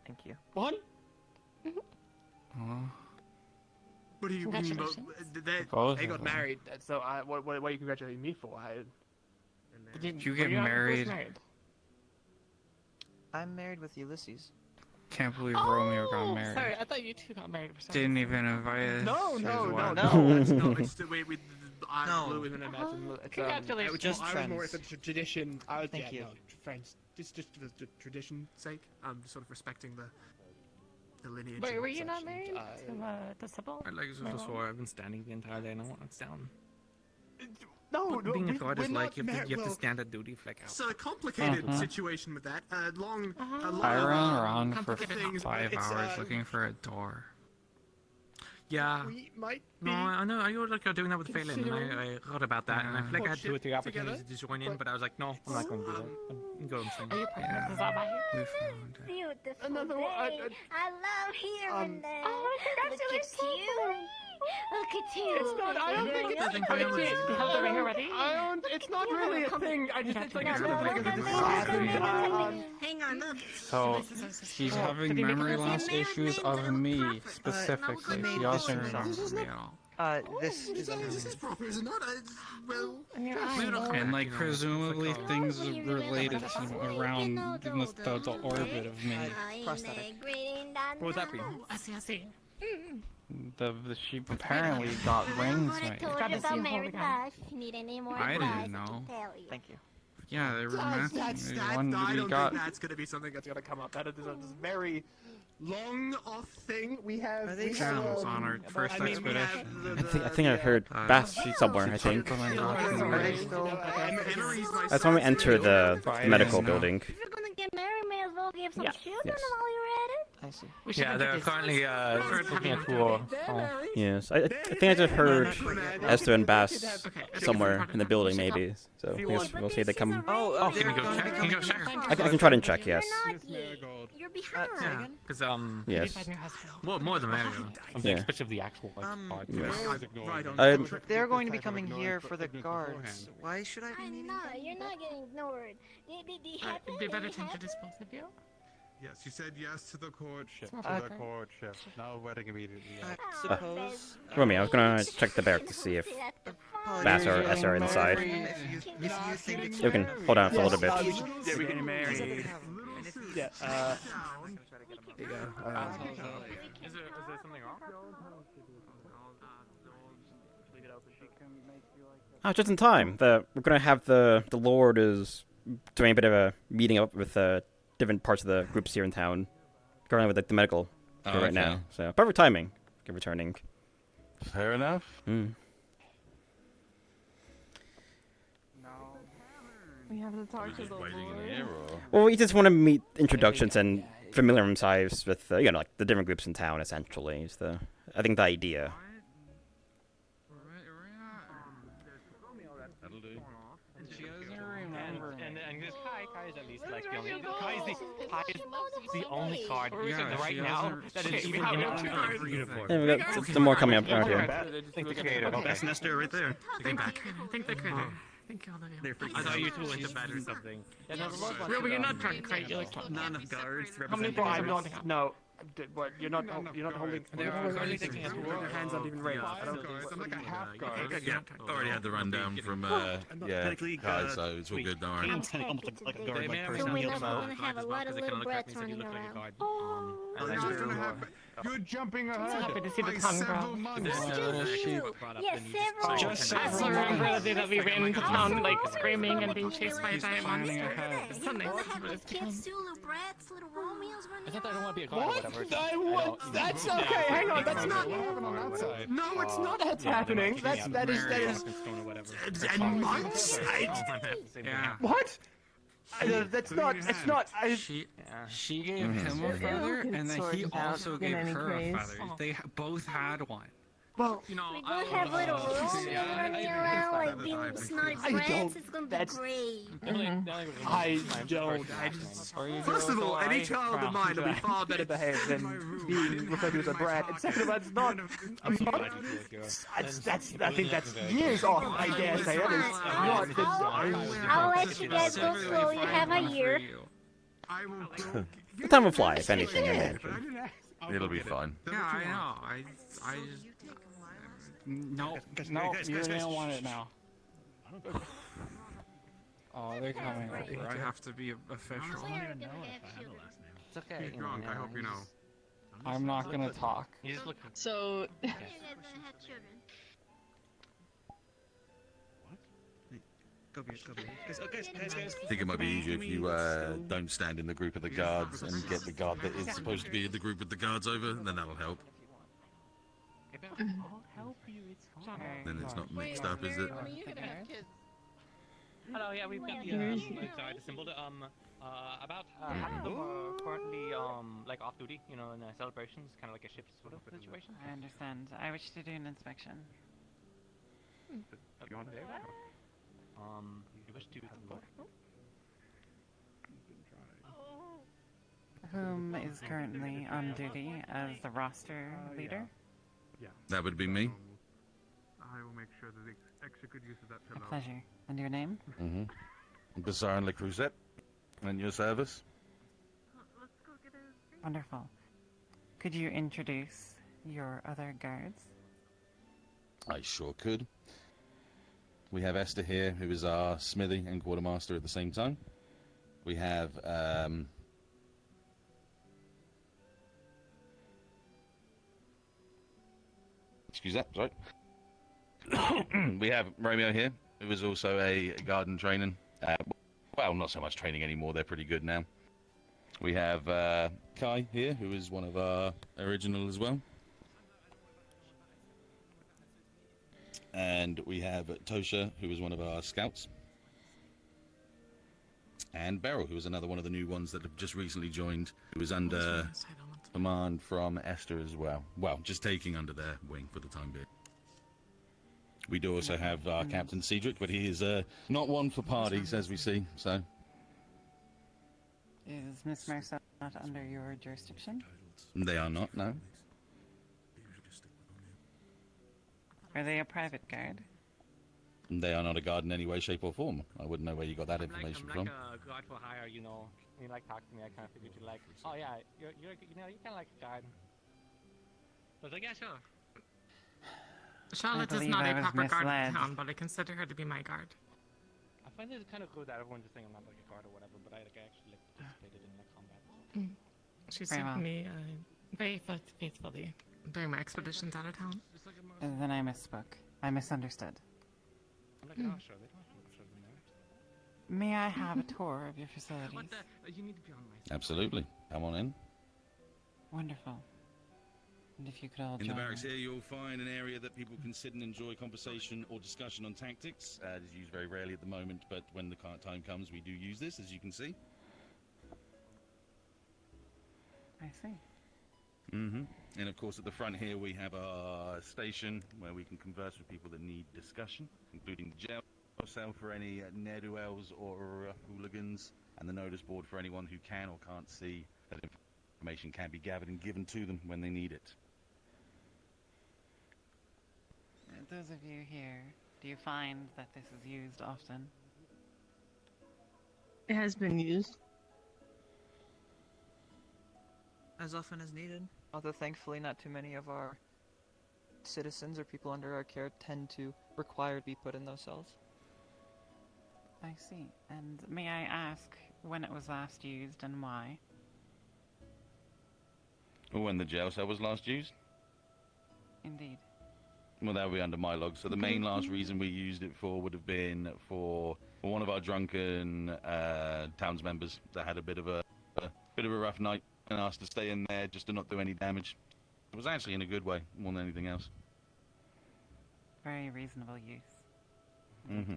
Thank you. One? Oh. What do you mean? Both They of got them. married. So what are you congratulating me for? Did you get were not married? I'm married with Ulysses. Can't believe Romeo got married. Sorry, I thought you two got married. For some Didn't reason. even invite us. No, as no, well. no. It's not. It's the way we. No. Blue isn't imagine. Congratulations. I was Just more friends. with the tradition. I was, Thank you. No, friends. Just for the tradition's sake. Just sort of respecting the lineage. Wait, and were you such, not and, married to Sybil? My legs are so sore. I've been standing the entire day and I want to sit down. No, Being a we- guard we're is like you not have to well, stand at duty flag out. It's a complicated situation with that. A lot I of, ran around for complicated things, 5 it's, hours looking for a door. Yeah. We might be. No, I know. You were like doing that with Phelan, and considering I heard about that, and I feel like I had two or three courtship opportunities to join in, but I was like, no, I'm not going to do that. I'm going to. Are you pregnant? Is that why We found it. Beautiful Another day. one, I love hearing that. Oh, congratulations! Look at you. Look at you. It's not. I don't think it's. I think I Phelan don't was- think- You have the ring already? I don't. It's not really a thing. I just. It's like it's sort of like a Hang on, look. So, she's having Did he make memory it? loss issues of me, specifically. She doesn't remember me at all. This is This is proper, is it not? Well, And like presumably things related to around the orbit of me. What was that for you? I see. She apparently got rings I made. told you about married life. If you need any more I advice, didn't know. I can tell you. Thank you. Yeah, they were asking me when I we don't got. think that's gonna be something that's gonna come up. That is this very long off thing we have. Are they we Yeah, have, it was on our first I mean, we have expedition. I think I heard Bass somewhere. I think that's when we enter the medical building. If you're gonna get married, may as well give some children Yes. while you're at it. I see. Yeah, they're currently looking at tour. Yes, I think I just heard Esther and Bass somewhere in the building, maybe. So yes, we'll see if they come. Oh, Can you go check? Can you go check? I can try to check. Yes. You're behind. Because Yes. more than married. I'm saying Yeah. especially of the actual like part. Yes. They're going to be coming here for the guards. Why should I be I'm needing not. You're not getting ignored. It'd be better to introduce both of you. Yes, you said yes to the courtship. Okay. courtship. Now wedding immediately. I suppose. Romy, I was gonna check the barrack to see if Bass or Esther are inside. If you think it's You can hold on for a little bit. Yeah, we getting married. Yeah. There you go. Is there something wrong? Oh, just in time. We're gonna have the Lord is doing a bit of a meeting up with different parts of the groups here in town, currently with like, the medical crew right now. So perfect timing. Good returning. Fair enough. We have to talk to the Lord. Well, we just want to meet introductions and familiar themselves with like the different groups in town. Essentially, is I think the idea. That'll do. And this Kai is at least like the only. Kai is the only card right now that is even in a uniform. Yeah, we got some more coming up around here. That's Nestor right there. Thank the critter. Thank you, all of you. I thought you two went to bed or something. Well, you're not drunk, right? You're like not enough guards. How many times? No. What? You're not holding. You're only taking hands not even raised. I'm like a half guard. Yeah, already had the rundown from Kai, so it's all good. Don't worry. Almost like a guard, like So person. we're not gonna have a lot of little brats running around. Oh, You're jumping ahead. happy to see the by tongue several grow. months. yeah, several. Just I still remember the day that we ran into town, like, screaming and being chased by a giant planning monster. ahead. It's so nice. Kids too, little brats, little Romeos running I thought I don't want to be a around. guard or whatever. That's okay. Hang on. That's not. No, it's not. That's happening. That is. And months? What? That's not. It's not. She gave him a feather, and then he also gave her a feather. They both had one. Well, We both have little Romeos running around like being snotty brats. It's gonna be great. I don't. First of all, any child of mine will be far better behaved than being referred to as a brat. And second of all, it's not. I think that's years off. I dare say that is not. I'll let you guys go slow. You have a year. The time will fly, if anything. I imagine. It'll be fine. Yeah, I know. I just. No, you don't want it now. Oh, they're coming over. I have to be official. It's okay. You're drunk, I hope you know. I'm not gonna talk. So. Go guys. I think it might be easier if you don't stand in the group of the guards and get the guard that is supposed to be in the group with the guards over, then that'll help. I'll help you. It's fine. Then it's not mixed up, is it? Hello, yeah, we've got the symbol. About half of them are currently like off duty, in celebrations, kind of like a shift sort of situation. I understand. I wish to do an inspection. You want to do that? You wish to go? Whom is currently on duty as the roster leader? That would be me. I will make sure that they execute use of that A pillow. pleasure. And your name? Bazaar and Le Creuset. And your service? Wonderful. Could you introduce your other guards? I sure could. We have Esther here, who is our smithy and quartermaster at the same time. We have excuse that, sorry. We have Romeo here, who is also a guard in training. Well, not so much training anymore, they're pretty good now. We have Kai here, who is one of our original as well. And we have Tosha, who is one of our scouts. And Beryl, who is another one of the new ones that have just recently joined, who is under command from Esther as well. Well, just taking under their wing for the time being. We do also have our Captain Cedric, but he is not one for parties, as we see, so... Is Miss Marcel not under your jurisdiction? They are not, no. Are they a private guard? They are not a guard in any way, shape, or form. I wouldn't know where you got that information from. I'm like a guard for hire, you like talk to me, I kind of figured you like, oh yeah, you're kind of like a guard. So I was like, yeah, sure. Charlotte I is believe not I a was proper guard misled. in town, but I consider her to be my guard. I find it kind of cool that everyone just saying I'm not like a guard or whatever, but I actually participated in like combat. She Very served well. me very faithfully during my expeditions out of town. Then I misspoke. I misunderstood. I'm like, oh sure, they don't have much of them there. May I have a tour of your facilities? You need to be on my side. Absolutely. Come on in. Wonderful. And if you could all In the join barracks me. here, you'll find an area that people can sit and enjoy conversation or discussion on tactics. It is used very rarely at the moment, but when the time comes, we do use this, as you can see. I see. Mm-hmm. And of course, at the front here, we have our station where we can converse with people that need discussion, including the jail cell for any ne'er-do-wells or hooligans, and the notice board for anyone who can or can't see that information can be gathered and given to them when they need it. Those of you here, do you find that this is used often? It has been used. As often as needed. Although thankfully not too many of our citizens or people under our care tend to require to be put in those cells. I see. And may I ask when it was last used and why? When the jail cell was last used? Indeed. Well, that would be under my log. So the main last reason we used it for would have been for one of our drunken towns members that had a bit of a rough night and asked to stay in there just to not do any damage. It was actually in a good way, more than anything else. Very reasonable use. Mm-hmm.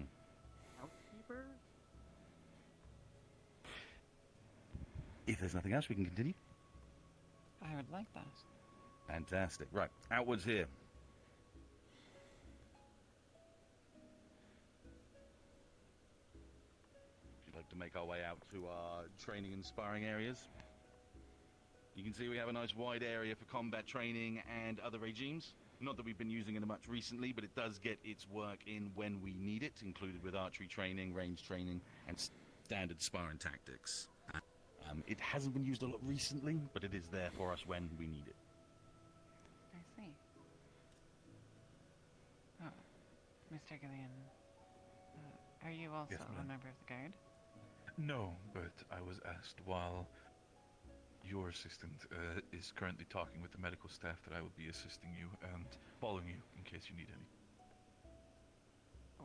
Housekeeper? If there's nothing else, we can continue. I would like that. Fantastic. Right, outwards here. We'd like to make our way out to our training and sparring areas. You can see we have a nice wide area for combat training and other regimes. Not that we've been using it much recently, but it does get its work in when we need it, included with archery training, range training, and standard sparring tactics. It hasn't been used a lot recently, but it is there for us when we need it. I see. Oh, Mr. Gillian, are you also Yes, a ma'am. member of the guard? No, but I was asked while your assistant is currently talking with the medical staff that I will be assisting you and following you in case you need any.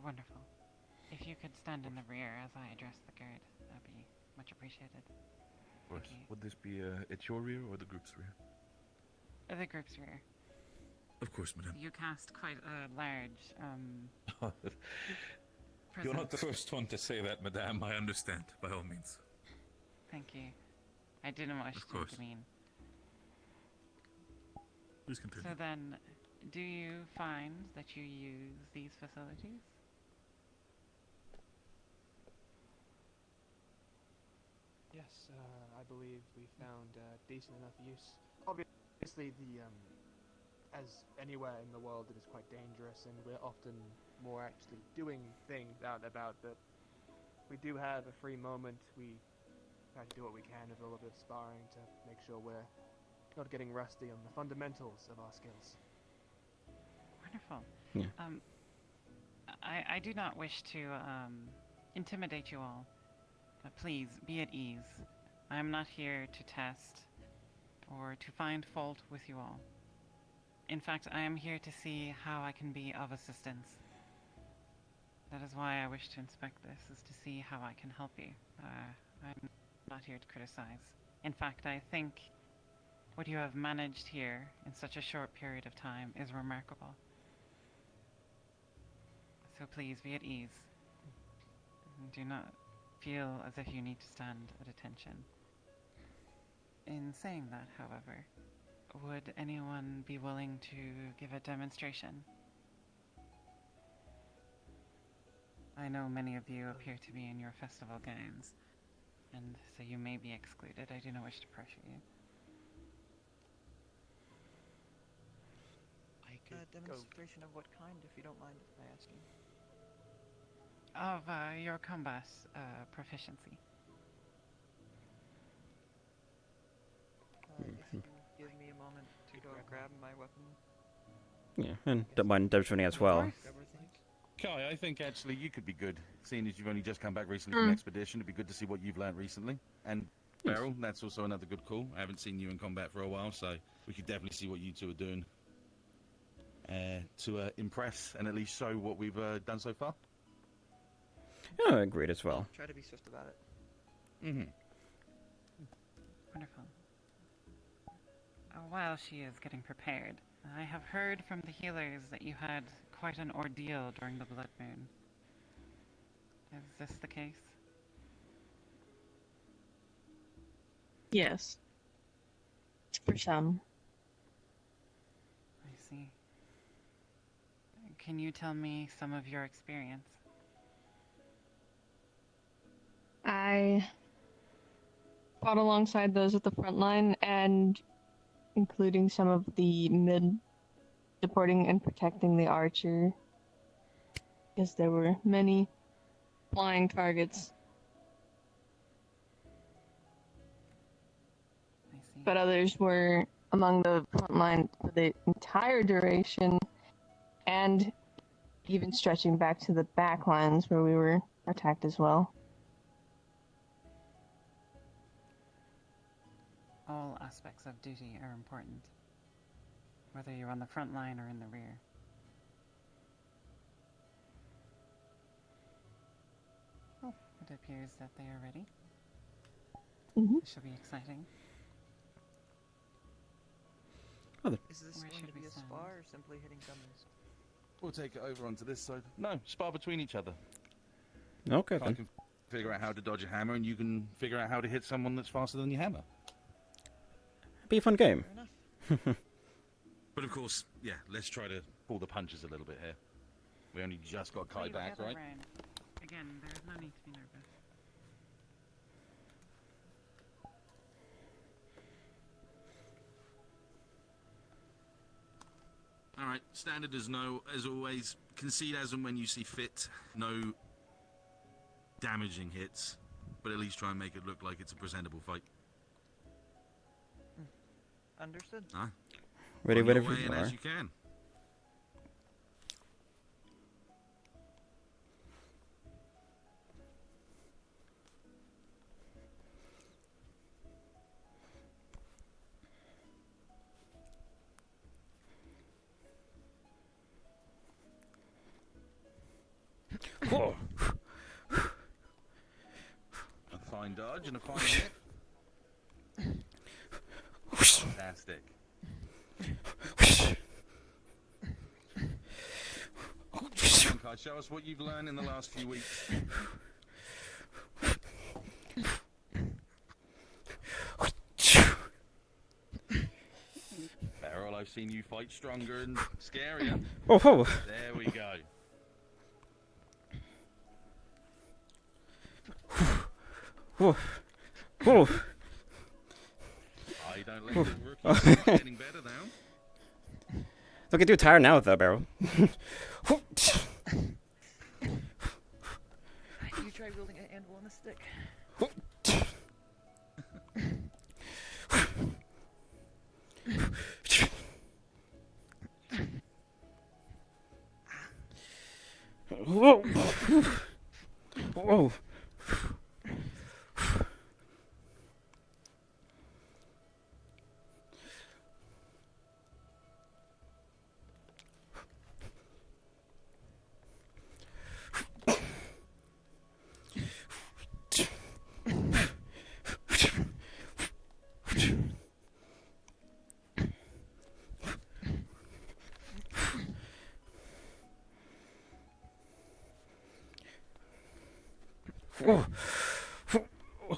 Wonderful. If you could stand in the rear as I address the guard, that'd be much appreciated. Of course. Would this be at your rear or the group's rear? The group's rear. Of course, madame. You cast quite a large, You're not the first one to say that, madame. I understand, by all means. Thank you. I didn't wish Of course. to demean. Please continue. So then, do you find that you use these facilities? Yes, I believe we found decent enough use. Obviously, as anywhere in the world, it is quite dangerous, and we're often more actually doing things out and about. But we do have a free moment. We try to do what we can with a little bit of sparring to make sure we're not getting rusty on the fundamentals of our skills. Wonderful. Yeah. I do not wish to intimidate you all. Please, be at ease. I am not here to test or to find fault with you all. In fact, I am here to see how I can be of assistance. That is why I wish to inspect this, is to see how I can help you. I'm not here to criticize. In fact, I think what you have managed here in such a short period of time is remarkable. So please, be at ease. Do not feel as if you need to stand at attention. In saying that, however, would anyone be willing to give a demonstration? I know many of you appear to be in your festival gowns, and so you may be excluded. I do not wish to pressure you. A demonstration of what kind, if you don't mind my asking? Of your combat proficiency. If you give me a moment to go grab my weapon. Yeah, and don't mind demonstrating as well. Kai, I think actually you could be good, seeing as you've only just come back recently from expedition. It'd be good to see what you've learned recently. And Beryl, that's also another good call. I haven't seen you in combat for a while, so we could definitely see what you two are doing to impress and at least show what we've done so far. Yeah, agreed as well. Try to be swift about it. Mm-hmm. Wonderful. While she is getting prepared, I have heard from the healers that you had quite an ordeal during the Blood Moon. Is this the case? Yes. for some. I see. Can you tell me some of your experience? I fought alongside those at the front line, and including some of the mid supporting and protecting the archer, because there were many flying targets. But others were among the front line for the entire duration, and even stretching back to the back lines where we were attacked as well. All aspects of duty are important, whether you're on the front line or in the rear. Oh, it appears that they are ready. This should be exciting. Is this Where going should to be we a stand? spar or simply hitting dummies? We'll take it over onto this side. No, spar between each other. Okay, I then. can figure out how to dodge a hammer, and you can figure out how to hit someone that's faster than your hammer. Be a fun game. But of course, yeah, let's try to pull the punches a little bit here. We only just got Kai back, right? Again, there is no need to be nervous. All right, standard as always. Concede as and when you see fit. No damaging hits, but at least try and make it look like it's a presentable fight. Understood. Huh? Ready, On your whatever way you in are. as you can. Whoa. A fine dodge and a fine hit. Fantastic. Kai, show us what you've learned in the last few weeks. Beryl, I've seen you fight stronger and scarier. Oh, oh. There we go. Whoa. Whoa. I don't let the rookies start getting better now. Don't get too tired now, though, Barrel. You try wielding an anvil on a stick. Whoa. Whoa. Whoa.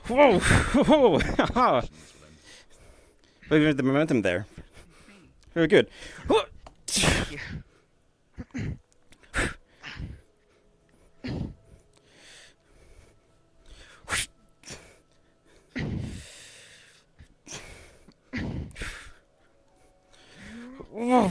Whoa. Whoa. Whoa. But even the momentum there. Very good. Thank you. Whoa.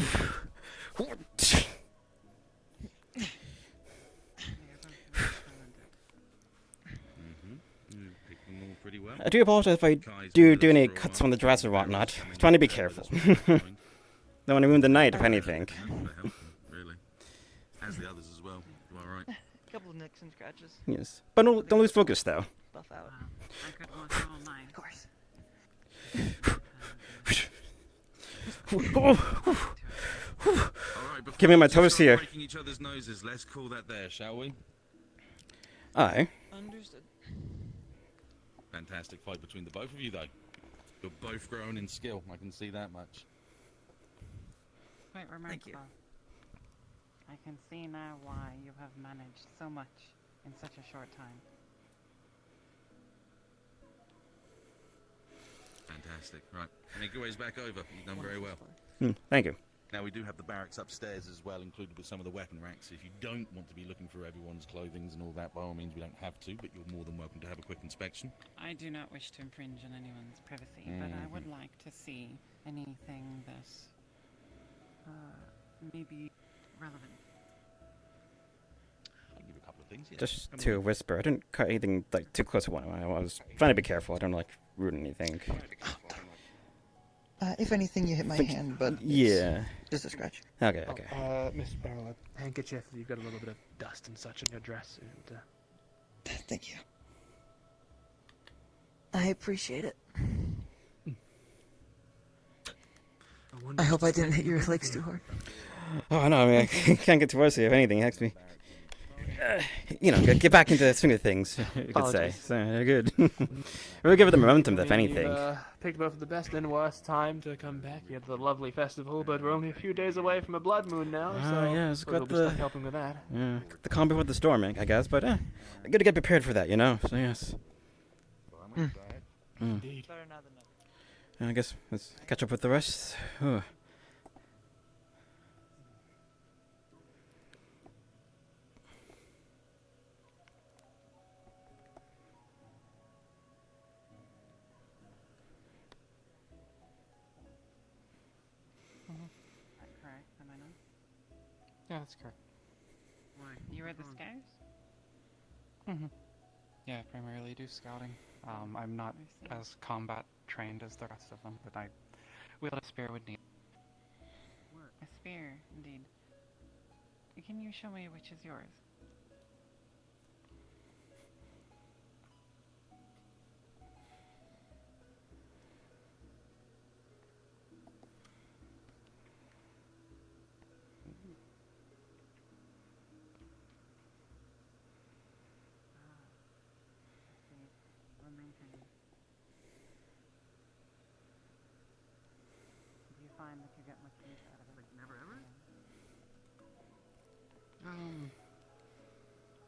Pretty well. I do apologize if I do any cuts on the dress or whatnot. Trying to be careful. Don't want to ruin the night, if anything. Really. As the others as well. You all right? A couple of nicks and scratches. Yes. But don't lose focus, though. Buff out. I could watch all night. Of course. Alright, Give me my toes here. breaking each other's noses, let's call that there, shall we? Aye. Understood. Fantastic fight between the both of you, though. You're both growing in skill. I can see that much. Quite remarkable. I can see now why you have managed so much in such a short time. Fantastic. Right, make your ways back over. You've done very well. Thank you. Now we do have the barracks upstairs as well, included with some of the weapon racks. If you don't want to be looking for everyone's clothing and all that, by all means, we don't have to, but you're more than welcome to have a quick inspection. I do not wish to infringe on anyone's privacy, but I would like to see anything that may be relevant. I can give you a couple of things. Yeah. Just to a whisper. I didn't cut anything like too close to one. I was trying to be careful. I don't like ruin anything. If anything, you hit my hand, but yeah, just a scratch. Okay. Mr. Barrow, a handkerchief. You've got a little bit of dust and such on your dress. And, Thank you. I appreciate it. I hope I didn't hit your legs too hard. Oh no, I mean, I can't get too worse if anything. It helps me, get back into the swing of things. You could say. So good. Really give it the momentum, if anything. Picked both the best and worst time to come back. You had the lovely festival, but we're only a few days away from a blood moon now, so yeah, it's we'll got be stuck helping with that. Yeah, the calm before the storm, I guess. But good to get prepared for that, So yes. Indeed. I guess let's catch up with the rest. Ugh. Correct, am I not? Yeah, that's correct. Why? You were the scouts? Mm-hmm. Yeah, I primarily do scouting. I'm not as combat trained as the rest of them, but I wield a spear would need. A spear, indeed. Can you show me which is yours? Do you find that you get much use out of it? Like never ever?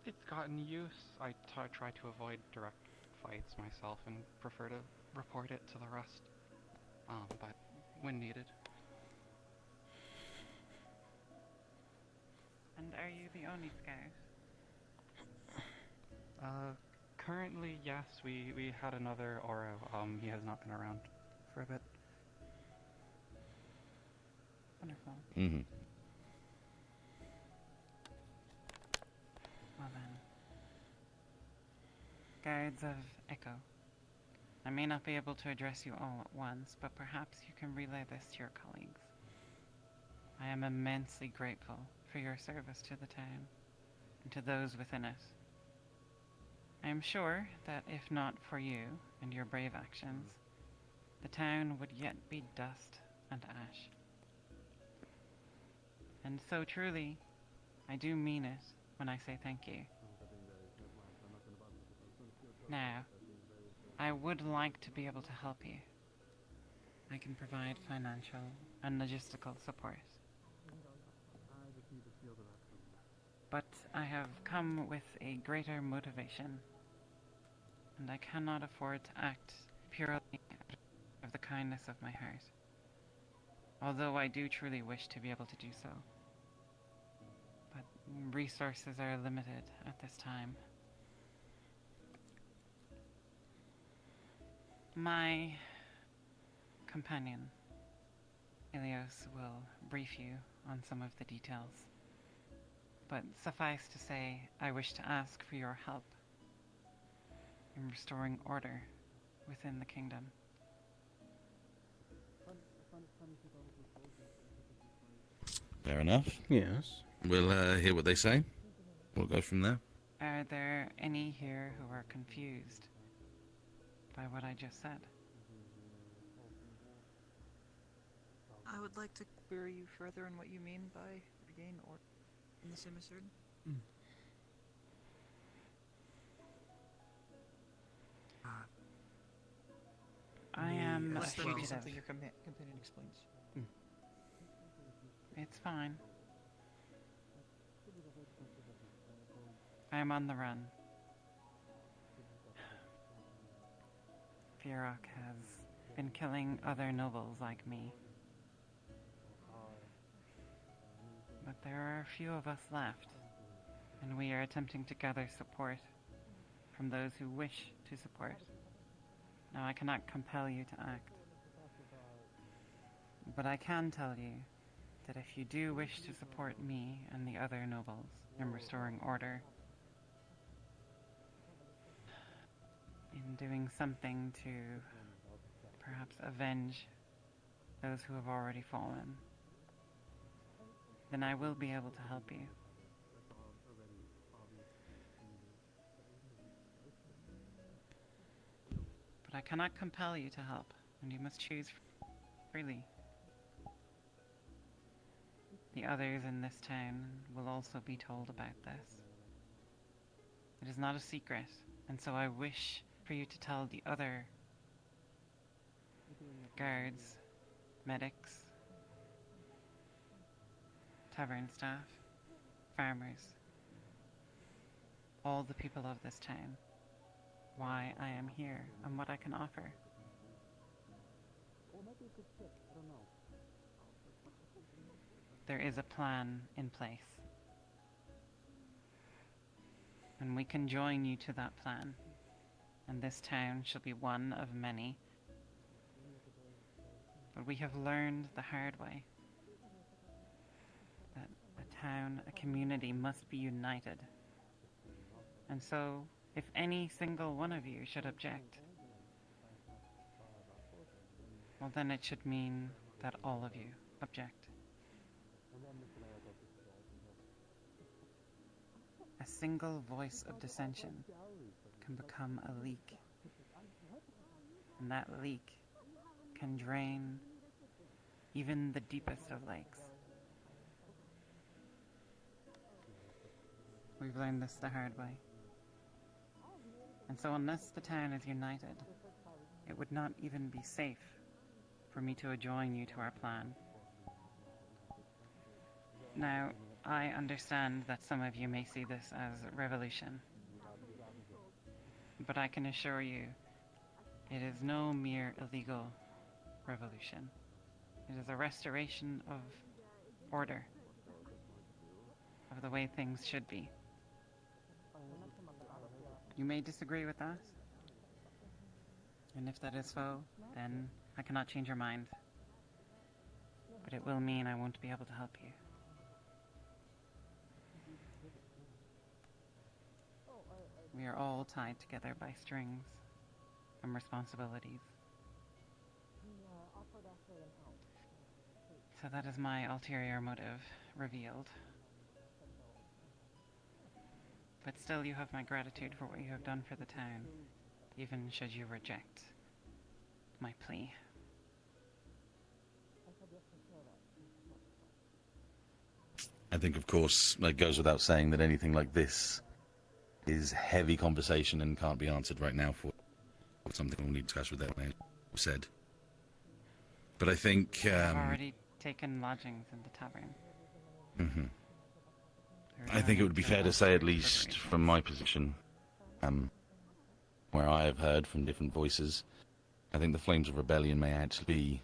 It's gotten use. I try to avoid direct fights myself and prefer to report it to the rest. But when needed. And are you the only scout? Currently, yes. We had another Oro. He has not been around for a bit. Wonderful. Mm-hmm. Well then. Guards of Echo. I may not be able to address you all at once, but perhaps you can relay this to your colleagues. I am immensely grateful for your service to the town, and to those within it. I am sure that if not for you and your brave actions, the town would yet be dust and ash. And so truly, I do mean it when I say thank you. Now, I would like to be able to help you. I can provide financial and logistical support. But I have come with a greater motivation, and I cannot afford to act purely out of the kindness of my heart, although I do truly wish to be able to do so. But resources are limited at this time. My companion, Ilios, will brief you on some of the details. But suffice to say, I wish to ask for your help in restoring order within the kingdom. Fair enough. Yes. We'll hear what they say. We'll go from there. Are there any here who are confused by what I just said? I would like to query you further on what you mean by regain order in the semicircle. I am a Unless that may be fugitive. something your companion explains. It's fine. I am on the run. Fiorok has been killing other nobles like me. But there are a few of us left, and we are attempting to gather support from those who wish to support. Now, I cannot compel you to act, but I can tell you that if you do wish to support me and the other nobles in restoring order, in doing something to perhaps avenge those who have already fallen, then I will be able to help you. But I cannot compel you to help, and you must choose freely. The others in this town will also be told about this. It is not a secret, and so I wish for you to tell the other guards, medics, tavern staff, farmers, all the people of this town, why I am here and what I can offer. There is a plan in place, and we can join you to that plan, and this town shall be one of many. But we have learned the hard way that a town, a community must be united. And so, if any single one of you should object, well, then it should mean that all of you object. A single voice of dissension can become a leak, and that leak can drain even the deepest of lakes. We've learned this the hard way. And so unless the town is united, it would not even be safe for me to join you to our plan. Now, I understand that some of you may see this as revolution, but I can assure you it is no mere illegal revolution. It is a restoration of order, of the way things should be. You may disagree with that, and if that is so, then I cannot change your mind. But it will mean I won't be able to help you. We are all tied together by strings and responsibilities. So that is my ulterior motive revealed. But still, you have my gratitude for what you have done for the town, even should you reject my plea. I think, of course, it goes without saying that anything like this is heavy conversation and can't be answered right now for something we'll need to discuss with that man said. But I think I've already taken lodgings in the tavern. I think it would be fair to say, at least from my position, where I have heard from different voices, I think the flames of rebellion may actually be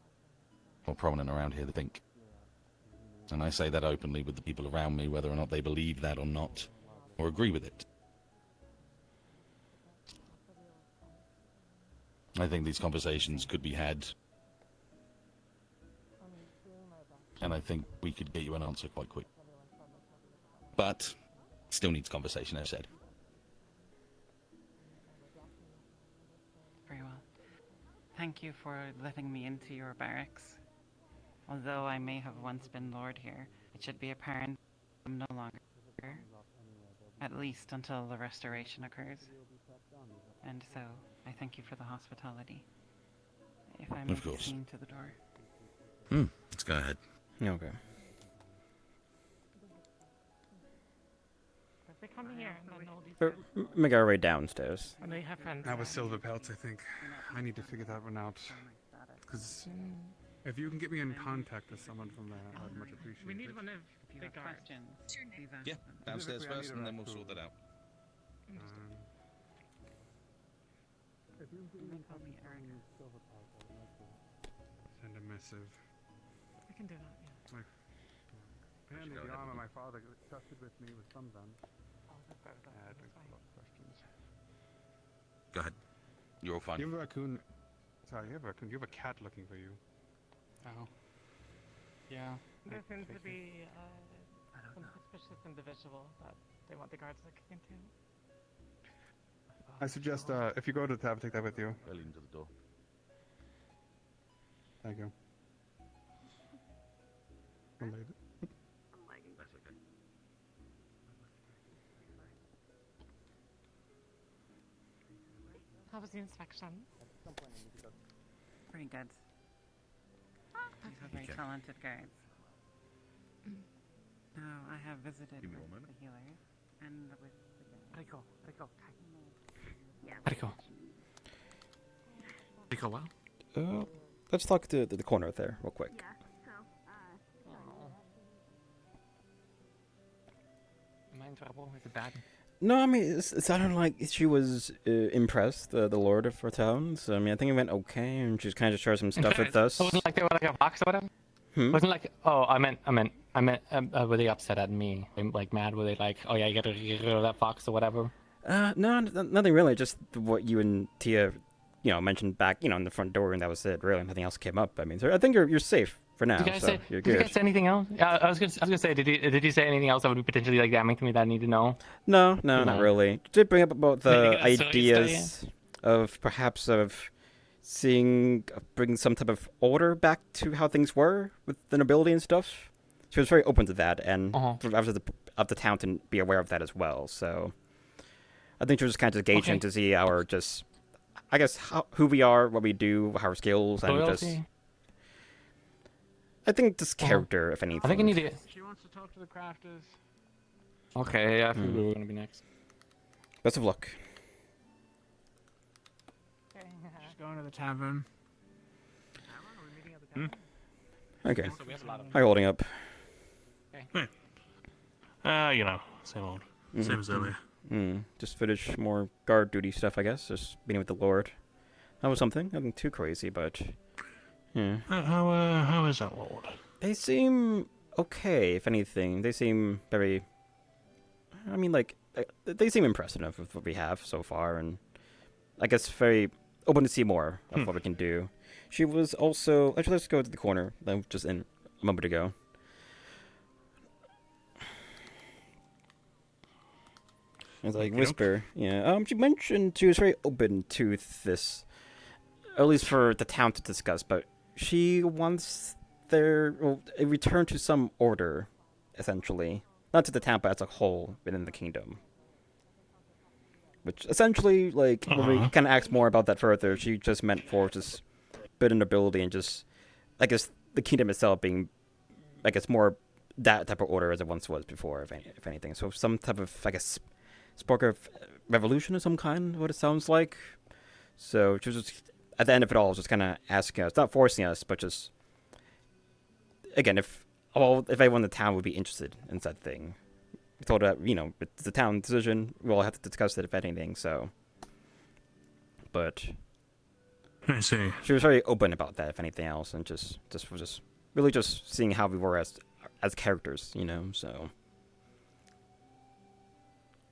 more prominent around here than I think. And I say that openly with the people around me, whether or not they believe that or not, or agree with it. I think these conversations could be had, and I think we could get you an answer quite quick. But still needs conversation, as I said. Very well. Thank you for letting me into your barracks. Although I may have once been lord here, it should be apparent I'm no longer, at least until the restoration occurs. And so, I thank you for the hospitality. If I may be seen to the door. Let's go ahead. Okay. They come here and all these Make our way downstairs. and they have friends. That was silver pelts, I think. I need to figure that one out. Because if you can get me in contact with someone from there, I'd much appreciate it. We need one of If you the have guards. questions, Yeah, downstairs first, and then we'll sort that out. If you can get me in contact with silver pelts, I would like to missive. I can do that, yeah. Apparently the armor my father trusted with me was some done. Go ahead. You're all fine. You have a raccoon. Sorry, you have a raccoon. You have a cat looking for you. Oh. Yeah. There seems to be some suspicious individual that they want the guards looking into. I suggest if you go to the tab, take that with you. Early into the door. Thank you. That's okay. How was the inspection? Pretty good. These are very talented guards. Now, I have visited Give me with one moment. the healers and with the Rico, Rico, Yeah. Rico. Rico, well? Let's talk to the corner there real quick. Am I in trouble? Is it bad? No, I mean, it sounded like she was impressed, the lord of her town. So, I mean, I think it went okay, and she's kind of shared some stuff with us. It wasn't like they were like a fox or whatever? Wasn't like, oh, I meant, were they upset at me? Like, mad? Were they like, oh yeah, you gotta get rid of that fox or whatever? No, nothing really. Just what you and Tia, mentioned back, in the front door, and that was it. Really, nothing else came up. I mean, so I think you're safe for now. Did you guys So say? you're Did you good. guys say anything else? I was gonna say, did you say anything else that would be potentially like damning to me that I need to know? No, not really. Did bring up about the Maybe that's ideas of perhaps bringing some type of order back to how things were with the nobility and stuff. She was very open to that, and for others of the town to be aware of that as well. So I think she was just kind of gauging to see our who we are, what we do, our skills, and just. Loyalty? I think just character, if anything. I think I need to. She wants to talk to the crafters. Okay, yeah, I figured we were gonna be next. Best of luck. She's going to the tavern. Okay. So we have a lot of- How are you holding up? Same old. Same as earlier. Just finish more guard duty stuff, I guess. Just meeting with the Lord. That was something. Nothing too crazy, but yeah. How is that, Lord? They seem okay, if anything. They seem very. I mean, like they seem impressive with what we have so far, and I guess very open to see more of what we can do. She was also. Actually, let's go to the corner. That was just in a moment ago. It's like whisper, yeah. She mentioned she was very open to this, at least for the town to discuss. But she wants a return to some order, essentially, not to the town, but as a whole within the kingdom. Which essentially, like, when we kind of asked more about that further, she just meant for just building ability and just, I guess, the kingdom itself being, I guess, more that type of order as it once was before, if anything. So some type of, I guess, spark of revolution of some kind, what it sounds like. So she was just, at the end of it all, just kind of asking us, not forcing us, but just, again, if everyone in the town would be interested in said thing. We told her, it's the town decision, we'll have to discuss it if anything, so. But I see. She was very open about that, if anything else, and just really just seeing how we were as characters, so.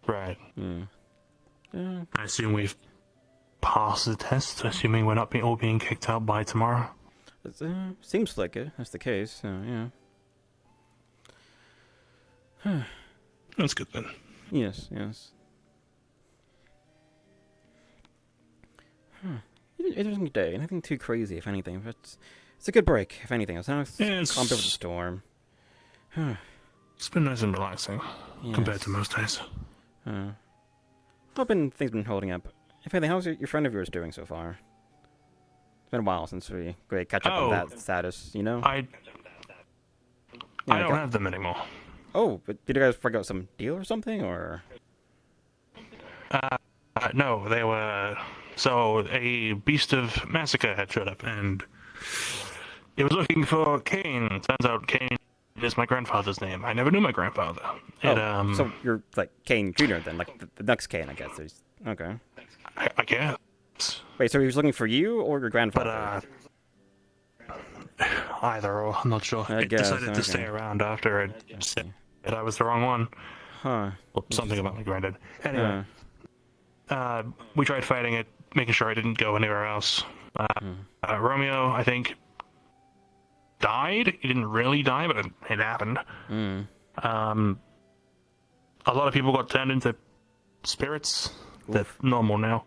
Right. Yeah. I assume we've passed the test, assuming we're not all being kicked out by tomorrow. It seems like it. That's the case, so yeah. That's good then. Yes. Interesting day. Nothing too crazy, if anything. But it's a good break, if anything. It's not compared with the storm. It's been nice and relaxing compared to most days. Hoping things been holding up. If anything, how's your friend of yours doing so far? It's been a while since we catch up on that status, I don't have them anymore. Oh, but did you guys work out some deal or something, or? No, they were. So a beast of massacre had showed up, and it was looking for Cain. Turns out Cain is my grandfather's name. I never knew my grandfather. So you're like Cain Jr. then, like the next Cain, I guess. Okay. I guess. Wait, so he was looking for you or your grandfather? either, or I'm not sure. I It guess, decided to stay okay. around after it said that I was the wrong one. Huh. Well, something about my granddad. Anyway, we tried fighting it, making sure I didn't go anywhere else. Romeo, I think, died. He didn't really die, but it happened. A lot of people got turned into spirits. They're normal now.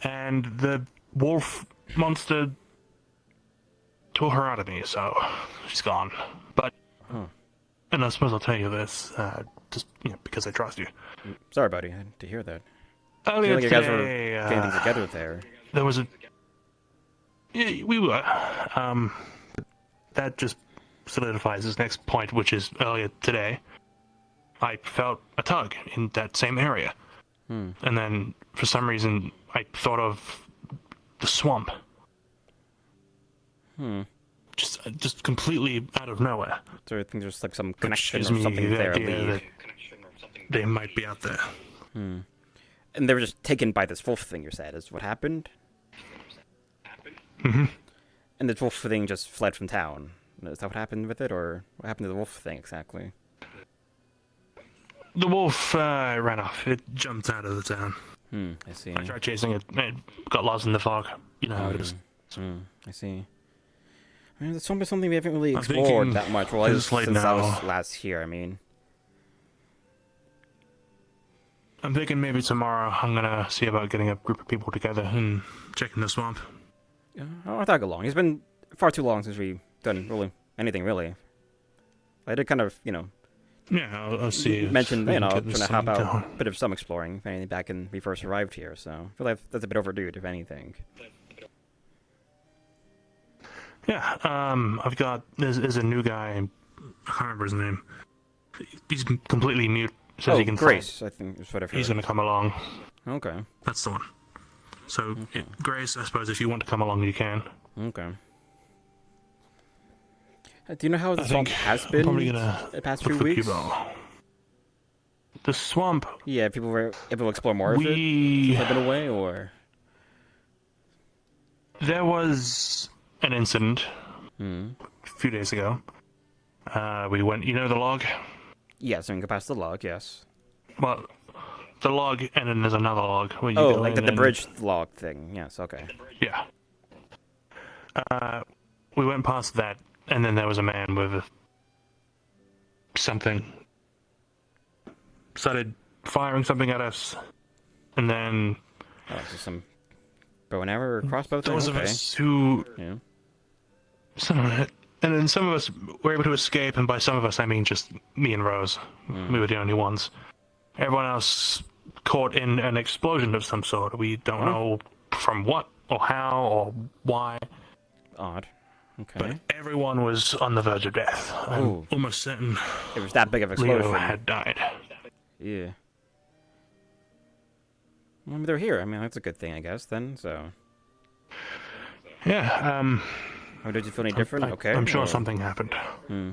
And the wolf monster tore her out of me, so she's gone. But, and I suppose I'll tell you this, just because I trust you. Sorry, buddy. I had to hear that. Earlier I feel like you guys were today, getting things together there. There was a... Yeah, we were. That just solidifies this next point, which is earlier today. I felt a tug in that same area. And then, for some reason, I thought of the swamp. Just completely out of nowhere. So I think there's like some Which connection gives or me something the there. idea Lead. that they might be out there. And they were just taken by this wolf thing, you said, is what happened? And the wolf thing just fled from town. Is that what happened with it, or what happened to the wolf thing exactly? The wolf ran off. It jumped out of the town. I see. I tried chasing it. It got lost in the fog. You know how it is. I see. I mean, the swamp is something we haven't really I'm explored thinking that much. Well, at it's least late since I was now. last here, I mean. I'm thinking maybe tomorrow I'm gonna see about getting a group of people together and checking the swamp. I'll tag along. It's been far too long since we've done really anything, really. I did kind of, Yeah, I'll see. if mention, we can trying get this to hop thing out going. a bit of some exploring, if anything, back when we first arrived here, so I feel like that's a bit overdue, if anything. Yeah, I've got, there's a new guy, I can't remember his name. He's completely mute, says he can Grace, fight. I think is what I've He's heard. gonna come along. Okay. That's the one. So, Grace, I suppose if you want to come along, you can. Okay. Do you know how the I swamp think has I'm been probably gonna the past look few for weeks? people. The swamp. Yeah, people were able to explore more of it? We- Since I've been away, or? There was an incident a few days ago. We went, you know the log? Yes, I can go past the log, yes. Well, the log, and then there's another log. Where you Oh, go like in the and- bridge log thing, yes, okay. Yeah. We went past that, and then there was a man with something. Started firing something at us, and then Oh, just some bow and arrow or crossbow thing? those of Okay. us who... Yeah. And then some of us were able to escape, and by some of us I mean just me and Rose. We were the only ones. Everyone else caught in an explosion of some sort. We don't know from what, or how, or why. Odd. Okay. But everyone was on the verge of death. I'm Ooh. almost certain It was that big of an explosion. Leo had died. Yeah. Well, they're here. I mean, that's a good thing, I guess, then, so... Yeah, Or did you feel any different? Okay. I'm sure or- something happened. Hmm.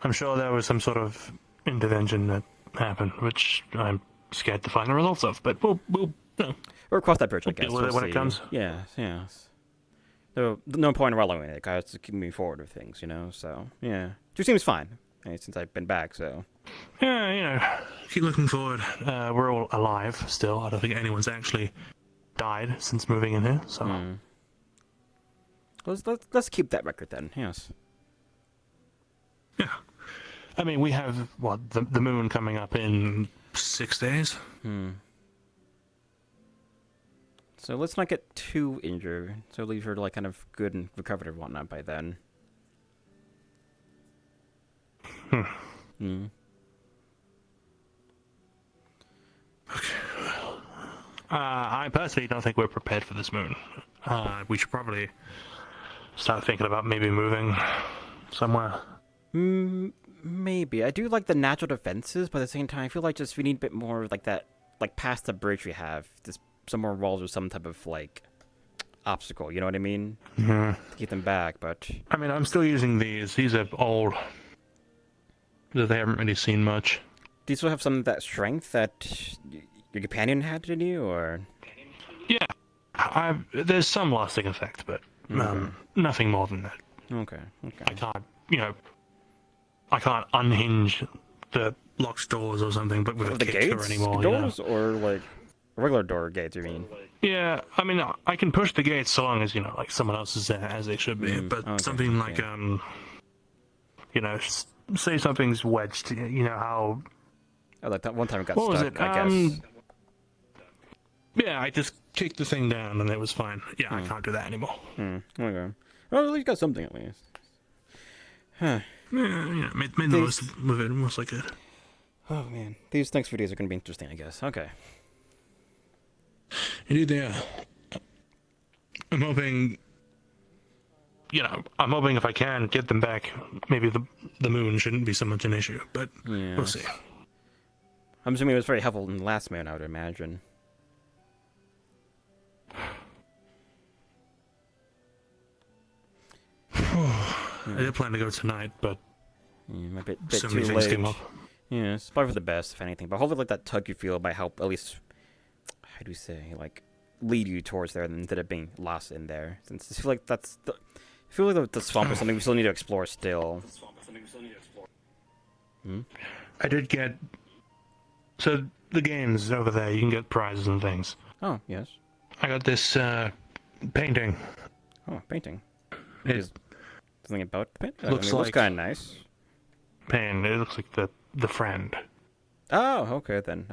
I'm sure there was some sort of intervention that happened, which I'm scared to find the results of, but we'll We'll cross that bridge, I we'll guess. deal with it we'll when it see. comes. Yes. No point in wallowing in it, guys, to keep moving forward with things, so, yeah. Which seems fine, since I've been back, so... Yeah, keep looking forward. We're all alive still. I don't think anyone's actually died since moving in here, so... Let's keep that record then, yes. Yeah. I mean, we have, what, the moon coming up in 6 days? So let's not get too injured, so leave her, kind of good and recovered and whatnot by then. I personally don't think we're prepared for this moon. We should probably start thinking about maybe moving somewhere. Maybe. I do like the natural defenses, but at the same time, I feel like we need a bit more like that, past the bridge we have, just some more walls or some type of, obstacle, you know what I mean? To keep them back, but... I mean, I'm still using these. These are old. They haven't really seen much. Do you still have some of that strength that your companion had in you, or...? Yeah. There's some lasting effect, but nothing more than that. Okay. I can't, I can't unhinge the locked doors or something, but with a The kick or gates anymore. doors or like regular door gates? You mean? Yeah, I mean, I can push the gates so long as like someone else is there, as they should be. But something like say something's wedged. You know how? Oh, like that one time it got What was stuck. it? I guess. Yeah, I just kicked the thing down and it was fine. Yeah, I can't do that anymore. Okay. Well, at least you got something at least. Huh. Yeah, made the most of it most I could. Oh man, these next videos are gonna be interesting, I guess. Okay. Indeed, they are. I'm hoping. I'm hoping if I can get them back, maybe the moon shouldn't be so much an issue. But we'll see. I'm assuming it was very helpful in the last moon, I would imagine. I did plan to go tonight, but a bit so too many things late. came up. Yeah, it's probably for the best, if anything. But hopefully, like that tug you feel might help at least. How do you say, like, lead you towards there instead of being lost in there? Since I feel like the swamp is something we still need to explore still. I did get. So the games over there, you can get prizes and things. Oh yes. I got this painting. Oh, painting. It something about the painting. looks it looks kind of nice. Pain. It looks like the friend. Oh, okay then.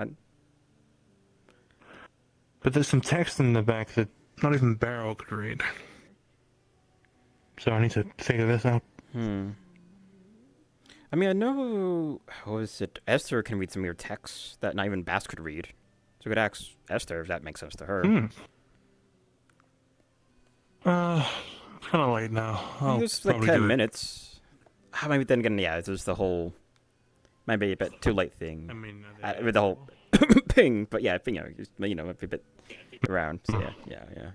But there's some text in the back that not even Barrow could read. So I need to figure this out. I mean, I know. What was it? Esther can read some of your texts that not even Bass could read. So we could ask Esther if that makes sense to her. It's kind of late now. It's like 10 minutes. Maybe then again, yeah, there's the whole. Maybe a bit too late thing. I mean, with the whole ping, but yeah, a bit around. So yeah.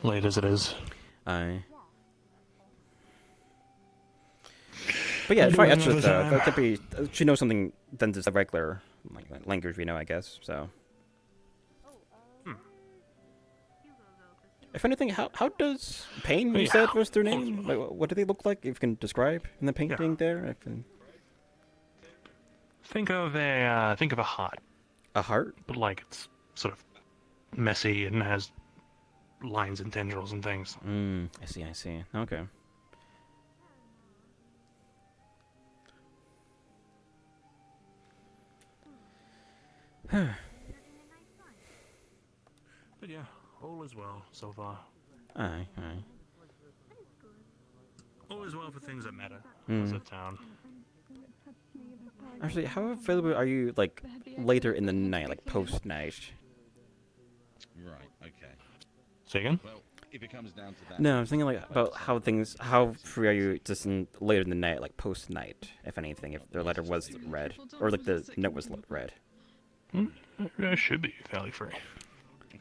Late as it is. But yeah, try Esther though. That could be. She knows something than just the regular language we know, I guess. So. If anything, how does Pain, you said, was their name? Like, what do they look like? If you can describe in the painting there? Think of a heart. A heart? But like it's sort of messy and has lines and tendrils and things. I see. Okay. But yeah, all is well so far. Aye. All is well for things that matter. As a town. Actually, how available are you, like, later in the night, like post-night? Right, okay. Say again? Well, if it comes down to that... No, I'm thinking, like, about how free are you just later in the night, like post-night, if anything, if their letter was read, or, like, the note was read? It should be fairly free.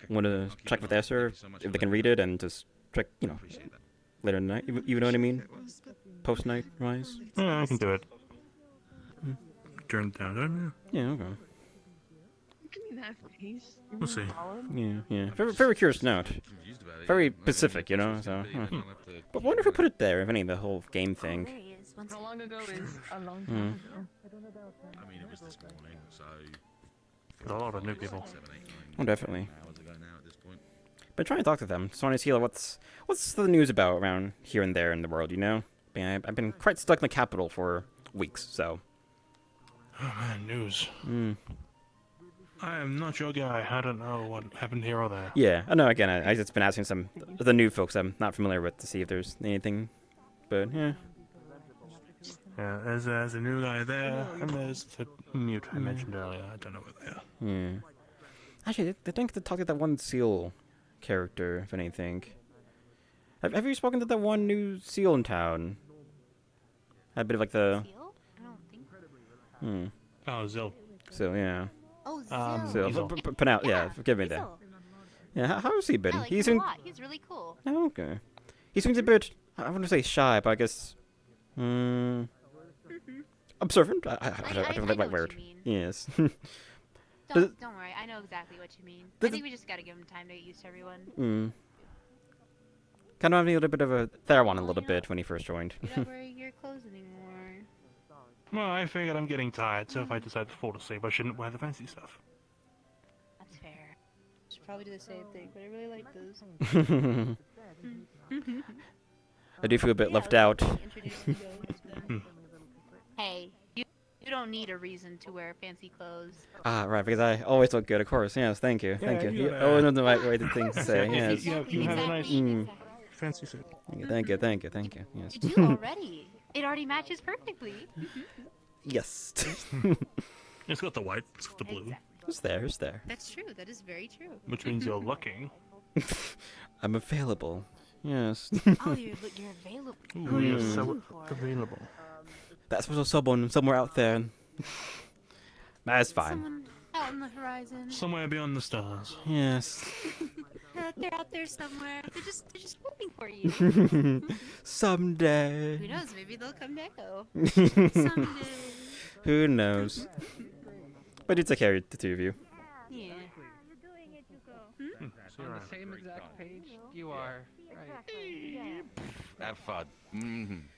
Want to check with Esther if they can read it and just check, later in the night, you know what I mean? Post-night wise? Yeah, I can do it. During the downtime, yeah. Yeah, okay. Give me that face. We'll see. Yeah. Very curious note. Very specific, so. But wonder if we put it there, if any, the whole game thing. How long ago is a long time ago? I mean, it was this morning, so... There's a lot of new people. Oh, definitely. Been trying to talk to them. Just want to see what's the news about around here and there in the world, I've been quite stuck in the capital for weeks, so. Oh man, news. I am not your guy. I don't know what happened here or there. Yeah, I know. Again, I just been asking some of the new folks I'm not familiar with to see if there's anything. But yeah. Yeah, there's a new guy there, and there's the mute I mentioned earlier. I don't know where they are. Yeah. Actually, they think to talk to that one seal character, if anything. Have you spoken to that one new seal in town? A bit of like the. Seal? I don't think. Oh, Zil. So yeah. Oh, Zil. Pronounce. Yeah, forgive me there. Yeah, how has he been? I like him a lot. He's really cool. Oh, okay. He seems a bit. I want to say shy, but I guess. Observant. I don't like that word. Yes. Don't worry. I know exactly what you mean. I think we just gotta give him time to get used to everyone. Kind of having a little bit of a Theron a little bit when he first joined. You're not wearing your clothes anymore. Well, I figured I'm getting tired, so if I decide to fall asleep, I shouldn't wear the fancy stuff. That's fair. Should probably do the same thing, but I really like those. I do feel a bit left out. Hey, you don't need a reason to wear fancy clothes. Ah, right, because I always look good, of course. Yes, thank you, thank you. You always know the right way to thing to say. Yes. You have a nice fancy suit. Thank you. Yes. You do already. It already matches perfectly. Yes. It's got the white, it's got the blue. Who's there? Who's there? That's true. That is very true. Which means you're looking. I'm available. Yes. Oh, you're available. Ooh, you're so available. That's what's someone somewhere out there. That's fine. Someone out on the horizon. Somewhere beyond the stars. Yes. They're out there somewhere. They're just hoping for you. Someday. Who knows? Maybe they'll come to Echo. Someday. Who knows? But you take care of the two of you. Yeah. On the same exact page you are. Right. Have fun.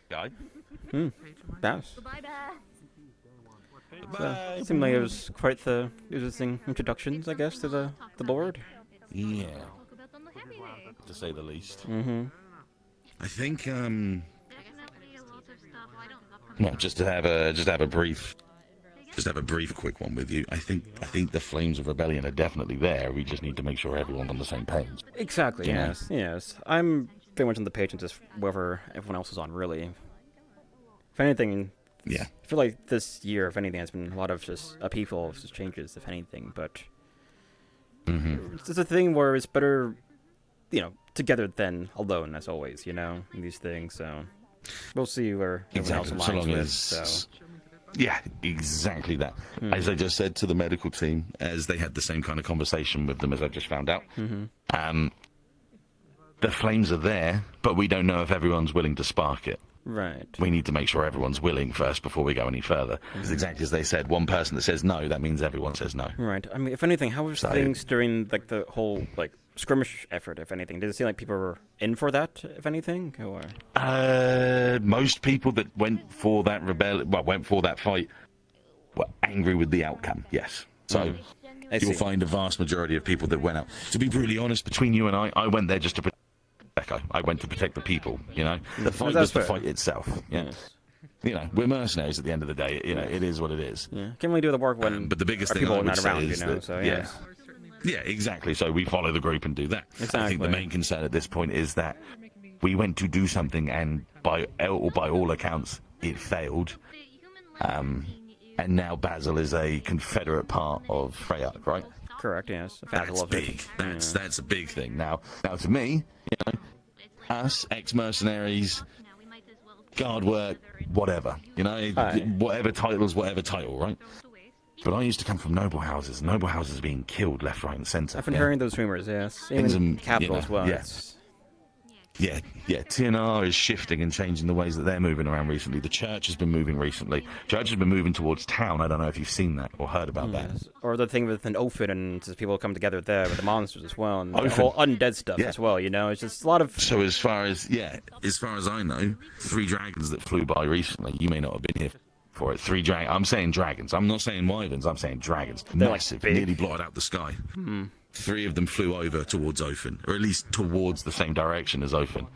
Guy? That's. Bye. Seemed like it was quite the interesting introductions, I guess, to the board. Yeah. To say the least. I think well, just to have a brief quick one with you. I think the flames of rebellion are definitely there. We just need to make sure everyone's on the same page. Exactly. You know? Yes. Yes. I'm very much on the page as whoever everyone else is on. Really. If anything. Yeah. I feel like this year, if anything, has been a lot of just upheaval, just changes, if anything. But it's just a thing where it's better, together than alone, as always. In these things. So we'll see where everyone else aligns So long with. as, So. Yeah, exactly that. As I just said to the medical team, as they had the same kind of conversation with them as I just found out, the flames are there, but we don't know if everyone's willing to spark it. Right. We need to make sure everyone's willing first before we go any further. Because exactly as they said, one person that says no, that means everyone says no. Right. I mean, if anything, how was things during the whole skirmish effort? If anything, did it seem like people were in for that? If anything, or most people that went for that went for that fight, were angry with the outcome. Yes. So you'll find a vast majority of people that went out. To be brutally honest, between you and I went there just to protect Echo. I went to protect the people. The fight was the fight itself. Yeah. We're mercenaries at the end of the day. It is what it is. Yeah. Can't really do the work when but the biggest thing people I are would not say around. is that, So yeah, exactly. So we follow the group and do that. Exactly. I think the main concern at this point is that we went to do something, and by all accounts, it failed. And now Basil is a Confederate part of Freyark, right? Correct. Yes. That's big. That's a big thing. Now to me, us ex-mercenaries, guard work, whatever. Whatever title, right? But I used to come from noble houses. Noble houses being killed left, right, and centre. I've been hearing those rumors. Yes. Even capital as well. Yes. Yeah. TNR is shifting and changing the ways that they're moving around recently. The church has been moving recently. Church has been moving towards town. I don't know if you've seen that or heard about that. Or the thing with an Ophin and just people come together there with the monsters as well, and the whole undead stuff as well. It's just a lot of. So as far as I know, 3 dragons that flew by recently. You may not have been here for it. 3 dragons. I'm saying dragons. I'm not saying wyverns. I'm saying dragons. They're massive, nearly blotted out the sky. 3 of them flew over towards Ophin, or at least towards the same direction as Ophin.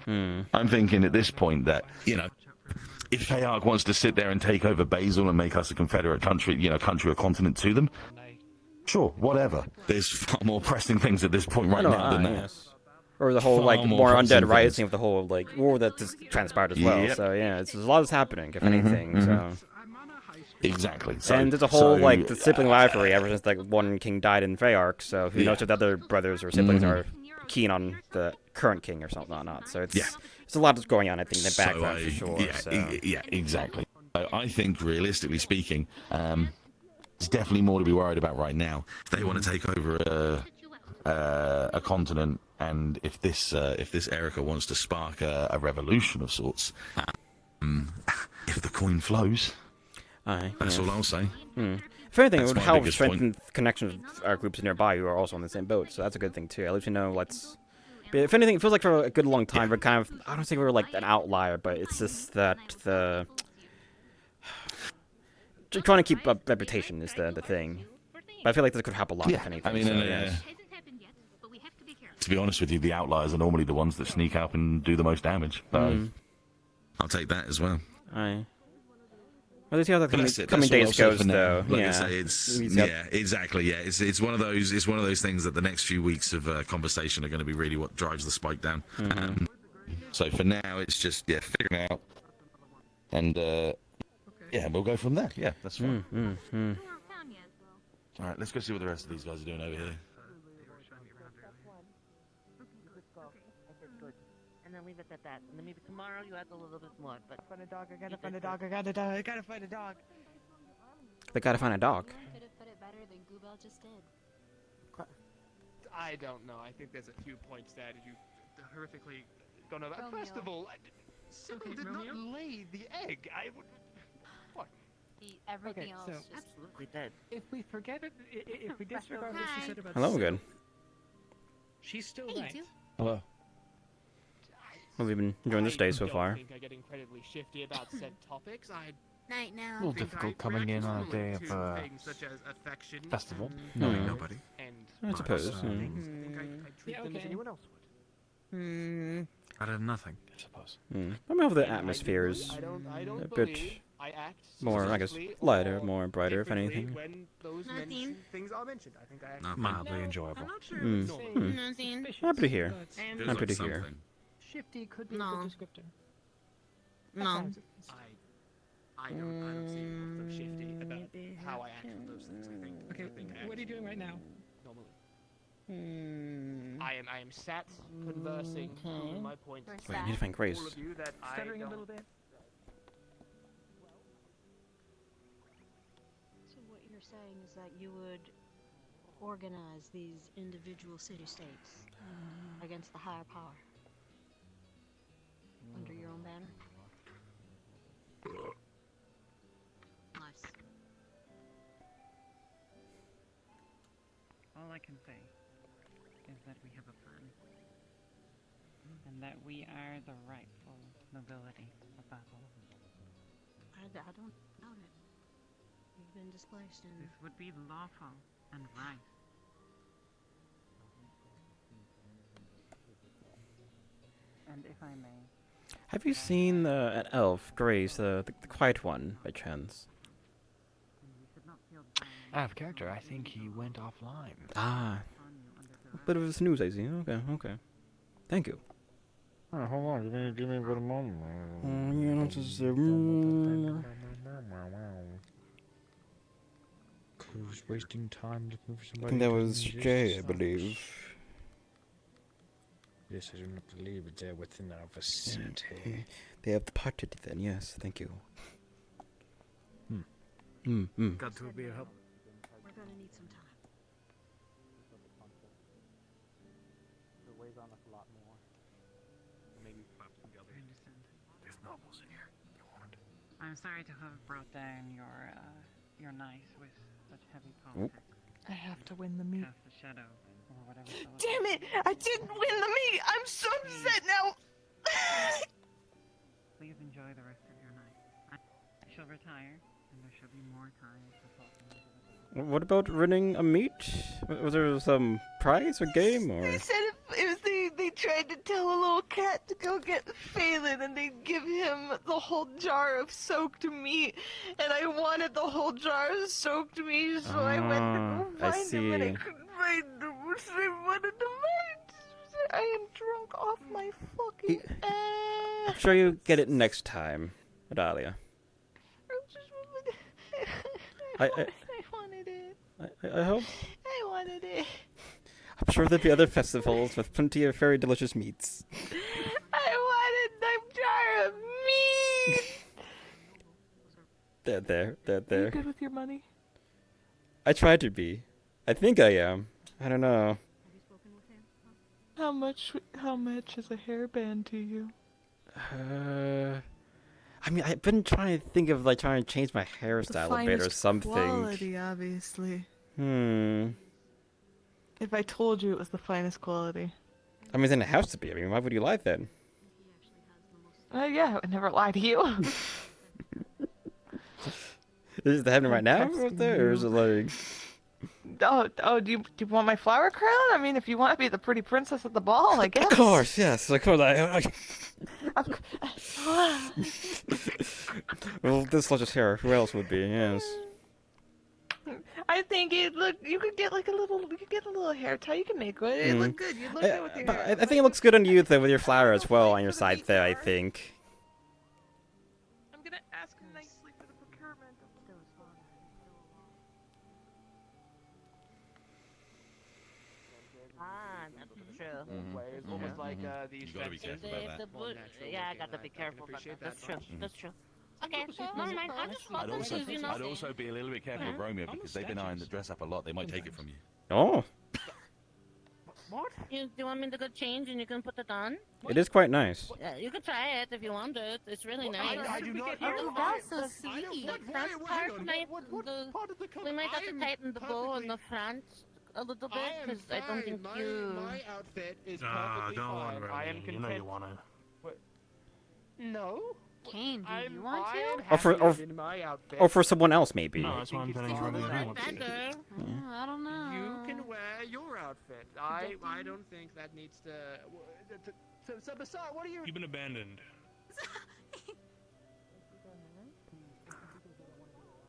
I'm thinking at this point that, if Freyark wants to sit there and take over Basil and make us a Confederate country, country or continent to them, sure, whatever. There's far more pressing things at this point right now than that. Yes. Or the whole more undead rising of the whole war that just transpired as well. Yep. So there's a lot is happening, if anything. So. Exactly. And there's a whole the sibling rivalry ever since one king died in Freyark. So who knows if the other brothers or siblings are keen on the current king or something not. So it's a lot that's going on. I think in the background for sure. Yeah, exactly. I think realistically speaking, there's definitely more to be worried about right now. If they want to take over a continent, and if this Erica wants to spark a revolution of sorts, if the coin flows. That's all I'll say. If if anything, it That's would my help biggest strengthen connections with our groups nearby who are also on the same boat. So that's a good thing too. At least you know let's. But if anything, it feels like for a good long time we're kind of. I don't think we're like an outlier, but it's just that the. Trying to keep up reputation is the thing. But I feel like this could help a lot. Yeah, If anything, I mean, so, and, yes. to be honest with you, the outliers are normally the ones that sneak up and do the most damage. So I'll take that as well. Aye. Well, let's see how the That's it. coming That's what days I'll say goes, for now. though. Like yeah. I say, it's Yep. yeah, exactly. Yeah, it's one of those things that the next few weeks of conversation are going to be really what drives the spike down. So for now, it's just figuring out, and we'll go from there. Yeah, that's fine. All right, let's go see what the rest of these guys are doing over here. And then leave it at that. And then maybe tomorrow you add a little bit more. But Find a dog. I gotta find a dog. I gotta die. I gotta find a dog. They gotta find a dog. Could have put it better than Goobel just did. I don't know. I think there's a few points there that you horrifically gone over. First of all, Sybil did not lay the egg. I would. What? Everything Okay, else so just absolutely dead. If we forget it, if we disregard what she said about Hello Sybil, again. she's still Hey, right. you. Hello. Well, we've been enjoying this day so I far. don't think I get incredibly shifty about said topics. I Night now. A little difficult coming in on a day of things such as affection, festival, and knowing nobody. And I suppose. I think I treat them as anyone else would. Out of nothing, I suppose. I mean, how the atmosphere is I don't a bit believe I act more, I guess, successfully lighter, or more brighter, if differently anything. when those things are mentioned. I think I act Not mildly enjoyable. Happy to hear. Feels Happy like to hear. something. Shifty could be a No. good descriptor. No. I don't see anything shifty about how I act with those things. Okay, what are you doing right now? Normally. I am sat conversing through my points. Wait, I need to find Grace. All of you that I Stuttering a don't- little bit. So what you're saying is that you would organize these individual city-states against the higher power under your own banner? Nice. All I can say is that we have a plan. And that we are the rightful nobility of Babel. I don't doubt it. You've been displaced and... This would be lawful and right. And if I may, Have you seen an elf, Grace, the quiet one, by chance? Out of character, I think he went offline. Ah. A bit of a snooze, I see. Okay, okay. Thank you. Hold on, you're gonna give me a bit of moment. Who's wasting time looking for I somebody? think that who was doesn't Jay, I exist? believe. Yes, I do not believe that they're within our vicinity. They have departed then, yes, thank you. Got to be a help. We're gonna need some time. It weighs on us a lot more. Maybe clap together. I understand. There's nobles in here. You warned. I'm sorry to have brought down your knight with such heavy politics. I have to win the meet. Cast the shadow, or whatever. Damn it! I didn't win the meet! I'm so upset now! Please enjoy the rest of your night. I shall retire, and there shall be more time to talk about it. What about winning a meet? Was there some prize or game, or...? They said if they tried to tell a little cat to go get Phelan and they'd give him the whole jar of soaked meat, and I wanted the whole jar of soaked meat, so I went to go I find him and I see. couldn't find him. So I wanted to find. I am drunk off my fucking ass. I'm sure you get it next time, Adalia. I wanted it. I hope. I wanted it. I'm sure there'll be other festivals with plenty of very delicious meats. I wanted the jar of meat. There. Are you good with your money? I tried to be. I think I am. I don't know. How much is a hairband to you? I mean, I've been trying to think of like trying to change my hairstyle a bit or something. Quality, obviously. Hmm. If I told you it was the finest quality. I mean, it's in the house to be. I mean, why would you lie then? Yeah, I would never lie to you. Is it happening right now out there, or is it like? Oh, do you want my flower crown? I mean, if you want to be the pretty princess at the ball, I guess. Of course, yes. Of course, well, this luscious hair. Who else would be? Yes. I think you could get like a little hair tie. You can make it. It look good. You look good with your But hair. I think it looks good on you though, with your flower as well on your side there. I think. I'm gonna ask nicely for the procurement. That's true. It's almost like these. You gotta be careful about that. Yeah, I gotta be careful about that. That's true. That's true. Okay, never mind. I just want to choose, you know. I'd also be a little bit careful with Romeo because they've been eyeing the dress up a lot. They might take it from you. Oh, What? Do you want me to go change and you can put it on? it is quite nice. Yeah, you can try it if you want it. It's really nice. I do not. Oh, that's so sweet. The front part might, we might have to tighten the bow on the front a little bit because I don't think you. My outfit is Ah, perfectly don't fine. worry. I am You content. know you want it. No. Kane, do you I'm want to? Or for in my outfit. or for someone else maybe. No, that's why I'm telling you what I want to do. I don't know. You can wear your outfit. I don't think that needs to. So Basar, what are you? You've been abandoned.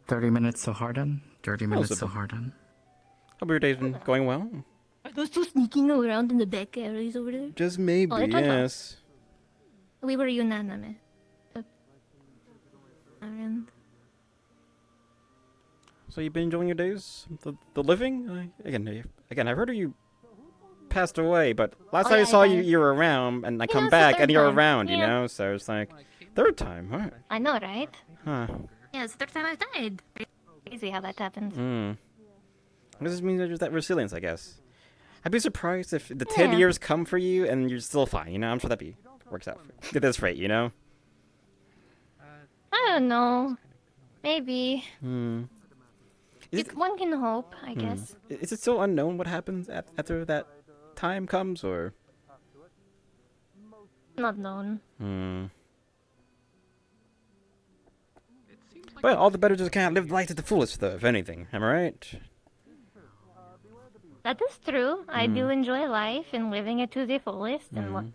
30 minutes to Harden. 30 minutes Elizabeth. to Harden. Hope your day's been going well. Are those two sneaking around in the back areas over there? Just maybe, Oh, they're talking about- yes. We were unanimous. And So you've been enjoying your days, the living? Again, I heard you passed away, but last Oh, time yeah, I saw I you, died. you were around, and I You know, come it's the back, third and you're time. around, you Yeah. know. So it's like third time, huh? I know, right? Huh. Yeah, it's the third time I've died. Crazy how that happens. Hmm. This just means there's that resilience, I guess. I'd be surprised if the 10 Yeah. years come for you and you're still fine. You know, I'm sure that works out. At this rate, you know. I don't know. Maybe. Hmm. One can hope, I Hmm. guess. Is it still unknown what happens after that time comes, or? Not known. Hmm. But all the better just kind of live life to the fullest, though, if anything. Am I right? That is true. I do enjoy life and living it to the fullest. And what?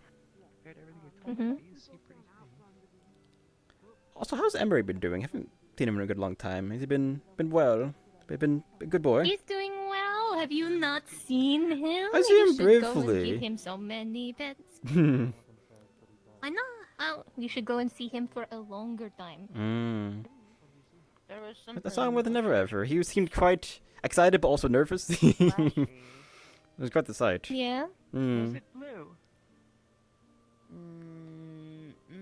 Also, how's Emery been doing? I haven't seen him in a good long time. Has he been well? Been a good boy? He's doing well. Have you not seen him? I see him You should go and briefly. give him so many pets. Hmm. I know. Oh, you should go and see him for a longer time. Mm. There was But something. the song with Never Ever. He seemed quite excited, but also nervous. It was quite the sight. Yeah. Mm. blue?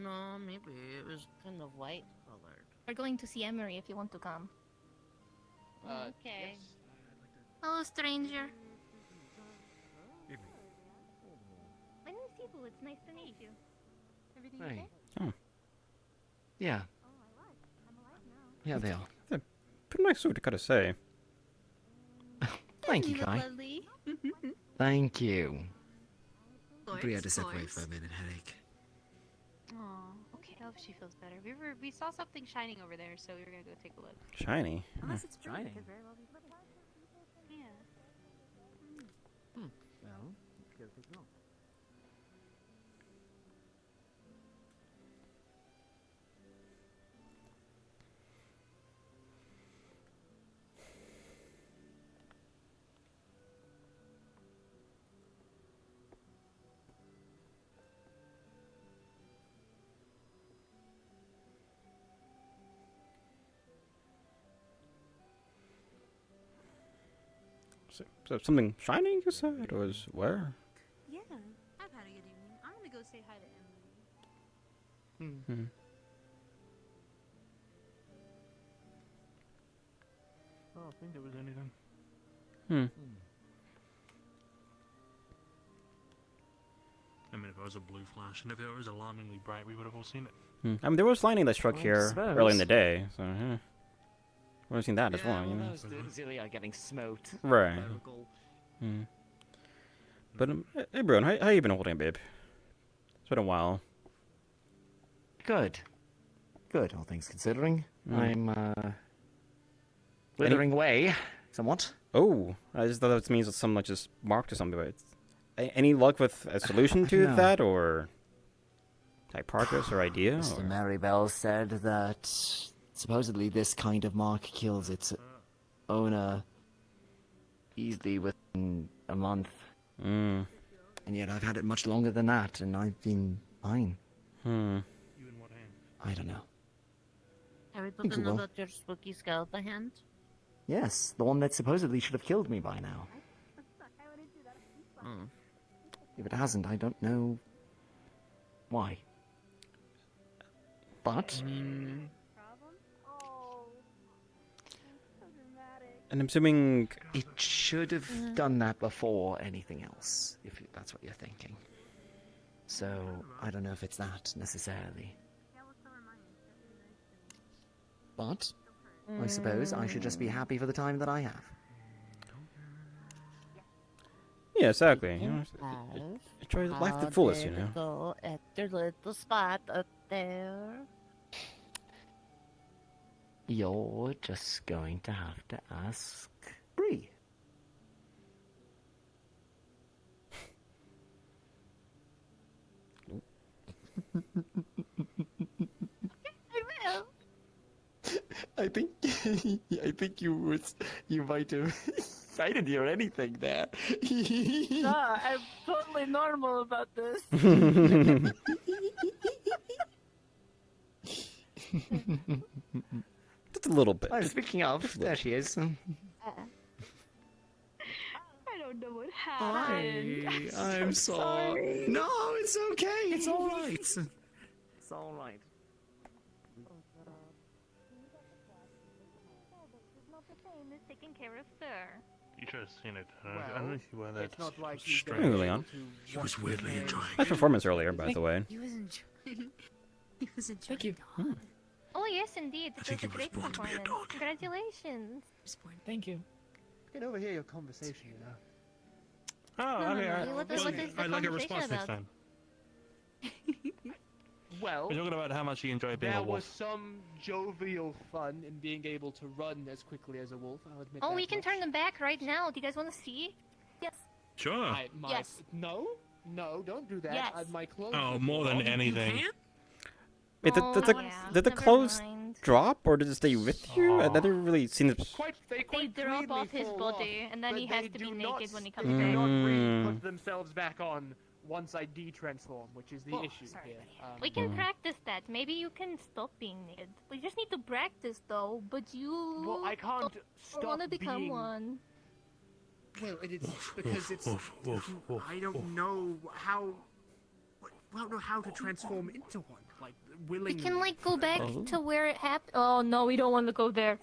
No, maybe it was kind of white colored. We're going to see Emery if you want to come. Okay. Hello, stranger. My name is Sibu. It's nice to meet you. Everything okay? Oh. Yeah. Yeah, they are. It's a pretty nice suit, I gotta say. Thank you, look Kai. lovely. Thank you. We had to separate for a minute, headache. Oh, okay. I hope she feels better. We saw something shining over there, so we were gonna go take a look. Shiny. Unless it's true, Shining. it could very well be blue. Yeah. Well, go take a look. So something shining, you said? Or was where? Yeah. I've had a good evening. I'm gonna go say hi to Emily. Hmm. I don't think there was anything. Hmm. I mean, if it was a blue flash, and if it was alarmingly bright, we would have all seen it. I mean, there was lightning that struck I here suppose. early in the day, so yeah. Would have seen that as well, you know. Those really are getting smoked. Right. if I recall. But hey, Bruin, how you been holding, babe? It's been a while. Good. Good, all things considering. Mm. I'm, withering away, somewhat. Oh, I just thought that means that something like just marked or something. But any luck with a solution to No. that, or like progress or idea? Mr. Or? Marybell said that supposedly this kind of mark kills its owner easily within a month. Mm. And yet I've had it much longer than that, and I've been fine. I don't know. Everybody Think you know will. about your spooky skeleton hand? Yes, the one that supposedly should have killed me by now. If it hasn't, I don't know why. But And I'm assuming it should have done that before anything else, if that's what you're thinking. So I don't know if it's that necessarily. But I suppose I should just be happy for the time that I have. Yeah, exactly. You know, enjoy life to the fullest, you know. Go at your little spot up there. You're just going to have to ask Bree. I think you might have excited you or anything there. I'm totally normal about this. Just a little bit. Oh, speaking of, there she is. I don't know what happened. I'm sorry. No, it's okay. It's all right. It's all right. Taking care of Sir. You should have seen it. I Well, don't see why that's it's not like he's strange. gonna Hey, Leon. He was weirdly enjoying Nice performance earlier, by the way. He was enjoying. He was enjoying. Thank you. Oh yes, indeed. It was a think he was great born to be a performance. Congratulations. Thank you. I can overhear your conversation, you know. Oh, No, okay. no, no. What is the I'd like a conversation response next about? time. Well, We're talking about how much you enjoy being there a was wolf. some jovial fun in being able to run as quickly as a wolf. I'll admit Oh, that we can much. turn them back right now. Do you guys want to see? Yes. Sure. Yes. No, don't do that. Yes. My clothes. Oh, would more fall than off. anything. Wait, Oh, did the never clothes mind. drop, or did it stay with you? I've never really seen it. They They drop cleanly off his fall body, off, and then but he has they to be do naked not- when he comes They do back. not Mm. put themselves back on once I de-transform, which is the Oh, issue sorry, here. We can practice that. Maybe you can stop being naked. We just need to practice, though. But you. Well, I can't stop want to become being- one. Well, it's because it's. I don't know how. I don't know how to transform into one. Like We willingly. can like go back Oh. to where it happened. Oh no, we don't want to go there.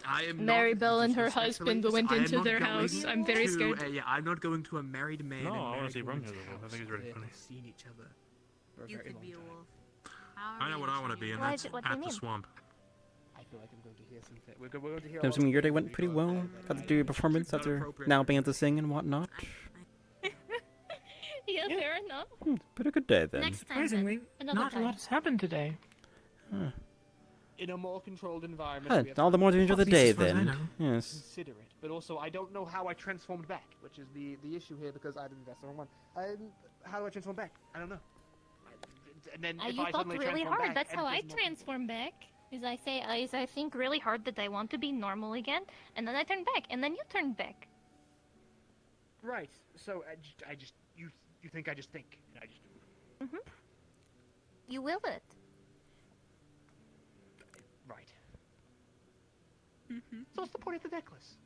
I am Mary not, Bell and her disrespectfully, husband went I am into not their going house. I'm very to, scared. yeah, I'm not going to a married man. No, and I wanna married see Brum woman's here, though. I house think it's really where funny. they've seen each other for a You very could long be a time. wolf. I know what I want to be, and Why that's is it- what do you at the mean? swamp. I feel like I'm going to hear something. We're going to hear. I'm assuming your day went pretty well. Got to do your performance after now being able to sing and whatnot. Yeah, fair enough. Pretty good day then. Next time. Surprisingly, Another not a time. lot has happened today. Huh. In a more controlled environment. Ah, we have all the more to enjoy the At least day as far as I then. know. Yes. consider it, but also I don't know how I transformed back, which is the issue here because I didn't invest the wrong one. How do I transform back? I don't know. And then if You I thought suddenly really transform hard. back That's and how I there's no- transform back. Is I think really hard that I want to be normal again, and then I turn back, and then you turn back. Right. So I just you think I just think and I just do. You will it. Right. So what's the point of the necklace?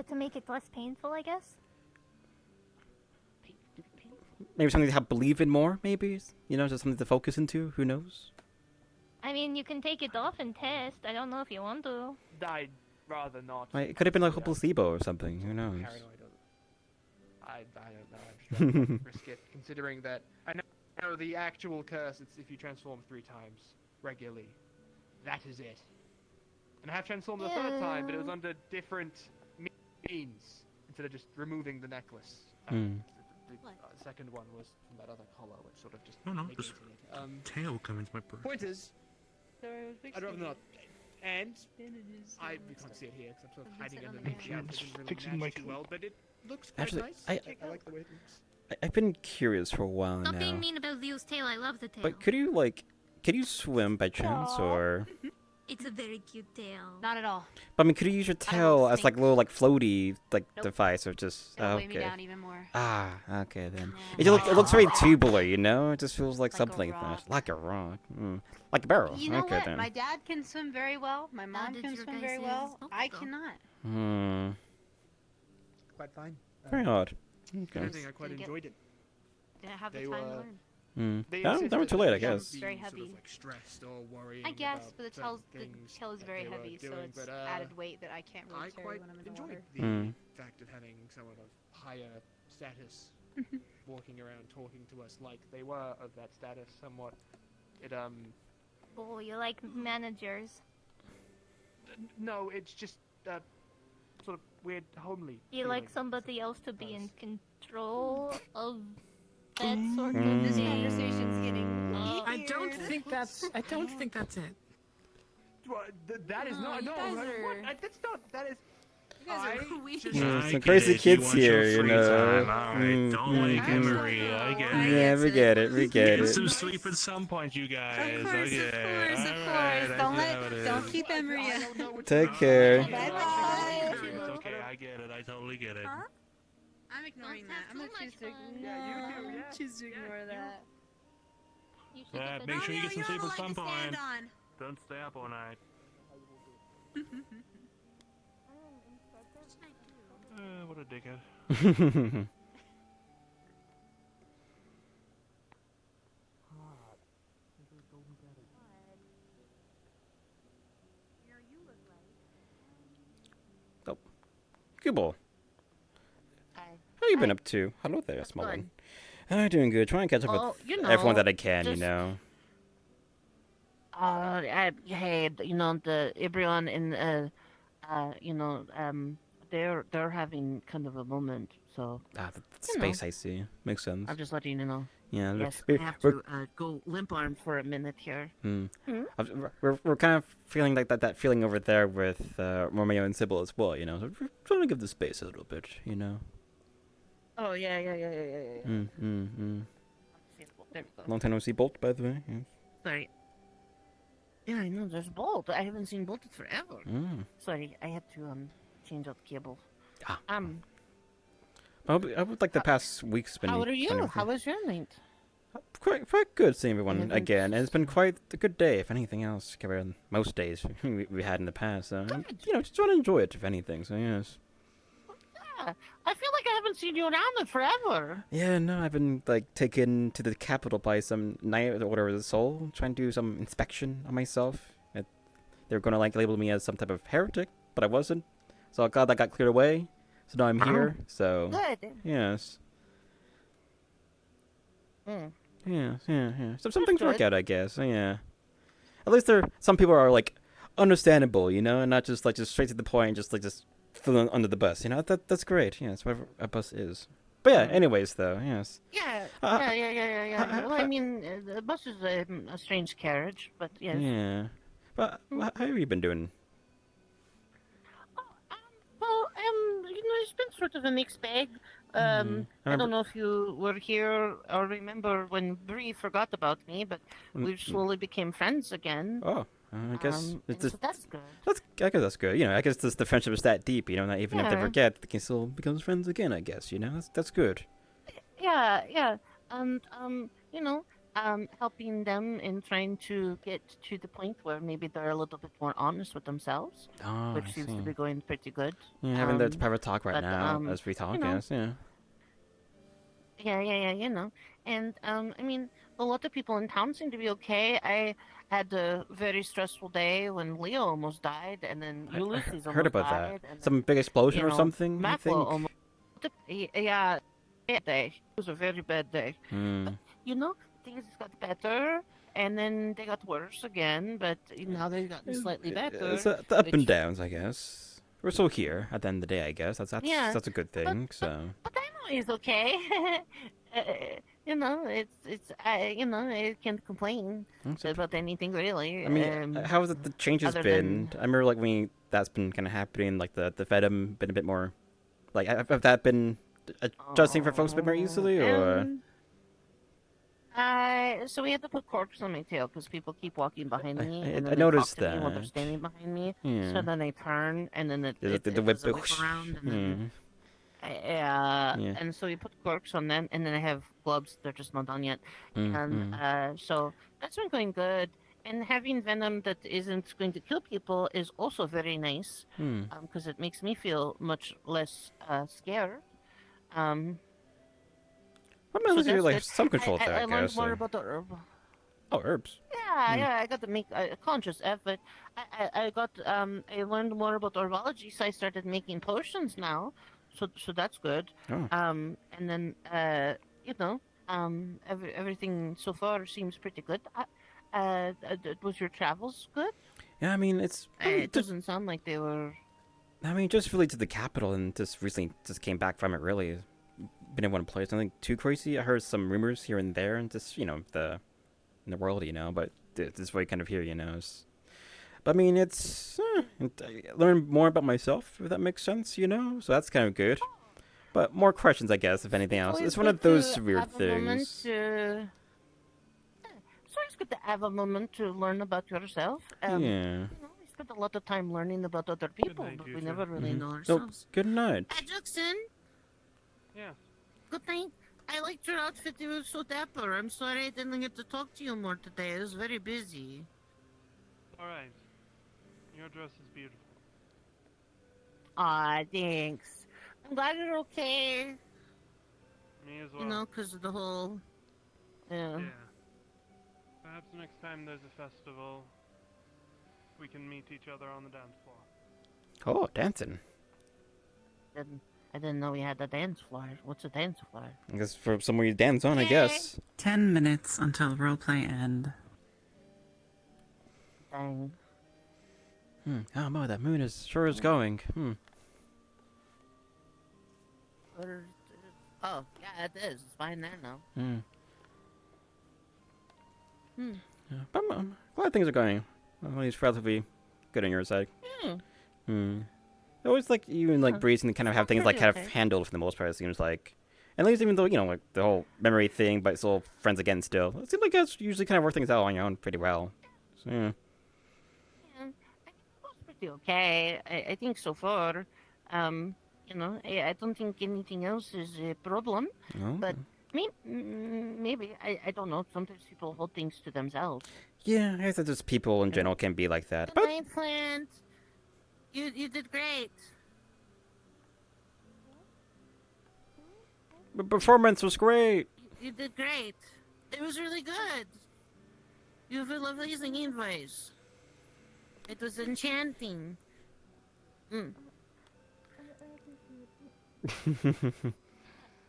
To make it less painful, I guess. Maybe something to help believe in more, maybe? You know, just something to focus into? Who knows? I mean, you can take it off and test. I don't know if you want to. I'd rather not. Like, it could have been like a placebo or something. Who knows? Paranoid. I don't know. I'm just trying to risk it, considering that I know the actual curse. It's if you transform 3 times regularly, that is it. And I have transformed the third time, but it was under different means instead of just removing the necklace. The second one was from that other collar, which sort of just Oh no, negated this it. tail coming to my purse. Point is, I'd rather not. And you can't see it here because I'm sort of hiding underneath the outfit. It doesn't Fixing really my match too well, but it looks quite Actually, nice. I like the way it looks. I've been curious for a while Stop being now. mean about Leo's tail. I love the tail. But could you swim by chance, or? It's a very cute tail. Not at all. But, I mean, could you use your tail as like a little floaty device, or just? It'll Oh, weigh me okay. down even more. Ah, okay then. It looks very tubular, you know. It just feels like something like a rock, like a barrel. You know okay what? then. My dad can swim very well. My mom did can your swim guy very say well. this? I cannot. Quite fine. Very odd. If Okay. anything, I quite Didn't get- enjoyed it. Didn't have the They time to were- learn. They Oh, insisted never too that late, I we shouldn't guess. be Very sort of, heavy. like, stressed or worrying I guess, about but the certain tail is things very that they were heavy, so doing, it's but, added weight that I can't really I carry quite when I'm in the enjoyed water. the fact of having someone of higher status walking around talking to us like they were of that status somewhat. It Oh, you like managers. no, it's just sort of weird homely. You like feeling. somebody else to be in control of that sort of This thing. conversation's getting I don't think that's it. That is not. you No, guys what? are- That's not. That is. You guys are I weird. just- I Some get crazy it, kids you want your here, you free know. time. Alright, don't like it, Maria. I get it. Yeah, we get it. We get Get it. some sleep at some point, you guys. Of course, okay. of Alright, course. I Don't keep Emeria. Take care. Bye bye. It's okay, I get it. I totally get it. I'm ignoring that. I'm gonna choose to. Choose to ignore that. Make sure you get some sleep at some To stand point. on. Don't stay up all night. What a dickhead. Oh, Google. How you been up to? Hello there, small good. one. I'm doing good. Trying to catch up Oh, with you everyone know, that I can, you just- know. Hey, you know, everyone in, they're having kind of a moment, so. Ah, the you space know, I see. Makes sense. I'm just letting you know. Yeah, Yes, we're- I have we're- to go limp arm for a minute here. Hmm. Hmm? We're kind of feeling like that feeling over there with Romeo and Sybil as well, you know. So we're trying to give the space a little bit, you know. Oh, yeah. There we go. Long time no see, Bolt, by the way. Yes. Sorry. Yeah, I know, there's Bolt. I haven't seen Bolt in forever. Sorry, I had to, change out the cable. Ah. I would like the past week's been. How are you? kind How was your night? quite good seeing everyone haven't again, and it's been quite a good day, if anything else, compared to most days we had in the past. So, you know, just trying to enjoy it, if anything. So yes. Yeah, I feel like I haven't seen you around in forever. Yeah, no, I've been like taken to the capital by some Knight Order of the Soul, trying to do some inspection on myself. They were gonna like label me as some type of heretic, but I wasn't. So I'm glad that got cleared away. So now I'm here. So Good. yes. Mm. Yeah. So some things work good. out, I guess. So, yeah. At least some people are like understandable, you know, and not just straight to the point, just thrown under the bus. You know, that's great. Yeah, that's what a bus is. But yeah, anyways, though, yes. Yeah. Well, I mean, the bus is a strange carriage, but yes. Yeah. But how have you been doing? Well, it's been sort of a mixed bag. I don't know if you were here or remember when Bree forgot about me, but we slowly became friends again. Oh, I guess it's and so that's good. I guess that's good. You know, I guess the friendship is that deep. You know, that even if they Yeah. forget, they can still become friends again. I guess. You know, that's good. Yeah. And helping them and trying to get to the point where maybe they're a little bit more honest with themselves, Oh, which I seems see. to be going pretty good. Yeah, having that private talk right but, now as we talk. you know, Yes. Yeah. Yeah, you know. And, I mean, a lot of people in town seem to be okay. I had a very stressful day when Leo almost died, and then Ulysses almost Heard about died. that. And Some big explosion you or know, something. I Maclo think. almost... Yeah, bad day. It was a very bad day. Hmm. You know, things got better, and then they got worse again, but now they've gotten slightly better. It's the up and downs, I guess. We're still here at the end of the day, I guess. That's Yeah, that's a good thing. So. But I'm always okay. uh, you know, I can't complain about anything really. I mean, how has the changes other been? I remember like when that's been kind of happening, like the Venom been a bit more, like have that been adjusting for folks a bit more easily, or? So we had to put corks on my tail because people keep walking behind me. I and then they noticed talk to me while they're that. standing behind me. Yeah. So then I turn, and then it The whip, does a whip around, and then Yeah. and so we put corks on them, and then I have gloves. They're just not done yet, Mm, and so that's been going good. And having venom that isn't going to kill people is also very nice, Hmm. because it makes me feel much less scared. Well, at least you that's like good. some control there, I I learned guess. more about the herb. Oh, herbs. Yeah, Hmm. yeah, I got to make a conscious effort. I learned more about herbology, so I started making potions now. So that's good. Oh. And then everything so far seems pretty good. Was your travels good? Yeah, I mean it's. It doesn't sound like they were. I mean, just really to the capital, and just recently just came back from it. Really, been in one place. Nothing too crazy. I heard some rumors here and there, and just in the world, but this is what you kind of hear, But I mean, it's I learned more about myself, if that makes sense, So that's kind of good. But more questions, I guess, if anything else. It's one of those weird things. It's always good to have a moment to learn about yourself. Yeah. We spend a lot of time learning about other people, but we never really know Oh, ourselves. good night. Hi, Jackson. Yeah. Good night. I liked your outfit. You were so dapper. I'm sorry I didn't get to talk to you more today. I was very busy. Alright. Your dress is beautiful. Aw, thanks. I'm glad you're okay. Me as well. Because of the whole... Yeah. Perhaps next time there's a festival, we can meet each other on the dance floor. Oh, dancing. I didn't know we had a dance floor. What's a dance floor? I guess for somewhere you dance on, I guess. 10 minutes until roleplay end. Dang. Oh, Mo, that moon sure is going. Oh, yeah, it is. It's fine there now. Yeah, but I'm glad things are going. At least relatively good on your side. I always like you and Breeze and kind of have things kind of handled for the most part. It seems like, at least even though like the whole memory thing, but still friends again. Still, it seems like you guys usually kind of work things out on your own pretty well. So, yeah. Pretty okay. I think so far. I don't think anything else is a problem. Oh. But maybe I don't know. Sometimes people hold things to themselves. Yeah, I guess that just people in general can be like that. Good night, Flint. You did great. The performance was great. You did great. It was really good. You have a lovely singing voice. It was enchanting.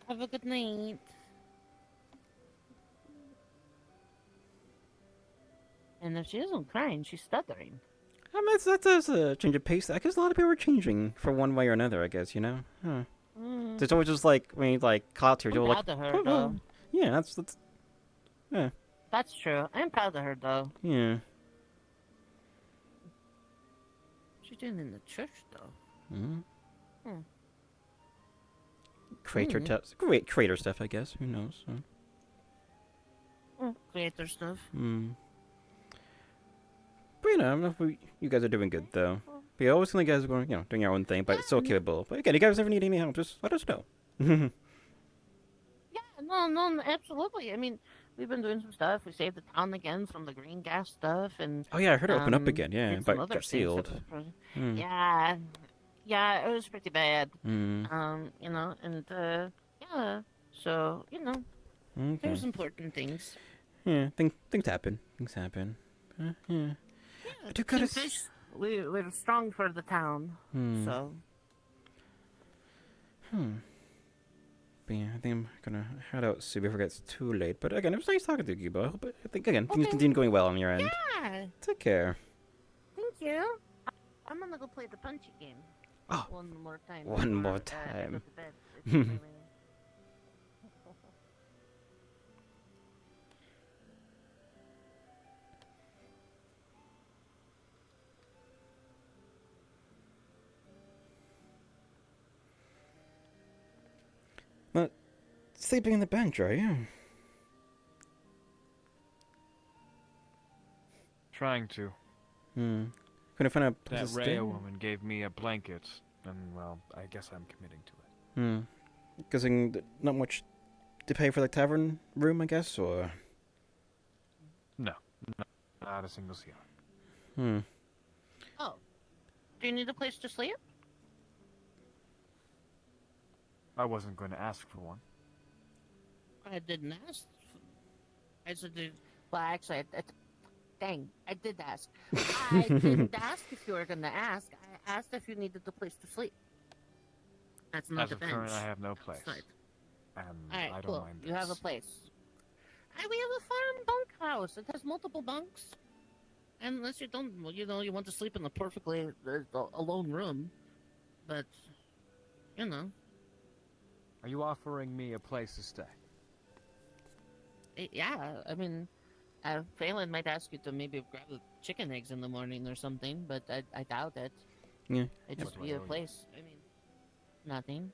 Have a good night. And if she isn't crying, she's stuttering. I mean, that's a change of pace. I guess a lot of people are changing for one way or another. I guess Huh. There's always just when you caught her, I'm you're like, proud of her, though. Yeah, that's yeah. That's true. I'm proud of her, though. Yeah. She's doing in the church, though. Great creator stuff, I guess. Who knows? Creator stuff. But you guys are doing good though. But yeah, always you guys are going, doing your own thing, but still capable. But again, you guys ever need any help, just let us know. Yeah, no, absolutely. I mean, we've been doing some stuff. We saved the town again from the green gas stuff, and oh yeah, I heard it open up again. Yeah, did but some other got things sealed. Yeah, it was pretty bad. Mm. And yeah. So Okay. there's important things. Yeah, things happen. Things happen. Yeah. I do gotta. Fish, we're strong for the town. So. But yeah, I think I'm gonna head out soon before it gets too late. But again, it was nice talking to you, Cuba. I think again things continue going well on your end. Yeah. Take care. Thank you. I'm gonna go play the punchy game. Oh, one more time. one more I time. go to bed. It's really- But sleeping in the bench, are you? Trying to. Couldn't find a place That to stay? Rhea woman gave me a blanket, and well, I guess I'm committing to it. Guessing not much to pay for the tavern room, I guess, or. No, not a single CR. Oh. Do you need a place to sleep? I wasn't going to ask for one. I didn't ask. I said, well, actually, dang, I did ask. I didn't ask if you were going to ask. I asked if you needed a place to sleep. That's not As a of bench. current, I have no place. Outside. And Alright, I don't cool. mind You have a this. place. We have a farm bunkhouse. It has multiple bunks. Unless you don't, well, you want to sleep in a perfectly alone room. But, you know. Are you offering me a place to stay? Yeah, I mean, Phelan might ask you to maybe grab the chicken eggs in the morning or something, but I doubt it. Yeah. It'd just be a place. I mean, nothing.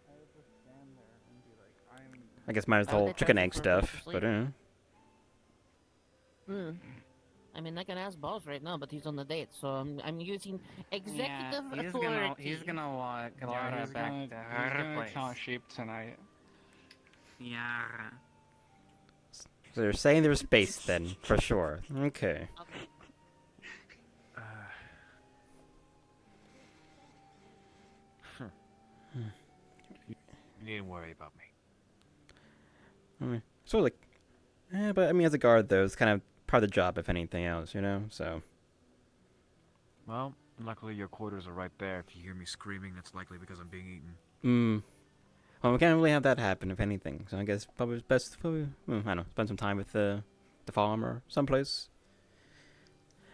I guess minus the Why would whole they charge chicken you egg for a place to stuff, sleep? but I mean, I can ask Balls right now, but he's on the date, so I'm using executive Yeah, he's authority. he's gonna walk Yeah, Laura he's back gonna, to he's her gonna place. count sheep tonight. Yeah. So they're saying there's space then, for sure. Okay. You needn't worry about me. So like, but I mean, as a guard though, it's kind of part of the job, if anything else, you know. So. Well, luckily your quarters are right there. If you hear me screaming, that's likely because I'm being eaten. Well, we can't really have that happen, if anything. So I guess probably it's best if we, I don't know, spend some time with the farm or someplace.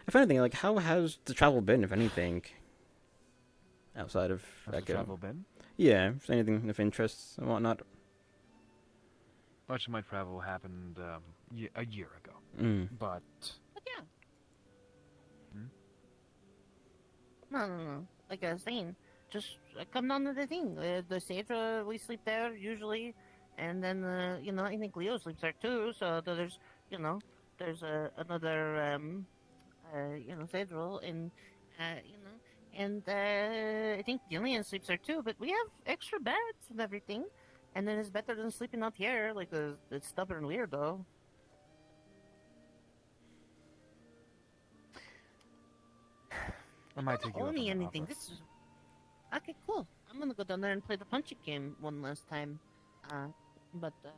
If anything, like, how has the travel been, if anything? Outside of How's the travel been? Yeah, if anything of interest and whatnot. Much of my travel happened a year ago. But Yeah. No. Like I was saying, just come down to the thing. The stage, we sleep there usually, and then I think Leo sleeps there too. So there's there's another stage roll, and and I think Gillian sleeps there too. But we have extra beds and everything, and then it's better than sleeping out here like the stubborn weirdo. I might take you up Only on that anything. offer. This is okay. Cool. I'm gonna go down there and play the punching game one last time. But then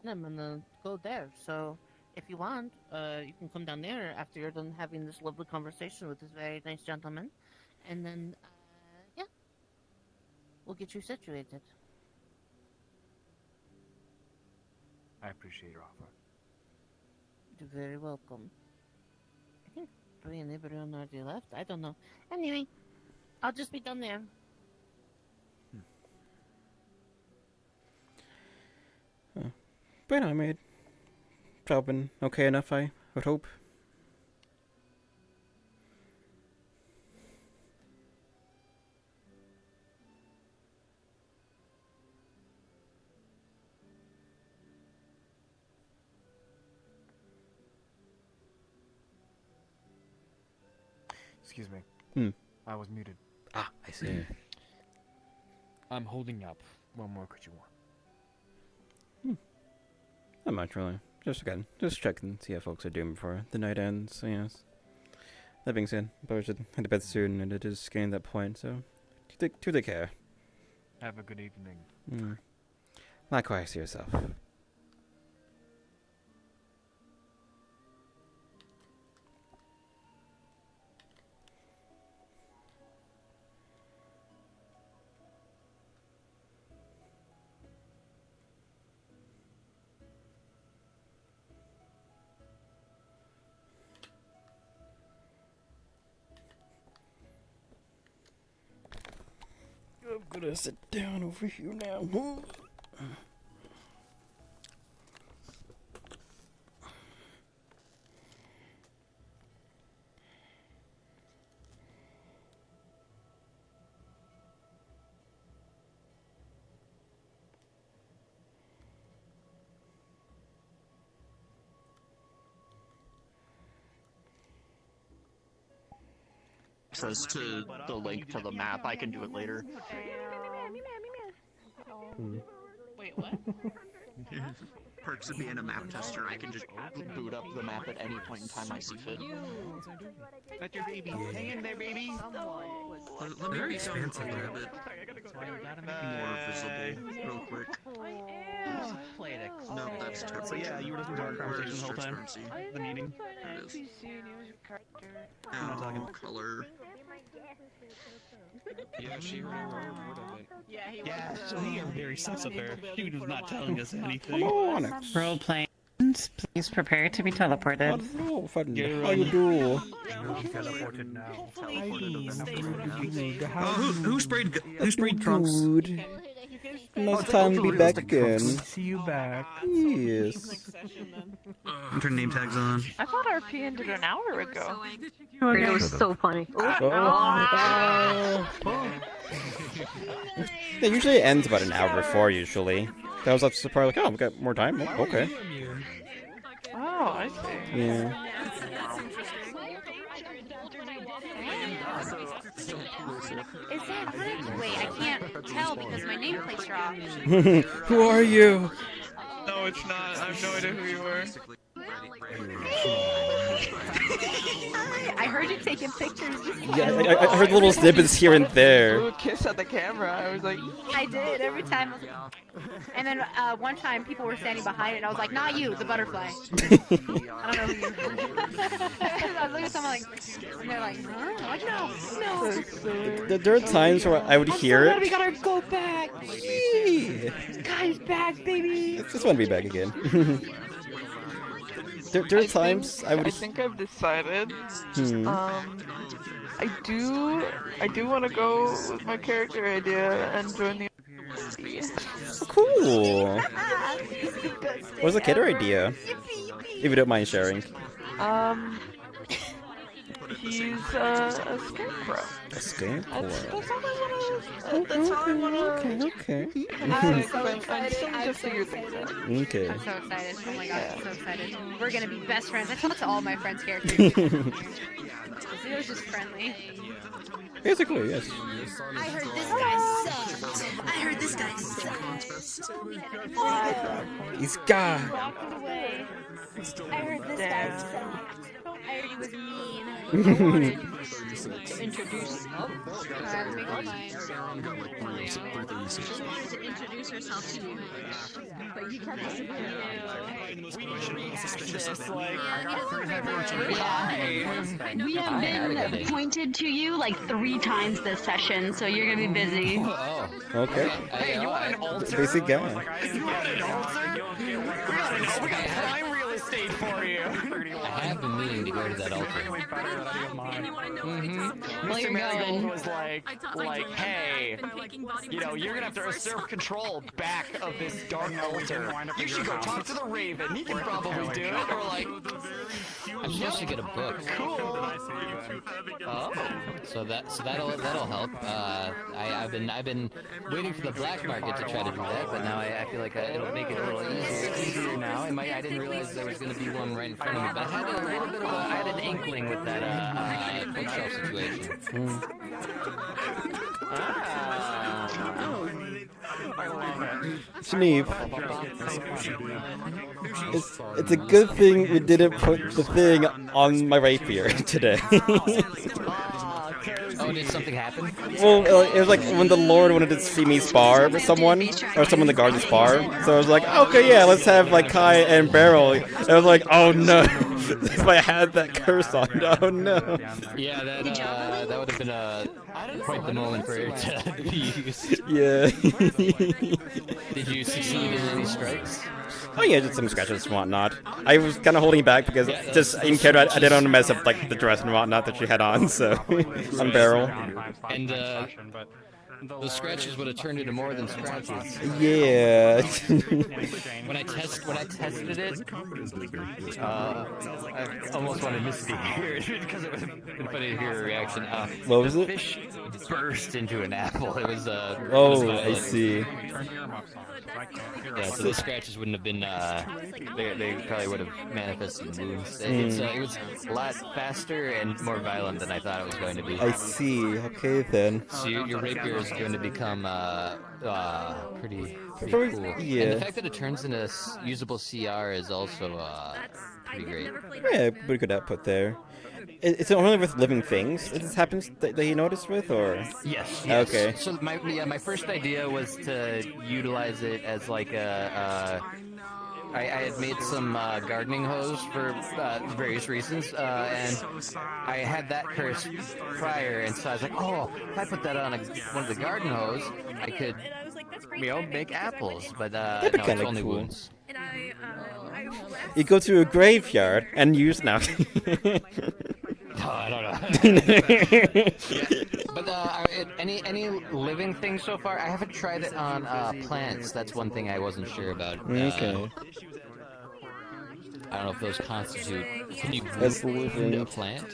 I'm gonna go there. So if you want, you can come down there after you're done having this lovely conversation with this very nice gentleman, and then yeah, we'll get you situated. I appreciate your offer. You're very welcome. I think Brie and everyone already left. I don't know. Anyway, I'll just be down there. But I made travel been okay enough, I would hope. Excuse me. I was muted. Ah, I see. I'm holding up. What more could you want? Not much, really. Just checking, see how folks are doing before the night ends. So, yes. That being said, probably should head to bed soon, and it is getting that point. So, take care. Have a good evening. Likewise to yourself. gonna sit down over here now. Access to the link to the map. I can do it later. Wait, what? Perks of being a map tester, I can just boot up the map at any point in time I see fit. That's your baby. Hang in there, baby. Let me Very be expansive, rabbit. More visible, real quick. No, that's terrible. So yeah, you were listening to our conversation the whole time. The meeting. There it is. Now, color. Yeah, she already wrote of it. Yeah, so he is very sus of her. She was not telling us anything. Come on. Role playing. Please prepare to be teleported. Hello, how you do? Teleported now. Who sprayed Trunks? Good. Nice time to be back again. See you back. Yes. I'm turning name tags on. I thought RP ended an hour ago. It was so funny. Yeah, usually it ends about an hour before, usually. I was surprised, like, oh, we got more time? Oh, okay. Oh, I see. Yeah. Is that right? Wait, I can't tell because my nameplate's wrong. Who are you? No, it's not. I have no idea who you are. I heard you taking pictures. Yeah, I heard little snippets here and there. Ooh, kiss at the camera. I was like, I did every time. And then one time people were standing behind it and I was like, not you, the butterfly. I don't know who you are. I was looking at someone like, and they're like, huh? I'm like, no. There are times where I would hear glad it. we gotta go back. Yee. Guy's back, baby. I just want to be back again. There are times I would. I think I've decided. Hmm. I do want to go with my character idea and join the. Cool. What's the kidder idea? If you don't mind sharing. He's a scarecrow. A scarecrow. That's all I wanna. Okay. I'm so I'm excited. still I'm just so figure things out. Okay. I'm so excited. Oh my gosh, I'm so excited. We're gonna be best friends. I talk to all my friends' characters. Zero's just friendly. Basically, yes. I heard this guy sucked. I heard this guy sucked. He's gone. Walked away. I heard this guy sucked. I heard he was mean. I wanted to introduce. Alright, let me go find. She wanted to introduce herself to you, but you kept disappearing. We have been pointed to you like 3 times this session, so you're gonna be busy. Oh. Okay. Hey, you want an altar? Basic guy. You want an altar? We got prime real estate for you. I have been meaning to go to that altar. Mr. Marigold was like, hey, you know, you're gonna have to assert control back of this dark altar. You should go talk to the Raven. He can probably do it. Or like, I'm supposed to get a book. cool. Oh. So that'll help. I've been waiting for the black market to try to do that, but now I feel like it'll make it a little easier now. I didn't realize there was going to be one right in front of me, but I had a little bit of I had an inkling with that bookshelf situation. Sneep. It's a good thing we didn't put the thing on my rapier today. Oh, did something happen? Well, it was like when the Lord wanted to see me spar with someone, or someone to guard the spar. So I was like, okay, yeah, let's have like Kai and Beryl. And I was like, oh no, if I had that curse on, oh no. Yeah, that would have been quite the moment for it to be used. Yeah. Did you succeed in any strikes? Oh yeah, just some scratches and whatnot. I was kind of holding back because just in case I didn't want to mess up like the dress and whatnot that she had on, so on Beryl. And Those scratches would have turned into more than scratches. Yeah. when I tested it, I almost wanted Missy to hear it because it would have been funny to hear her reaction. What was the it? Fish burst into an apple. It was Oh, I see. Yeah, so those scratches wouldn't have been. They probably would have manifested wounds. It was a lot faster and more violent than I thought it was going to be. I see. Okay then. So your rapier is going to become pretty Very- cool. yeah. And the fact that it turns into usable CR is also pretty great. Yeah, pretty good output there. Is it only with living things that this happens that you noticed with, or? Yes. Okay. So my first idea was to utilize it as like a. I had made some gardening hose for various reasons, and I had that curse prior, and so I was like, oh, if I put that on one of the garden hose, I could, make apples, but no, That'd be it's kinda only cool. wounds. You go to a graveyard and use now. Oh, I don't know. But any living thing so far? I haven't tried it on plants. That's one thing I wasn't sure about. Okay. I don't know if those constitute. Can you As wound living- a plant?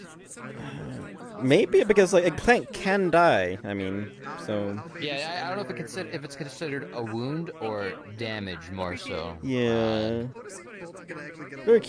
Maybe because like a plant can die. I mean, so. Yeah, I don't know if it's considered a wound or damage more so. Yeah. Very